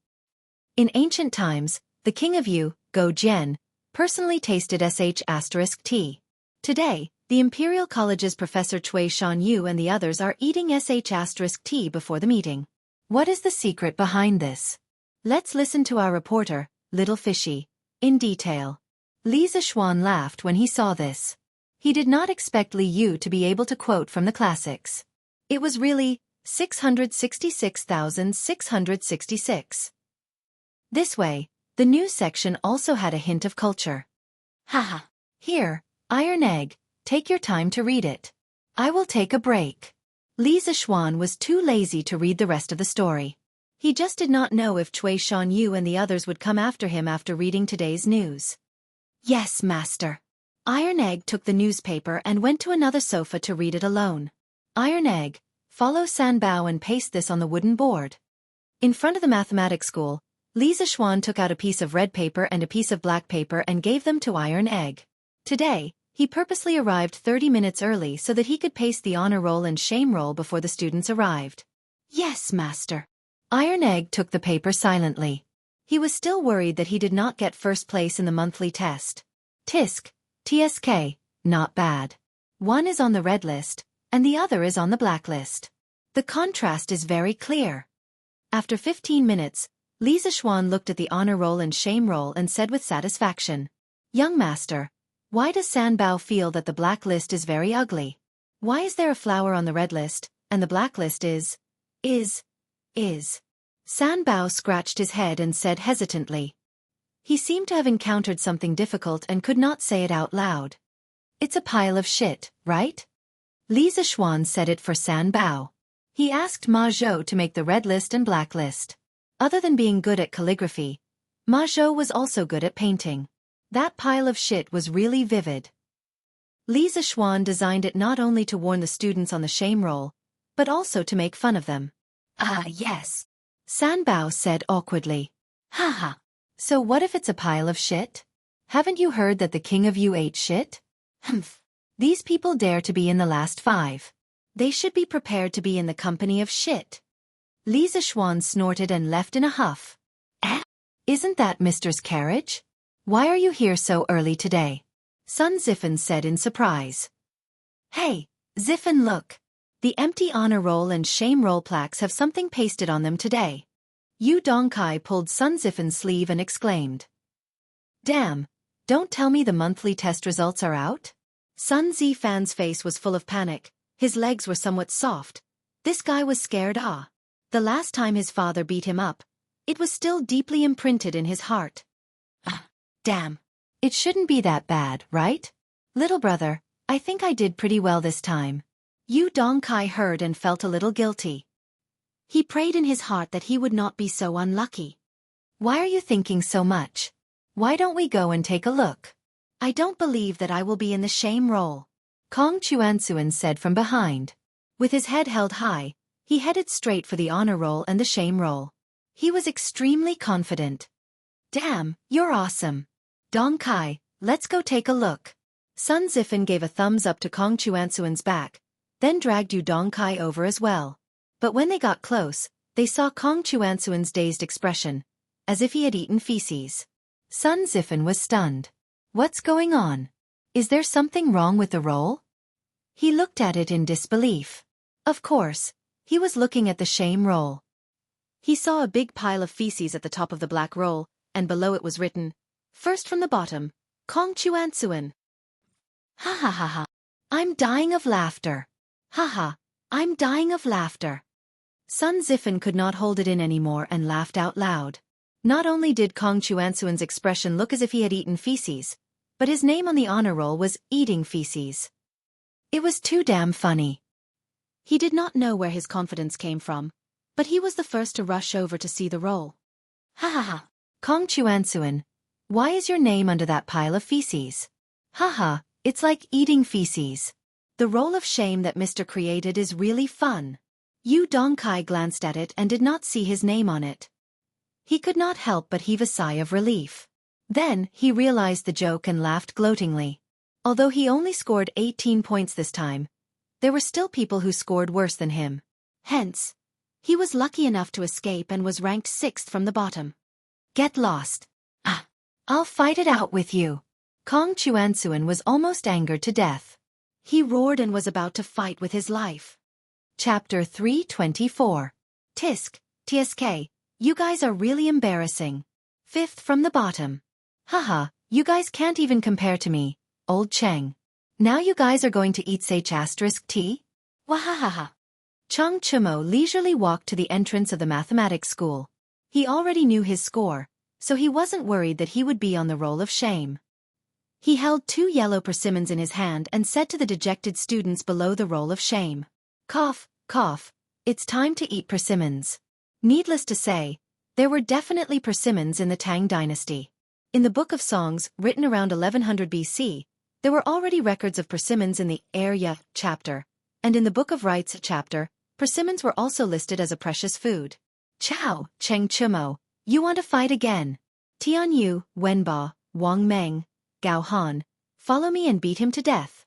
[SPEAKER 1] In ancient times, the king of Yu, Go Jian, personally tasted **T. Today, the Imperial College's Professor Cui Shanyu and the others are eating **T before the meeting. What is the secret behind this? Let's listen to our reporter, Little Fishy, in detail. Li Xiaofan laughed when he saw this. He did not expect Li Yu to be able to quote from the classics. It was really 666,666. This way, the news section also had a hint of culture. Haha. Here, Iron Egg, take your time to read it. I will take a break. Li Xiaofan was too lazy to read the rest of the story. He just did not know if Cui Shanyu and the others would come after him after reading today's news. Yes, master. Iron Egg took the newspaper and went to another sofa to read it alone. Iron Egg, follow Sanbao and paste this on the wooden board. In front of the mathematics school, Li Zixuan took out a piece of red paper and a piece of black paper and gave them to Iron Egg. Today, he purposely arrived 30 minutes early so that he could paste the honor roll and shame roll before the students arrived. Yes, master. Iron Egg took the paper silently. He was still worried that he did not get first place in the monthly test. Tisk, TSK, not bad. One is on the red list, and the other is on the black list. The contrast is very clear. After 15 minutes, Li Zixuan looked at the honor roll and shame roll and said with satisfaction, Young master, why does Sanbao feel that the black list is very ugly? Why is there a flower on the red list, and the black list is? Sanbao scratched his head and said hesitantly. He seemed to have encountered something difficult and could not say it out loud. It's a pile of shit, right? Li Zixuan said it for Sanbao. He asked Ma Zhou to make the red list and black list. Other than being good at calligraphy, Ma Zhou was also good at painting. That pile of shit was really vivid. Li Zixuan designed it not only to warn the students on the shame roll, but also to make fun of them. Ah, yes. Sanbao said awkwardly. Haha. So what if it's a pile of shit? Haven't you heard that the king of you ate shit? Humph. These people dare to be in the last 5. They should be prepared to be in the company of shit. Li Zixuan snorted and left in a huff. Isn't that Mister's carriage? Why are you here so early today? Sun Zifan said in surprise. Hey, Zifan, look. The empty honor roll and shame roll plaques have something pasted on them today. Yu Dongkai pulled Sun Zifan's sleeve and exclaimed. Damn, don't tell me the monthly test results are out? Sun Zifan's face was full of panic, his legs were somewhat soft. This guy was scared. The last time his father beat him up, it was still deeply imprinted in his heart. Damn. It shouldn't be that bad, right? Little brother, I think I did pretty well this time. Yu Dongkai heard and felt a little guilty. He prayed in his heart that he would not be so unlucky. Why are you thinking so much? Why don't we go and take a look? I don't believe that I will be in the shame roll, Kong Chuansuan said from behind. With his head held high, he headed straight for the honor roll and the shame roll. He was extremely confident. Damn, you're awesome. Dongkai, let's go take a look. Sun Zifan gave a thumbs up to Kong Chuansuan's back, then dragged Yu Dongkai over as well. But when they got close, they saw Kong Chuansuan's dazed expression, as if he had eaten feces. Sun Zifan was stunned. What's going on? Is there something wrong with the roll? He looked at it in disbelief. Of course, he was looking at the shame roll. He saw a big pile of feces at the top of the black roll, and below it was written, First from the bottom, Kong Chuansuan. Ha ha ha ha. I'm dying of laughter. Ha ha, I'm dying of laughter. Sun Zifan could not hold it in anymore and laughed out loud. Not only did Kong Chuansuan's expression look as if he had eaten feces, but his name on the honor roll was Eating Feces. It was too damn funny. He did not know where his confidence came from, but he was the first to rush over to see the roll. Ha ha ha. Kong Chuansuan, why is your name under that pile of feces? Ha ha, it's like eating feces. The roll of shame that Mr. created is really fun. Yu Dongkai glanced at it and did not see his name on it. He could not help but heave a sigh of relief. Then, he realized the joke and laughed gloatingly. Although he only scored 18 points this time, there were still people who scored worse than him. Hence, he was lucky enough to escape and was ranked 6th from the bottom. Get lost. I'll fight it out with you. Kong Chuansuan was almost angered to death. He roared and was about to fight with his life. Chapter 324. Tisk, TSK, you guys are really embarrassing. 5th from the bottom. Haha, you guys can't even compare to me, old Cheng. Now you guys are going to eat *T? Wahahaha. Chang Chumo leisurely walked to the entrance of the mathematics school. He already knew his score, so he wasn't worried that he would be on the roll of shame. He held 2 yellow persimmons in his hand and said to the dejected students below the roll of shame, Cough, cough, it's time to eat persimmons. Needless to say, there were definitely persimmons in the Tang dynasty. In the Book of Songs, written around 1100 BC, There were already records of persimmons in the area chapter, and in the Book of Rites chapter, persimmons were also listed as a precious food. Chao, Cheng Chumo, you want to fight again? Tian Yu, Wenba, Wang Meng, Gao Han, follow me and beat him to death.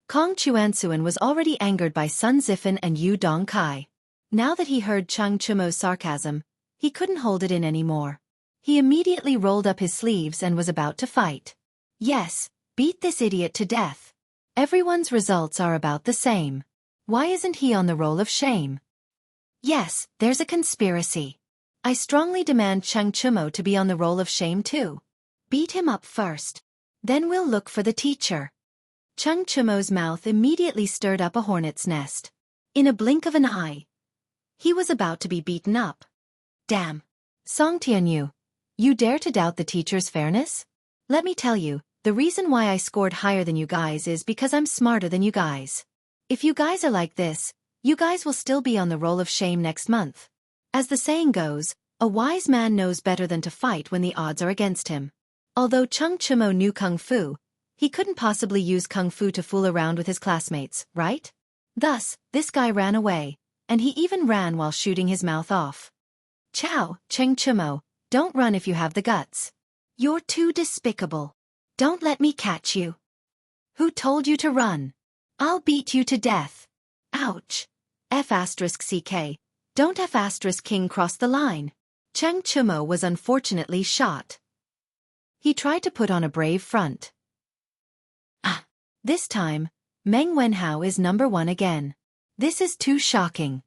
[SPEAKER 1] Kong Chuansuan was already angered by Sun Zifan and Yu Dongkai. Now that he heard Cheng Chumo's sarcasm, he couldn't hold it in anymore. He immediately rolled up his sleeves and was about to fight. Yes, beat this idiot to death. Everyone's results are about the same. Why isn't he on the roll of shame? Yes, there's a conspiracy. I strongly demand Cheng Chumo to be on the roll of shame too. Beat him up first. Then we'll look for the teacher. Cheng Chumo's mouth immediately stirred up a hornet's nest. In a blink of an eye, he was about to be beaten up. Damn. Song Tianyu, you dare to doubt the teacher's fairness? Let me tell you, the reason why I scored higher than you guys is because I'm smarter than you guys. If you guys are like this, you guys will still be on the roll of shame next month. As the saying goes, a wise man knows better than to fight when the odds are against him. Although Cheng Chumo knew Kung Fu, he couldn't possibly use Kung Fu to fool around with his classmates, right? Thus, this guy ran away, and he even ran while shooting his mouth off. Ciao, Cheng Chumo, don't run if you have the guts. You're too despicable. Don't let me catch you. Who told you to run? I'll beat you to death. Ouch. F*CK. Don't F*King cross the line. Cheng Chumo was unfortunately shot. He tried to put on a brave front. This time, Meng Wenhao is number 1 again. This is too shocking.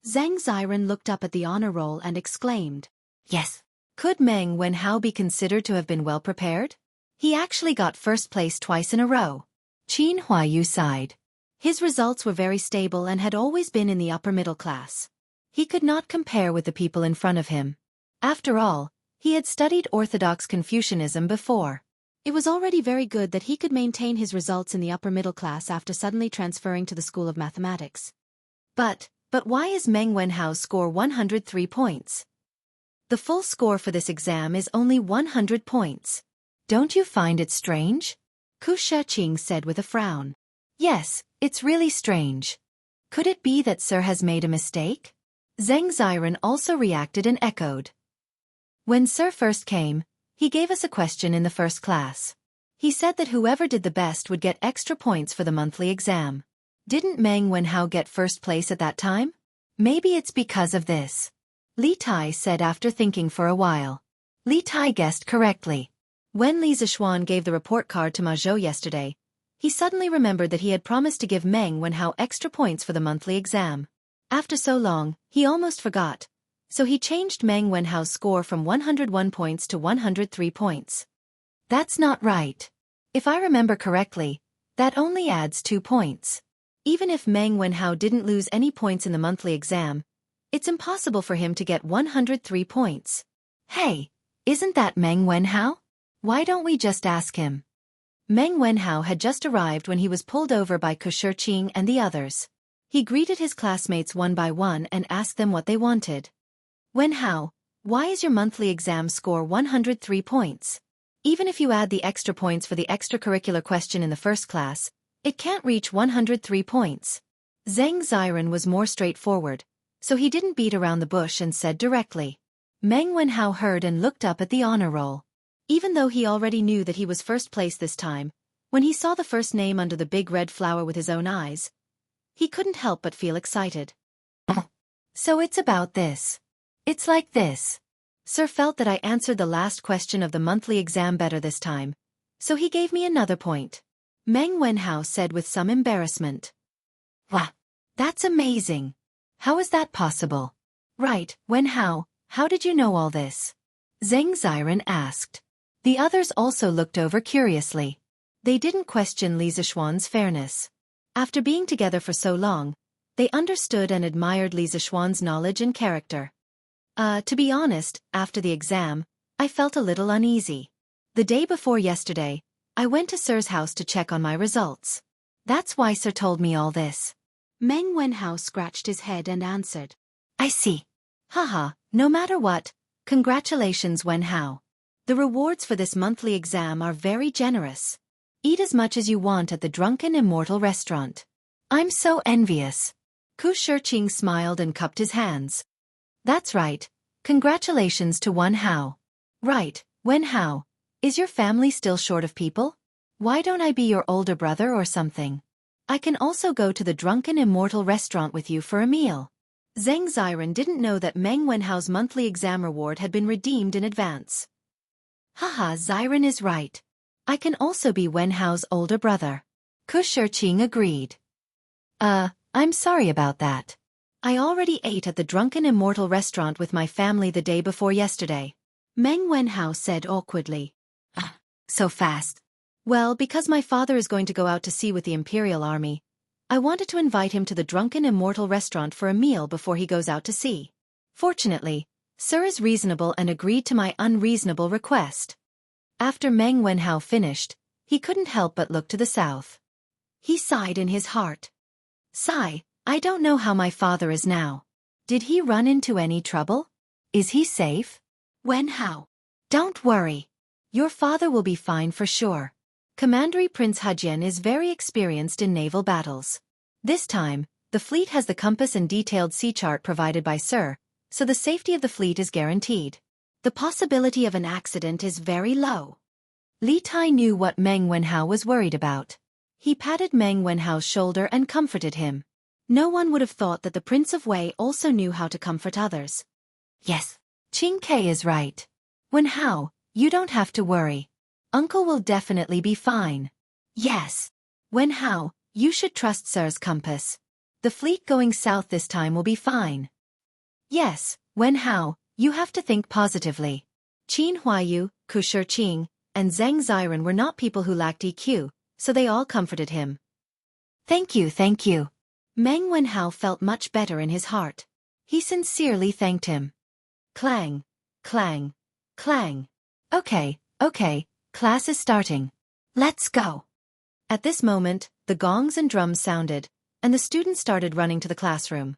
[SPEAKER 1] Zhang Ziran looked up at the honor roll and exclaimed, yes. Could Meng Wenhao be considered to have been well prepared? He actually got first place twice in a row. Qin Huayu sighed. His results were very stable and had always been in the upper middle class. He could not compare with the people in front of him. After all, he had studied Orthodox Confucianism before. It was already very good that he could maintain his results in the upper middle class after suddenly transferring to the School of Mathematics. But why is Meng Wenhao's score 103 points? The full score for this exam is only 100 points. Don't you find it strange? Ku Sheching said with a frown. Yes, it's really strange. Could it be that Sir has made a mistake? Zhang Ziran also reacted and echoed. When Sir first came, he gave us a question in the first class. He said that whoever did the best would get extra points for the monthly exam. Didn't Meng Wenhao get first place at that time? Maybe it's because of this. Li Tai said after thinking for a while. Li Tai guessed correctly. When Li Zishuan gave the report card to Ma Zhou yesterday, he suddenly remembered that he had promised to give Meng Wenhao extra points for the monthly exam. After so long, he almost forgot. So he changed Meng Wenhao's score from 101 points to 103 points. That's not right. If I remember correctly, that only adds 2 points. Even if Meng Wenhao didn't lose any points in the monthly exam, it's impossible for him to get 103 points. Hey, isn't that Meng Wenhao? Why don't we just ask him? Meng Wenhao had just arrived when he was pulled over by Ku Sheching and the others. He greeted his classmates one by one and asked them what they wanted. Wenhao, why is your monthly exam score 103 points? Even if you add the extra points for the extracurricular question in the first class, it can't reach 103 points. Zhang Ziran was more straightforward, so he didn't beat around the bush and said directly. Meng Wenhao heard and looked up at the honor roll. Even though he already knew that he was first place this time, when he saw the first name under the big red flower with his own eyes, he couldn't help but feel excited. So it's about this. It's like this. Sir felt that I answered the last question of the monthly exam better this time, so he gave me another point. Meng Wenhao said with some embarrassment. Wow, that's amazing. How is that possible? Right, Wenhao, how did you know all this? Zhang Ziran asked. The others also looked over curiously. They didn't question Li Zishuan's fairness. After being together for so long, they understood and admired Li Zishuan's knowledge and character. To be honest, after the exam, I felt a little uneasy. The day before yesterday, I went to Sir's house to check on my results. That's why Sir told me all this. Meng Wenhao scratched his head and answered. I see. Haha, no matter what, congratulations Wenhao. The rewards for this monthly exam are very generous. Eat as much as you want at the Drunken Immortal restaurant. I'm so envious. Ku Shiqing smiled and cupped his hands. That's right. Congratulations to Wen Hao. Right, Wen Hao. Is your family still short of people? Why don't I be your older brother or something? I can also go to the Drunken Immortal restaurant with you for a meal. Zheng Ziren didn't know that Meng Wenhao's monthly exam reward had been redeemed in advance. Haha, Ziren is right. I can also be Wenhao's older brother. Ku Shiqing agreed. I'm sorry about that. I already ate at the Drunken Immortal restaurant with my family the day before yesterday. Meng Wenhao said awkwardly. So fast. Well, because my father is going to go out to sea with the Imperial Army, I wanted to invite him to the Drunken Immortal restaurant for a meal before he goes out to sea. Fortunately, Sir is reasonable and agreed to my unreasonable request. After Meng Wenhao finished, he couldn't help but look to the south. He sighed in his heart. Sigh, I don't know how my father is now. Did he run into any trouble? Is he safe? Wenhao. Don't worry. Your father will be fine for sure. Commander Prince Hejian is very experienced in naval battles. This time, the fleet has the compass and detailed sea chart provided by Sir, so the safety of the fleet is guaranteed. The possibility of an accident is very low. Li Tai knew what Meng Wenhao was worried about. He patted Meng Wenhao's shoulder and comforted him. No one would have thought that the Prince of Wei also knew how to comfort others. Yes, Qing Ke is right. Wenhao, you don't have to worry. Uncle will definitely be fine. Yes. Wenhao, you should trust Sir's compass. The fleet going south this time will be fine. Yes, Wenhao, you have to think positively. Qin Huaiyu, Ku Shiqing, and Zheng Ziren were not people who lacked EQ, so they all comforted him. Thank you, thank you. Meng Wenhao felt much better in his heart. He sincerely thanked him. Clang, clang, clang. Okay, class is starting. Let's go. At this moment, the gongs and drums sounded, and the students started running to the classroom.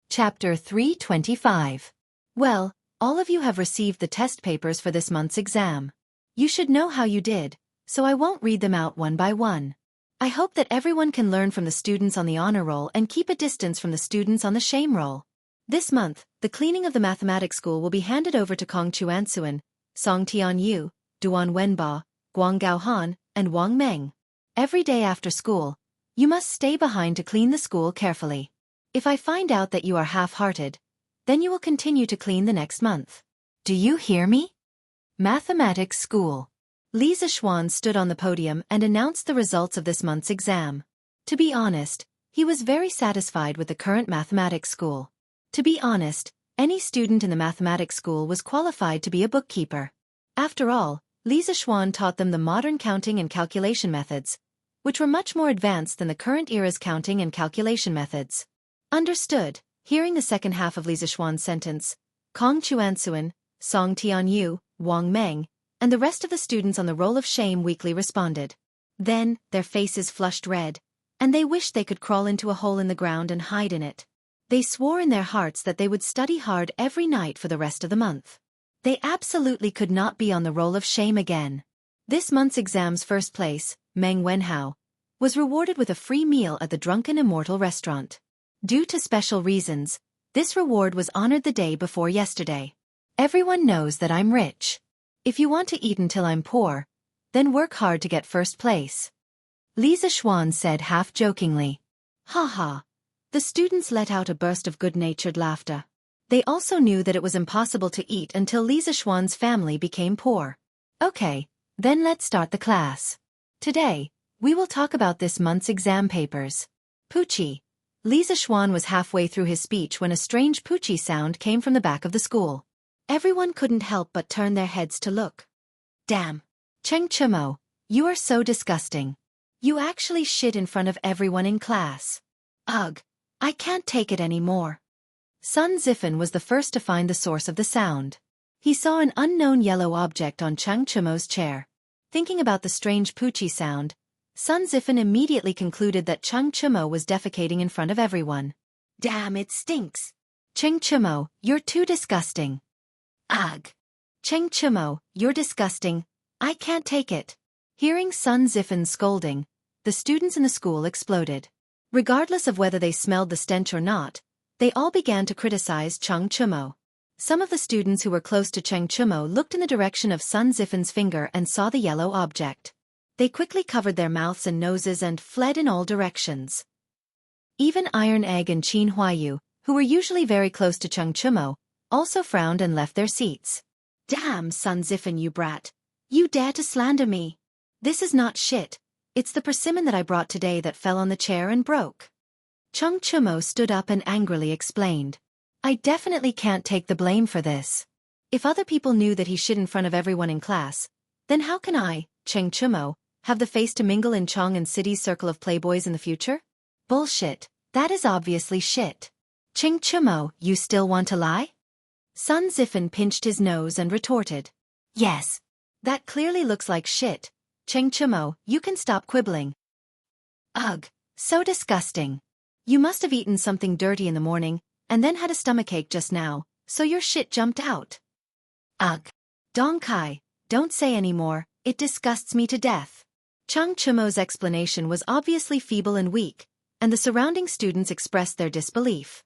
[SPEAKER 1] Chapter 325. Well, all of you have received the test papers for this month's exam. You should know how you did, so I won't read them out one by one. I hope that everyone can learn from the students on the honor roll and keep a distance from the students on the shame roll. This month, the cleaning of the mathematics school will be handed over to Kong Chuansuan, Song Tianyu, Duan Wenba, Guang Gaohan, and Wang Meng. Every day after school, you must stay behind to clean the school carefully. If I find out that you are half-hearted, then you will continue to clean the next month. Do you hear me? Mathematics School. Li Zishuan stood on the podium and announced the results of this month's exam. To be honest, he was very satisfied with the current mathematics school. To be honest, any student in the mathematics school was qualified to be a bookkeeper. After all, Li Zishuan taught them the modern counting and calculation methods, which were much more advanced than the current era's counting and calculation methods. Understood. Hearing the second half of Li Zishuan's sentence, Kong Chuansuan, Song Tianyu, Wang Meng, and the rest of the students on the roll of shame weakly responded. Then, their faces flushed red, and they wished they could crawl into a hole in the ground and hide in it. They swore in their hearts that they would study hard every night for the rest of the month. They absolutely could not be on the roll of shame again. This month's exam's first place, Meng Wenhao, was rewarded with a free meal at the Drunken Immortal restaurant. Due to special reasons, this reward was honored the day before yesterday. Everyone knows that I'm rich. If you want to eat until I'm poor, then work hard to get first place. Li Zishuan said half-jokingly. Ha ha. The students let out a burst of good-natured laughter. They also knew that it was impossible to eat until Li Zishuan's family became poor. Okay, then let's start the class. Today, we will talk about this month's exam papers. Poochie. Li Zishuan was halfway through his speech when a strange poochie sound came from the back of the school. Everyone couldn't help but turn their heads to look. Damn. Cheng Chimo, you are so disgusting. You actually shit in front of everyone in class. Ugh, I can't take it anymore. Sun Zifan was the first to find the source of the sound. He saw an unknown yellow object on Cheng Chimo's chair. Thinking about the strange poochie sound, Sun Zifan immediately concluded that Cheng Chimo was defecating in front of everyone. Damn, it stinks. Cheng Chimo, you're too disgusting. Ugh. Cheng Chimo, you're disgusting. I can't take it. Hearing Sun Zifan's scolding, the students in the school exploded. Regardless of whether they smelled the stench or not, they all began to criticize Cheng Chumo. Some of the students who were close to Cheng Chumo looked in the direction of Sun Zifan's finger and saw the yellow object. They quickly covered their mouths and noses and fled in all directions. Even Iron Egg and Qin Huayu, who were usually very close to Cheng Chumo, also frowned and left their seats. Damn, Sun Zifan, you brat. You dare to slander me. This is not shit. It's the persimmon that I brought today that fell on the chair and broke. Cheng Chumo stood up and angrily explained. I definitely can't take the blame for this. If other people knew that he shit in front of everyone in class, then how can I, Cheng Chumo, have the face to mingle in Chong and City's circle of playboys in the future? Bullshit. That is obviously shit. Cheng Chumo, you still want to lie? Sun Zifan pinched his nose and retorted. Yes. That clearly looks like shit. Cheng Chumo, you can stop quibbling. Ugh, so disgusting. You must have eaten something dirty in the morning, and then had a stomachache just now, so your shit jumped out. Ugh. Dong Kai, don't say any more, it disgusts me to death. Cheng Chumo's explanation was obviously feeble and weak, and the surrounding students expressed their disbelief.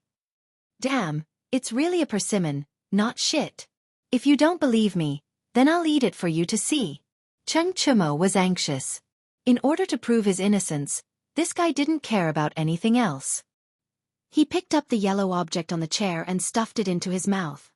[SPEAKER 1] Damn, it's really a persimmon, not shit. If you don't believe me, then I'll eat it for you to see. Cheng Chumo was anxious. In order to prove his innocence, this guy didn't care about anything else. He picked up the yellow object on the chair and stuffed it into his mouth.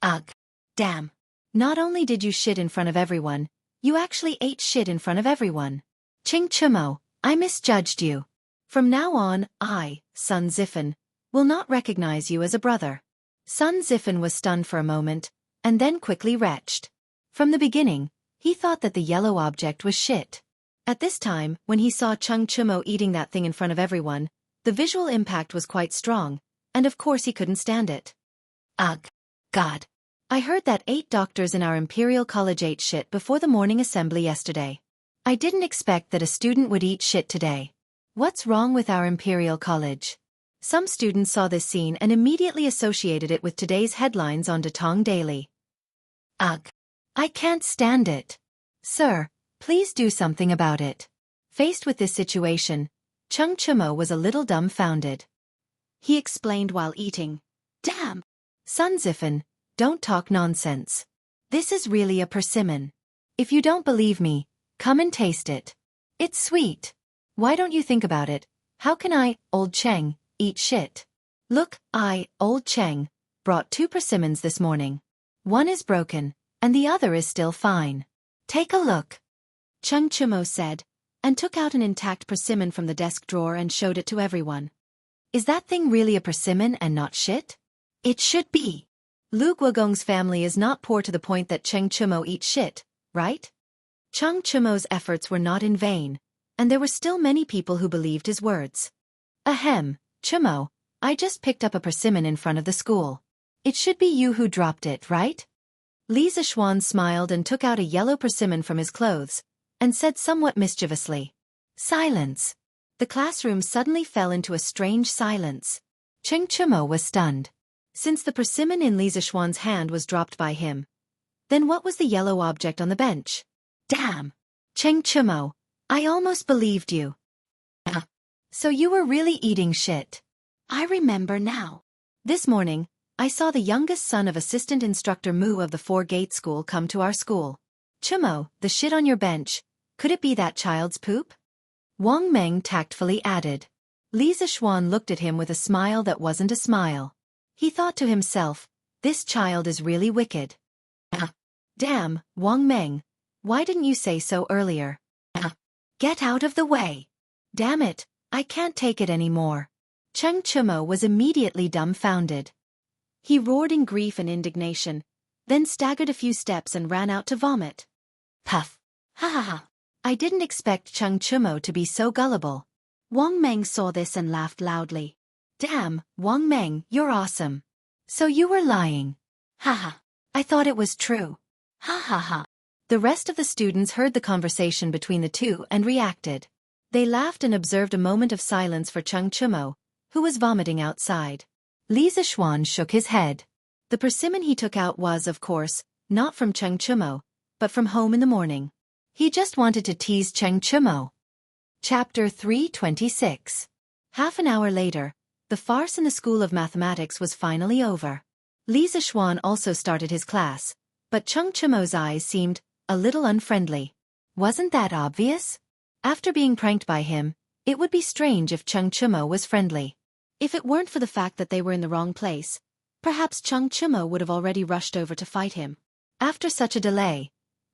[SPEAKER 1] Ugh. Damn. Not only did you shit in front of everyone, you actually ate shit in front of everyone. Cheng Chumo, I misjudged you. From now on, I, Sun Zifan, will not recognize you as a brother. Sun Zifan was stunned for a moment, and then quickly retched. From the beginning, he thought that the yellow object was shit. At this time, when he saw Cheng Chumo eating that thing in front of everyone, the visual impact was quite strong, and of course he couldn't stand it. Ugh. God. I heard that 8 doctors in our Imperial College ate shit before the morning assembly yesterday. I didn't expect that a student would eat shit today. What's wrong with our Imperial College? Some students saw this scene and immediately associated it with today's headlines on Datong Daily. Ugh. I can't stand it. Sir, please do something about it. Faced with this situation, Cheng Chumo was a little dumbfounded. He explained while eating. Damn! Sun Zifan, don't talk nonsense. This is really a persimmon. If you don't believe me, come and taste it. It's sweet. Why don't you think about it? How can I, old Cheng, eat shit? Look, I, old Cheng, brought 2 persimmons this morning. One is broken, and the other is still fine. Take a look. Cheng Chumo said, and took out an intact persimmon from the desk drawer and showed it to everyone. Is that thing really a persimmon and not shit? It should be. Lu Guogong's family is not poor to the point that Cheng Chumo eats shit, right? Cheng Chumo's efforts were not in vain, and there were still many people who believed his words. Ahem, Chumo, I just picked up a persimmon in front of the school. It should be you who dropped it, right? Li Zishuan smiled and took out a yellow persimmon from his clothes, and said somewhat mischievously. Silence. The classroom suddenly fell into a strange silence. Cheng Chumo was stunned. Since the persimmon in Li Zishuan's hand was dropped by him, then what was the yellow object on the bench? Damn! Cheng Chumo, I almost believed you. So you were really eating shit. I remember now. This morning, I saw the youngest son of Assistant Instructor Mu of the Four-Gate School come to our school. Chumo, the shit on your bench, could it be that child's poop? Wang Meng tactfully added. Li Zishuan looked at him with a smile that wasn't a smile. He thought to himself, this child is really wicked. Damn, Wang Meng, why didn't you say so earlier? Get out of the way. Damn it, I can't take it anymore. Cheng Chumo was immediately dumbfounded. He roared in grief and indignation, then staggered a few steps and ran out to vomit. Puff. Ha ha ha. I didn't expect Cheng Chumo to be so gullible. Wang Meng saw this and laughed loudly. Damn, Wang Meng, you're awesome. So you were lying. Ha ha. I thought it was true. Ha ha ha. The rest of the students heard the conversation between the two and reacted. They laughed and observed a moment of silence for Cheng Chumo, who was vomiting outside. Li Zishuan shook his head. The persimmon he took out was, of course, not from Cheng Chumo, but from home in the morning. He just wanted to tease Cheng Chumo. Chapter 326. Half an hour later, the farce in the School of Mathematics was finally over. Li Zixuan also started his class, but Cheng Chumo's eyes seemed a little unfriendly. Wasn't that obvious? After being pranked by him, it would be strange if Cheng Chumo was friendly. If it weren't for the fact that they were in the wrong place, perhaps Cheng Chumo would have already rushed over to fight him. After such a delay,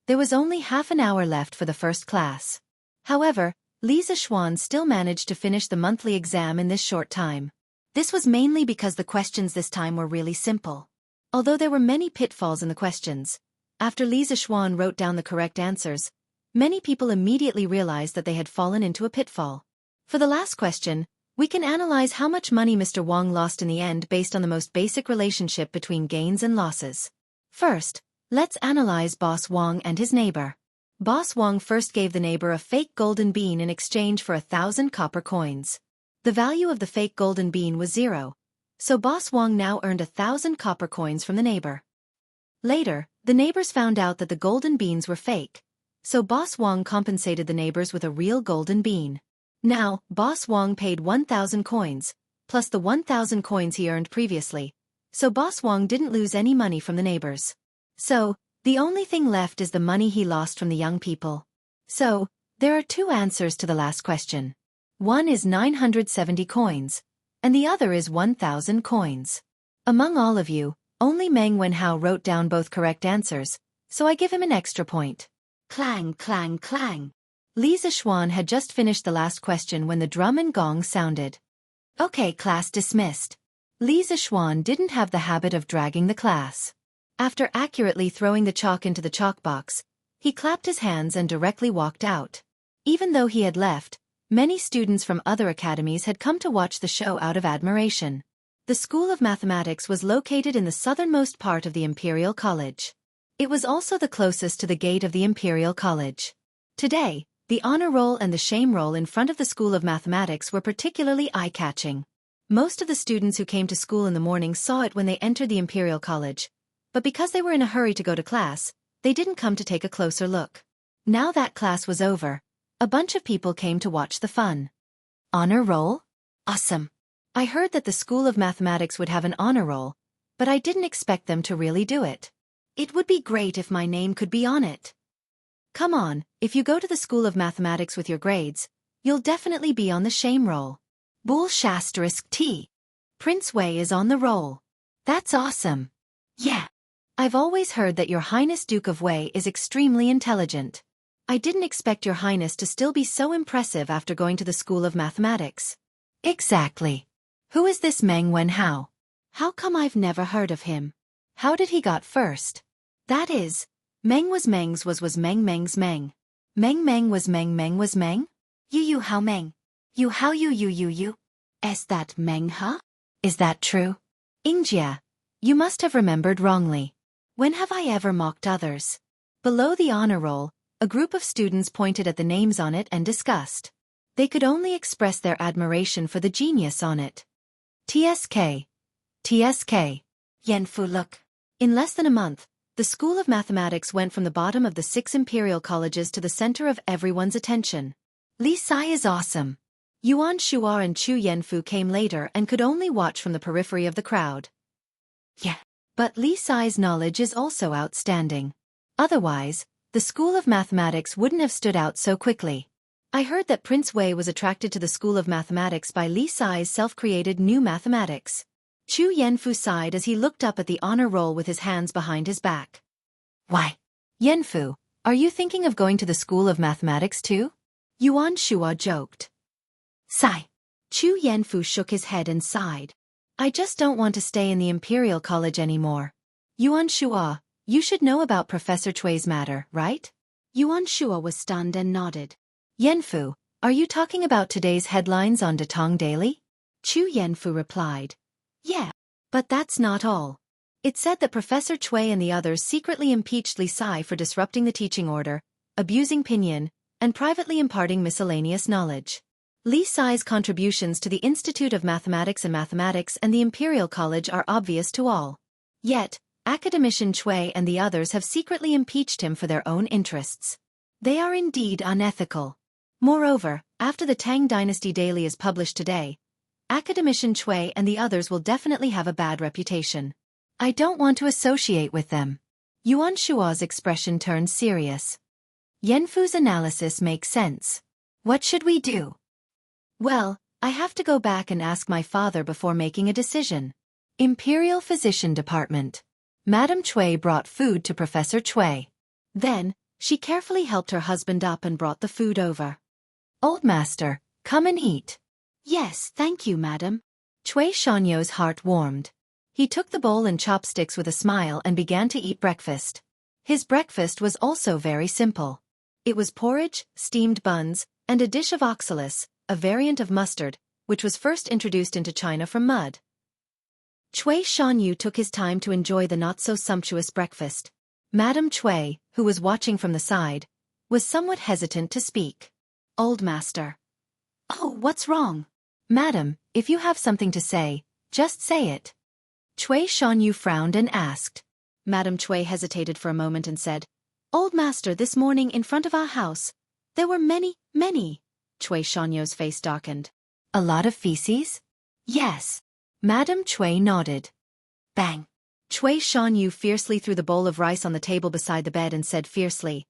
[SPEAKER 1] there was only half an hour left for the first class. However, Li Zixuan still managed to finish the monthly exam in this short time. This was mainly because the questions this time were really simple. Although there were many pitfalls in the questions, after Li Zixuan wrote down the correct answers, many people immediately realized that they had fallen into a pitfall. For the last question, we can analyze how much money Mr. Wang lost in the end based on the most basic relationship between gains and losses. First, let's analyze Boss Wang and his neighbor. Boss Wang first gave the neighbor a fake golden bean in exchange for 1,000 copper coins. The value of the fake golden bean was 0, so Boss Wang now earned 1,000 copper coins from the neighbor. Later, the neighbors found out that the golden beans were fake, so Boss Wang compensated the neighbors with a real golden bean. Now, Boss Wang paid 1,000 coins, plus the 1,000 coins he earned previously, so Boss Wang didn't lose any money from the neighbors. So, the only thing left is the money he lost from the young people. So, there are two answers to the last question. One is 970 coins, and the other is 1,000 coins. Among all of you, only Meng Wenhao wrote down both correct answers, so I give him an extra point. Clang, clang, clang. Li Zixuan had just finished the last question when the drum and gong sounded. Okay, class dismissed. Li Zixuan didn't have the habit of dragging the class. After accurately throwing the chalk into the chalk box, he clapped his hands and directly walked out. Even though he had left, many students from other academies had come to watch the show out of admiration. The School of Mathematics was located in the southernmost part of the Imperial College. It was also the closest to the gate of the Imperial College. Today, the honor roll and the shame roll in front of the School of Mathematics were particularly eye-catching. Most of the students who came to school in the morning saw it when they entered the Imperial College, but because they were in a hurry to go to class, they didn't come to take a closer look. Now that class was over, a bunch of people came to watch the fun. Honor roll? Awesome! I heard that the School of Mathematics would have an honor roll, but I didn't expect them to really do it. It would be great if my name could be on it. Come on, if you go to the School of Mathematics with your grades, you'll definitely be on the shame roll. Bool **T. Prince Wei is on the roll. That's awesome. Yeah. I've always heard that Your Highness Duke of Wei is extremely intelligent. I didn't expect Your Highness to still be so impressive after going to the School of Mathematics. Exactly. Who is this Meng Wenhao? How come I've never heard of him? How did he got first? That is, Meng was Meng's was Meng Meng's Meng. Meng was Meng. You how Meng. You how you. Is that Meng huh? Is that true? Ingjia, you must have remembered wrongly. When have I ever mocked others? Below the honor roll, a group of students pointed at the names on it and discussed. They could only express their admiration for the genius on it. TSK. Yanfu look. In less than a month, the School of Mathematics went from the bottom of the 6 imperial colleges to the center of everyone's attention. Li Sai is awesome. Yuan Shuar and Chu Yanfu came later and could only watch from the periphery of the crowd. Yeah. But Li Sai's knowledge is also outstanding. Otherwise, the School of Mathematics wouldn't have stood out so quickly. I heard that Prince Wei was attracted to the School of Mathematics by Li Sai's self-created new mathematics. Chu Yanfu sighed as he looked up at the honor roll with his hands behind his back. Why? Yanfu, are you thinking of going to the School of Mathematics too? Yuan Shuo joked. Sigh. Chu Yanfu shook his head and sighed. I just don't want to stay in the Imperial College anymore. Yuan Shuo, you should know about Professor Chui's matter, right? Yuan Shuo was stunned and nodded. Yanfu, are you talking about today's headlines on Datong Daily? Chu Yanfu replied. Yeah, but that's not all. It said that Professor Chui and the others secretly impeached Li Sai for disrupting the teaching order, abusing pinyin, and privately imparting miscellaneous knowledge. Li Sai's contributions to the Institute of Mathematics and the Imperial College are obvious to all. Yet, academician Chui and the others have secretly impeached him for their own interests. They are indeed unethical. Moreover, after the Tang Dynasty Daily is published today, Academician Cui and the others will definitely have a bad reputation. I don't want to associate with them. Yuan Shua's expression turned serious. Yanfu's analysis makes sense. What should we do? Well, I have to go back and ask my father before making a decision. Imperial Physician Department. Madame Cui brought food to Professor Cui. Then, she carefully helped her husband up and brought the food over. Old master, come and eat. Yes, thank you, madam. Cui Shanyo's heart warmed. He took the bowl and chopsticks with a smile and began to eat breakfast. His breakfast was also very simple. It was porridge, steamed buns, and a dish of oxalis, a variant of mustard, which was first introduced into China from mud. Cui Shanyu took his time to enjoy the not-so-sumptuous breakfast. Madame Cui, who was watching from the side, was somewhat hesitant to speak. Old master. Oh, what's wrong? Madam, if you have something to say, just say it. Cui Shanyu frowned and asked. Madame Cui hesitated for a moment and said, Old master, this morning in front of our house, there were many. Cui Shanyu's face darkened. A lot of feces? Yes. Madame Cui nodded. Bang. Cui Shanyu fiercely threw the bowl of rice on the table beside the bed and said fiercely,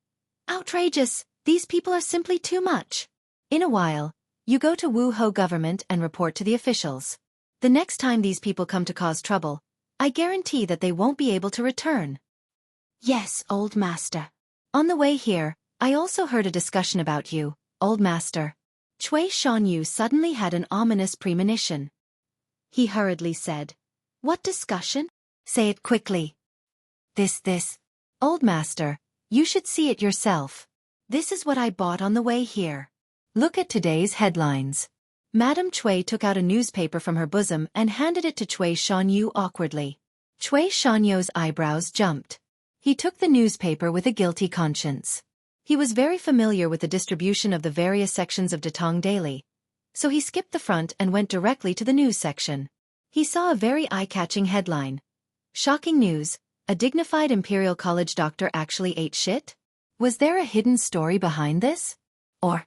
[SPEAKER 1] Outrageous, these people are simply too much. In a while, you go to Wu Ho government and report to the officials. The next time these people come to cause trouble, I guarantee that they won't be able to return. Yes, old master. On the way here, I also heard a discussion about you, old master. Cui Shanyu suddenly had an ominous premonition. He hurriedly said, What discussion? Say it quickly. This. Old master, you should see it yourself. This is what I bought on the way here. Look at today's headlines. Madame Cui took out a newspaper from her bosom and handed it to Cui Shanyu awkwardly. Cui Shanyu's eyebrows jumped. He took the newspaper with a guilty conscience. He was very familiar with the distribution of the various sections of Datong Daily, so he skipped the front and went directly to the news section. He saw a very eye-catching headline. Shocking news, a dignified Imperial College doctor actually ate shit? Was there a hidden story behind this? Or,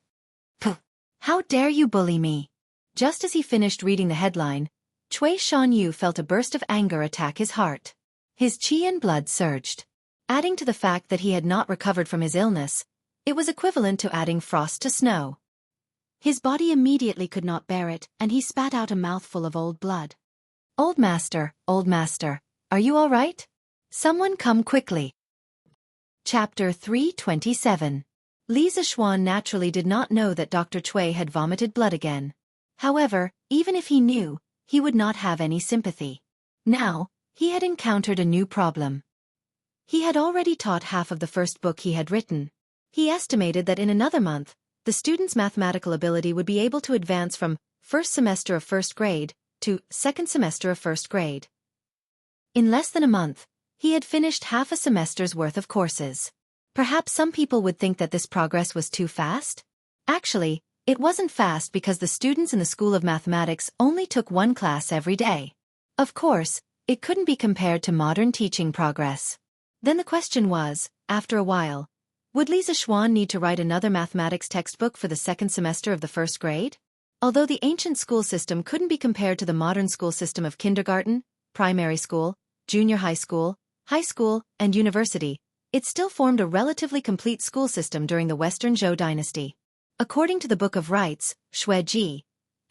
[SPEAKER 1] pooh, how dare you bully me? Just as he finished reading the headline, Cui Shanyu felt a burst of anger attack his heart. His qi and blood surged. Adding to the fact that he had not recovered from his illness, it was equivalent to adding frost to snow. His body immediately could not bear it, and he spat out a mouthful of old blood. Old master, are you all right? Someone come quickly. Chapter 327. Li Zixuan naturally did not know that Dr. Cui had vomited blood again. However, even if he knew, he would not have any sympathy. Now, he had encountered a new problem. He had already taught half of the first book he had written. He estimated that in another month, the student's mathematical ability would be able to advance from first semester of first grade to second semester of first grade. In less than a month, he had finished half a semester's worth of courses. Perhaps some people would think that this progress was too fast? Actually, it wasn't fast because the students in the School of Mathematics only took one class every day. Of course, it couldn't be compared to modern teaching progress. Then the question was, after a while, would Li Zixuan need to write another mathematics textbook for the second semester of the first grade? Although the ancient school system couldn't be compared to the modern school system of kindergarten, primary school, junior high school, and university, it still formed a relatively complete school system during the Western Zhou dynasty. According to the Book of Rites, Shueji,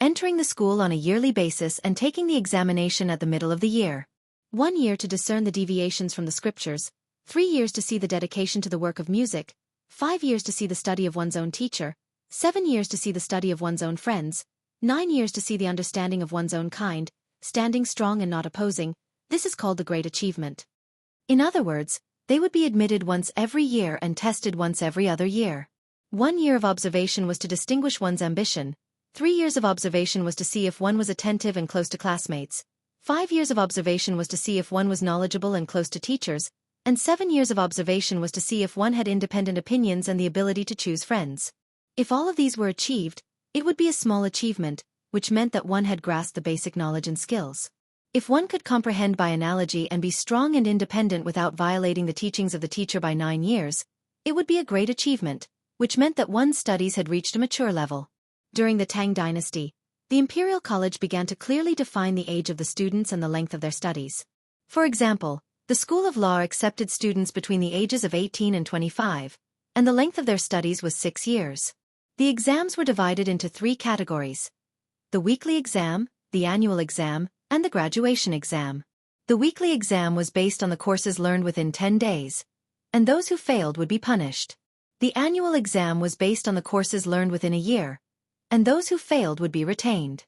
[SPEAKER 1] entering the school on a yearly basis and taking the examination at the middle of the year. 1 year to discern the deviations from the scriptures, 3 years to see the dedication to the work of music, 5 years to see the study of one's own teacher, 7 years to see the study of one's own friends, 9 years to see the understanding of one's own kind, standing strong and not opposing. This is called the Great Achievement. In other words, they would be admitted once every year and tested once every other year. 1 year of observation was to distinguish one's ambition, 3 years of observation was to see if one was attentive and close to classmates, 5 years of observation was to see if one was knowledgeable and close to teachers, and 7 years of observation was to see if one had independent opinions and the ability to choose friends. If all of these were achieved, it would be a small achievement, which meant that one had grasped the basic knowledge and skills. If one could comprehend by analogy and be strong and independent without violating the teachings of the teacher by 9 years, it would be a great achievement, which meant that one's studies had reached a mature level. During the Tang dynasty, the imperial college began to clearly define the age of the students and the length of their studies. For example, the School of Law accepted students between the ages of 18 and 25, and the length of their studies was 6 years. The exams were divided into 3 categories: the weekly exam, the annual exam, and the graduation exam. The weekly exam was based on the courses learned within 10 days, and those who failed would be punished. The annual exam was based on the courses learned within a year, and those who failed would be retained.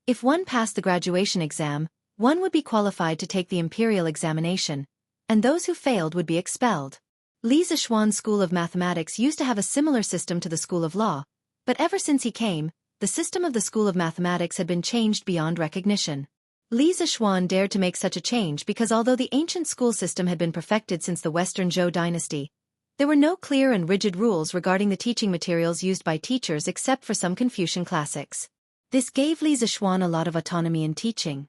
[SPEAKER 1] If one passed the graduation exam, one would be qualified to take the imperial examination, and those who failed would be expelled. Li Zixuan's School of Mathematics used to have a similar system to the School of Law, but ever since he came, the system of the School of Mathematics had been changed beyond recognition. Li Zixuan dared to make such a change because although the ancient school system had been perfected since the Western Zhou dynasty, there were no clear and rigid rules regarding the teaching materials used by teachers except for some Confucian classics. This gave Li Zixuan a lot of autonomy in teaching.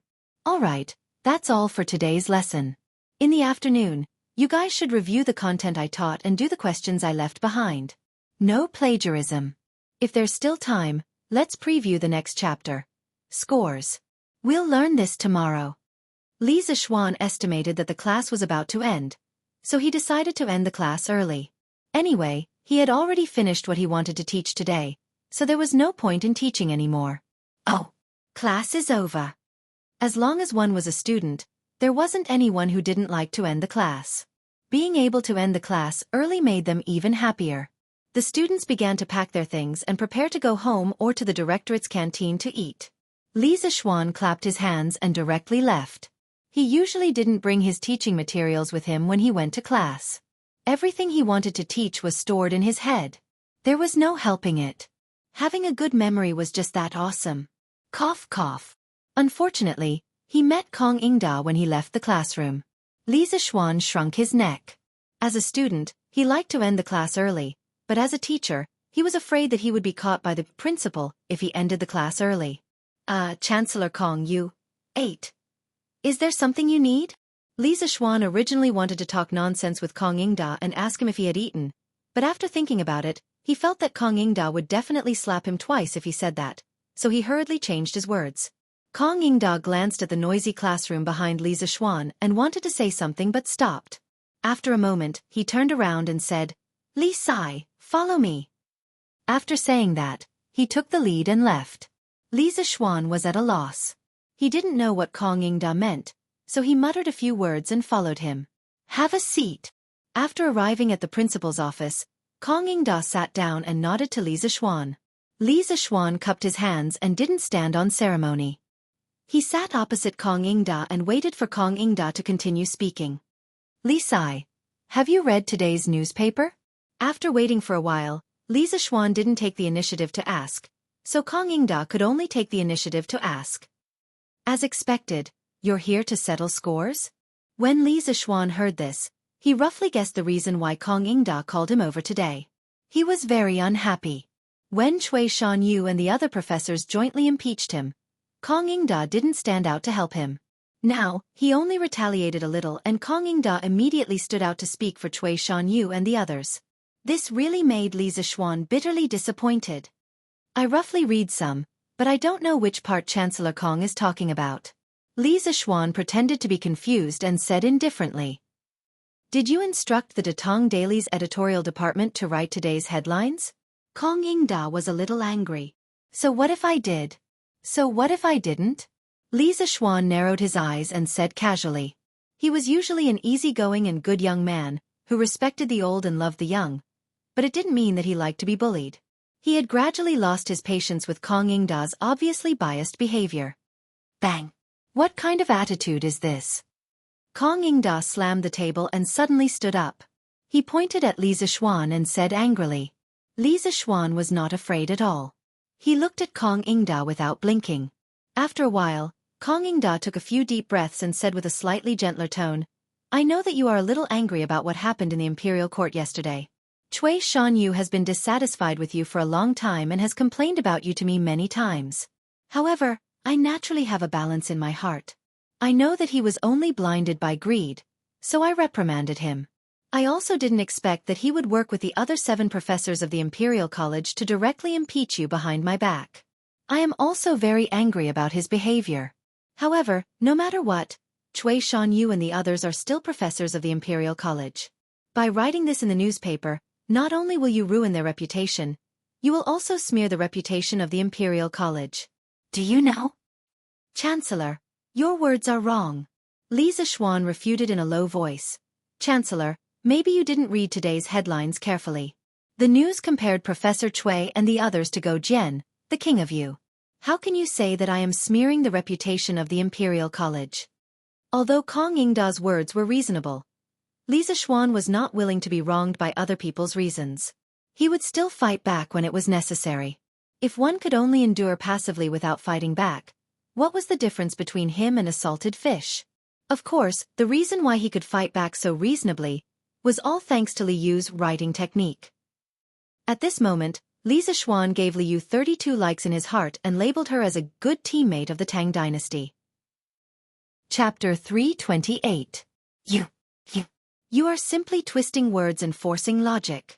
[SPEAKER 1] Alright, that's all for today's lesson. In the afternoon, you guys should review the content I taught and do the questions I left behind. No plagiarism. If there's still time, let's preview the next chapter. Scores. We'll learn this tomorrow. Li Zixuan estimated that the class was about to end, so he decided to end the class early. Anyway, he had already finished what he wanted to teach today, so there was no point in teaching anymore. Oh, class is over. As long as one was a student, there wasn't anyone who didn't like to end the class. Being able to end the class early made them even happier. The students began to pack their things and prepare to go home or to the directorate's canteen to eat. Li Zixuan clapped his hands and directly left. He usually didn't bring his teaching materials with him when he went to class. Everything he wanted to teach was stored in his head. There was no helping it. Having a good memory was just that awesome. Cough cough. Unfortunately, he met Kong Ingda when he left the classroom. Li Zixuan shrunk his neck. As a student, he liked to end the class early, but as a teacher, he was afraid that he would be caught by the principal if he ended the class early. Chancellor Kong, you ate. Is there something you need? Li Zixuan originally wanted to talk nonsense with Kong Ingda and ask him if he had eaten, but after thinking about it, he felt that Kong Ingda would definitely slap him twice if he said that, so he hurriedly changed his words. Kong Ingda glanced at the noisy classroom behind Li Zixuan and wanted to say something but stopped. After a moment, he turned around and said, "Li Sai, follow me." After saying that, he took the lead and left. Li Zixuan was at a loss. He didn't know what Kong Ingda meant, so he muttered a few words and followed him. "Have a seat." After arriving at the principal's office, Kong Ingda sat down and nodded to Li Zixuan. Li Zixuan cupped his hands and didn't stand on ceremony. He sat opposite Kong Ingda and waited for Kong Ingda to continue speaking. "Li Sai, have you read today's newspaper?" After waiting for a while, Li Zixuan didn't take the initiative to ask, so Kong Ingda could only take the initiative to ask. "As expected, you're here to settle scores?" When Li Zixuan heard this, he roughly guessed the reason why Kong Ingda called him over today. He was very unhappy. When Cui Shanyu and the other professors jointly impeached him, Kong Ingda didn't stand out to help him. Now, he only retaliated a little and Kong Ingda immediately stood out to speak for Cui Shanyu and the others. This really made Li Zixuan bitterly disappointed. "I roughly read some, but I don't know which part Chancellor Kong is talking about." Li Zixuan pretended to be confused and said indifferently, "Did you instruct the Datong Daily's editorial department to write today's headlines?" Kong Ingda was a little angry. "So what if I did?" "So what if I didn't?" Li Zixuan narrowed his eyes and said casually. He was usually an easygoing and good young man, who respected the old and loved the young, but it didn't mean that he liked to be bullied. He had gradually lost his patience with Kong Ingda's obviously biased behavior. Bang! What kind of attitude is this? Kong Ingda slammed the table and suddenly stood up. He pointed at Li Zixuan and said angrily. Li Zixuan was not afraid at all. He looked at Kong Ingda without blinking. After a while, Kong Ingda took a few deep breaths and said with a slightly gentler tone, "I know that you are a little angry about what happened in the imperial court yesterday. Cui Shanyu has been dissatisfied with you for a long time and has complained about you to me many times. However, I naturally have a balance in my heart. I know that he was only blinded by greed, so I reprimanded him. I also didn't expect that he would work with the other 7 professors of the Imperial College to directly impeach you behind my back. I am also very angry about his behavior. However, no matter what, Cui Shanyu and the others are still professors of the Imperial College. By writing this in the newspaper, not only will you ruin their reputation, you will also smear the reputation of the Imperial College. Do you know? Chancellor, your words are wrong. Li Zishuan refuted in a low voice. Chancellor, maybe you didn't read today's headlines carefully. The news compared Professor Cui and the others to Go Jian, the king of you. How can you say that I am smearing the reputation of the Imperial College? Although Kong Yingda's words were reasonable, Li Zishuan was not willing to be wronged by other people's reasons. He would still fight back when it was necessary. If one could only endure passively without fighting back, what was the difference between him and a salted fish? Of course, the reason why he could fight back so reasonably was all thanks to Li Yu's writing technique. At this moment, Li Zishuan gave Li Yu 32 likes in his heart and labeled her as a good teammate of the Tang dynasty. Chapter 328. You are simply twisting words and forcing logic.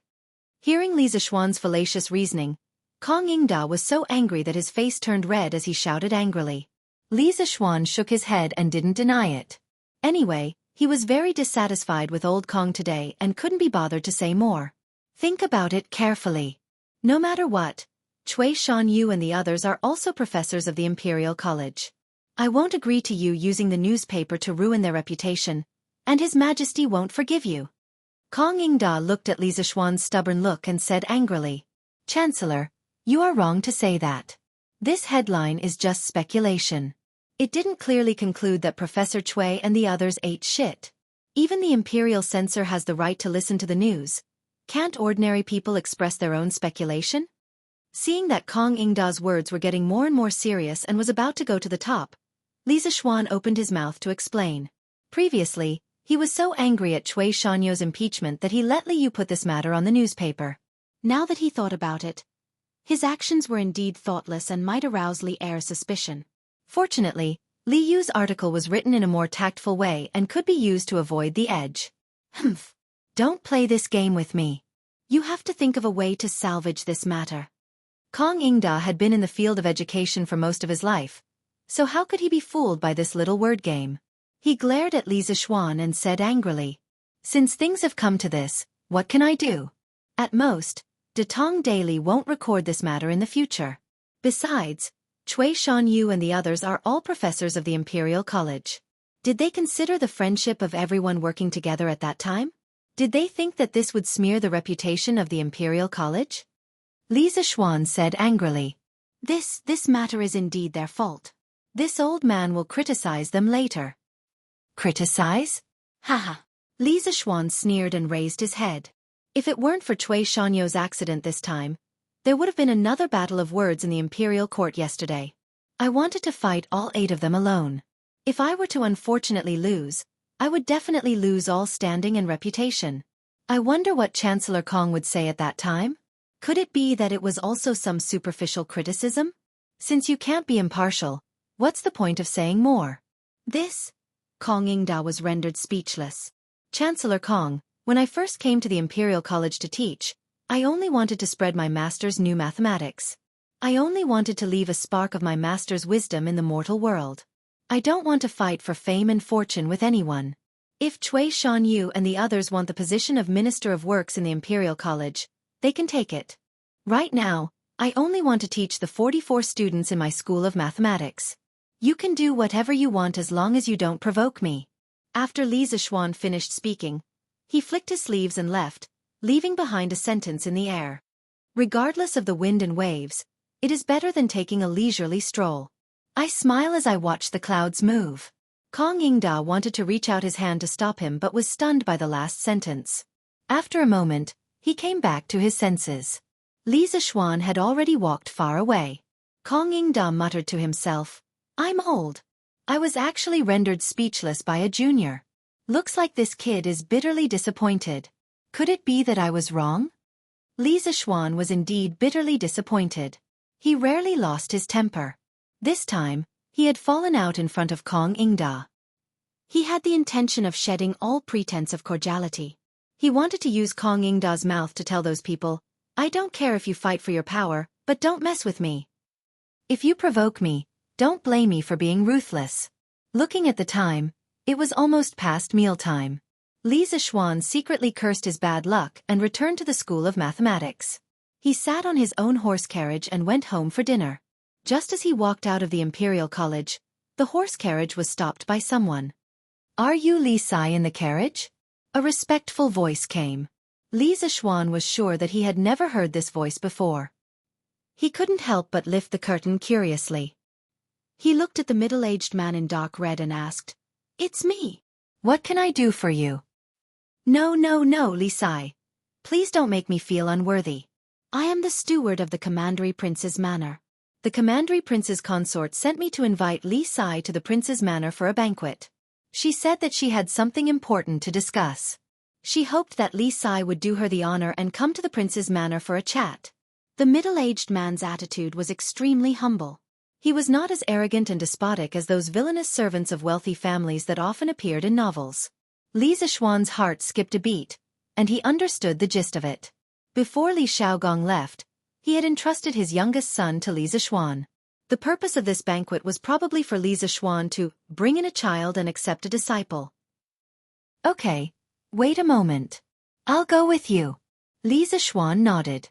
[SPEAKER 1] Hearing Li Zishuan's fallacious reasoning, Kong Yingda was so angry that his face turned red as he shouted angrily. Li Zishuan shook his head and didn't deny it. Anyway, he was very dissatisfied with old Kong today and couldn't be bothered to say more. Think about it carefully. No matter what, Cui Shanyu and the others are also professors of the Imperial College. I won't agree to you using the newspaper to ruin their reputation, and His Majesty won't forgive you. Kong Yingda looked at Li Zishuan's stubborn look and said angrily, Chancellor, you are wrong to say that. This headline is just speculation. It didn't clearly conclude that Professor Cui and the others ate shit. Even the Imperial censor has the right to listen to the news. Can't ordinary people express their own speculation? Seeing that Kong Yingda's words were getting more and more serious and was about to go to the top, Li Zishuan opened his mouth to explain. Previously, he was so angry at Cui Shanyu's impeachment that he let Li Yu put this matter on the newspaper. Now that he thought about it, his actions were indeed thoughtless and might arouse Li Er's suspicion. Fortunately, Li Yu's article was written in a more tactful way and could be used to avoid the edge. Humph. Don't play this game with me. You have to think of a way to salvage this matter. Kong Yingda had been in the field of education for most of his life, so how could he be fooled by this little word game? He glared at Li Zishuan and said angrily, Since things have come to this, what can I do? At most, Datong Daily won't record this matter in the future. Besides, Cui Shanyu and the others are all professors of the Imperial College. Did they consider the friendship of everyone working together at that time? Did they think that this would smear the reputation of the Imperial College? Li Zishuan said angrily, This matter is indeed their fault. This old man will criticize them later. Criticize? Haha. Li Zishuan sneered and raised his head. If it weren't for Cui Shanyu's accident this time, there would have been another battle of words in the Imperial Court yesterday. I wanted to fight all 8 of them alone. If I were to unfortunately lose, I would definitely lose all standing and reputation. I wonder what Chancellor Kong would say at that time? Could it be that it was also some superficial criticism? Since you can't be impartial, what's the point of saying more? Kong Yingda was rendered speechless. Chancellor Kong, when I first came to the Imperial College to teach, I only wanted to spread my master's new mathematics. I only wanted to leave a spark of my master's wisdom in the mortal world. I don't want to fight for fame and fortune with anyone. If Cui Shanyu and the others want the position of Minister of Works in the Imperial College, they can take it. Right now, I only want to teach the 44 students in my school of mathematics. You can do whatever you want as long as you don't provoke me. After Li Zishuan finished speaking, he flicked his sleeves and left, leaving behind a sentence in the air. Regardless of the wind and waves, it is better than taking a leisurely stroll. I smile as I watch the clouds move. Kong Yingda wanted to reach out his hand to stop him but was stunned by the last sentence. After a moment, he came back to his senses. Li Zishuan had already walked far away. Kong Yingda muttered to himself, I'm old. I was actually rendered speechless by a junior. Looks like this kid is bitterly disappointed. Could it be that I was wrong? Li Zishuan was indeed bitterly disappointed. He rarely lost his temper. This time, he had fallen out in front of Kong Yingda. He had the intention of shedding all pretense of cordiality. He wanted to use Kong Yingda's mouth to tell those people, "I don't care if you fight for your power, but don't mess with me. If you provoke me, don't blame me for being ruthless." Looking at the time, it was almost past mealtime. Li Zixuan secretly cursed his bad luck and returned to the school of mathematics. He sat on his own horse carriage and went home for dinner. Just as he walked out of the Imperial College, the horse carriage was stopped by someone. "Are you Li Sai in the carriage?" A respectful voice came. Li Zixuan was sure that he had never heard this voice before. He couldn't help but lift the curtain curiously. He looked at the middle-aged man in dark red and asked, "It's me. What can I do for you?" No, Li Sai. Please don't make me feel unworthy. I am the steward of the Commandery Prince's manor. The Commandery Prince's consort sent me to invite Li Sai to the Prince's manor for a banquet. She said that she had something important to discuss. She hoped that Li Sai would do her the honor and come to the Prince's manor for a chat. The middle-aged man's attitude was extremely humble. He was not as arrogant and despotic as those villainous servants of wealthy families that often appeared in novels. Li Zixuan's heart skipped a beat, and he understood the gist of it. Before Li Xiaogong left, he had entrusted his youngest son to Li Zixuan. The purpose of this banquet was probably for Li Zixuan to bring in a child and accept a disciple. "Okay, wait a moment. I'll go with you." Li Zixuan nodded.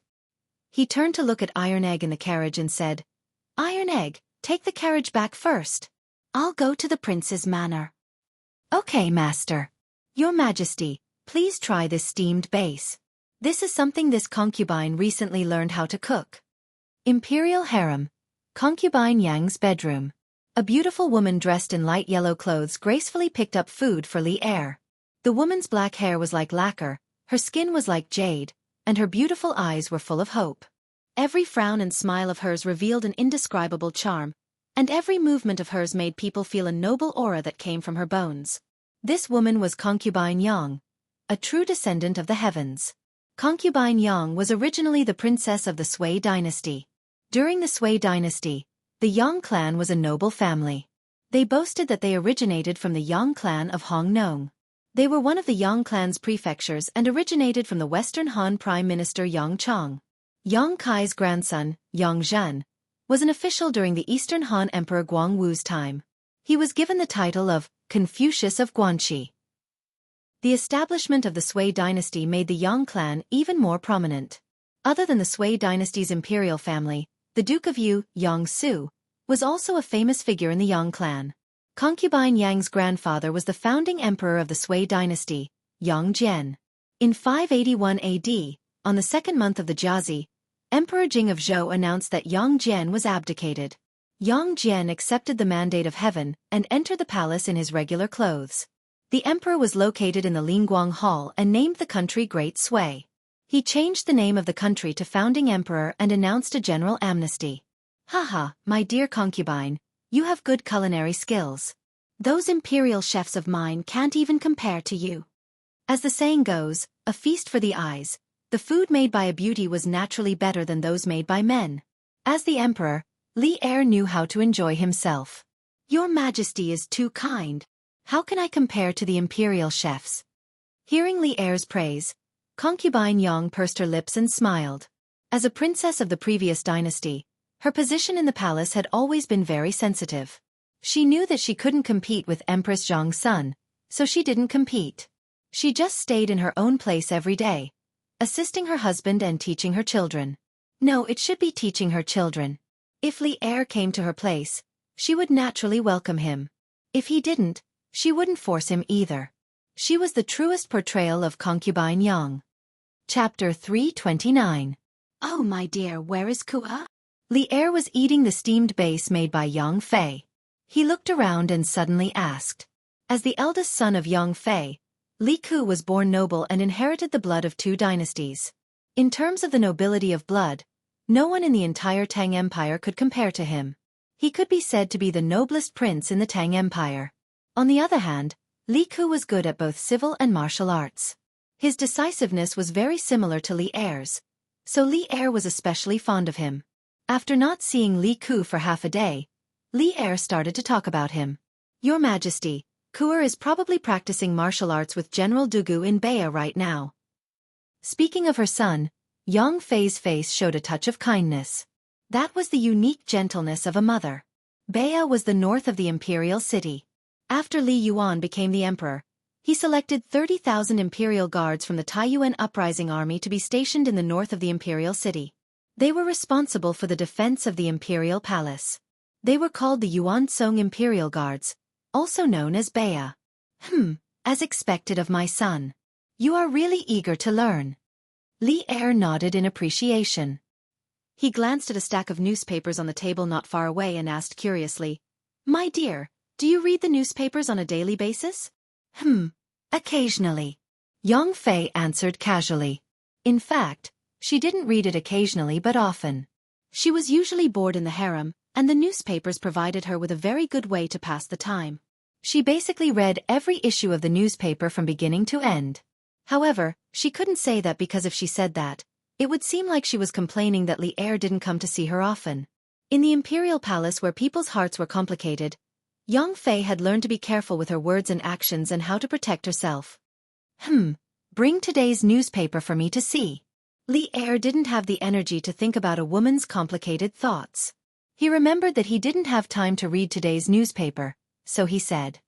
[SPEAKER 1] He turned to look at Iron Egg in the carriage and said, "Iron Egg, take the carriage back first. I'll go to the Prince's manor." "Okay, Master. Your Majesty, please try this steamed base. This is something this concubine recently learned how to cook." Imperial Harem. Concubine Yang's bedroom. A beautiful woman dressed in light yellow clothes gracefully picked up food for Li Er. The woman's black hair was like lacquer, her skin was like jade, and her beautiful eyes were full of hope. Every frown and smile of hers revealed an indescribable charm, and every movement of hers made people feel a noble aura that came from her bones. This woman was Concubine Yang, a true descendant of the heavens. Concubine Yang was originally the princess of the Sui dynasty. During the Sui dynasty, the Yang clan was a noble family. They boasted that they originated from the Yang clan of Hong Nong. They were one of the Yang clan's prefectures and originated from the Western Han Prime Minister Yang Chong. Yang Kai's grandson, Yang Zhen, was an official during the Eastern Han Emperor Guangwu's time. He was given the title of Confucius of Guanxi. The establishment of the Sui dynasty made the Yang clan even more prominent. Other than the Sui dynasty's imperial family, the Duke of Yu, Yang Su, was also a famous figure in the Yang clan. Concubine Yang's grandfather was the founding emperor of the Sui dynasty, Yang Jian. In 581 AD, on the second month of the Jiazi, Emperor Jing of Zhou announced that Yang Jian was abdicated. Yang Jian accepted the mandate of heaven and entered the palace in his regular clothes. The emperor was located in the Lingguang Hall and named the country Great Sui. He changed the name of the country to Founding Emperor and announced a general amnesty. "Haha, my dear concubine, you have good culinary skills. Those imperial chefs of mine can't even compare to you." As the saying goes, a feast for the eyes, the food made by a beauty was naturally better than those made by men. As the emperor, Li Er knew how to enjoy himself. "Your Majesty is too kind. How can I compare to the imperial chefs?" Hearing Li Er's praise, Concubine Yang pursed her lips and smiled. As a princess of the previous dynasty, her position in the palace had always been very sensitive. She knew that she couldn't compete with Empress Zhang's son, so she didn't compete. She just stayed in her own place every day, assisting her husband and teaching her children. No, it should be teaching her children. If Li Er came to her place, she would naturally welcome him. If he didn't, she wouldn't force him either. She was the truest portrayal of Concubine Yang. Chapter 329. "Oh my dear, where is Kua?" Li Er was eating the steamed base made by Yang Fei. He looked around and suddenly asked. As the eldest son of Yang Fei, Li Ku was born noble and inherited the blood of two dynasties. In terms of the nobility of blood, no one in the entire Tang Empire could compare to him. He could be said to be the noblest prince in the Tang Empire. On the other hand, Li Ku was good at both civil and martial arts. His decisiveness was very similar to Li Er's, so Li Er was especially fond of him. After not seeing Li Ku for half a day, Li Er started to talk about him. "Your Majesty, Kuer is probably practicing martial arts with General Dugu in Baya right now. Speaking of her son, Yang Fei's face showed a touch of kindness. That was the unique gentleness of a mother. Bea was the north of the imperial city. After Li Yuan became the emperor, he selected 30,000 imperial guards from the Taiyuan uprising army to be stationed in the north of the imperial city. They were responsible for the defense of the imperial palace. They were called the Yuan Song Imperial Guards, also known as Bea. As expected of my son. You are really eager to learn. Li Er nodded in appreciation. He glanced at a stack of newspapers on the table not far away and asked curiously, "My dear, do you read the newspapers on a daily basis?" Occasionally. Yang Fei answered casually. In fact, she didn't read it occasionally but often. She was usually bored in the harem, and the newspapers provided her with a very good way to pass the time. She basically read every issue of the newspaper from beginning to end. However, she couldn't say that because if she said that, it would seem like she was complaining that Li Er didn't come to see her often. In the imperial palace where people's hearts were complicated, Yang Fei had learned to be careful with her words and actions and how to protect herself. Bring today's newspaper for me to see. Li Er didn't have the energy to think about a woman's complicated thoughts. He remembered that he didn't have time to read today's newspaper, so he said,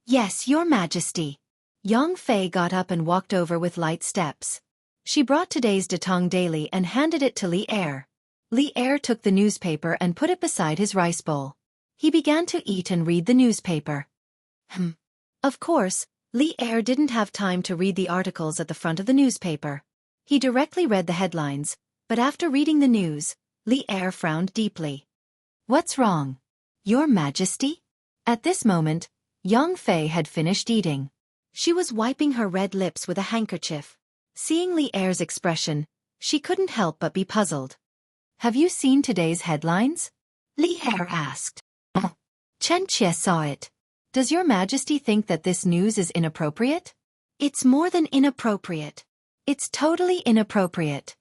[SPEAKER 1] "Yes, Your Majesty." Yang Fei got up and walked over with light steps. She brought today's Datong Daily and handed it to Li Er. Li Er took the newspaper and put it beside his rice bowl. He began to eat and read the newspaper. Of course, Li Er didn't have time to read the articles at the front of the newspaper. He directly read the headlines, but after reading the news, Li Er frowned deeply. "What's wrong, Your Majesty?" At this moment, Yang Fei had finished eating. She was wiping her red lips with a handkerchief. Seeing Li Er's expression, she couldn't help but be puzzled. "Have you seen today's headlines?" Li Er asked. Chen Xie saw it. "Does Your Majesty think that this news is inappropriate?" "It's more than inappropriate. It's totally inappropriate."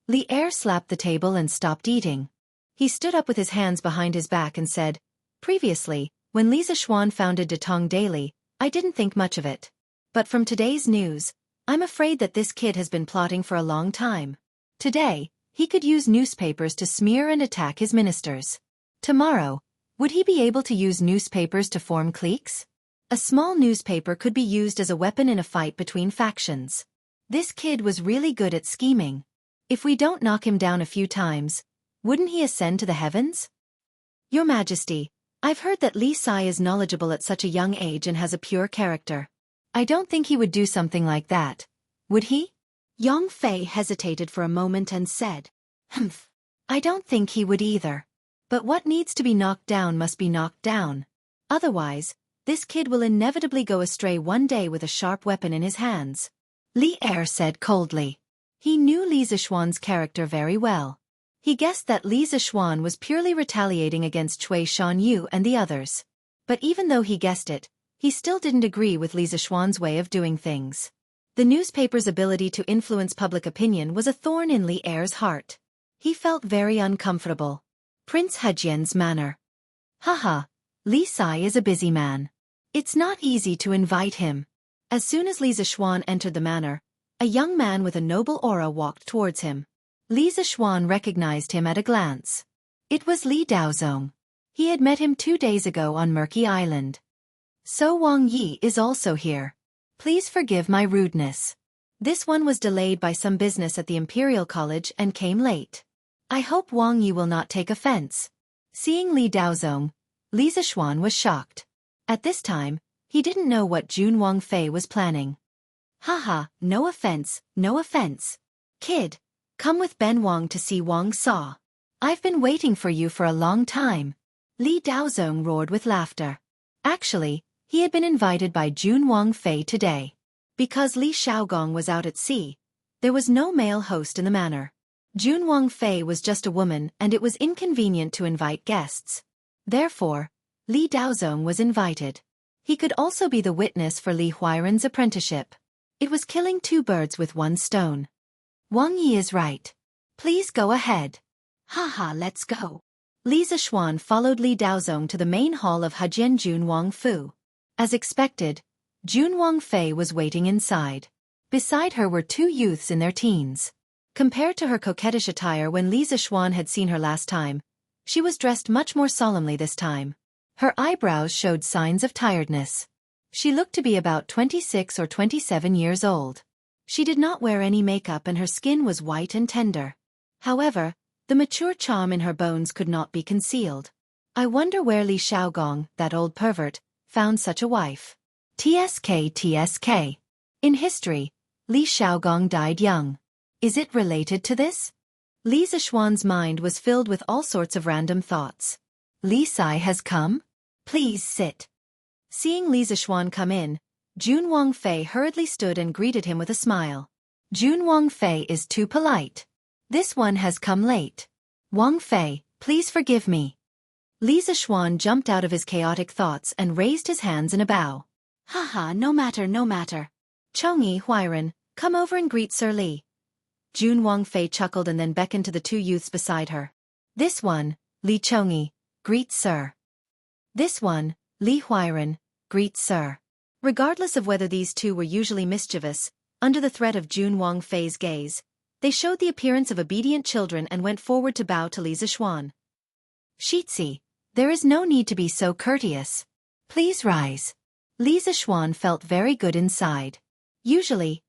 [SPEAKER 1] Li Er slapped the table and stopped eating. He stood up with his hands behind his back and said, "Previously, when Li Zishuan founded Datong Daily, I didn't think much of it. But from today's news, I'm afraid that this kid has been plotting for a long time. Today, he could use newspapers to smear and attack his ministers. Tomorrow, would he be able to use newspapers to form cliques? A small newspaper could be used as a weapon in a fight between factions. This kid was really good at scheming. If we don't knock him down a few times, wouldn't he ascend to the heavens?" "Your Majesty, I've heard that Li Sai is knowledgeable at such a young age and has a pure character. I don't think he would do something like that. Would he?" Yang Fei hesitated for a moment and said, "I don't think he would either. But what needs to be knocked down must be knocked down. Otherwise, this kid will inevitably go astray one day with a sharp weapon in his hands." Li Er said coldly. He knew Li Zishuan's character very well. He guessed that Li Zishuan was purely retaliating against Cui Shanyu and the others. But even though he guessed it, he still didn't agree with Li Zishuan's way of doing things. The newspaper's ability to influence public opinion was a thorn in Li Er's heart. He felt very uncomfortable. Prince Hejian's manner. "Haha, Li Sai is a busy man. It's not easy to invite him." As soon as Li Zishuan entered the manor, a young man with a noble aura walked towards him. Li Zishuan recognized him at a glance. It was Li Daozong. He had met him 2 days ago on Murky Island. "So Wang Yi is also here. Please forgive my rudeness. This one was delayed by some business at the Imperial College and came late. I hope Wang Yi will not take offense." Seeing Li Daozong, Li Zishuan was shocked. At this time, he didn't know what Jun Wang Fei was planning. "Haha, no offense, no offense. Kid, come with Ben Wang to see Wang Sa. I've been waiting for you for a long time." Li Daozong roared with laughter. Actually, he had been invited by Jun Wang Fei today. Because Li Xiaogong was out at sea, there was no male host in the manor. Jun Wang Fei was just a woman and it was inconvenient to invite guests. Therefore, Li Daozong was invited. He could also be the witness for Li Huairen's apprenticeship. It was killing 2 birds with 1 stone. Wang Yi is right. Please go ahead. Haha, let's go. Li Zishuan followed Li Daozong to the main hall of Hejian Jun Wang Fu. As expected, Jun Wang Fei was waiting inside. Beside her were two youths in their teens. Compared to her coquettish attire when Li Zixuan had seen her last time, she was dressed much more solemnly this time. Her eyebrows showed signs of tiredness. She looked to be about 26 or 27 years old. She did not wear any makeup and her skin was white and tender. However, the mature charm in her bones could not be concealed. I wonder where Li Xiaogong, that old pervert, found such a wife. TSK. In history, Li Xiaogong died young. Is it related to this? Li Zixuan's mind was filled with all sorts of random thoughts. Li Sai has come? Please sit. Seeing Li Zixuan come in, Jun Wangfei hurriedly stood and greeted him with a smile. Jun Wangfei is too polite. This one has come late. Wangfei, please forgive me. Li Zixuan jumped out of his chaotic thoughts and raised his hands in a bow. Haha, no matter. Chongyi Huiran, come over and greet Sir Li. Jun Wangfei chuckled and then beckoned to the two youths beside her. This one, Li Chongyi, greet Sir. This one, Li Huiran, greet Sir. Regardless of whether these two were usually mischievous, under the threat of Jun Wangfei's gaze, they showed the appearance of obedient children and went forward to bow to Li Zixuan. Shitzi, there is no need to be so courteous. Please rise. Li Zixuan felt very good inside. Usually,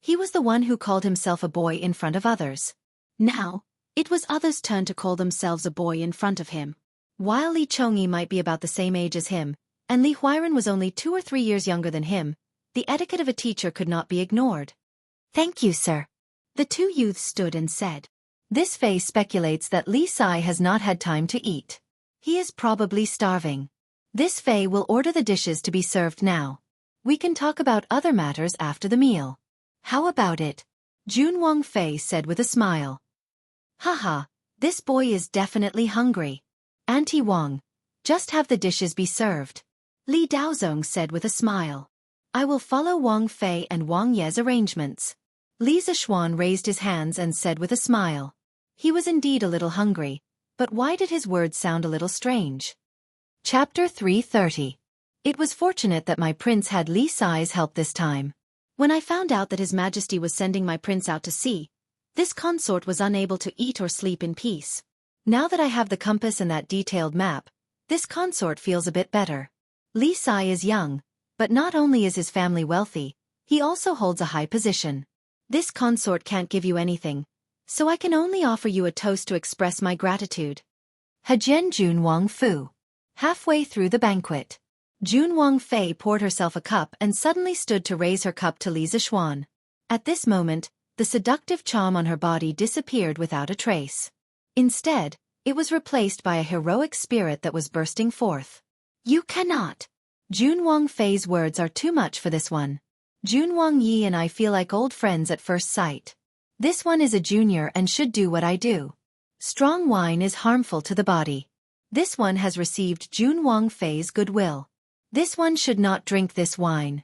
[SPEAKER 1] he was the one who called himself a boy in front of others. Now, it was others' turn to call themselves a boy in front of him. While Li Chongyi might be about the same age as him, and Li Huiran was only 2 or 3 years younger than him, the etiquette of a teacher could not be ignored. Thank you, sir. The two youths stood and said. This Fei speculates that Li Sai has not had time to eat. He is probably starving. This Fei will order the dishes to be served now. We can talk about other matters after the meal. How about it? Jun Wangfei said with a smile. Haha, this boy is definitely hungry. Auntie Wang, just have the dishes be served. Li Daozong said with a smile. I will follow Wang Fei and Wang Ye's arrangements. Li Zixuan raised his hands and said with a smile. He was indeed a little hungry, but why did his words sound a little strange? Chapter 330. It was fortunate that my prince had Li Sai's help this time. When I found out that His Majesty was sending my prince out to sea, this consort was unable to eat or sleep in peace. Now that I have the compass and that detailed map, this consort feels a bit better. Li Sai is young, but not only is his family wealthy, he also holds a high position. This consort can't give you anything, so I can only offer you a toast to express my gratitude. Hajian Jun Wang Fu. Halfway through the banquet, Jun Wangfei poured herself a cup and suddenly stood to raise her cup to Li Zixuan. At this moment, the seductive charm on her body disappeared without a trace. Instead, it was replaced by a heroic spirit that was bursting forth. You cannot. Jun Wangfei's words are too much for this one. Jun Wang Yi and I feel like old friends at first sight. This one is a junior and should do what I do. Strong wine is harmful to the body. This one has received Jun Wangfei's goodwill. This one should not drink this wine.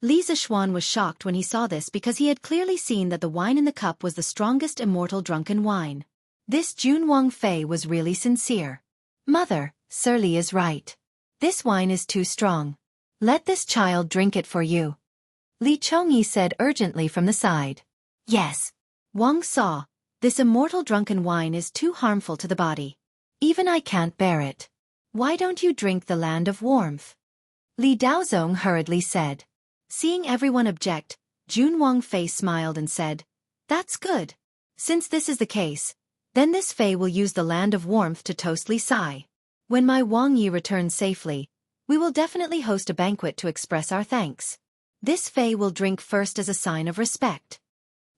[SPEAKER 1] Li Zixuan was shocked when he saw this because he had clearly seen that the wine in the cup was the strongest immortal drunken wine. This Jun Wangfei was really sincere. Mother, Sir Li is right. This wine is too strong. Let this child drink it for you. Li Chongyi said urgently from the side. Yes. Wang saw, this immortal drunken wine is too harmful to the body. Even I can't bear it. Why don't you drink the land of warmth? Li Daozong hurriedly said. Seeing everyone object, Jun Wangfei smiled and said, That's good. Since this is the case, then this Fei will use the land of warmth to toast Li Sai. When my Wang Yi returns safely, we will definitely host a banquet to express our thanks. This Fei will drink first as a sign of respect.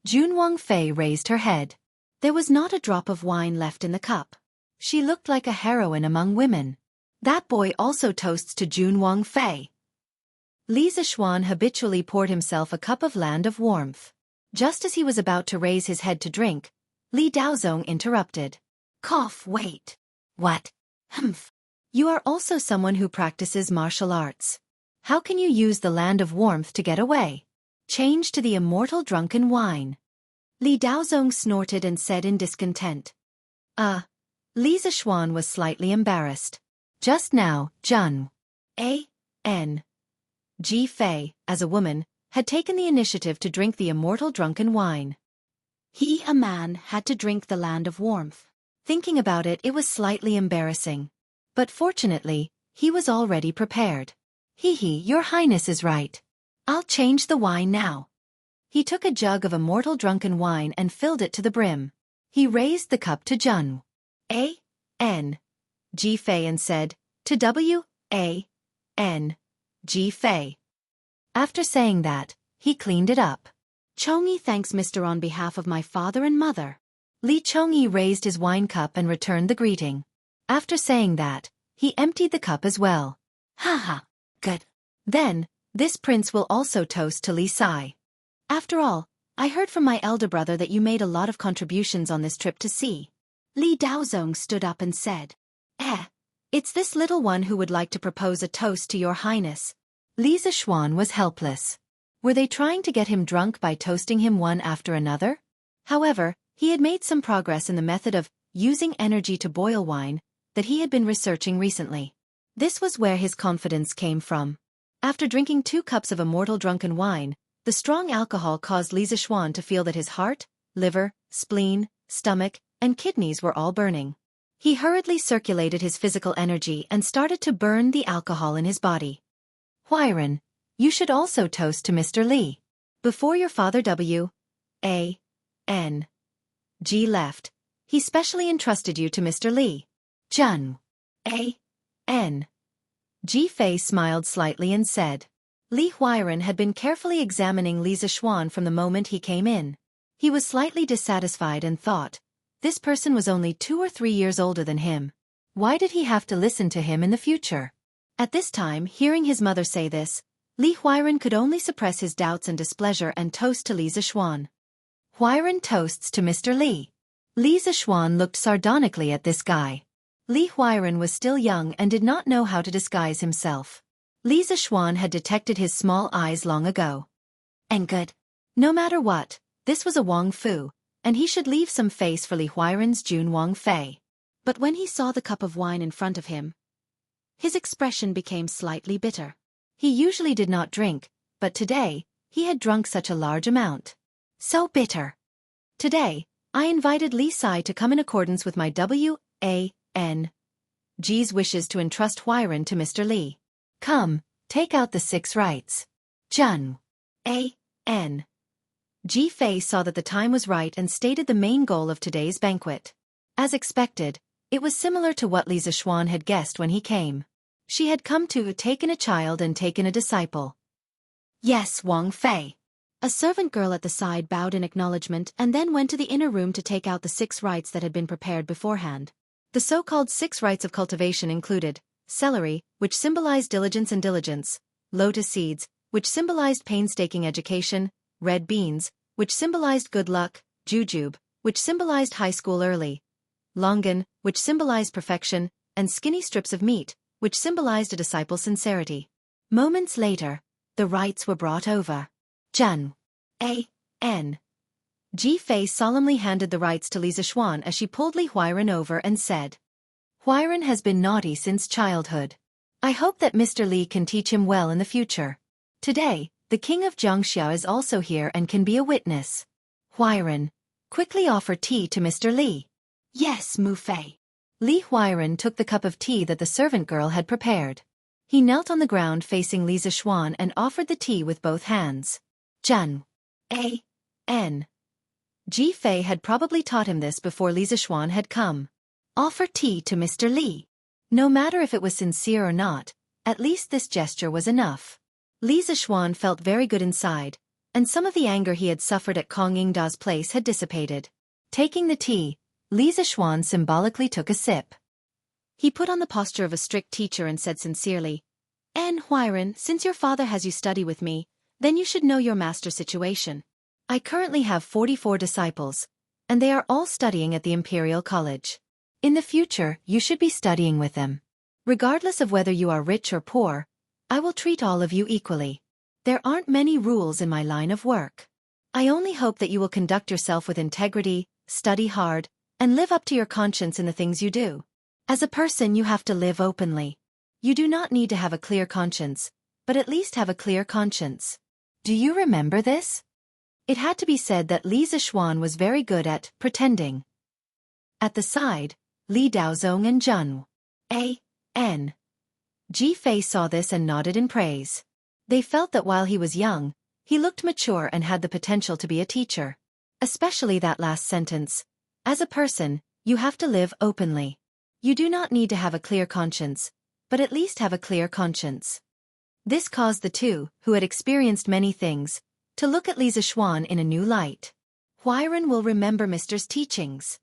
[SPEAKER 1] Jun Wangfei raised her head. There was not a drop of wine left in the cup. She looked like a heroine among women. That boy also toasts to Jun Wangfei. Li Zixuan habitually poured himself a cup of land of warmth. Just as he was about to raise his head to drink, Li Daozong interrupted. Cough, wait. What? Humph. You are also someone who practices martial arts. How can you use the land of warmth to get away? Change to the immortal drunken wine. Li Daozong snorted and said in discontent. Li Zixuan was slightly embarrassed. Just now, Jun A.N. G. Fei, as a woman, had taken the initiative to drink the immortal drunken wine. He, a man, had to drink the land of warmth. Thinking about it, it was slightly embarrassing. But fortunately, he was already prepared. Your Highness is right. I'll change the wine now. He took a jug of immortal drunken wine and filled it to the brim. He raised the cup to Jun A.N. G. Fei and said, to W.A.N. G. Fei. After saying that, he cleaned it up. Chongyi thanks Mr. on behalf of my father and mother. Li Chongyi raised his wine cup and returned the greeting. After saying that, he emptied the cup as well. Haha, good. Then, this prince will also toast to Li Sai. After all, I heard from my elder brother that you made a lot of contributions on this trip to sea. Li Daozong stood up and said, it's this little one who would like to propose a toast to your highness. Li Zishuan was helpless. Were they trying to get him drunk by toasting him one after another? However, he had made some progress in the method of using energy to boil wine that he had been researching recently. This was where his confidence came from. After drinking 2 cups of immortal drunken wine, the strong alcohol caused Li Zishuan to feel that his heart, liver, spleen, stomach, and kidneys were all burning. He hurriedly circulated his physical energy and started to burn the alcohol in his body. Huiran, you should also toast to Mr. Li. Before your father W.A.N. G left, he specially entrusted you to Mr. Li. Jun A.N. Ji Fei smiled slightly and said. Li Huiran had been carefully examining Li Zishuan from the moment he came in. He was slightly dissatisfied and thought, this person was only 2 or 3 years older than him. Why did he have to listen to him in the future? At this time, hearing his mother say this, Li Huiran could only suppress his doubts and displeasure and toast to Li Zishuan. Huiran toasts to Mr. Li. Li Zishuan looked sardonically at this guy. Li Huiran was still young and did not know how to disguise himself. Li Zishuan had detected his small eyes long ago. And good. No matter what, this was a Wang Fu, and he should leave some face for Li Huiran's Jun Wang Fei. But when he saw the cup of wine in front of him, his expression became slightly bitter. He usually did not drink, but today, he had drunk such a large amount. So bitter. Today, I invited Li Sai to come in accordance with my W.A.N. G's wishes to entrust Huiran to Mr. Li. Come, take out the 6 rites. Jun A.N. Ji Fei saw that the time was right and stated the main goal of today's banquet. As expected, it was similar to what Li Zishuan had guessed when he came. She had come to taken a child and taken a disciple. Yes, Wang Fei. A servant girl at the side bowed in acknowledgement and then went to the inner room to take out the 6 rites that had been prepared beforehand. The so-called 6 rites of cultivation included celery, which symbolized diligence and diligence, lotus seeds, which symbolized painstaking education, red beans, which symbolized good luck, jujube, which symbolized high school early, longan, which symbolized perfection, and skinny strips of meat, which symbolized a disciple's sincerity. Moments later, the rites were brought over. Jun A.N. Ji Fei solemnly handed the rites to Li Zishuan as she pulled Li Huiran over and said, Huiran has been naughty since childhood. I hope that Mr. Li can teach him well in the future. Today, the king of Jiangxia is also here and can be a witness. Huiran, quickly offer tea to Mr. Li. Yes, Mu Fei. Li Huiran took the cup of tea that the servant girl had prepared. He knelt on the ground facing Li Zishuan and offered the tea with both hands. Jun A.N. Ji Fei had probably taught him this before Li Zishuan had come. Offer tea to Mr. Li. No matter if it was sincere or not, at least this gesture was enough. Li Zishuan felt very good inside, and some of the anger he had suffered at Kong Yingda's place had dissipated. Taking the tea, Li Zishuan symbolically took a sip. He put on the posture of a strict teacher and said sincerely, Huiran, since your father has you study with me, then you should know your master situation. I currently have 44 disciples, and they are all studying at the Imperial College. In the future, you should be studying with them. Regardless of whether you are rich or poor, I will treat all of you equally. There aren't many rules in my line of work. I only hope that you will conduct yourself with integrity, study hard, and live up to your conscience in the things you do. As a person, you have to live openly. You do not need to have a clear conscience, but at least have a clear conscience. Do you remember this? It had to be said that Li Zixuan was very good at pretending. At the side, Li Daozong and Zheng A.N. Ji Fei saw this and nodded in praise. They felt that while he was young, he looked mature and had the potential to be a teacher. Especially that last sentence. As a person, you have to live openly. You do not need to have a clear conscience, but at least have a clear conscience. This caused the two, who had experienced many things, to look at Li Zixuan in a new light. Huairen will remember Mr.'s teachings.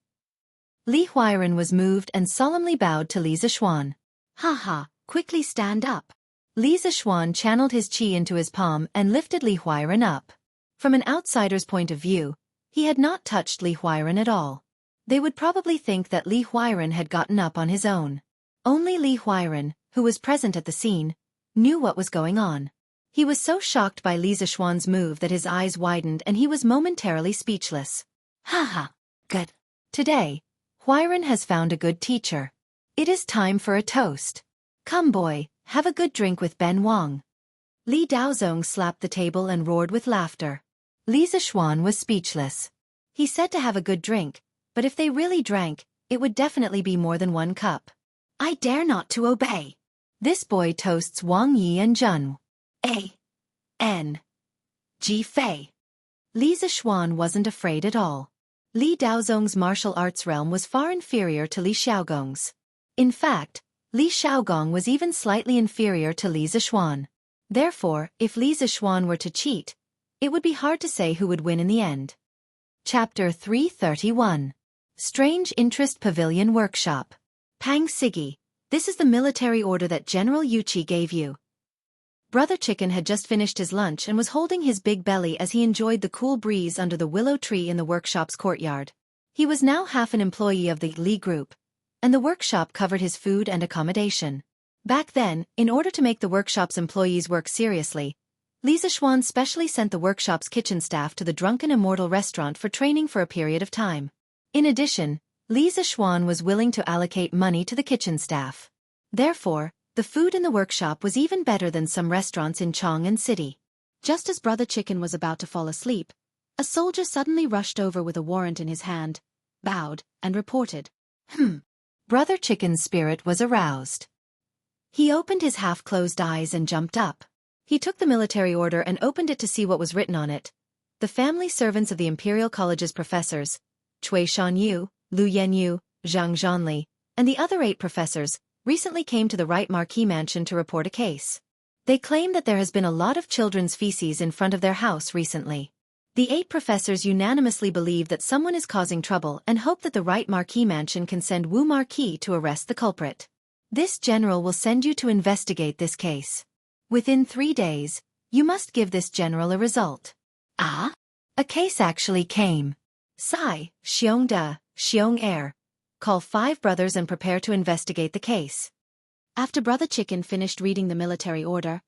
[SPEAKER 1] Li Huairen was moved and solemnly bowed to Li Zixuan. Ha, quickly stand up. Li Zixuan channeled his qi into his palm and lifted Li Huairen up. From an outsider's point of view, he had not touched Li Huairen at all. They would probably think that Li Huairen had gotten up on his own. Only Li Huairen, who was present at the scene, knew what was going on. He was so shocked by Li Zixuan's move that his eyes widened and he was momentarily speechless. Good. Today, Huairen has found a good teacher. It is time for a toast. Come boy, have a good drink with Ben Wang. Li Daozong slapped the table and roared with laughter. Li Zixuan was speechless. He said to have a good drink, but if they really drank, it would definitely be more than 1 cup. I dare not to obey. This boy toasts Wang Yi and Zheng A.N. Ji Fei. Li Zixuan wasn't afraid at all. Li Daozong's martial arts realm was far inferior to Li Xiaogong's. In fact, Li Xiaogong was even slightly inferior to Li Zixuan. Therefore, if Li Zixuan were to cheat, it would be hard to say who would win in the end. Chapter 331. Strange Interest Pavilion Workshop. Pang Sigi, this is the military order that General Yuqi gave you. Brother Chicken had just finished his lunch and was holding his big belly as he enjoyed the cool breeze under the willow tree in the workshop's courtyard. He was now half an employee of the Li Group, and the workshop covered his food and accommodation. Back then, in order to make the workshop's employees work seriously, Li Zixuan specially sent the workshop's kitchen staff to the Drunken Immortal restaurant for training for a period of time. In addition, Li Zixuan was willing to allocate money to the kitchen staff. Therefore, the food in the workshop was even better than some restaurants in Chang'an City. Just as Brother Chicken was about to fall asleep, a soldier suddenly rushed over with a warrant in his hand, bowed, and reported. Brother Chicken's spirit was aroused. He opened his half-closed eyes and jumped up. He took the military order and opened it to see what was written on it. The family servants of the Imperial College's professors, Cui Shanyu, Lu Yenyu, Zhang Zhanli, and the other 8 professors, recently came to the Right Marquis Mansion to report a case. They claim that there has been a lot of children's feces in front of their house recently. The 8 professors unanimously believe that someone is causing trouble and hope that the Right Marquis Mansion can send Wu Marquis to arrest the culprit. This general will send you to investigate this case. Within 3 days, you must give this general a result. A case actually came. Sai, Xiongda, Xiong'er. Call 5 brothers and prepare to investigate the case. After Brother Chicken finished reading the military order,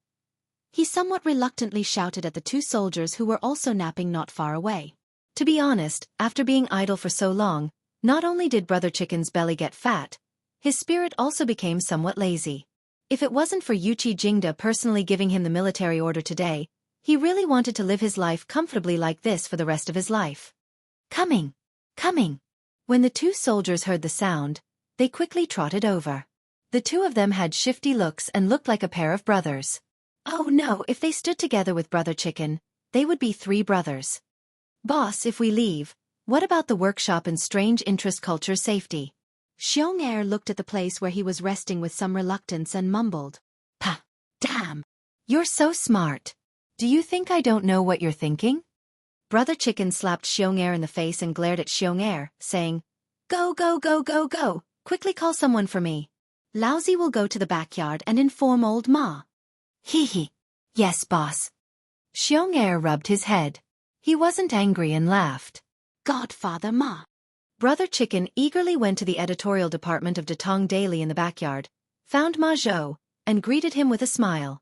[SPEAKER 1] he somewhat reluctantly shouted at the 2 soldiers who were also napping not far away. To be honest, after being idle for so long, not only did Brother Chicken's belly get fat, his spirit also became somewhat lazy. If it wasn't for Yuqi Jingda personally giving him the military order today, he really wanted to live his life comfortably like this for the rest of his life. Coming! When the 2 soldiers heard the sound, they quickly trotted over. The 2 of them had shifty looks and looked like a pair of brothers. Oh no, if they stood together with Brother Chicken, they would be 3 brothers. Boss, if we leave, what about the workshop and strange interest culture's safety? Xiong'er looked at the place where he was resting with some reluctance and mumbled. Damn! You're so smart. Do you think I don't know what you're thinking? Brother Chicken slapped Xiong'er in the face and glared at Xiong'er, saying, Go, quickly call someone for me. Laozi will go to the backyard and inform old Ma. Yes, boss. Xiong'er rubbed his head. He wasn't angry and laughed. Godfather Ma. Brother Chicken eagerly went to the editorial department of Datong Daily in the backyard, found Ma Zhou, and greeted him with a smile.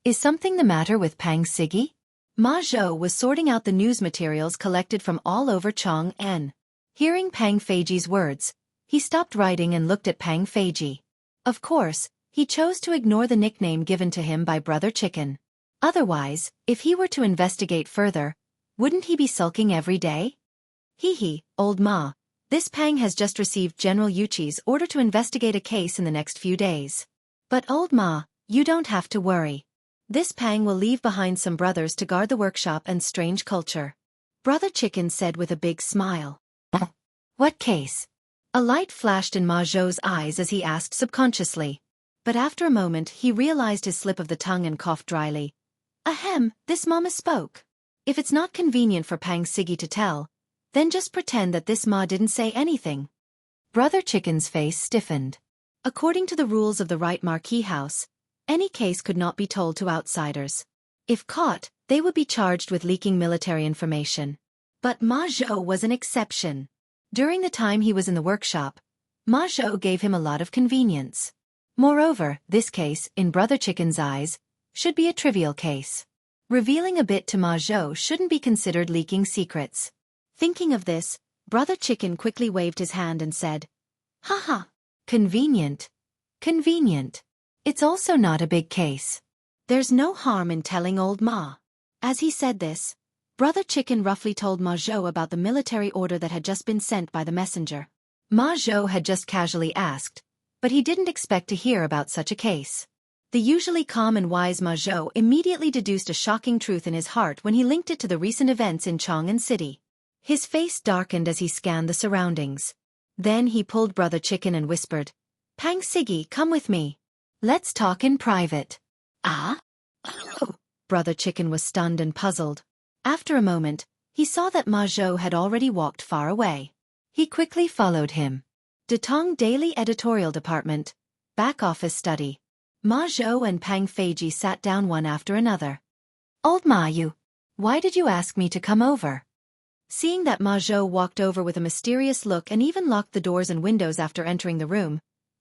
[SPEAKER 1] Is something the matter with Pang Sigi? Ma Zhou was sorting out the news materials collected from all over Chang'an. Hearing Pang Feiji's words, he stopped writing and looked at Pang Feiji. Of course, he chose to ignore the nickname given to him by Brother Chicken. Otherwise, if he were to investigate further, wouldn't he be sulking every day? Hee, old ma, this Pang has just received General Yuchi's order to investigate a case in the next few days. But old ma, you don't have to worry. This Pang will leave behind some brothers to guard the workshop and strange culture. Brother Chicken said with a big smile. What case? A light flashed in Ma Zhou's eyes as he asked subconsciously. But after a moment he realized his slip of the tongue and coughed dryly. Ahem, this mama spoke. If it's not convenient for Pang Siggy to tell, then just pretend that this ma didn't say anything. Brother Chicken's face stiffened. According to the rules of the Right Marquee House, any case could not be told to outsiders. If caught, they would be charged with leaking military information. But Ma Zhou was an exception. During the time he was in the workshop, Ma Zhou gave him a lot of convenience. Moreover, this case, in Brother Chicken's eyes, should be a trivial case. Revealing a bit to Ma Zhou shouldn't be considered leaking secrets. Thinking of this, Brother Chicken quickly waved his hand and said, Haha, convenient. Convenient. It's also not a big case. There's no harm in telling old Ma. As he said this, Brother Chicken roughly told Ma Zhou about the military order that had just been sent by the messenger. Ma Zhou had just casually asked, but he didn't expect to hear about such a case. The usually calm and wise Ma Zhou immediately deduced a shocking truth in his heart when he linked it to the recent events in Chang'an City. His face darkened as he scanned the surroundings. Then he pulled Brother Chicken and whispered, Pang Siggy, come with me. Let's talk in private. Ah? Oh. Brother Chicken was stunned and puzzled. After a moment, he saw that Ma Zhou had already walked far away. He quickly followed him. Detong Daily Editorial Department, Back Office Study. Ma Zhou and Pang Feiji sat down one after another. Old Ma, why did you ask me to come over? Seeing that Ma Zhou walked over with a mysterious look and even locked the doors and windows after entering the room,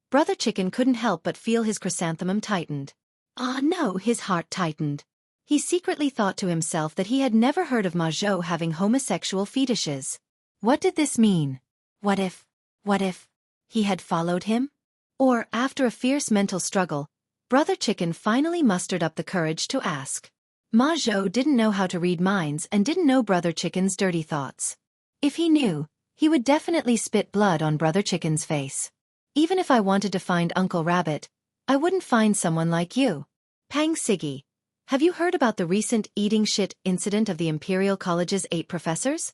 [SPEAKER 1] Brother Chicken couldn't help but feel his chrysanthemum tightened. Ah no, his heart tightened. He secretly thought to himself that he had never heard of Ma Zhou having homosexual fetishes. What did this mean? What if he had followed him? Or, after a fierce mental struggle, Brother Chicken finally mustered up the courage to ask. Ma Zhou didn't know how to read minds and didn't know Brother Chicken's dirty thoughts. If he knew, he would definitely spit blood on Brother Chicken's face. Even if I wanted to find Uncle Rabbit, I wouldn't find someone like you. Pang Siggy, have you heard about the recent eating shit incident of the Imperial College's 8 professors?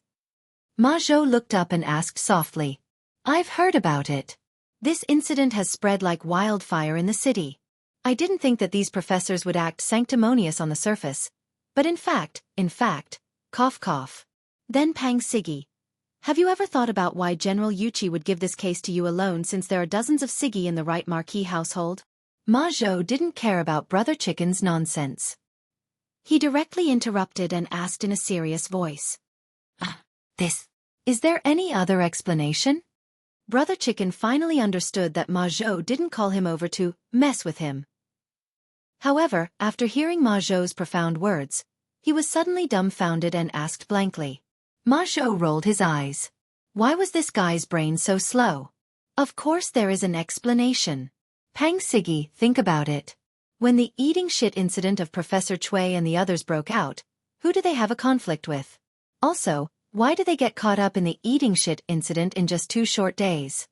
[SPEAKER 1] Ma Zhou looked up and asked softly. I've heard about it. This incident has spread like wildfire in the city. I didn't think that these professors would act sanctimonious on the surface, but in fact, cough cough. Then Pang Siggy, have you ever thought about why General Yuchi would give this case to you alone since there are dozens of Siggy in the Right Marquee household? Ma Zhou didn't care about Brother Chicken's nonsense. He directly interrupted and asked in a serious voice. Is there any other explanation? Brother Chicken finally understood that Ma Zhou didn't call him over to mess with him. However, after hearing Ma Zhou's profound words, he was suddenly dumbfounded and asked blankly. Ma Zhou rolled his eyes. Why was this guy's brain so slow? Of course there is an explanation. Pang Siggy, think about it. When the eating shit incident of Professor Cui and the others broke out, who do they have a conflict with? Also, why did they get caught up in the eating shit incident in just 2 short days?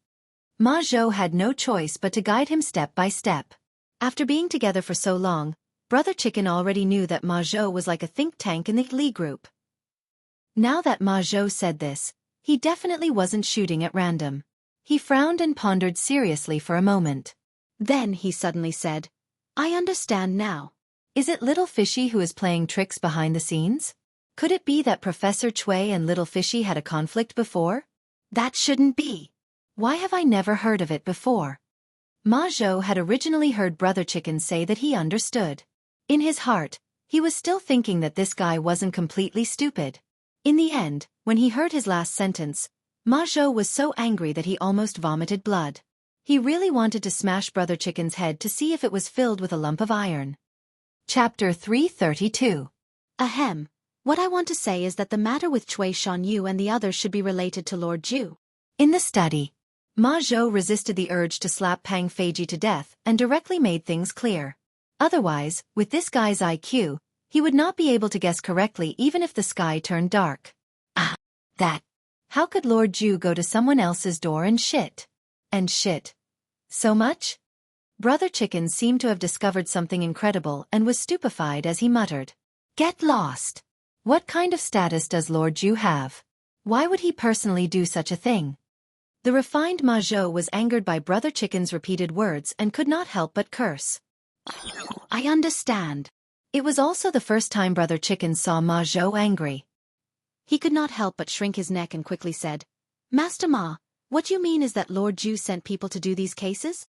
[SPEAKER 1] Ma Zhou had no choice but to guide him step by step. After being together for so long, Brother Chicken already knew that Ma Zhou was like a think tank in the Li group. Now that Ma Zhou said this, he definitely wasn't shooting at random. He frowned and pondered seriously for a moment. Then he suddenly said, I understand now. Is it Little Fishy who is playing tricks behind the scenes? Could it be that Professor Cui and Little Fishy had a conflict before? That shouldn't be. Why have I never heard of it before? Ma Zhou had originally heard Brother Chicken say that he understood. In his heart, he was still thinking that this guy wasn't completely stupid. In the end, when he heard his last sentence, Ma Zhou was so angry that he almost vomited blood. He really wanted to smash Brother Chicken's head to see if it was filled with a lump of iron. Chapter 332. Ahem. What I want to say is that the matter with Cui Shanyu and the others should be related to Lord Ju. In the study, Ma Zhou resisted the urge to slap Pang Feiji to death and directly made things clear. Otherwise, with this guy's IQ, He would not be able to guess correctly even if the sky turned dark. Ah, that. How could Lord Ju go to someone else's door and shit? And shit. So much? Brother Chicken seemed to have discovered something incredible and was stupefied as he muttered. Get lost. What kind of status does Lord Ju have? Why would he personally do such a thing? The refined Ma Zhou was angered by Brother Chicken's repeated words and could not help but curse. I understand. It was also the first time Brother Chicken saw Ma Zhou angry. He could not help but shrink his neck and quickly said, Master Ma, what you mean is that Lord Ju sent people to do these cases?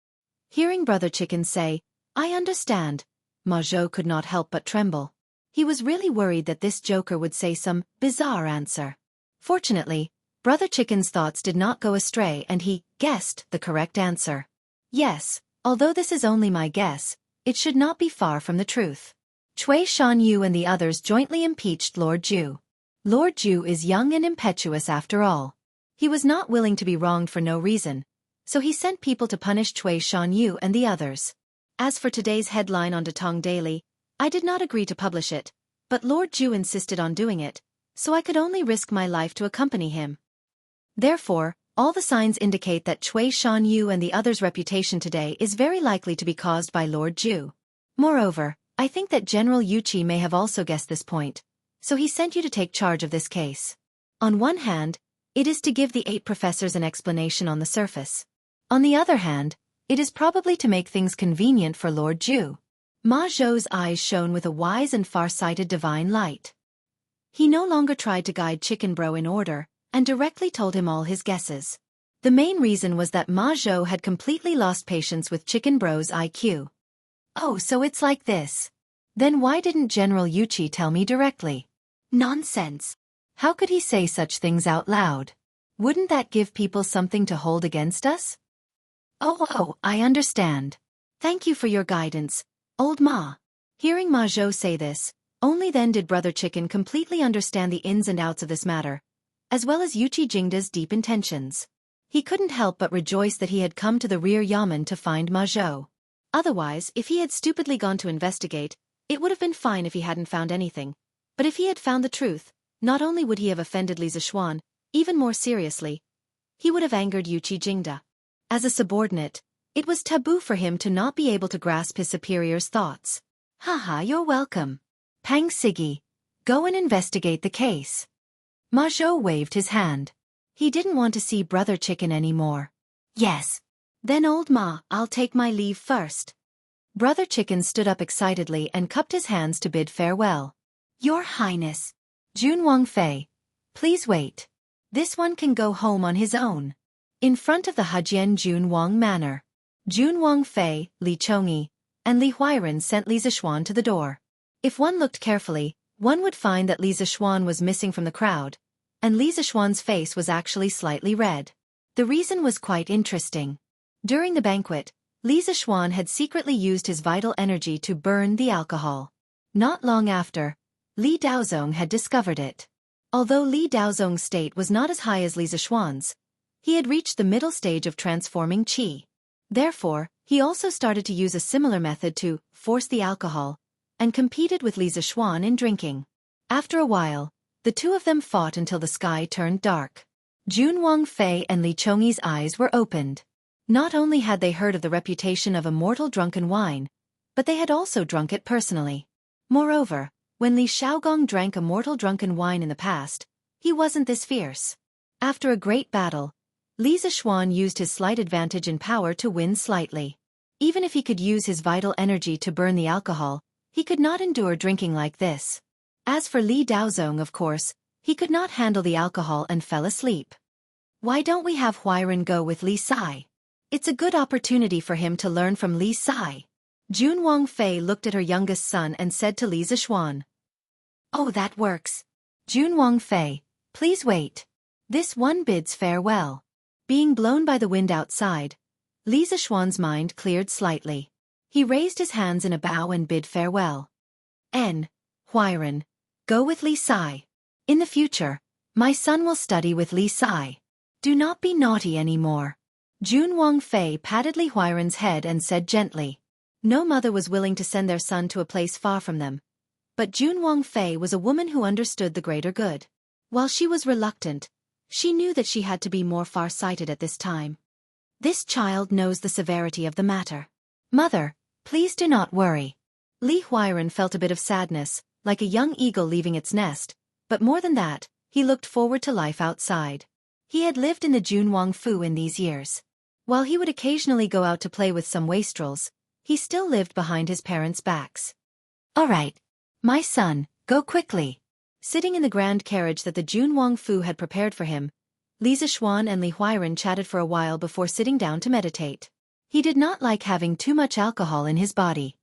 [SPEAKER 1] Hearing Brother Chicken say, I understand, Ma Zhou could not help but tremble. He was really worried that this joker would say some bizarre answer. Fortunately, Brother Chicken's thoughts did not go astray and he guessed the correct answer. Yes, although this is only my guess, it should not be far from the truth. Cui Shanyu and the others jointly impeached Lord Ju. Lord Ju is young and impetuous after all. He was not willing to be wronged for no reason, so he sent people to punish Cui Shanyu and the others. As for today's headline on Datong Daily, I did not agree to publish it, but Lord Ju insisted on doing it, so I could only risk my life to accompany him. Therefore, all the signs indicate that Cui Shanyu and the others' reputation today is very likely to be caused by Lord Ju. Moreover, I think that General Yuqi may have also guessed this point, so he sent you to take charge of this case. On one hand, it is to give the 8 professors an explanation on the surface. On the other hand, it is probably to make things convenient for Lord Ju. Ma Zhou's eyes shone with a wise and far-sighted divine light. He no longer tried to guide Chicken Bro in order, and directly told him all his guesses. The main reason was that Ma Zhou had completely lost patience with Chicken Bro's IQ. Oh, so it's like this. Then why didn't General Yuqi tell me directly? Nonsense. How could he say such things out loud? Wouldn't that give people something to hold against us? Oh, I understand. Thank you for your guidance, old Ma. Hearing Ma Zhou say this, only then did Brother Chicken completely understand the ins and outs of this matter, as well as Yuqi Jingda's deep intentions. He couldn't help but rejoice that he had come to the rear yamen to find Ma Zhou. Otherwise, if he had stupidly gone to investigate, it would have been fine if he hadn't found anything. But if he had found the truth, not only would he have offended Li Zishuan, even more seriously, he would have angered Yuqi Jingda. As a subordinate, it was taboo for him to not be able to grasp his superior's thoughts. Haha, you're welcome. Pang Sigi, go and investigate the case. Ma Zhou waved his hand. He didn't want to see Brother Chicken anymore. Yes. Then old Ma, I'll take my leave first. Brother Chicken stood up excitedly and cupped his hands to bid farewell. Your Highness. Jun Wangfei, please wait. This one can go home on his own. In front of the Hejian Jun Wang Manor, Jun Wangfei, Li Chongyi, and Li Huairen sent Li Zishuan to the door. If one looked carefully, one would find that Li Zishuan was missing from the crowd, and Li Zishuan's face was actually slightly red. The reason was quite interesting. During the banquet, Li Zishuan had secretly used his vital energy to burn the alcohol. Not long after, Li Daozong had discovered it. Although Li Daozong's state was not as high as Li Zishuan's, he had reached the middle stage of transforming qi. Therefore, he also started to use a similar method to force the alcohol, and competed with Li Zishuan in drinking. After a while, the two of them fought until the sky turned dark. Jun Wangfei and Li Chongyi's eyes were opened. Not only had they heard of the reputation of immortal drunken wine, but they had also drunk it personally. Moreover, when Li Shaogong drank immortal drunken wine in the past, he wasn't this fierce. After a great battle, Li Zishuan used his slight advantage in power to win slightly. Even if he could use his vital energy to burn the alcohol, he could not endure drinking like this. As for Li Daozong, of course, he could not handle the alcohol and fell asleep. Why don't we have Huairen go with Li Sai? It's a good opportunity for him to learn from Li Sai. Jun Wangfei looked at her youngest son and said to Li Zishuan. Oh, that works. Jun Wangfei, please wait. This one bids farewell. Being blown by the wind outside, Li Zishuan's mind cleared slightly. He raised his hands in a bow and bid farewell. Huairen, go with Li Sai. In the future, my son will study with Li Sai. Do not be naughty anymore. Jun Wangfei patted Li Huairen's head and said gently. No mother was willing to send their son to a place far from them, But Jun Wangfei was a woman who understood the greater good. While she was reluctant, she knew that she had to be more far-sighted at this time. This child knows the severity of the matter. Mother, please do not worry. Li Huairan felt a bit of sadness, like a young eagle leaving its nest, but more than that, he looked forward to life outside. He had lived in the Junwang Fu in these years. While he would occasionally go out to play with some wastrels, he still lived behind his parents' backs. All right. My son, go quickly. Sitting in the grand carriage that the Junwang Fu had prepared for him, Li Zixuan and Li Huairan chatted for a while before sitting down to meditate. He did not like having too much alcohol in his body.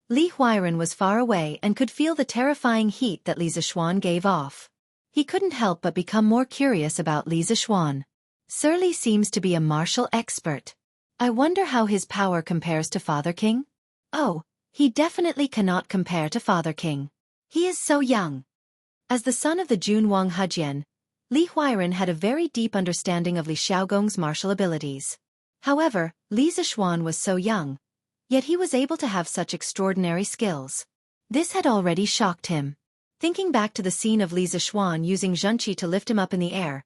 [SPEAKER 1] Li Huairan was far away and could feel the terrifying heat that Li Zixuan gave off. He couldn't help but become more curious about Li Zixuan. Sir Li seems to be a martial expert. I wonder how his power compares to Father King? Oh, he definitely cannot compare to Father King. He is so young. As the son of the Junwang Hejian, Li Huairan had a very deep understanding of Li Xiaogong's martial abilities. However, Li Zixuan was so young, yet he was able to have such extraordinary skills. This had already shocked him. Thinking back to the scene of Li Zixuan using Zhenqi to lift him up in the air,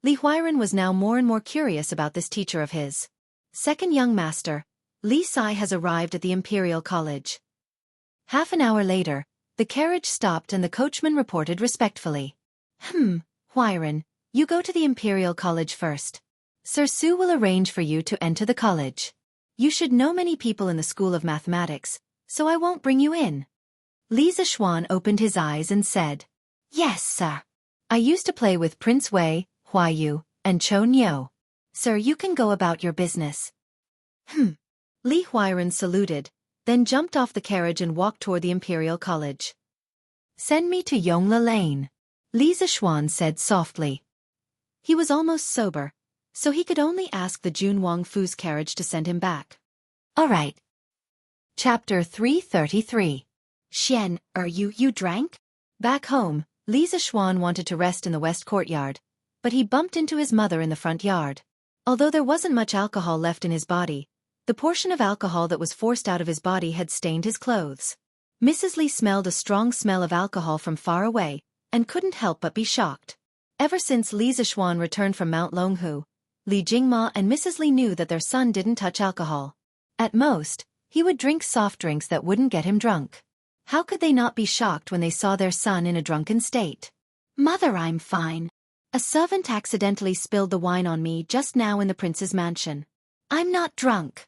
[SPEAKER 1] Li Huairan was now more and more curious about this teacher of his. Second young master, Li Sai has arrived at the Imperial College. Half an hour later, the carriage stopped and the coachman reported respectfully. Huairan, you go to the Imperial College first. Sir Su will arrange for you to enter the college. You should know many people in the School of Mathematics, so I won't bring you in. Li Zixuan opened his eyes and said, Yes, sir. I used to play with Prince Wei, Huayu, and Chou Niu. Sir, you can go about your business. Li Huairan saluted, then jumped off the carriage and walked toward the Imperial College. Send me to Yongla Lane, Li Zixuan said softly. He was almost sober, so he could only ask the Junwang Fu's carriage to send him back. All right. Chapter 333. Xian, you drank? Back home, Li Zixuan wanted to rest in the west courtyard, but he bumped into his mother in the front yard. Although there wasn't much alcohol left in his body, the portion of alcohol that was forced out of his body had stained his clothes. Mrs. Li smelled a strong smell of alcohol from far away, and couldn't help but be shocked. Ever since Li Zixuan returned from Mount Longhu, Li Jingma and Mrs. Li knew that their son didn't touch alcohol. At most, he would drink soft drinks that wouldn't get him drunk. How could they not be shocked when they saw their son in a drunken state? Mother, I'm fine. A servant accidentally spilled the wine on me just now in the prince's mansion. I'm not drunk.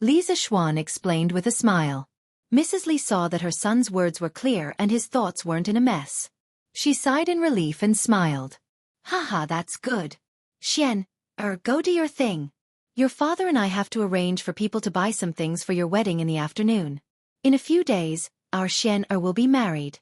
[SPEAKER 1] Li Zixuan explained with a smile. Mrs. Li saw that her son's words were clear and his thoughts weren't in a mess. She sighed in relief and smiled. Haha, that's good. Xian, go do your thing. Your father and I have to arrange for people to buy some things for your wedding in the afternoon. In a few days, our Xian will be married.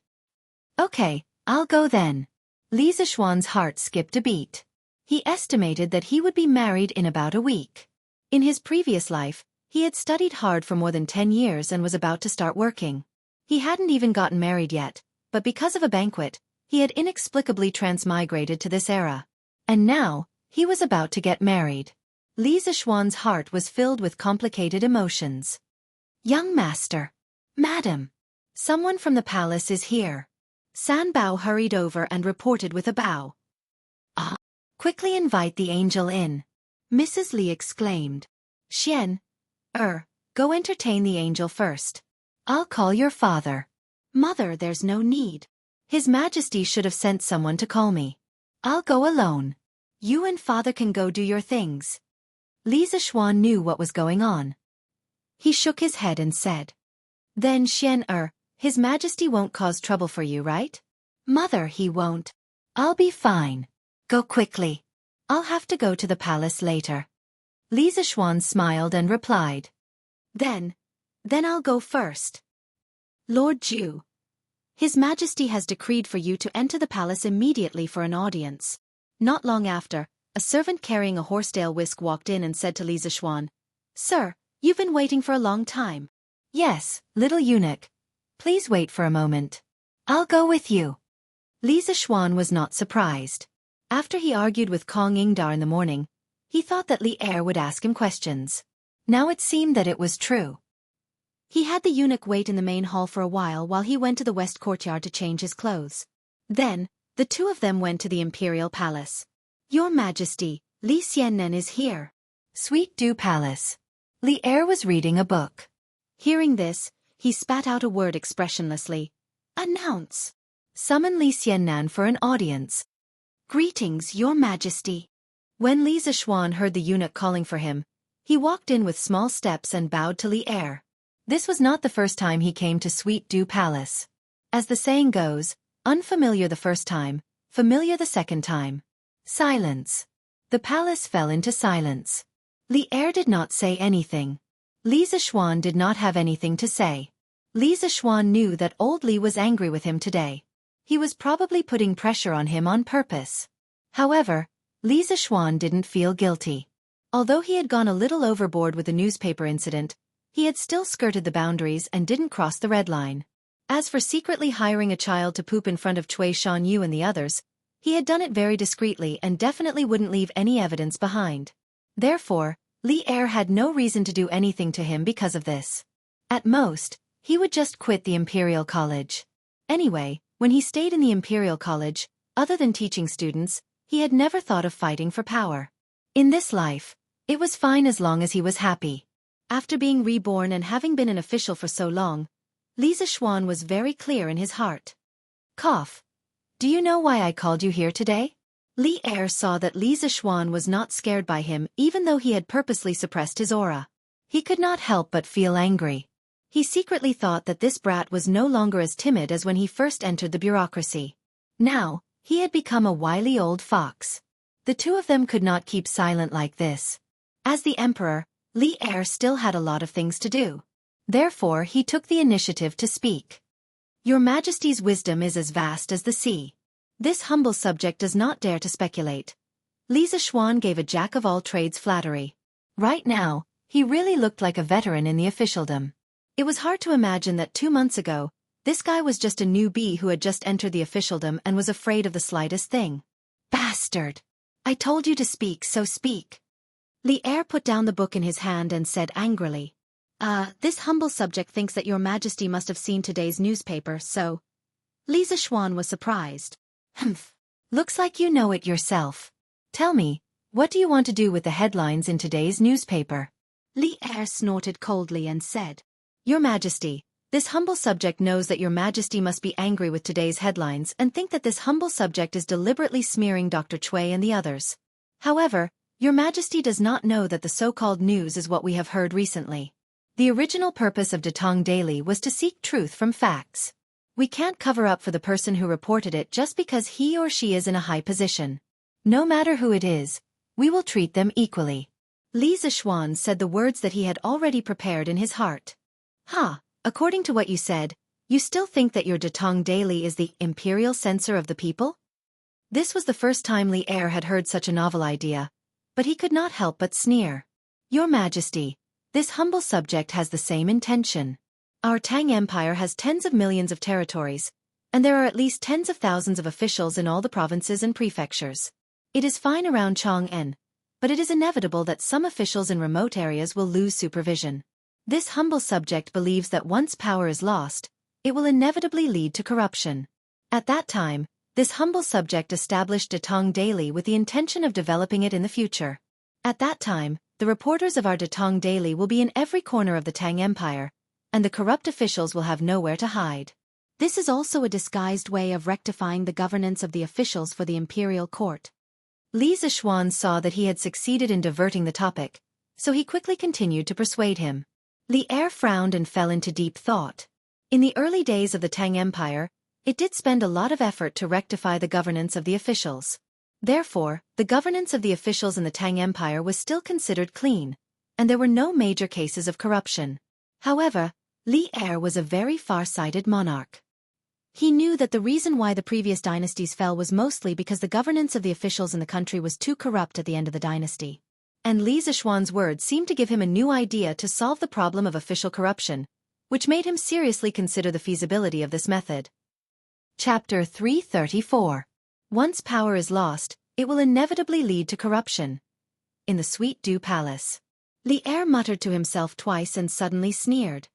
[SPEAKER 1] Okay, I'll go then. Li Zixuan's heart skipped a beat. He estimated that he would be married in about a week. In his previous life, he had studied hard for more than 10 years and was about to start working. He hadn't even gotten married yet, but because of a banquet, he had inexplicably transmigrated to this era. And now, he was about to get married. Li Zixuan's heart was filled with complicated emotions. Young master. Madam. Someone from the palace is here. San Bao hurried over and reported with a bow. Quickly invite the angel in. Mrs. Li exclaimed. Xian, go entertain the angel first. I'll call your father. Mother, there's no need. His Majesty should have sent someone to call me. I'll go alone. You and father can go do your things. Li Zixuan knew what was going on. He shook his head and said. Then Xian, His Majesty won't cause trouble for you, right? Mother, he won't. I'll be fine. Go quickly. I'll have to go to the palace later. Li Zixuan smiled and replied. Then I'll go first. Lord Ju. His Majesty has decreed for you to enter the palace immediately for an audience. Not long after, a servant carrying a horsetail whisk walked in and said to Li Zixuan, Sir, you've been waiting for a long time. Yes, little eunuch. Please wait for a moment. I'll go with you. Li Zixuan was not surprised. After he argued with Kong Ingdar in the morning, he thought that Li Er would ask him questions. Now it seemed that it was true. He had the eunuch wait in the main hall for a while he went to the west courtyard to change his clothes. Then, the two of them went to the imperial palace. Your Majesty, Li Xianren is here. Sweet Dew Palace. Li Er was reading a book. Hearing this, he spat out a word expressionlessly. Announce. Summon Li Xianren for an audience. Greetings, Your Majesty. When Li Zishuan heard the eunuch calling for him, he walked in with small steps and bowed to Li Er. This was not the first time he came to Sweet Dew Palace. As the saying goes, unfamiliar the first time, familiar the second time. Silence. The palace fell into silence. Li Er did not say anything. Li Zishuan did not have anything to say. Li Zishuan knew that old Li was angry with him today. He was probably putting pressure on him on purpose. However, Li Zishuan didn't feel guilty. Although he had gone a little overboard with the newspaper incident, he had still skirted the boundaries and didn't cross the red line. As for secretly hiring a child to poop in front of Cui Shanyu and the others, he had done it very discreetly and definitely wouldn't leave any evidence behind. Therefore, Li Er had no reason to do anything to him because of this. At most, he would just quit the Imperial College. Anyway, when he stayed in the Imperial College, other than teaching students, he had never thought of fighting for power. In this life, it was fine as long as he was happy. After being reborn and having been an official for so long, Li Zishuan was very clear in his heart. Cough. Do you know why I called you here today? Li Er saw that Li Zishuan was not scared by him even though he had purposely suppressed his aura. He could not help but feel angry. He secretly thought that this brat was no longer as timid as when he first entered the bureaucracy. Now, he had become a wily old fox. The two of them could not keep silent like this. As the emperor, Li Er still had a lot of things to do. Therefore he took the initiative to speak. Your Majesty's wisdom is as vast as the sea. This humble subject does not dare to speculate. Li Zishuan gave a jack-of-all-trades flattery. Right now, he really looked like a veteran in the officialdom. It was hard to imagine that 2 months ago, this guy was just a newbie who had just entered the officialdom and was afraid of the slightest thing. Bastard! I told you to speak, so speak. Li Er put down the book in his hand and said angrily. This humble subject thinks that your Majesty must have seen today's newspaper, so... Li Zishuan was surprised. Humph. Looks like you know it yourself. Tell me, what do you want to do with the headlines in today's newspaper? Li Er snorted coldly and said. Your Majesty, this humble subject knows that your Majesty must be angry with today's headlines and think that this humble subject is deliberately smearing Dr. Cui and the others. However, your Majesty does not know that the so-called news is what we have heard recently. The original purpose of Datong Daily was to seek truth from facts. We can't cover up for the person who reported it just because he or she is in a high position. No matter who it is, we will treat them equally. Li Zishuan said the words that he had already prepared in his heart. According to what you said, you still think that your Datong Daily is the imperial censor of the people? This was the first time Li Er had heard such a novel idea, but he could not help but sneer. Your Majesty, this humble subject has the same intention. Our Tang Empire has tens of millions of territories, and there are at least tens of thousands of officials in all the provinces and prefectures. It is fine around Chang'an, but it is inevitable that some officials in remote areas will lose supervision. This humble subject believes that once power is lost, it will inevitably lead to corruption. At that time, this humble subject established Datong Daily with the intention of developing it in the future. At that time, the reporters of our Datong Daily will be in every corner of the Tang Empire, and the corrupt officials will have nowhere to hide. This is also a disguised way of rectifying the governance of the officials for the imperial court. Li Zishuan saw that he had succeeded in diverting the topic, so he quickly continued to persuade him. Li Er frowned and fell into deep thought. In the early days of the Tang Empire, it did spend a lot of effort to rectify the governance of the officials. Therefore, the governance of the officials in the Tang Empire was still considered clean, and there were no major cases of corruption. However, Li Er was a very far-sighted monarch. He knew that the reason why the previous dynasties fell was mostly because the governance of the officials in the country was too corrupt at the end of the dynasty. And Li Zishuan's words seemed to give him a new idea to solve the problem of official corruption, which made him seriously consider the feasibility of this method. Chapter 334. Once power is lost, it will inevitably lead to corruption. In the Sweet Dew Palace. Li Er muttered to himself twice and suddenly sneered.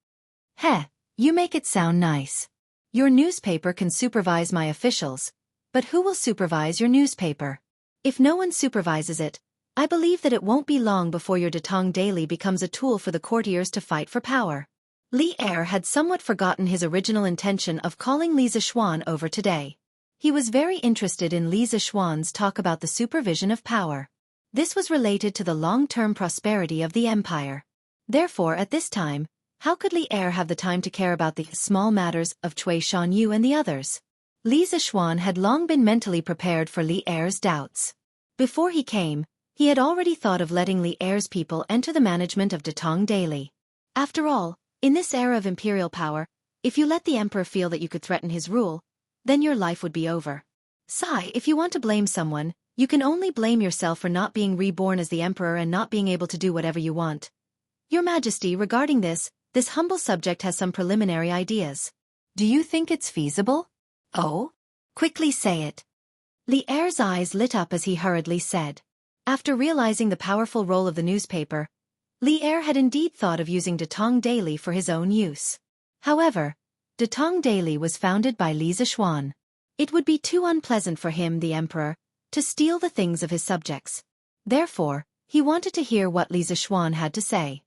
[SPEAKER 1] Heh, you make it sound nice. Your newspaper can supervise my officials, but who will supervise your newspaper? If no one supervises it, I believe that it won't be long before your Datong Daily becomes a tool for the courtiers to fight for power. Li Er had somewhat forgotten his original intention of calling Li Zixuan over today. He was very interested in Li Zixuan's talk about the supervision of power. This was related to the long-term prosperity of the empire. Therefore, at this time, how could Li Er have the time to care about the small matters of Cui Shanyu and the others? Li Zixuan had long been mentally prepared for Li Er's doubts. Before he came, he had already thought of letting Li Er's people enter the management of Datong Daily. After all, in this era of imperial power, if you let the emperor feel that you could threaten his rule, then your life would be over. Sigh, if you want to blame someone, you can only blame yourself for not being reborn as the emperor and not being able to do whatever you want. Your Majesty, regarding this humble subject has some preliminary ideas. Do you think it's feasible? Oh? Quickly say it. Li Er's eyes lit up as he hurriedly said. After realizing the powerful role of the newspaper, Li Er had indeed thought of using Datong Daily for his own use. However, Datong Daily was founded by Li Zixuan. It would be too unpleasant for him, the emperor, to steal the things of his subjects. Therefore, he wanted to hear what Li Zixuan had to say.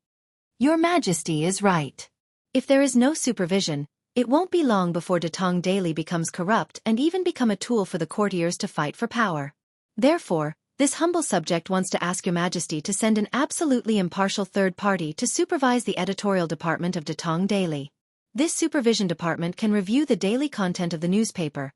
[SPEAKER 1] Your Majesty is right. If there is no supervision, it won't be long before Datong Daily becomes corrupt and even become a tool for the courtiers to fight for power. Therefore, this humble subject wants to ask Your Majesty to send an absolutely impartial third party to supervise the editorial department of Datong Daily. This supervision department can review the daily content of the newspaper,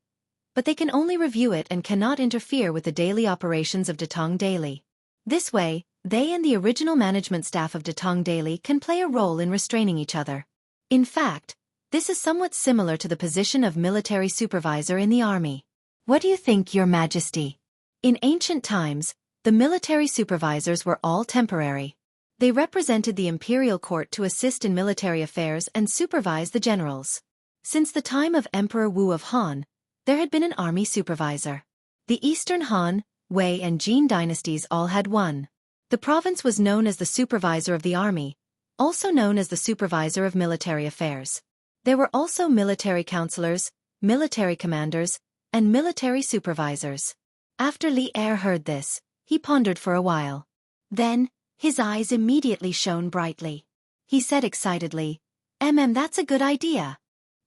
[SPEAKER 1] but they can only review it and cannot interfere with the daily operations of Datong Daily. This way, they and the original management staff of Datong Daily can play a role in restraining each other. In fact, this is somewhat similar to the position of military supervisor in the army. What do you think, Your Majesty? In ancient times, the military supervisors were all temporary. They represented the imperial court to assist in military affairs and supervise the generals. Since the time of Emperor Wu of Han, there had been an army supervisor. The Eastern Han, Wei and Jin dynasties all had one. The province was known as the supervisor of the army, also known as the supervisor of military affairs. There were also military counselors, military commanders, and military supervisors. After Li Er heard this, he pondered for a while. Then, his eyes immediately shone brightly. He said excitedly, that's a good idea.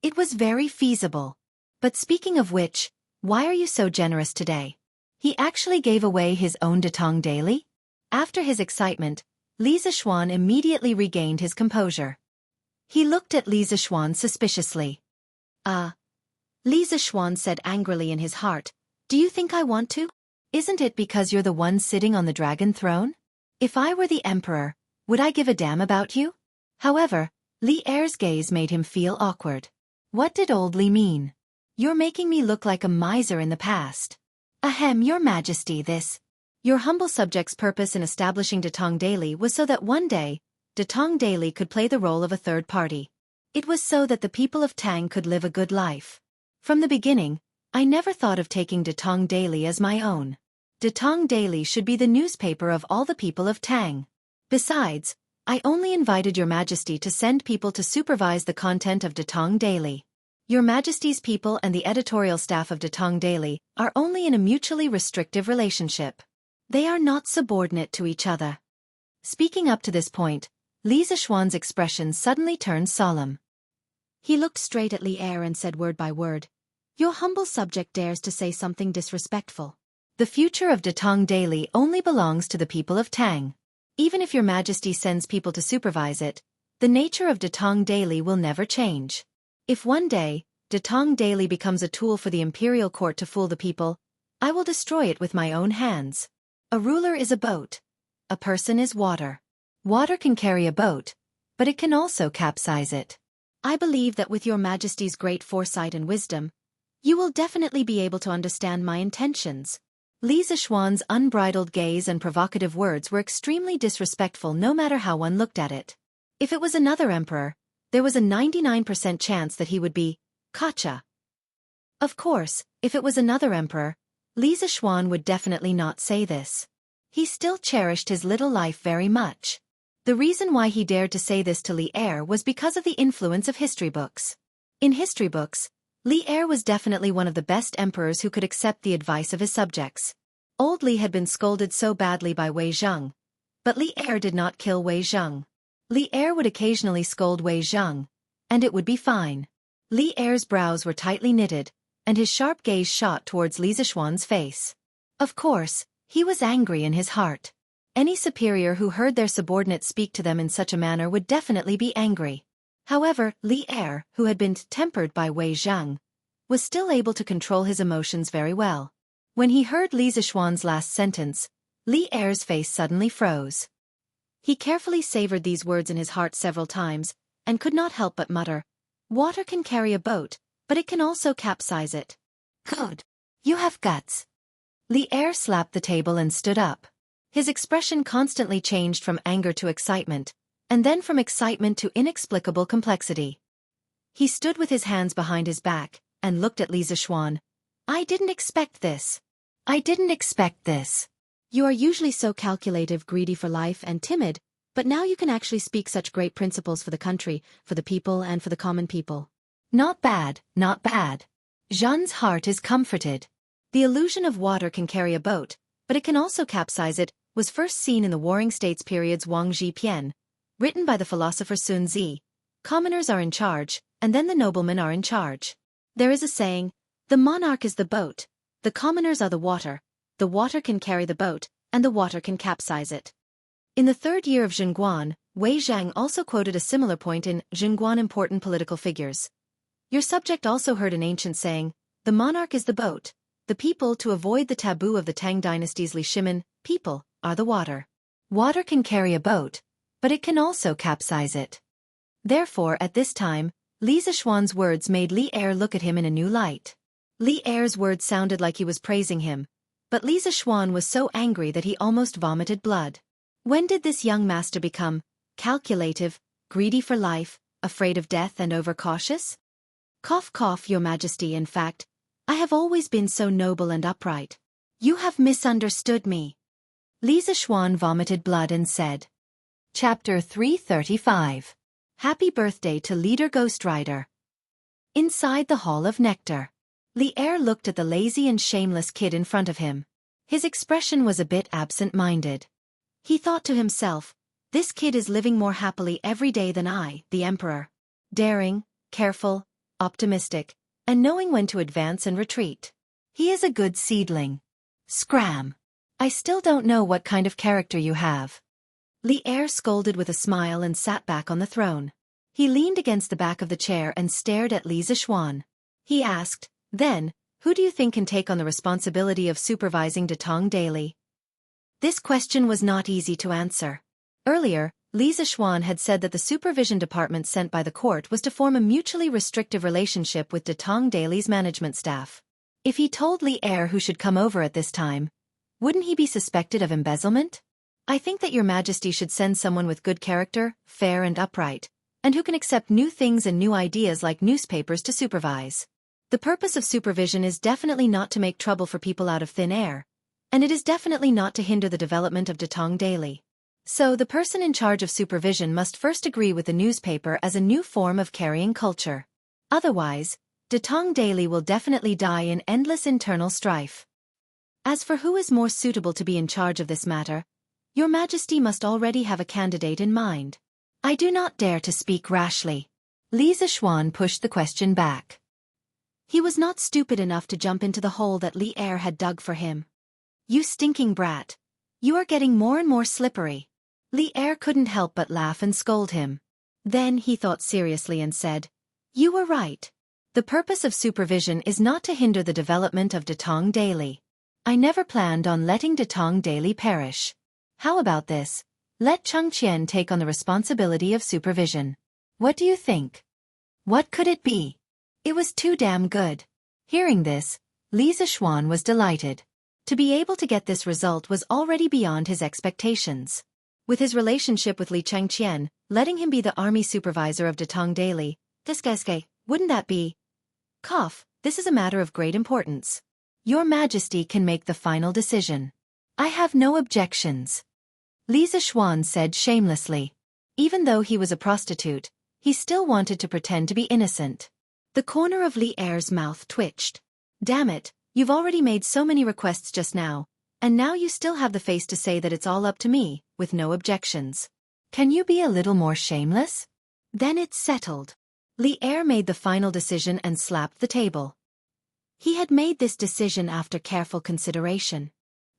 [SPEAKER 1] It was very feasible. But speaking of which, why are you so generous today? He actually gave away his own Datong Daily? After his excitement, Li Zixuan immediately regained his composure. He looked at Li Zixuan suspiciously. Li Zixuan said angrily in his heart, do you think I want to? Isn't it because you're the one sitting on the dragon throne? If I were the emperor, would I give a damn about you? However, Li Er's gaze made him feel awkward. What did old Li mean? You're making me look like a miser in the past. Your Majesty, your humble subject's purpose in establishing Datong Daily was so that one day, Datong Daily could play the role of a third party. It was so that the people of Tang could live a good life. From the beginning, I never thought of taking Datong Daily as my own. Datong Daily should be the newspaper of all the people of Tang. Besides, I only invited Your Majesty to send people to supervise the content of Datong Daily. Your Majesty's people and the editorial staff of Datong Daily are only in a mutually restrictive relationship. They are not subordinate to each other. Speaking up to this point, Li Zixuan's expression suddenly turned solemn. He looked straight at Li Er and said word by word, Your humble subject dares to say something disrespectful. The future of Datong Daily only belongs to the people of Tang. Even if Your Majesty sends people to supervise it, the nature of Datong Daily will never change. If one day, Datong Daily becomes a tool for the imperial court to fool the people, I will destroy it with my own hands. A ruler is a boat. A person is water. Water can carry a boat, but it can also capsize it. I believe that with Your Majesty's great foresight and wisdom, you will definitely be able to understand my intentions. Li Zixuan's unbridled gaze and provocative words were extremely disrespectful no matter how one looked at it. If it was another emperor, there was a 99% chance that he would be Kacha. Of course, if it was another emperor, Li Zixuan would definitely not say this. He still cherished his little life very much. The reason why he dared to say this to Li Er was because of the influence of history books. In history books, Li Er was definitely one of the best emperors who could accept the advice of his subjects. Old Li had been scolded so badly by Wei Zheng, but Li Er did not kill Wei Zheng. Li Er would occasionally scold Wei Zheng, and it would be fine. Li Er's brows were tightly knitted, and his sharp gaze shot towards Li Zishuan's face. Of course, he was angry in his heart. Any superior who heard their subordinate speak to them in such a manner would definitely be angry. However, Li Er, who had been tempered by Wei Zheng, was still able to control his emotions very well. When he heard Li Zishuan's last sentence, Li Er's face suddenly froze. He carefully savored these words in his heart several times, and could not help but mutter, "Water can carry a boat, but it can also capsize it." "Good. You have guts." Li Er slapped the table and stood up. His expression constantly changed from anger to excitement, and then from excitement to inexplicable complexity. He stood with his hands behind his back, and looked at Li Zishuan. "I didn't expect this. I didn't expect this. You are usually so calculative, greedy for life, and timid, but now you can actually speak such great principles for the country, for the people, and for the common people. Not bad, not bad." Zhan's heart is comforted. The illusion of water can carry a boat, but it can also capsize it, was first seen in the Warring States period's Wang Ji Pian, written by the philosopher Sun Zi. Commoners are in charge, and then the noblemen are in charge. There is a saying, "The monarch is the boat, the commoners are the water can carry the boat, and the water can capsize it." In the third year of Zhengguan, Wei Zhang also quoted a similar point in Zhengguan Important Political Figures. Your subject also heard an ancient saying, "The monarch is the boat, the people," to avoid the taboo of the Tang dynasty's Li Shimin, people, are the water. Water can carry a boat, but it can also capsize it. Therefore, at this time, Li Zishuan's words made Li Er look at him in a new light. Li Er's words sounded like he was praising him, but Li Zishuan was so angry that he almost vomited blood. When did this young master become calculative, greedy for life, afraid of death, and overcautious? Cough, cough, Your Majesty. In fact, I have always been so noble and upright. You have misunderstood me. Li Zishuan vomited blood and said. Chapter 335. Happy Birthday to Leader Ghost Rider. Inside the Hall of Nectar, Li Er looked at the lazy and shameless kid in front of him. His expression was a bit absent-minded. He thought to himself, this kid is living more happily every day than I, the emperor. Daring, careful, optimistic, and knowing when to advance and retreat. He is a good seedling. Scram. I still don't know what kind of character you have. Li Er scolded with a smile and sat back on the throne. He leaned against the back of the chair and stared at Li Zishuan. He asked, then, who do you think can take on the responsibility of supervising Datong daily? This question was not easy to answer. Earlier, Li Zishuan had said that the supervision department sent by the court was to form a mutually restrictive relationship with Datong Daily's management staff. If he told Li Er who should come over at this time, wouldn't he be suspected of embezzlement? I think that Your Majesty should send someone with good character, fair and upright, and who can accept new things and new ideas like newspapers to supervise. The purpose of supervision is definitely not to make trouble for people out of thin air, and it is definitely not to hinder the development of Datong Daily. So the person in charge of supervision must first agree with the newspaper as a new form of carrying culture. Otherwise, Datong Daily will definitely die in endless internal strife. As for who is more suitable to be in charge of this matter, Your Majesty must already have a candidate in mind. I do not dare to speak rashly. Li Zishuan pushed the question back. He was not stupid enough to jump into the hole that Li Er had dug for him. You stinking brat. You are getting more and more slippery. Li Er couldn't help but laugh and scold him. Then he thought seriously and said, You were right. The purpose of supervision is not to hinder the development of Datong Daily. I never planned on letting Datong Daily perish. How about this? Let Chengqian take on the responsibility of supervision. What do you think? What could it be? It was too damn good. Hearing this, Li Zishuan was delighted. To be able to get this result was already beyond his expectations. With his relationship with Li Chengqian, letting him be the army supervisor of Datong Daily, wouldn't that be? Cough, this is a matter of great importance. Your Majesty can make the final decision. I have no objections. Li Zishuan said shamelessly. Even though he was a prostitute, he still wanted to pretend to be innocent. The corner of Li Er's mouth twitched. Damn it, you've already made so many requests just now, and now you still have the face to say that it's all up to me, with no objections. Can you be a little more shameless? Then it's settled. Li Er made the final decision and slapped the table. He had made this decision after careful consideration.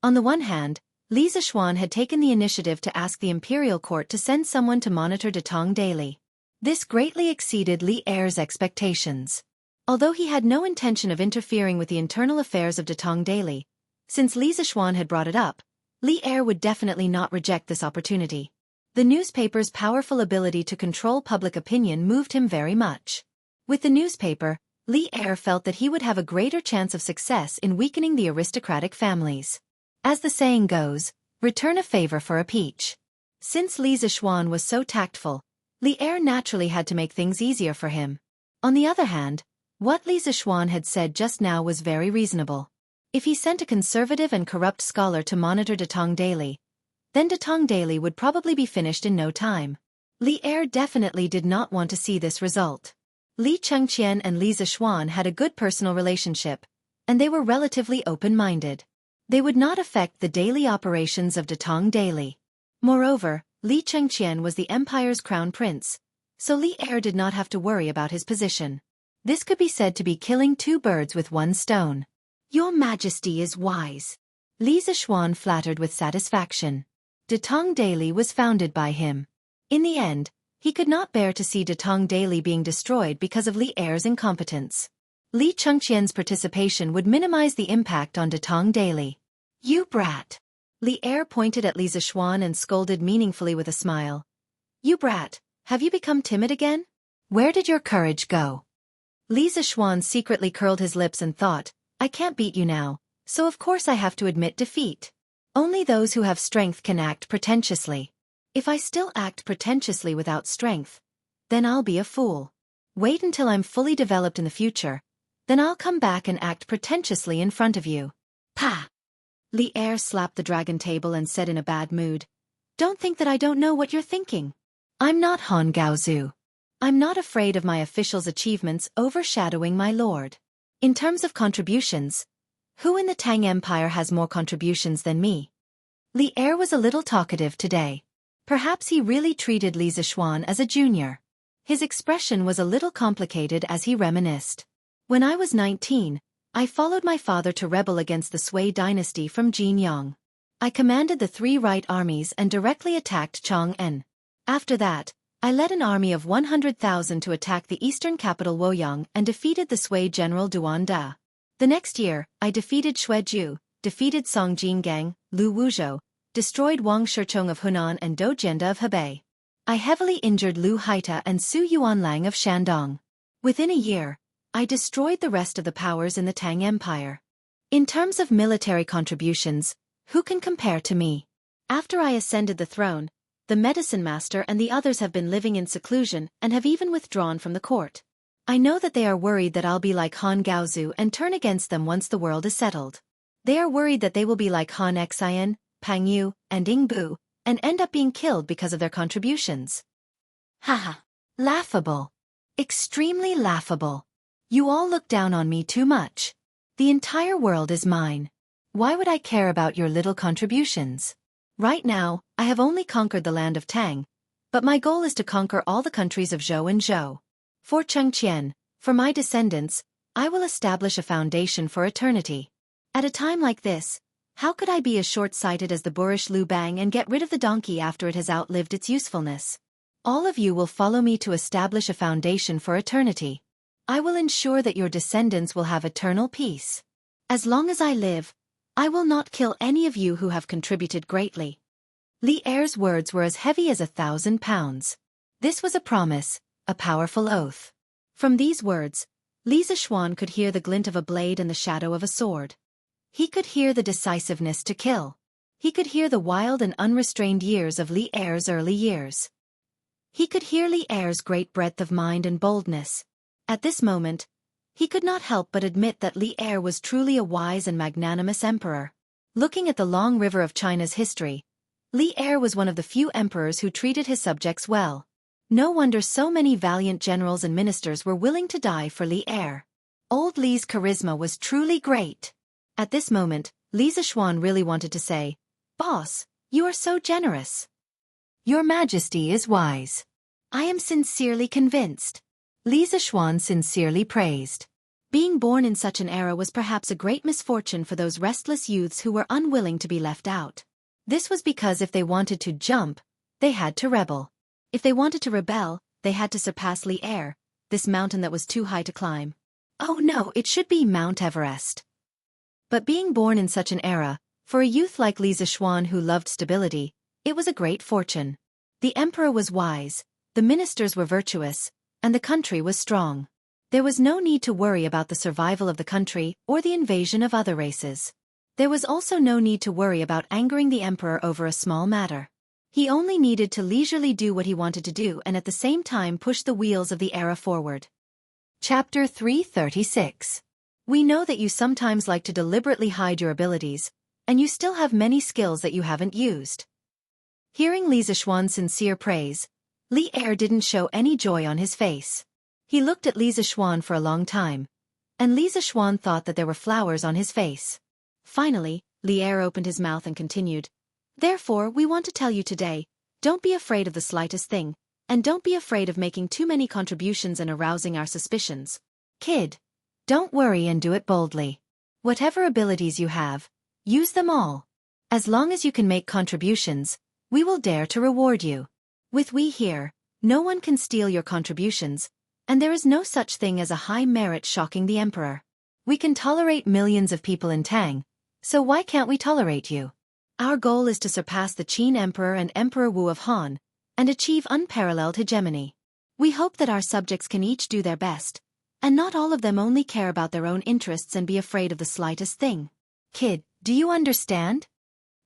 [SPEAKER 1] On the one hand, Li Xiaofan had taken the initiative to ask the imperial court to send someone to monitor Datong daily. This greatly exceeded Li Er's expectations. Although he had no intention of interfering with the internal affairs of Datong daily, since Li Xiaofan had brought it up, Li Er would definitely not reject this opportunity. The newspaper's powerful ability to control public opinion moved him very much. With the newspaper, Li Er felt that he would have a greater chance of success in weakening the aristocratic families. As the saying goes, return a favor for a peach. Since Li Xiaofan was so tactful, Li Er naturally had to make things easier for him. On the other hand, what Li Xiaofan had said just now was very reasonable. If he sent a conservative and corrupt scholar to monitor Datong daily, then Datong daily would probably be finished in no time. Li Er definitely did not want to see this result. Li Chengqian and Li Xiaofan had a good personal relationship, and they were relatively open-minded. They would not affect the daily operations of Datong daily. Moreover, Li Chengqian was the empire's crown prince, so Li Er did not have to worry about his position. This could be said to be killing two birds with one stone. Your Majesty is wise. Li Xiaofan flattered with satisfaction. Datong daily was founded by him. In the end, he could not bear to see Datong daily being destroyed because of Li Er's incompetence. Li Chengqian's participation would minimize the impact on Datong daily. You brat! Li Er pointed at Li Xiaofan and scolded meaningfully with a smile. You brat, have you become timid again? Where did your courage go? Li Xiaofan secretly curled his lips and thought, I can't beat you now, so of course I have to admit defeat. Only those who have strength can act pretentiously. If I still act pretentiously without strength, then I'll be a fool. Wait until I'm fully developed in the future, then I'll come back and act pretentiously in front of you. Pah! Li Er slapped the dragon table and said in a bad mood, Don't think that I don't know what you're thinking. I'm not Han Gaozu. I'm not afraid of my officials' achievements overshadowing my lord. In terms of contributions, who in the Tang Empire has more contributions than me? Li Er was a little talkative today. Perhaps he really treated Li Xiaofan as a junior. His expression was a little complicated as he reminisced. When I was 19, I followed my father to rebel against the Sui dynasty from Jinyang. I commanded the 3 right armies and directly attacked Chang'an. After that, I led an army of 100,000 to attack the eastern capital Luoyang and defeated the Sui general Duan Da. The next year, I defeated Xueju, defeated Song Jingang, Lu Wuzhou, destroyed Wang Shichong of Hunan and Dou Jianda of Hebei. I heavily injured Lu Haita and Su Yuanlang of Shandong. Within a year, I destroyed the rest of the powers in the Tang Empire. In terms of military contributions, who can compare to me? After I ascended the throne, the medicine master and the others have been living in seclusion and have even withdrawn from the court. I know that they are worried that I'll be like Han Gaozu and turn against them once the world is settled. They are worried that they will be like Han Xian, Pang Yu, and Ying Bu, and end up being killed because of their contributions. Haha. Laughable. Extremely laughable. You all look down on me too much. The entire world is mine. Why would I care about your little contributions? Right now, I have only conquered the land of Tang, but my goal is to conquer all the countries of Zhou and Zhou. For Chengqian, for my descendants, I will establish a foundation for eternity. At a time like this, how could I be as short-sighted as the boorish Liu Bang and get rid of the donkey after it has outlived its usefulness? All of you will follow me to establish a foundation for eternity. I will ensure that your descendants will have eternal peace. As long as I live, I will not kill any of you who have contributed greatly. Li Er's words were as heavy as 1,000 pounds. This was a promise, a powerful oath. From these words, Li Xiaofan could hear the glint of a blade and the shadow of a sword. He could hear the decisiveness to kill. He could hear the wild and unrestrained years of Li Er's early years. He could hear Li Er's great breadth of mind and boldness. At this moment, he could not help but admit that Li Er was truly a wise and magnanimous emperor. Looking at the long river of China's history, Li Er was one of the few emperors who treated his subjects well. No wonder so many valiant generals and ministers were willing to die for Li Er. Old Li's charisma was truly great. At this moment, Li Zishuan really wanted to say, "Boss, you are so generous. Your Majesty is wise. I am sincerely convinced." Li Zishuan sincerely praised. Being born in such an era was perhaps a great misfortune for those restless youths who were unwilling to be left out. This was because if they wanted to jump, they had to rebel. If they wanted to rebel, they had to surpass Li Er, this mountain that was too high to climb. Oh no, it should be Mount Everest. But being born in such an era, for a youth like Li Zishuan who loved stability, it was a great fortune. The emperor was wise, the ministers were virtuous, and the country was strong. There was no need to worry about the survival of the country or the invasion of other races. There was also no need to worry about angering the emperor over a small matter. He only needed to leisurely do what he wanted to do and at the same time push the wheels of the era forward. Chapter 336. We know that you sometimes like to deliberately hide your abilities, and you still have many skills that you haven't used. Hearing Li Zishuan's sincere praise, Li Er didn't show any joy on his face. He looked at Li Zishuan for a long time, and Li Zishuan thought that there were flowers on his face. Finally, Li Er opened his mouth and continued, "Therefore we want to tell you today, don't be afraid of the slightest thing, and don't be afraid of making too many contributions and arousing our suspicions. Kid, don't worry and do it boldly. Whatever abilities you have, use them all. As long as you can make contributions, we will dare to reward you. With we here, no one can steal your contributions, and there is no such thing as a high merit shocking the emperor. We can tolerate millions of people in Tang, so why can't we tolerate you? Our goal is to surpass the Qin Emperor and Emperor Wu of Han, and achieve unparalleled hegemony. We hope that our subjects can each do their best, and not all of them only care about their own interests and be afraid of the slightest thing. Kid, do you understand?"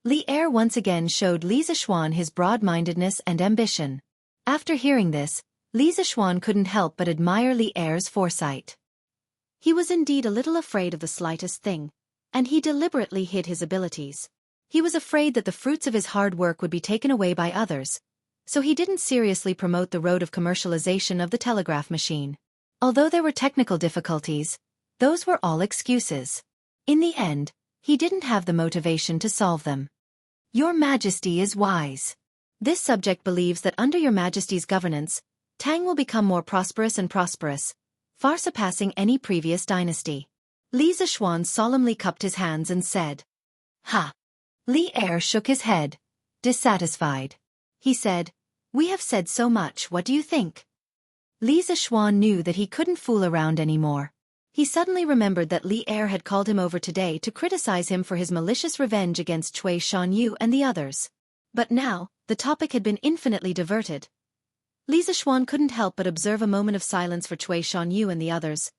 [SPEAKER 1] Li Er once again showed Li Zishuan his broad-mindedness and ambition. After hearing this, Li Zishuan couldn't help but admire Li Er's foresight. He was indeed a little afraid of the slightest thing, and he deliberately hid his abilities. He was afraid that the fruits of his hard work would be taken away by others, so he didn't seriously promote the road of commercialization of the telegraph machine. Although there were technical difficulties, those were all excuses. In the end, he didn't have the motivation to solve them. Your Majesty is wise. This subject believes that under your Majesty's governance, Tang will become more prosperous and prosperous, far surpassing any previous dynasty. Li Zishuan solemnly cupped his hands and said, "Ha!" Li Er shook his head, dissatisfied. He said, "We have said so much, what do you think?" Li Zishuan knew that he couldn't fool around anymore. He suddenly remembered that Li Er had called him over today to criticize him for his malicious revenge against Cui Shanyu and the others. But now, the topic had been infinitely diverted. Li Zishuan couldn't help but observe a moment of silence for Cui Shanyu and the others.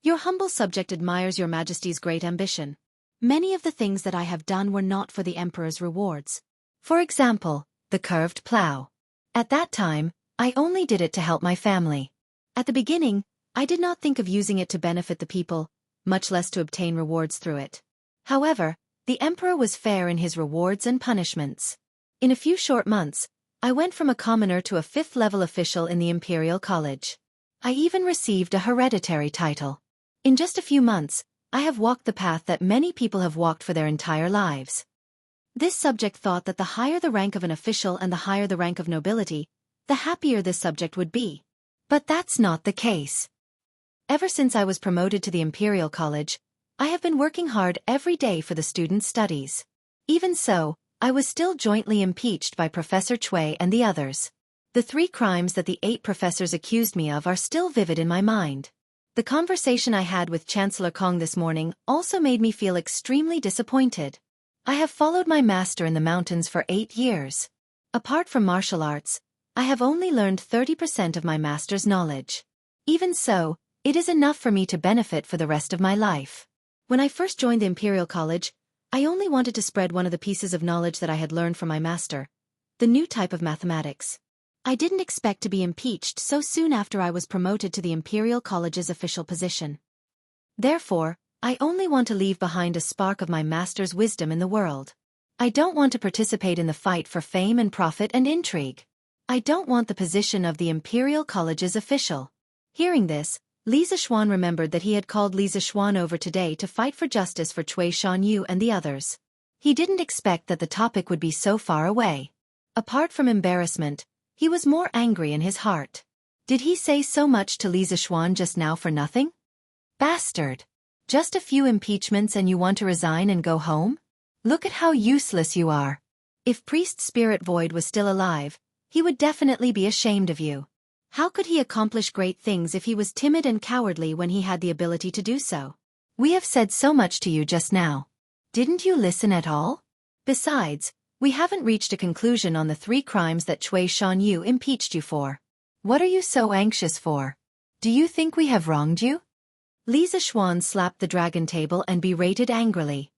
[SPEAKER 1] "Your humble subject admires your Majesty's great ambition. Many of the things that I have done were not for the Emperor's rewards. For example, the curved plow. At that time, I only did it to help my family. At the beginning, I did not think of using it to benefit the people, much less to obtain rewards through it. However, the Emperor was fair in his rewards and punishments. In a few short months, I went from a commoner to a fifth-level official in the Imperial College. I even received a hereditary title. In just a few months, I have walked the path that many people have walked for their entire lives." This subject thought that the higher the rank of an official and the higher the rank of nobility, the happier this subject would be. But that's not the case. Ever since I was promoted to the Imperial College, I have been working hard every day for the students' studies. Even so, I was still jointly impeached by Professor Cui and the others. The 3 crimes that the 8 professors accused me of are still vivid in my mind. The conversation I had with Chancellor Kong this morning also made me feel extremely disappointed. I have followed my master in the mountains for 8 years. Apart from martial arts, I have only learned 30% of my master's knowledge. Even so, it is enough for me to benefit for the rest of my life. When I first joined the Imperial College, I only wanted to spread one of the pieces of knowledge that I had learned from my master, the new type of mathematics. I didn't expect to be impeached so soon after I was promoted to the Imperial College's official position. Therefore, I only want to leave behind a spark of my master's wisdom in the world. I don't want to participate in the fight for fame and profit and intrigue. I don't want the position of the Imperial College's official. Hearing this, Li Zixuan remembered that he had called Li Zixuan over today to fight for justice for Cui Shanyu and the others. He didn't expect that the topic would be so far away. Apart from embarrassment, he was more angry in his heart. Did he say so much to Li Zixuan just now for nothing? Bastard! Just a few impeachments and you want to resign and go home? Look at how useless you are. If Priest Spirit Void was still alive, he would definitely be ashamed of you. How could he accomplish great things if he was timid and cowardly when he had the ability to do so? We have said so much to you just now. Didn't you listen at all? Besides, we haven't reached a conclusion on the 3 crimes that Cui Shanyu impeached you for. What are you so anxious for? Do you think we have wronged you? Li Zixuan slapped the dragon table and berated angrily.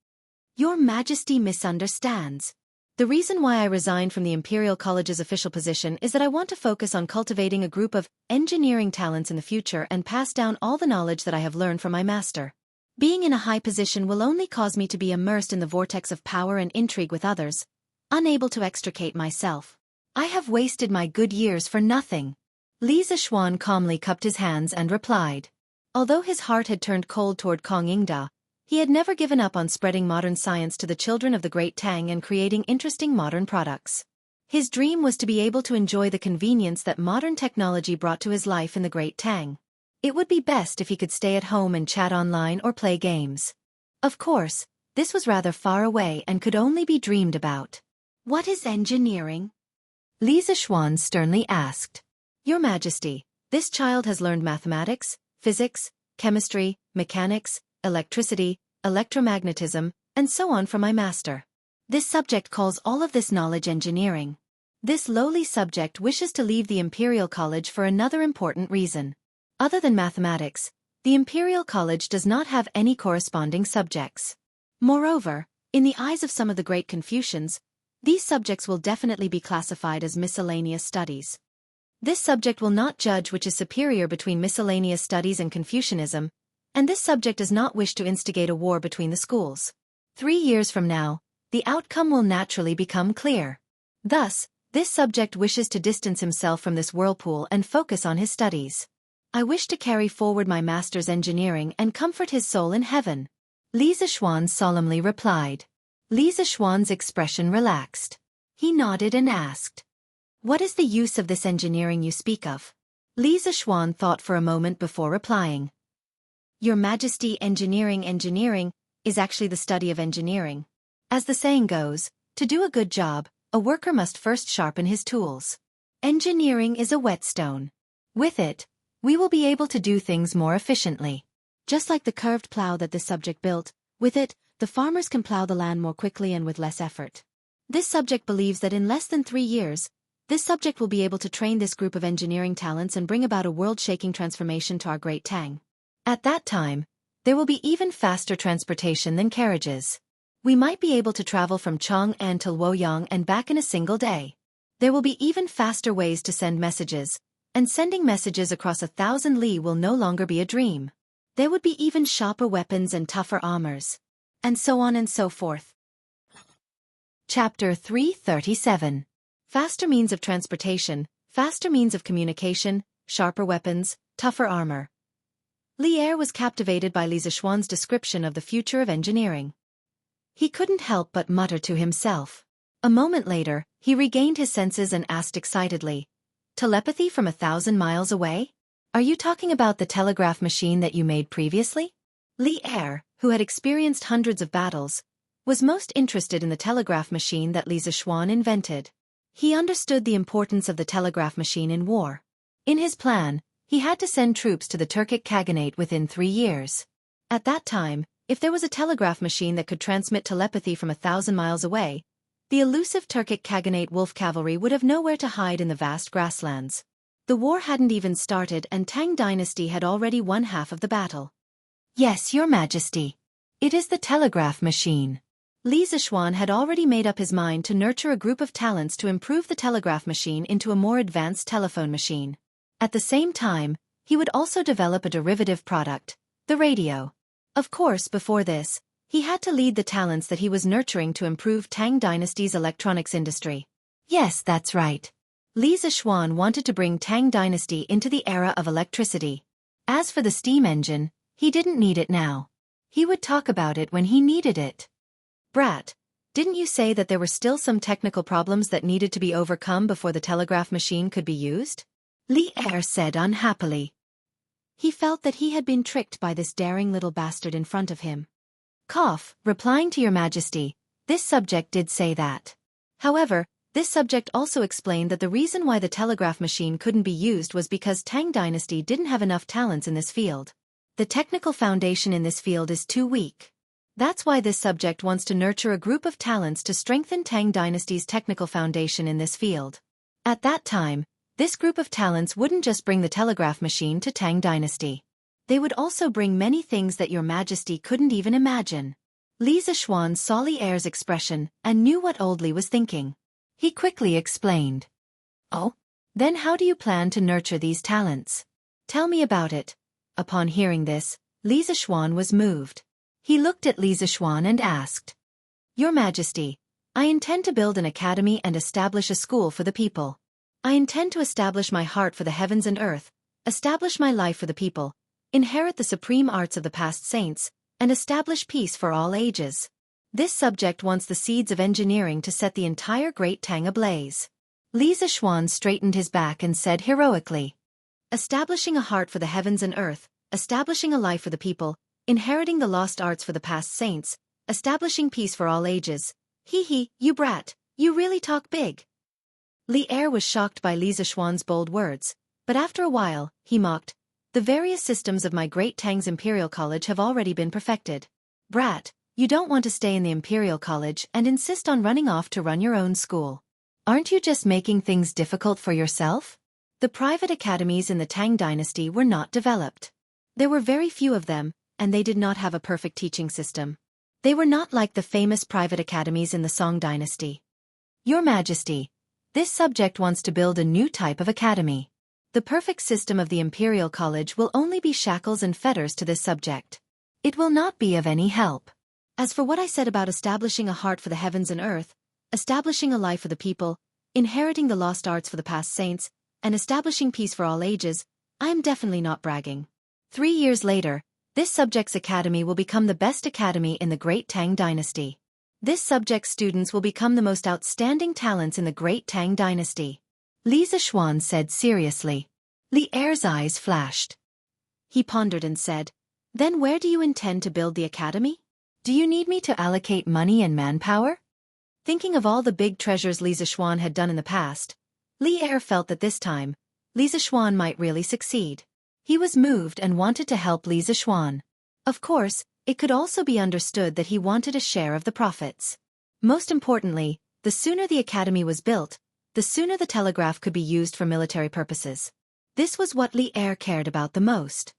[SPEAKER 1] Your Majesty misunderstands. The reason why I resigned from the Imperial College's official position is that I want to focus on cultivating a group of engineering talents in the future and pass down all the knowledge that I have learned from my master. Being in a high position will only cause me to be immersed in the vortex of power and intrigue with others, unable to extricate myself. I have wasted my good years for nothing. Li Zixuan calmly cupped his hands and replied. Although his heart had turned cold toward Kong Yingda, he had never given up on spreading modern science to the children of the Great Tang and creating interesting modern products. His dream was to be able to enjoy the convenience that modern technology brought to his life in the Great Tang. It would be best if he could stay at home and chat online or play games. Of course, this was rather far away and could only be dreamed about. What is engineering? Li Zixuan sternly asked. Your Majesty, this child has learned mathematics, physics, chemistry, mechanics, electricity, electromagnetism, and so on from my master. This subject calls all of this knowledge engineering. This lowly subject wishes to leave the Imperial College for another important reason. Other than mathematics, the Imperial College does not have any corresponding subjects. Moreover, in the eyes of some of the great Confucians, these subjects will definitely be classified as miscellaneous studies. This subject will not judge which is superior between miscellaneous studies and Confucianism, and this subject does not wish to instigate a war between the schools. 3 years from now, the outcome will naturally become clear. Thus, this subject wishes to distance himself from this whirlpool and focus on his studies. I wish to carry forward my master's engineering and comfort his soul in heaven. Li Zixuan solemnly replied. Li Zixuan's expression relaxed. He nodded and asked, what is the use of this engineering you speak of? Li Zixuan thought for a moment before replying. Your Majesty, engineering is actually the study of engineering. As the saying goes, to do a good job, a worker must first sharpen his tools. Engineering is a whetstone. With it, we will be able to do things more efficiently. Just like the curved plow that this subject built, with it, the farmers can plow the land more quickly and with less effort. This subject believes that in less than 3 years, this subject will be able to train this group of engineering talents and bring about a world-shaking transformation to our Great Tang. At that time, there will be even faster transportation than carriages. We might be able to travel from Chang'an to Luoyang and back in a single day. There will be even faster ways to send messages, and sending messages across 1,000 li will no longer be a dream. There would be even sharper weapons and tougher armors. And so on and so forth. Chapter 337. Faster means of transportation, faster means of communication, sharper weapons, tougher armor. Li Er was captivated by Li Zixuan's description of the future of engineering. He couldn't help but mutter to himself. A moment later, he regained his senses and asked excitedly, telepathy from 1,000 miles away? Are you talking about the telegraph machine that you made previously? Li Er, who had experienced hundreds of battles, was most interested in the telegraph machine that Li Zixuan invented. He understood the importance of the telegraph machine in war. In his plan, he had to send troops to the Turkic Khaganate within 3 years. At that time, if there was a telegraph machine that could transmit telepathy from 1,000 miles away, the elusive Turkic Khaganate wolf cavalry would have nowhere to hide in the vast grasslands. The war hadn't even started and Tang dynasty had already won half of the battle. Yes, Your Majesty. It is the telegraph machine. Li Zixuan had already made up his mind to nurture a group of talents to improve the telegraph machine into a more advanced telephone machine. At the same time, he would also develop a derivative product, the radio. Of course, before this, He had to lead the talents that he was nurturing to improve Tang Dynasty's electronics industry. Yes, that's right. Li Zishuan wanted to bring Tang Dynasty into the era of electricity. As for the steam engine, he didn't need it now. He would talk about it when he needed it. Brat, didn't you say that there were still some technical problems that needed to be overcome before the telegraph machine could be used? Li Er said unhappily. He felt that he had been tricked by this daring little bastard in front of him. Cough, replying to your majesty, this subject did say that. However, this subject also explained that the reason why the telegraph machine couldn't be used was because Tang Dynasty didn't have enough talents in this field. The technical foundation in this field is too weak. That's why this subject wants to nurture a group of talents to strengthen Tang Dynasty's technical foundation in this field. At that time, this group of talents wouldn't just bring the telegraph machine to Tang Dynasty. They would also bring many things that your majesty couldn't even imagine. Li Zishuan saw Li Er's expression and knew what old Li was thinking. He quickly explained. Oh? Then how do you plan to nurture these talents? Tell me about it. Upon hearing this, Li Zishuan was moved. He looked at Li Zishuan and asked. Your Majesty, I intend to build an academy and establish a school for the people. I intend to establish my heart for the heavens and earth, establish my life for the people, inherit the supreme arts of the past saints, and establish peace for all ages. This subject wants the seeds of engineering to set the entire Great Tang ablaze. Li Zishuan straightened his back and said heroically. Establishing a heart for the heavens and earth, establishing a life for the people, inheriting the lost arts for the past saints, establishing peace for all ages. Hee, you brat, you really talk big. Li Er was shocked by Li Zishuan's bold words, but after a while, he mocked. The various systems of my Great Tang's Imperial College have already been perfected. Brat, you don't want to stay in the Imperial College and insist on running off to run your own school. Aren't you just making things difficult for yourself? The private academies in the Tang Dynasty were not developed. There were very few of them, and they did not have a perfect teaching system. They were not like the famous private academies in the Song Dynasty. Your Majesty, this subject wants to build a new type of academy. The perfect system of the Imperial College will only be shackles and fetters to this subject. It will not be of any help. As for what I said about establishing a heart for the heavens and earth, establishing a life for the people, inheriting the lost arts for the past saints, and establishing peace for all ages, I am definitely not bragging. 3 years later, this subject's academy will become the best academy in the Great Tang Dynasty. This subject's students will become the most outstanding talents in the Great Tang Dynasty. Li Zishuan said seriously. Li Er's eyes flashed. He pondered and said, Then where do you intend to build the academy? Do you need me to allocate money and manpower? Thinking of all the big treasures Li Zishuan had done in the past, Li Er felt that this time, Li Zishuan might really succeed. He was moved and wanted to help Li Zishuan. Of course, it could also be understood that he wanted a share of the profits. Most importantly, the sooner the academy was built, the sooner the telegraph could be used for military purposes. This was what Li Er cared about the most.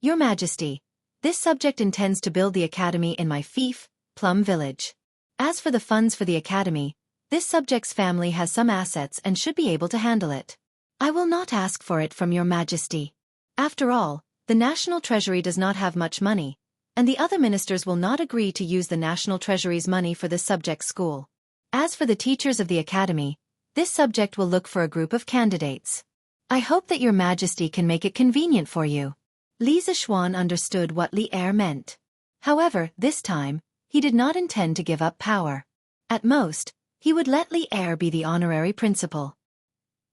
[SPEAKER 1] Your Majesty, this subject intends to build the academy in my fief, Plum Village. As for the funds for the academy, this subject's family has some assets and should be able to handle it. I will not ask for it from your Majesty. After all, the National Treasury does not have much money, and the other ministers will not agree to use the National Treasury's money for this subject's school. As for the teachers of the academy, this subject will look for a group of candidates. I hope that your Majesty can make it convenient for you. Li Zishuan understood what Li Er meant. However, this time, he did not intend to give up power. At most, he would let Li Er be the honorary principal.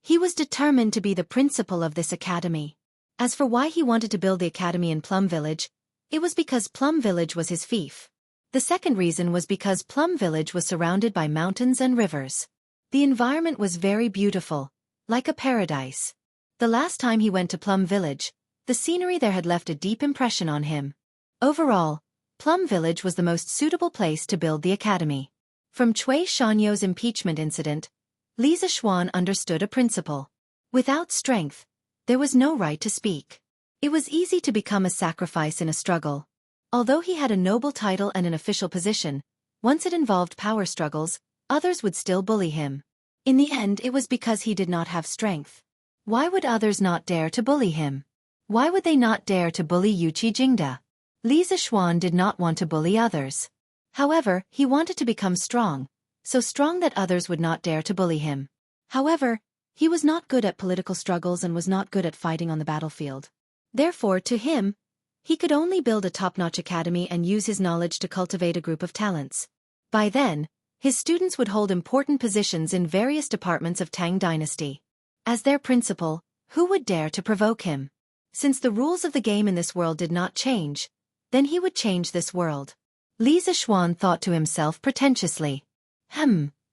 [SPEAKER 1] He was determined to be the principal of this academy. As for why he wanted to build the academy in Plum Village, it was because Plum Village was his fief. The second reason was because Plum Village was surrounded by mountains and rivers. The environment was very beautiful, like a paradise. The last time he went to Plum Village, the scenery there had left a deep impression on him. Overall, Plum Village was the most suitable place to build the academy. From Cui Shanyo's impeachment incident, Li Zishuan understood a principle. Without strength, there was no right to speak. It was easy to become a sacrifice in a struggle. Although he had a noble title and an official position, once it involved power struggles, others would still bully him. In the end, it was because he did not have strength. Why would others not dare to bully him? Why would they not dare to bully Yuqi Jingda? Li Zixuan did not want to bully others. However, he wanted to become strong, so strong that others would not dare to bully him. However, he was not good at political struggles and was not good at fighting on the battlefield. Therefore, to him, he could only build a top-notch academy and use his knowledge to cultivate a group of talents. By then, his students would hold important positions in various departments of Tang dynasty. As their principal, who would dare to provoke him? Since the rules of the game in this world did not change, then he would change this world. Li Zixuan thought to himself pretentiously.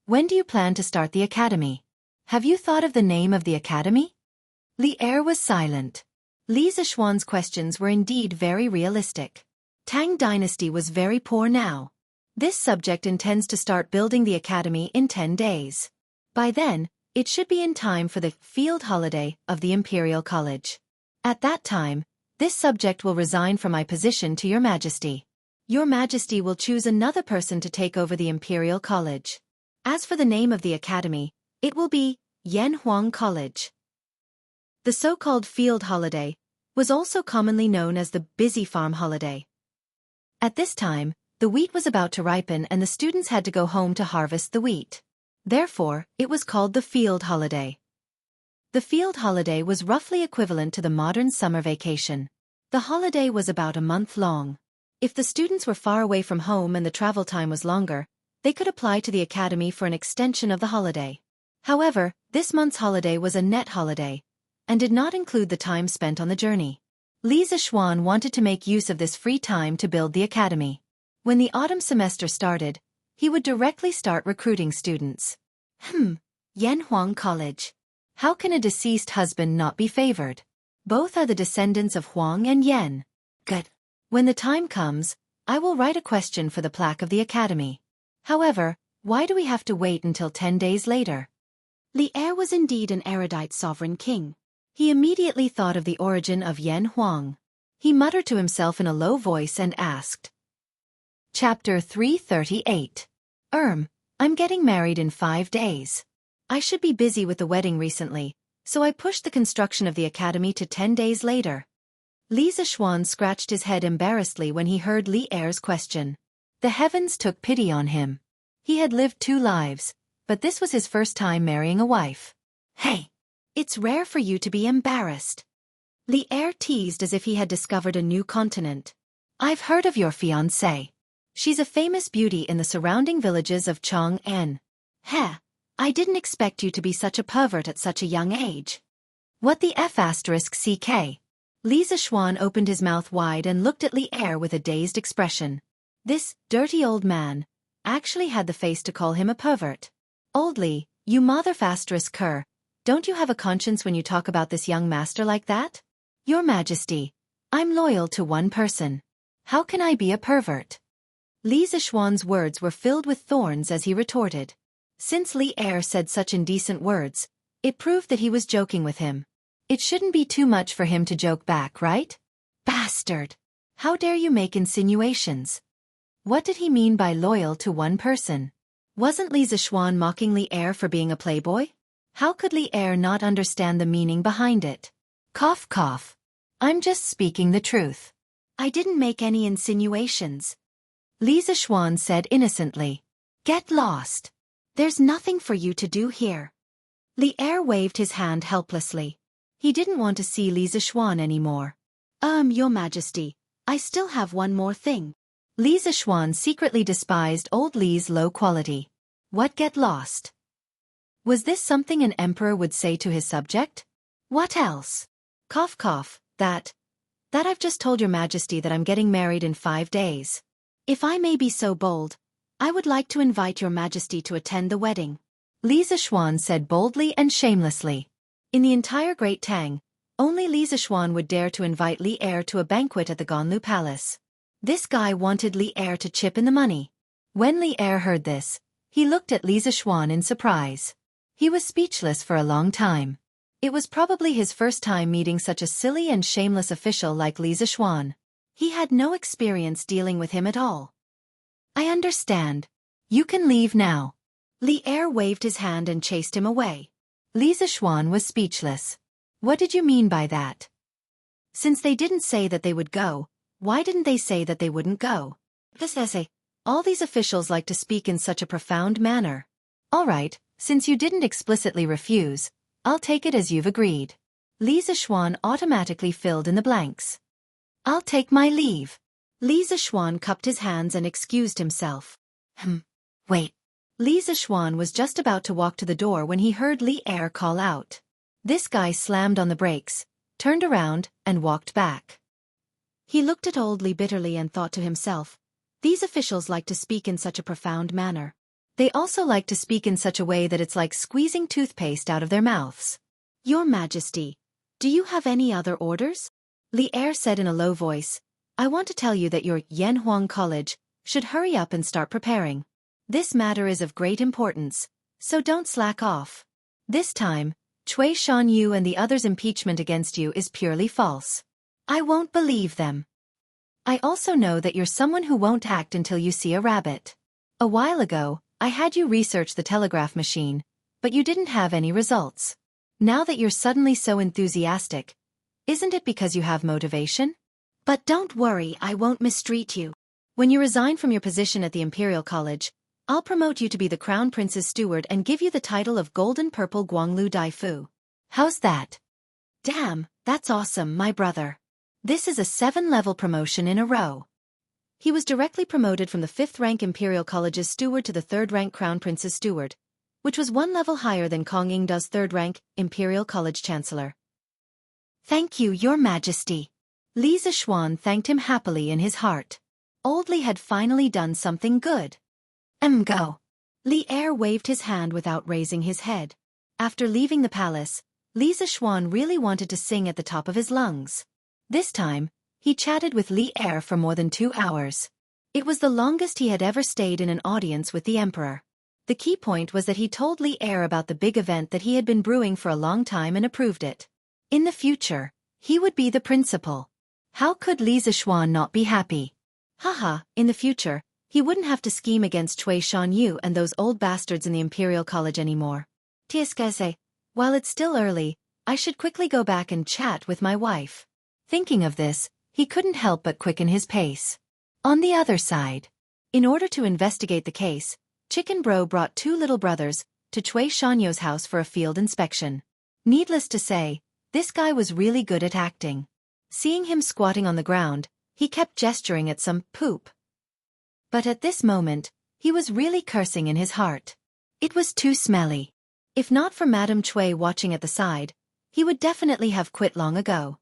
[SPEAKER 1] When do you plan to start the academy? Have you thought of the name of the academy? Li Er was silent. Li Zixuan's questions were indeed very realistic. Tang dynasty was very poor now. This subject intends to start building the academy in 10 days. By then, it should be in time for the field holiday of the Imperial College. At that time, this subject will resign from my position to Your Majesty. Your Majesty will choose another person to take over the Imperial College. As for the name of the academy, it will be Yan Huang College. The so-called field holiday was also commonly known as the busy farm holiday. At this time, the wheat was about to ripen and the students had to go home to harvest the wheat. Therefore, it was called the field holiday. The field holiday was roughly equivalent to the modern summer vacation. The holiday was about a month long. If the students were far away from home and the travel time was longer, they could apply to the academy for an extension of the holiday. However, this month's holiday was a net holiday, and did not include the time spent on the journey. Li Zixuan wanted to make use of this free time to build the academy. When the autumn semester started, he would directly start recruiting students. Yan Huang College. How can a deceased husband not be favored? Both are the descendants of Huang and Yan. Good. When the time comes, I will write a question for the plaque of the academy. However, why do we have to wait until 10 days later? Li Er was indeed an erudite sovereign king. He immediately thought of the origin of Yan Huang. He muttered to himself in a low voice and asked. Chapter 338. I'm getting married in 5 days. I should be busy with the wedding recently, so I pushed the construction of the academy to 10 days later. Li Zixuan scratched his head embarrassedly when he heard Li Er's question. The heavens took pity on him. He had lived 2 lives, but this was his first time marrying a wife. Hey! It's rare for you to be embarrassed. Li Er teased as if he had discovered a new continent. I've heard of your fiancée. She's a famous beauty in the surrounding villages of Chang'an. I didn't expect you to be such a pervert at such a young age. What the F***ck? Li Zixuan opened his mouth wide and looked at Li Er with a dazed expression. This dirty old man actually had the face to call him a pervert. Old Li, you mother***cur. Don't you have a conscience when you talk about this young master like that? Your Majesty, I'm loyal to one person. How can I be a pervert? Li Zixuan's words were filled with thorns as he retorted. Since Li Er said such indecent words, it proved that he was joking with him. It shouldn't be too much for him to joke back, right? Bastard! How dare you make insinuations? What did he mean by loyal to one person? Wasn't Li Zixuan mocking Li Er for being a playboy? How could Li Er not understand the meaning behind it? Cough cough. I'm just speaking the truth. I didn't make any insinuations. Li Zixuan said innocently. Get lost. There's nothing for you to do here. Li Er waved his hand helplessly. He didn't want to see Li Zixuan anymore. Your Majesty, I still have one more thing. Li Zixuan secretly despised old Li's low quality. What get lost? Was this something an emperor would say to his subject? What else? Cough cough, that I've just told your Majesty that I'm getting married in 5 days. If I may be so bold, I would like to invite your Majesty to attend the wedding. Li Zixuan said boldly and shamelessly. In the entire Great Tang, only Li Zixuan would dare to invite Li Er to a banquet at the Ganlu Palace. This guy wanted Li Er to chip in the money. When Li Er heard this, he looked at Li Zixuan in surprise. He was speechless for a long time. It was probably his first time meeting such a silly and shameless official like Li Zixuan. He had no experience dealing with him at all. I understand. You can leave now. Li Er waved his hand and chased him away. Li Zixuan was speechless. What did you mean by that? Since they didn't say that they would go, Why didn't they say that they wouldn't go? This essay. All these officials like to speak in such a profound manner. All right, since you didn't explicitly refuse, I'll take it as you've agreed. Li Zishuan automatically filled in the blanks. I'll take my leave. Li Zishuan cupped his hands and excused himself. Wait. Li Zishuan was just about to walk to the door when he heard Li Er call out. This guy slammed on the brakes, turned around, and walked back. He looked at old Li bitterly and thought to himself, these officials like to speak in such a profound manner. They also like to speak in such a way that it's like squeezing toothpaste out of their mouths. Your Majesty, do you have any other orders? Li Er said in a low voice, I want to tell you that your Yanhuang College should hurry up and start preparing. This matter is of great importance, so don't slack off. This time, Cui Shanyu and the others' impeachment against you is purely false. I won't believe them. I also know that you're someone who won't act until you see a rabbit. A while ago, I had you research the telegraph machine, but you didn't have any results. Now that you're suddenly so enthusiastic, isn't it because you have motivation? But don't worry, I won't mistreat you. When you resign from your position at the Imperial College, I'll promote you to be the Crown Prince's steward and give you the title of Golden Purple Guanglu Daifu. How's that? Damn, that's awesome, my brother. This is a 7-level promotion in a row. He was directly promoted from the 5th rank Imperial College's steward to the 3rd rank Crown Prince's steward, which was 1 level higher than Kong Yingda's 3rd rank Imperial College Chancellor. Thank you, Your Majesty. Li Zishuan thanked him happily in his heart. Old Li had finally done something good. Go. Li Er waved his hand without raising his head. After leaving the palace, Li Zishuan really wanted to sing at the top of his lungs. This time, he chatted with Li Er for more than 2 hours. It was the longest he had ever stayed in an audience with the emperor. The key point was that he told Li Er about the big event that he had been brewing for a long time and approved it. In the future, he would be the principal. How could Li Zishuan not be happy? Haha, in the future, he wouldn't have to scheme against Cui Shanyu and those old bastards in the Imperial College anymore. Tieskese, while it's still early, I should quickly go back and chat with my wife. Thinking of this, he couldn't help but quicken his pace. On the other side, in order to investigate the case, Chicken Bro brought 2 little brothers to Cui Shanyu's house for a field inspection. Needless to say, this guy was really good at acting. Seeing him squatting on the ground, he kept gesturing at some poop. But at this moment, he was really cursing in his heart. It was too smelly. If not for Madame Cui watching at the side, he would definitely have quit long ago.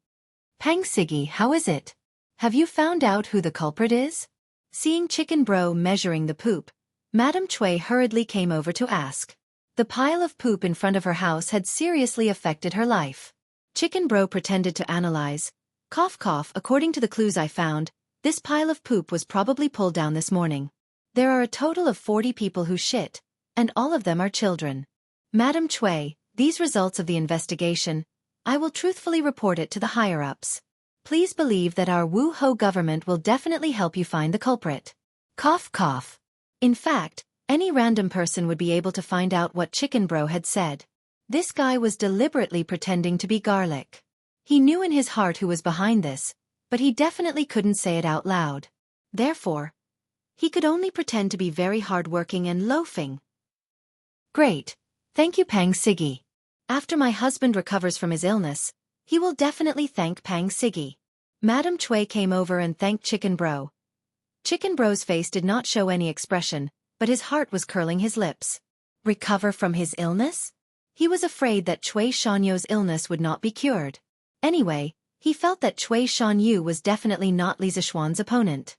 [SPEAKER 1] Pang Siggy, how is it? Have you found out who the culprit is? Seeing Chicken Bro measuring the poop, Madame Cui hurriedly came over to ask. The pile of poop in front of her house had seriously affected her life. Chicken Bro pretended to analyze. Cough cough, according to the clues I found, this pile of poop was probably pulled down this morning. There are a total of 40 people who shit, and all of them are children. Madame Cui, these results of the investigation, I will truthfully report it to the higher-ups. Please believe that our Wu-Ho government will definitely help you find the culprit. Cough cough. In fact, any random person would be able to find out what Chicken Bro had said. This guy was deliberately pretending to be garlic. He knew in his heart who was behind this, but he definitely couldn't say it out loud. Therefore, he could only pretend to be very hard-working and loafing. Great. Thank you, Pang Siggy. After my husband recovers from his illness, he will definitely thank Pang Siggy. Madame Cui came over and thanked Chicken Bro. Chicken Bro's face did not show any expression, but his heart was curling his lips. Recover from his illness? He was afraid that Cui Shanyu's illness would not be cured. Anyway, he felt that Cui Shanyu was definitely not Li Zishuan's opponent.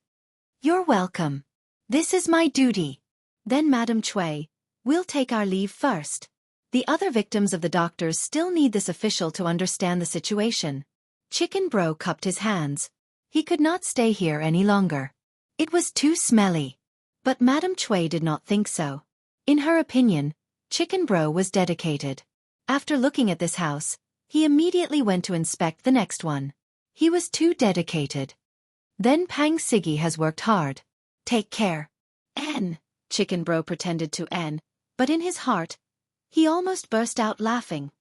[SPEAKER 1] You're welcome. This is my duty. Then Madame Cui, we'll take our leave first. The other victims of the doctors still need this official to understand the situation. Chicken Bro cupped his hands. He could not stay here any longer. It was too smelly. But Madame Cui did not think so. In her opinion, Chicken Bro was dedicated. After looking at this house, he immediately went to inspect the next one. He was too dedicated. Then Pang Siggy has worked hard. Take care. N. Chicken Bro pretended to N, but in his heart, he almost burst out laughing.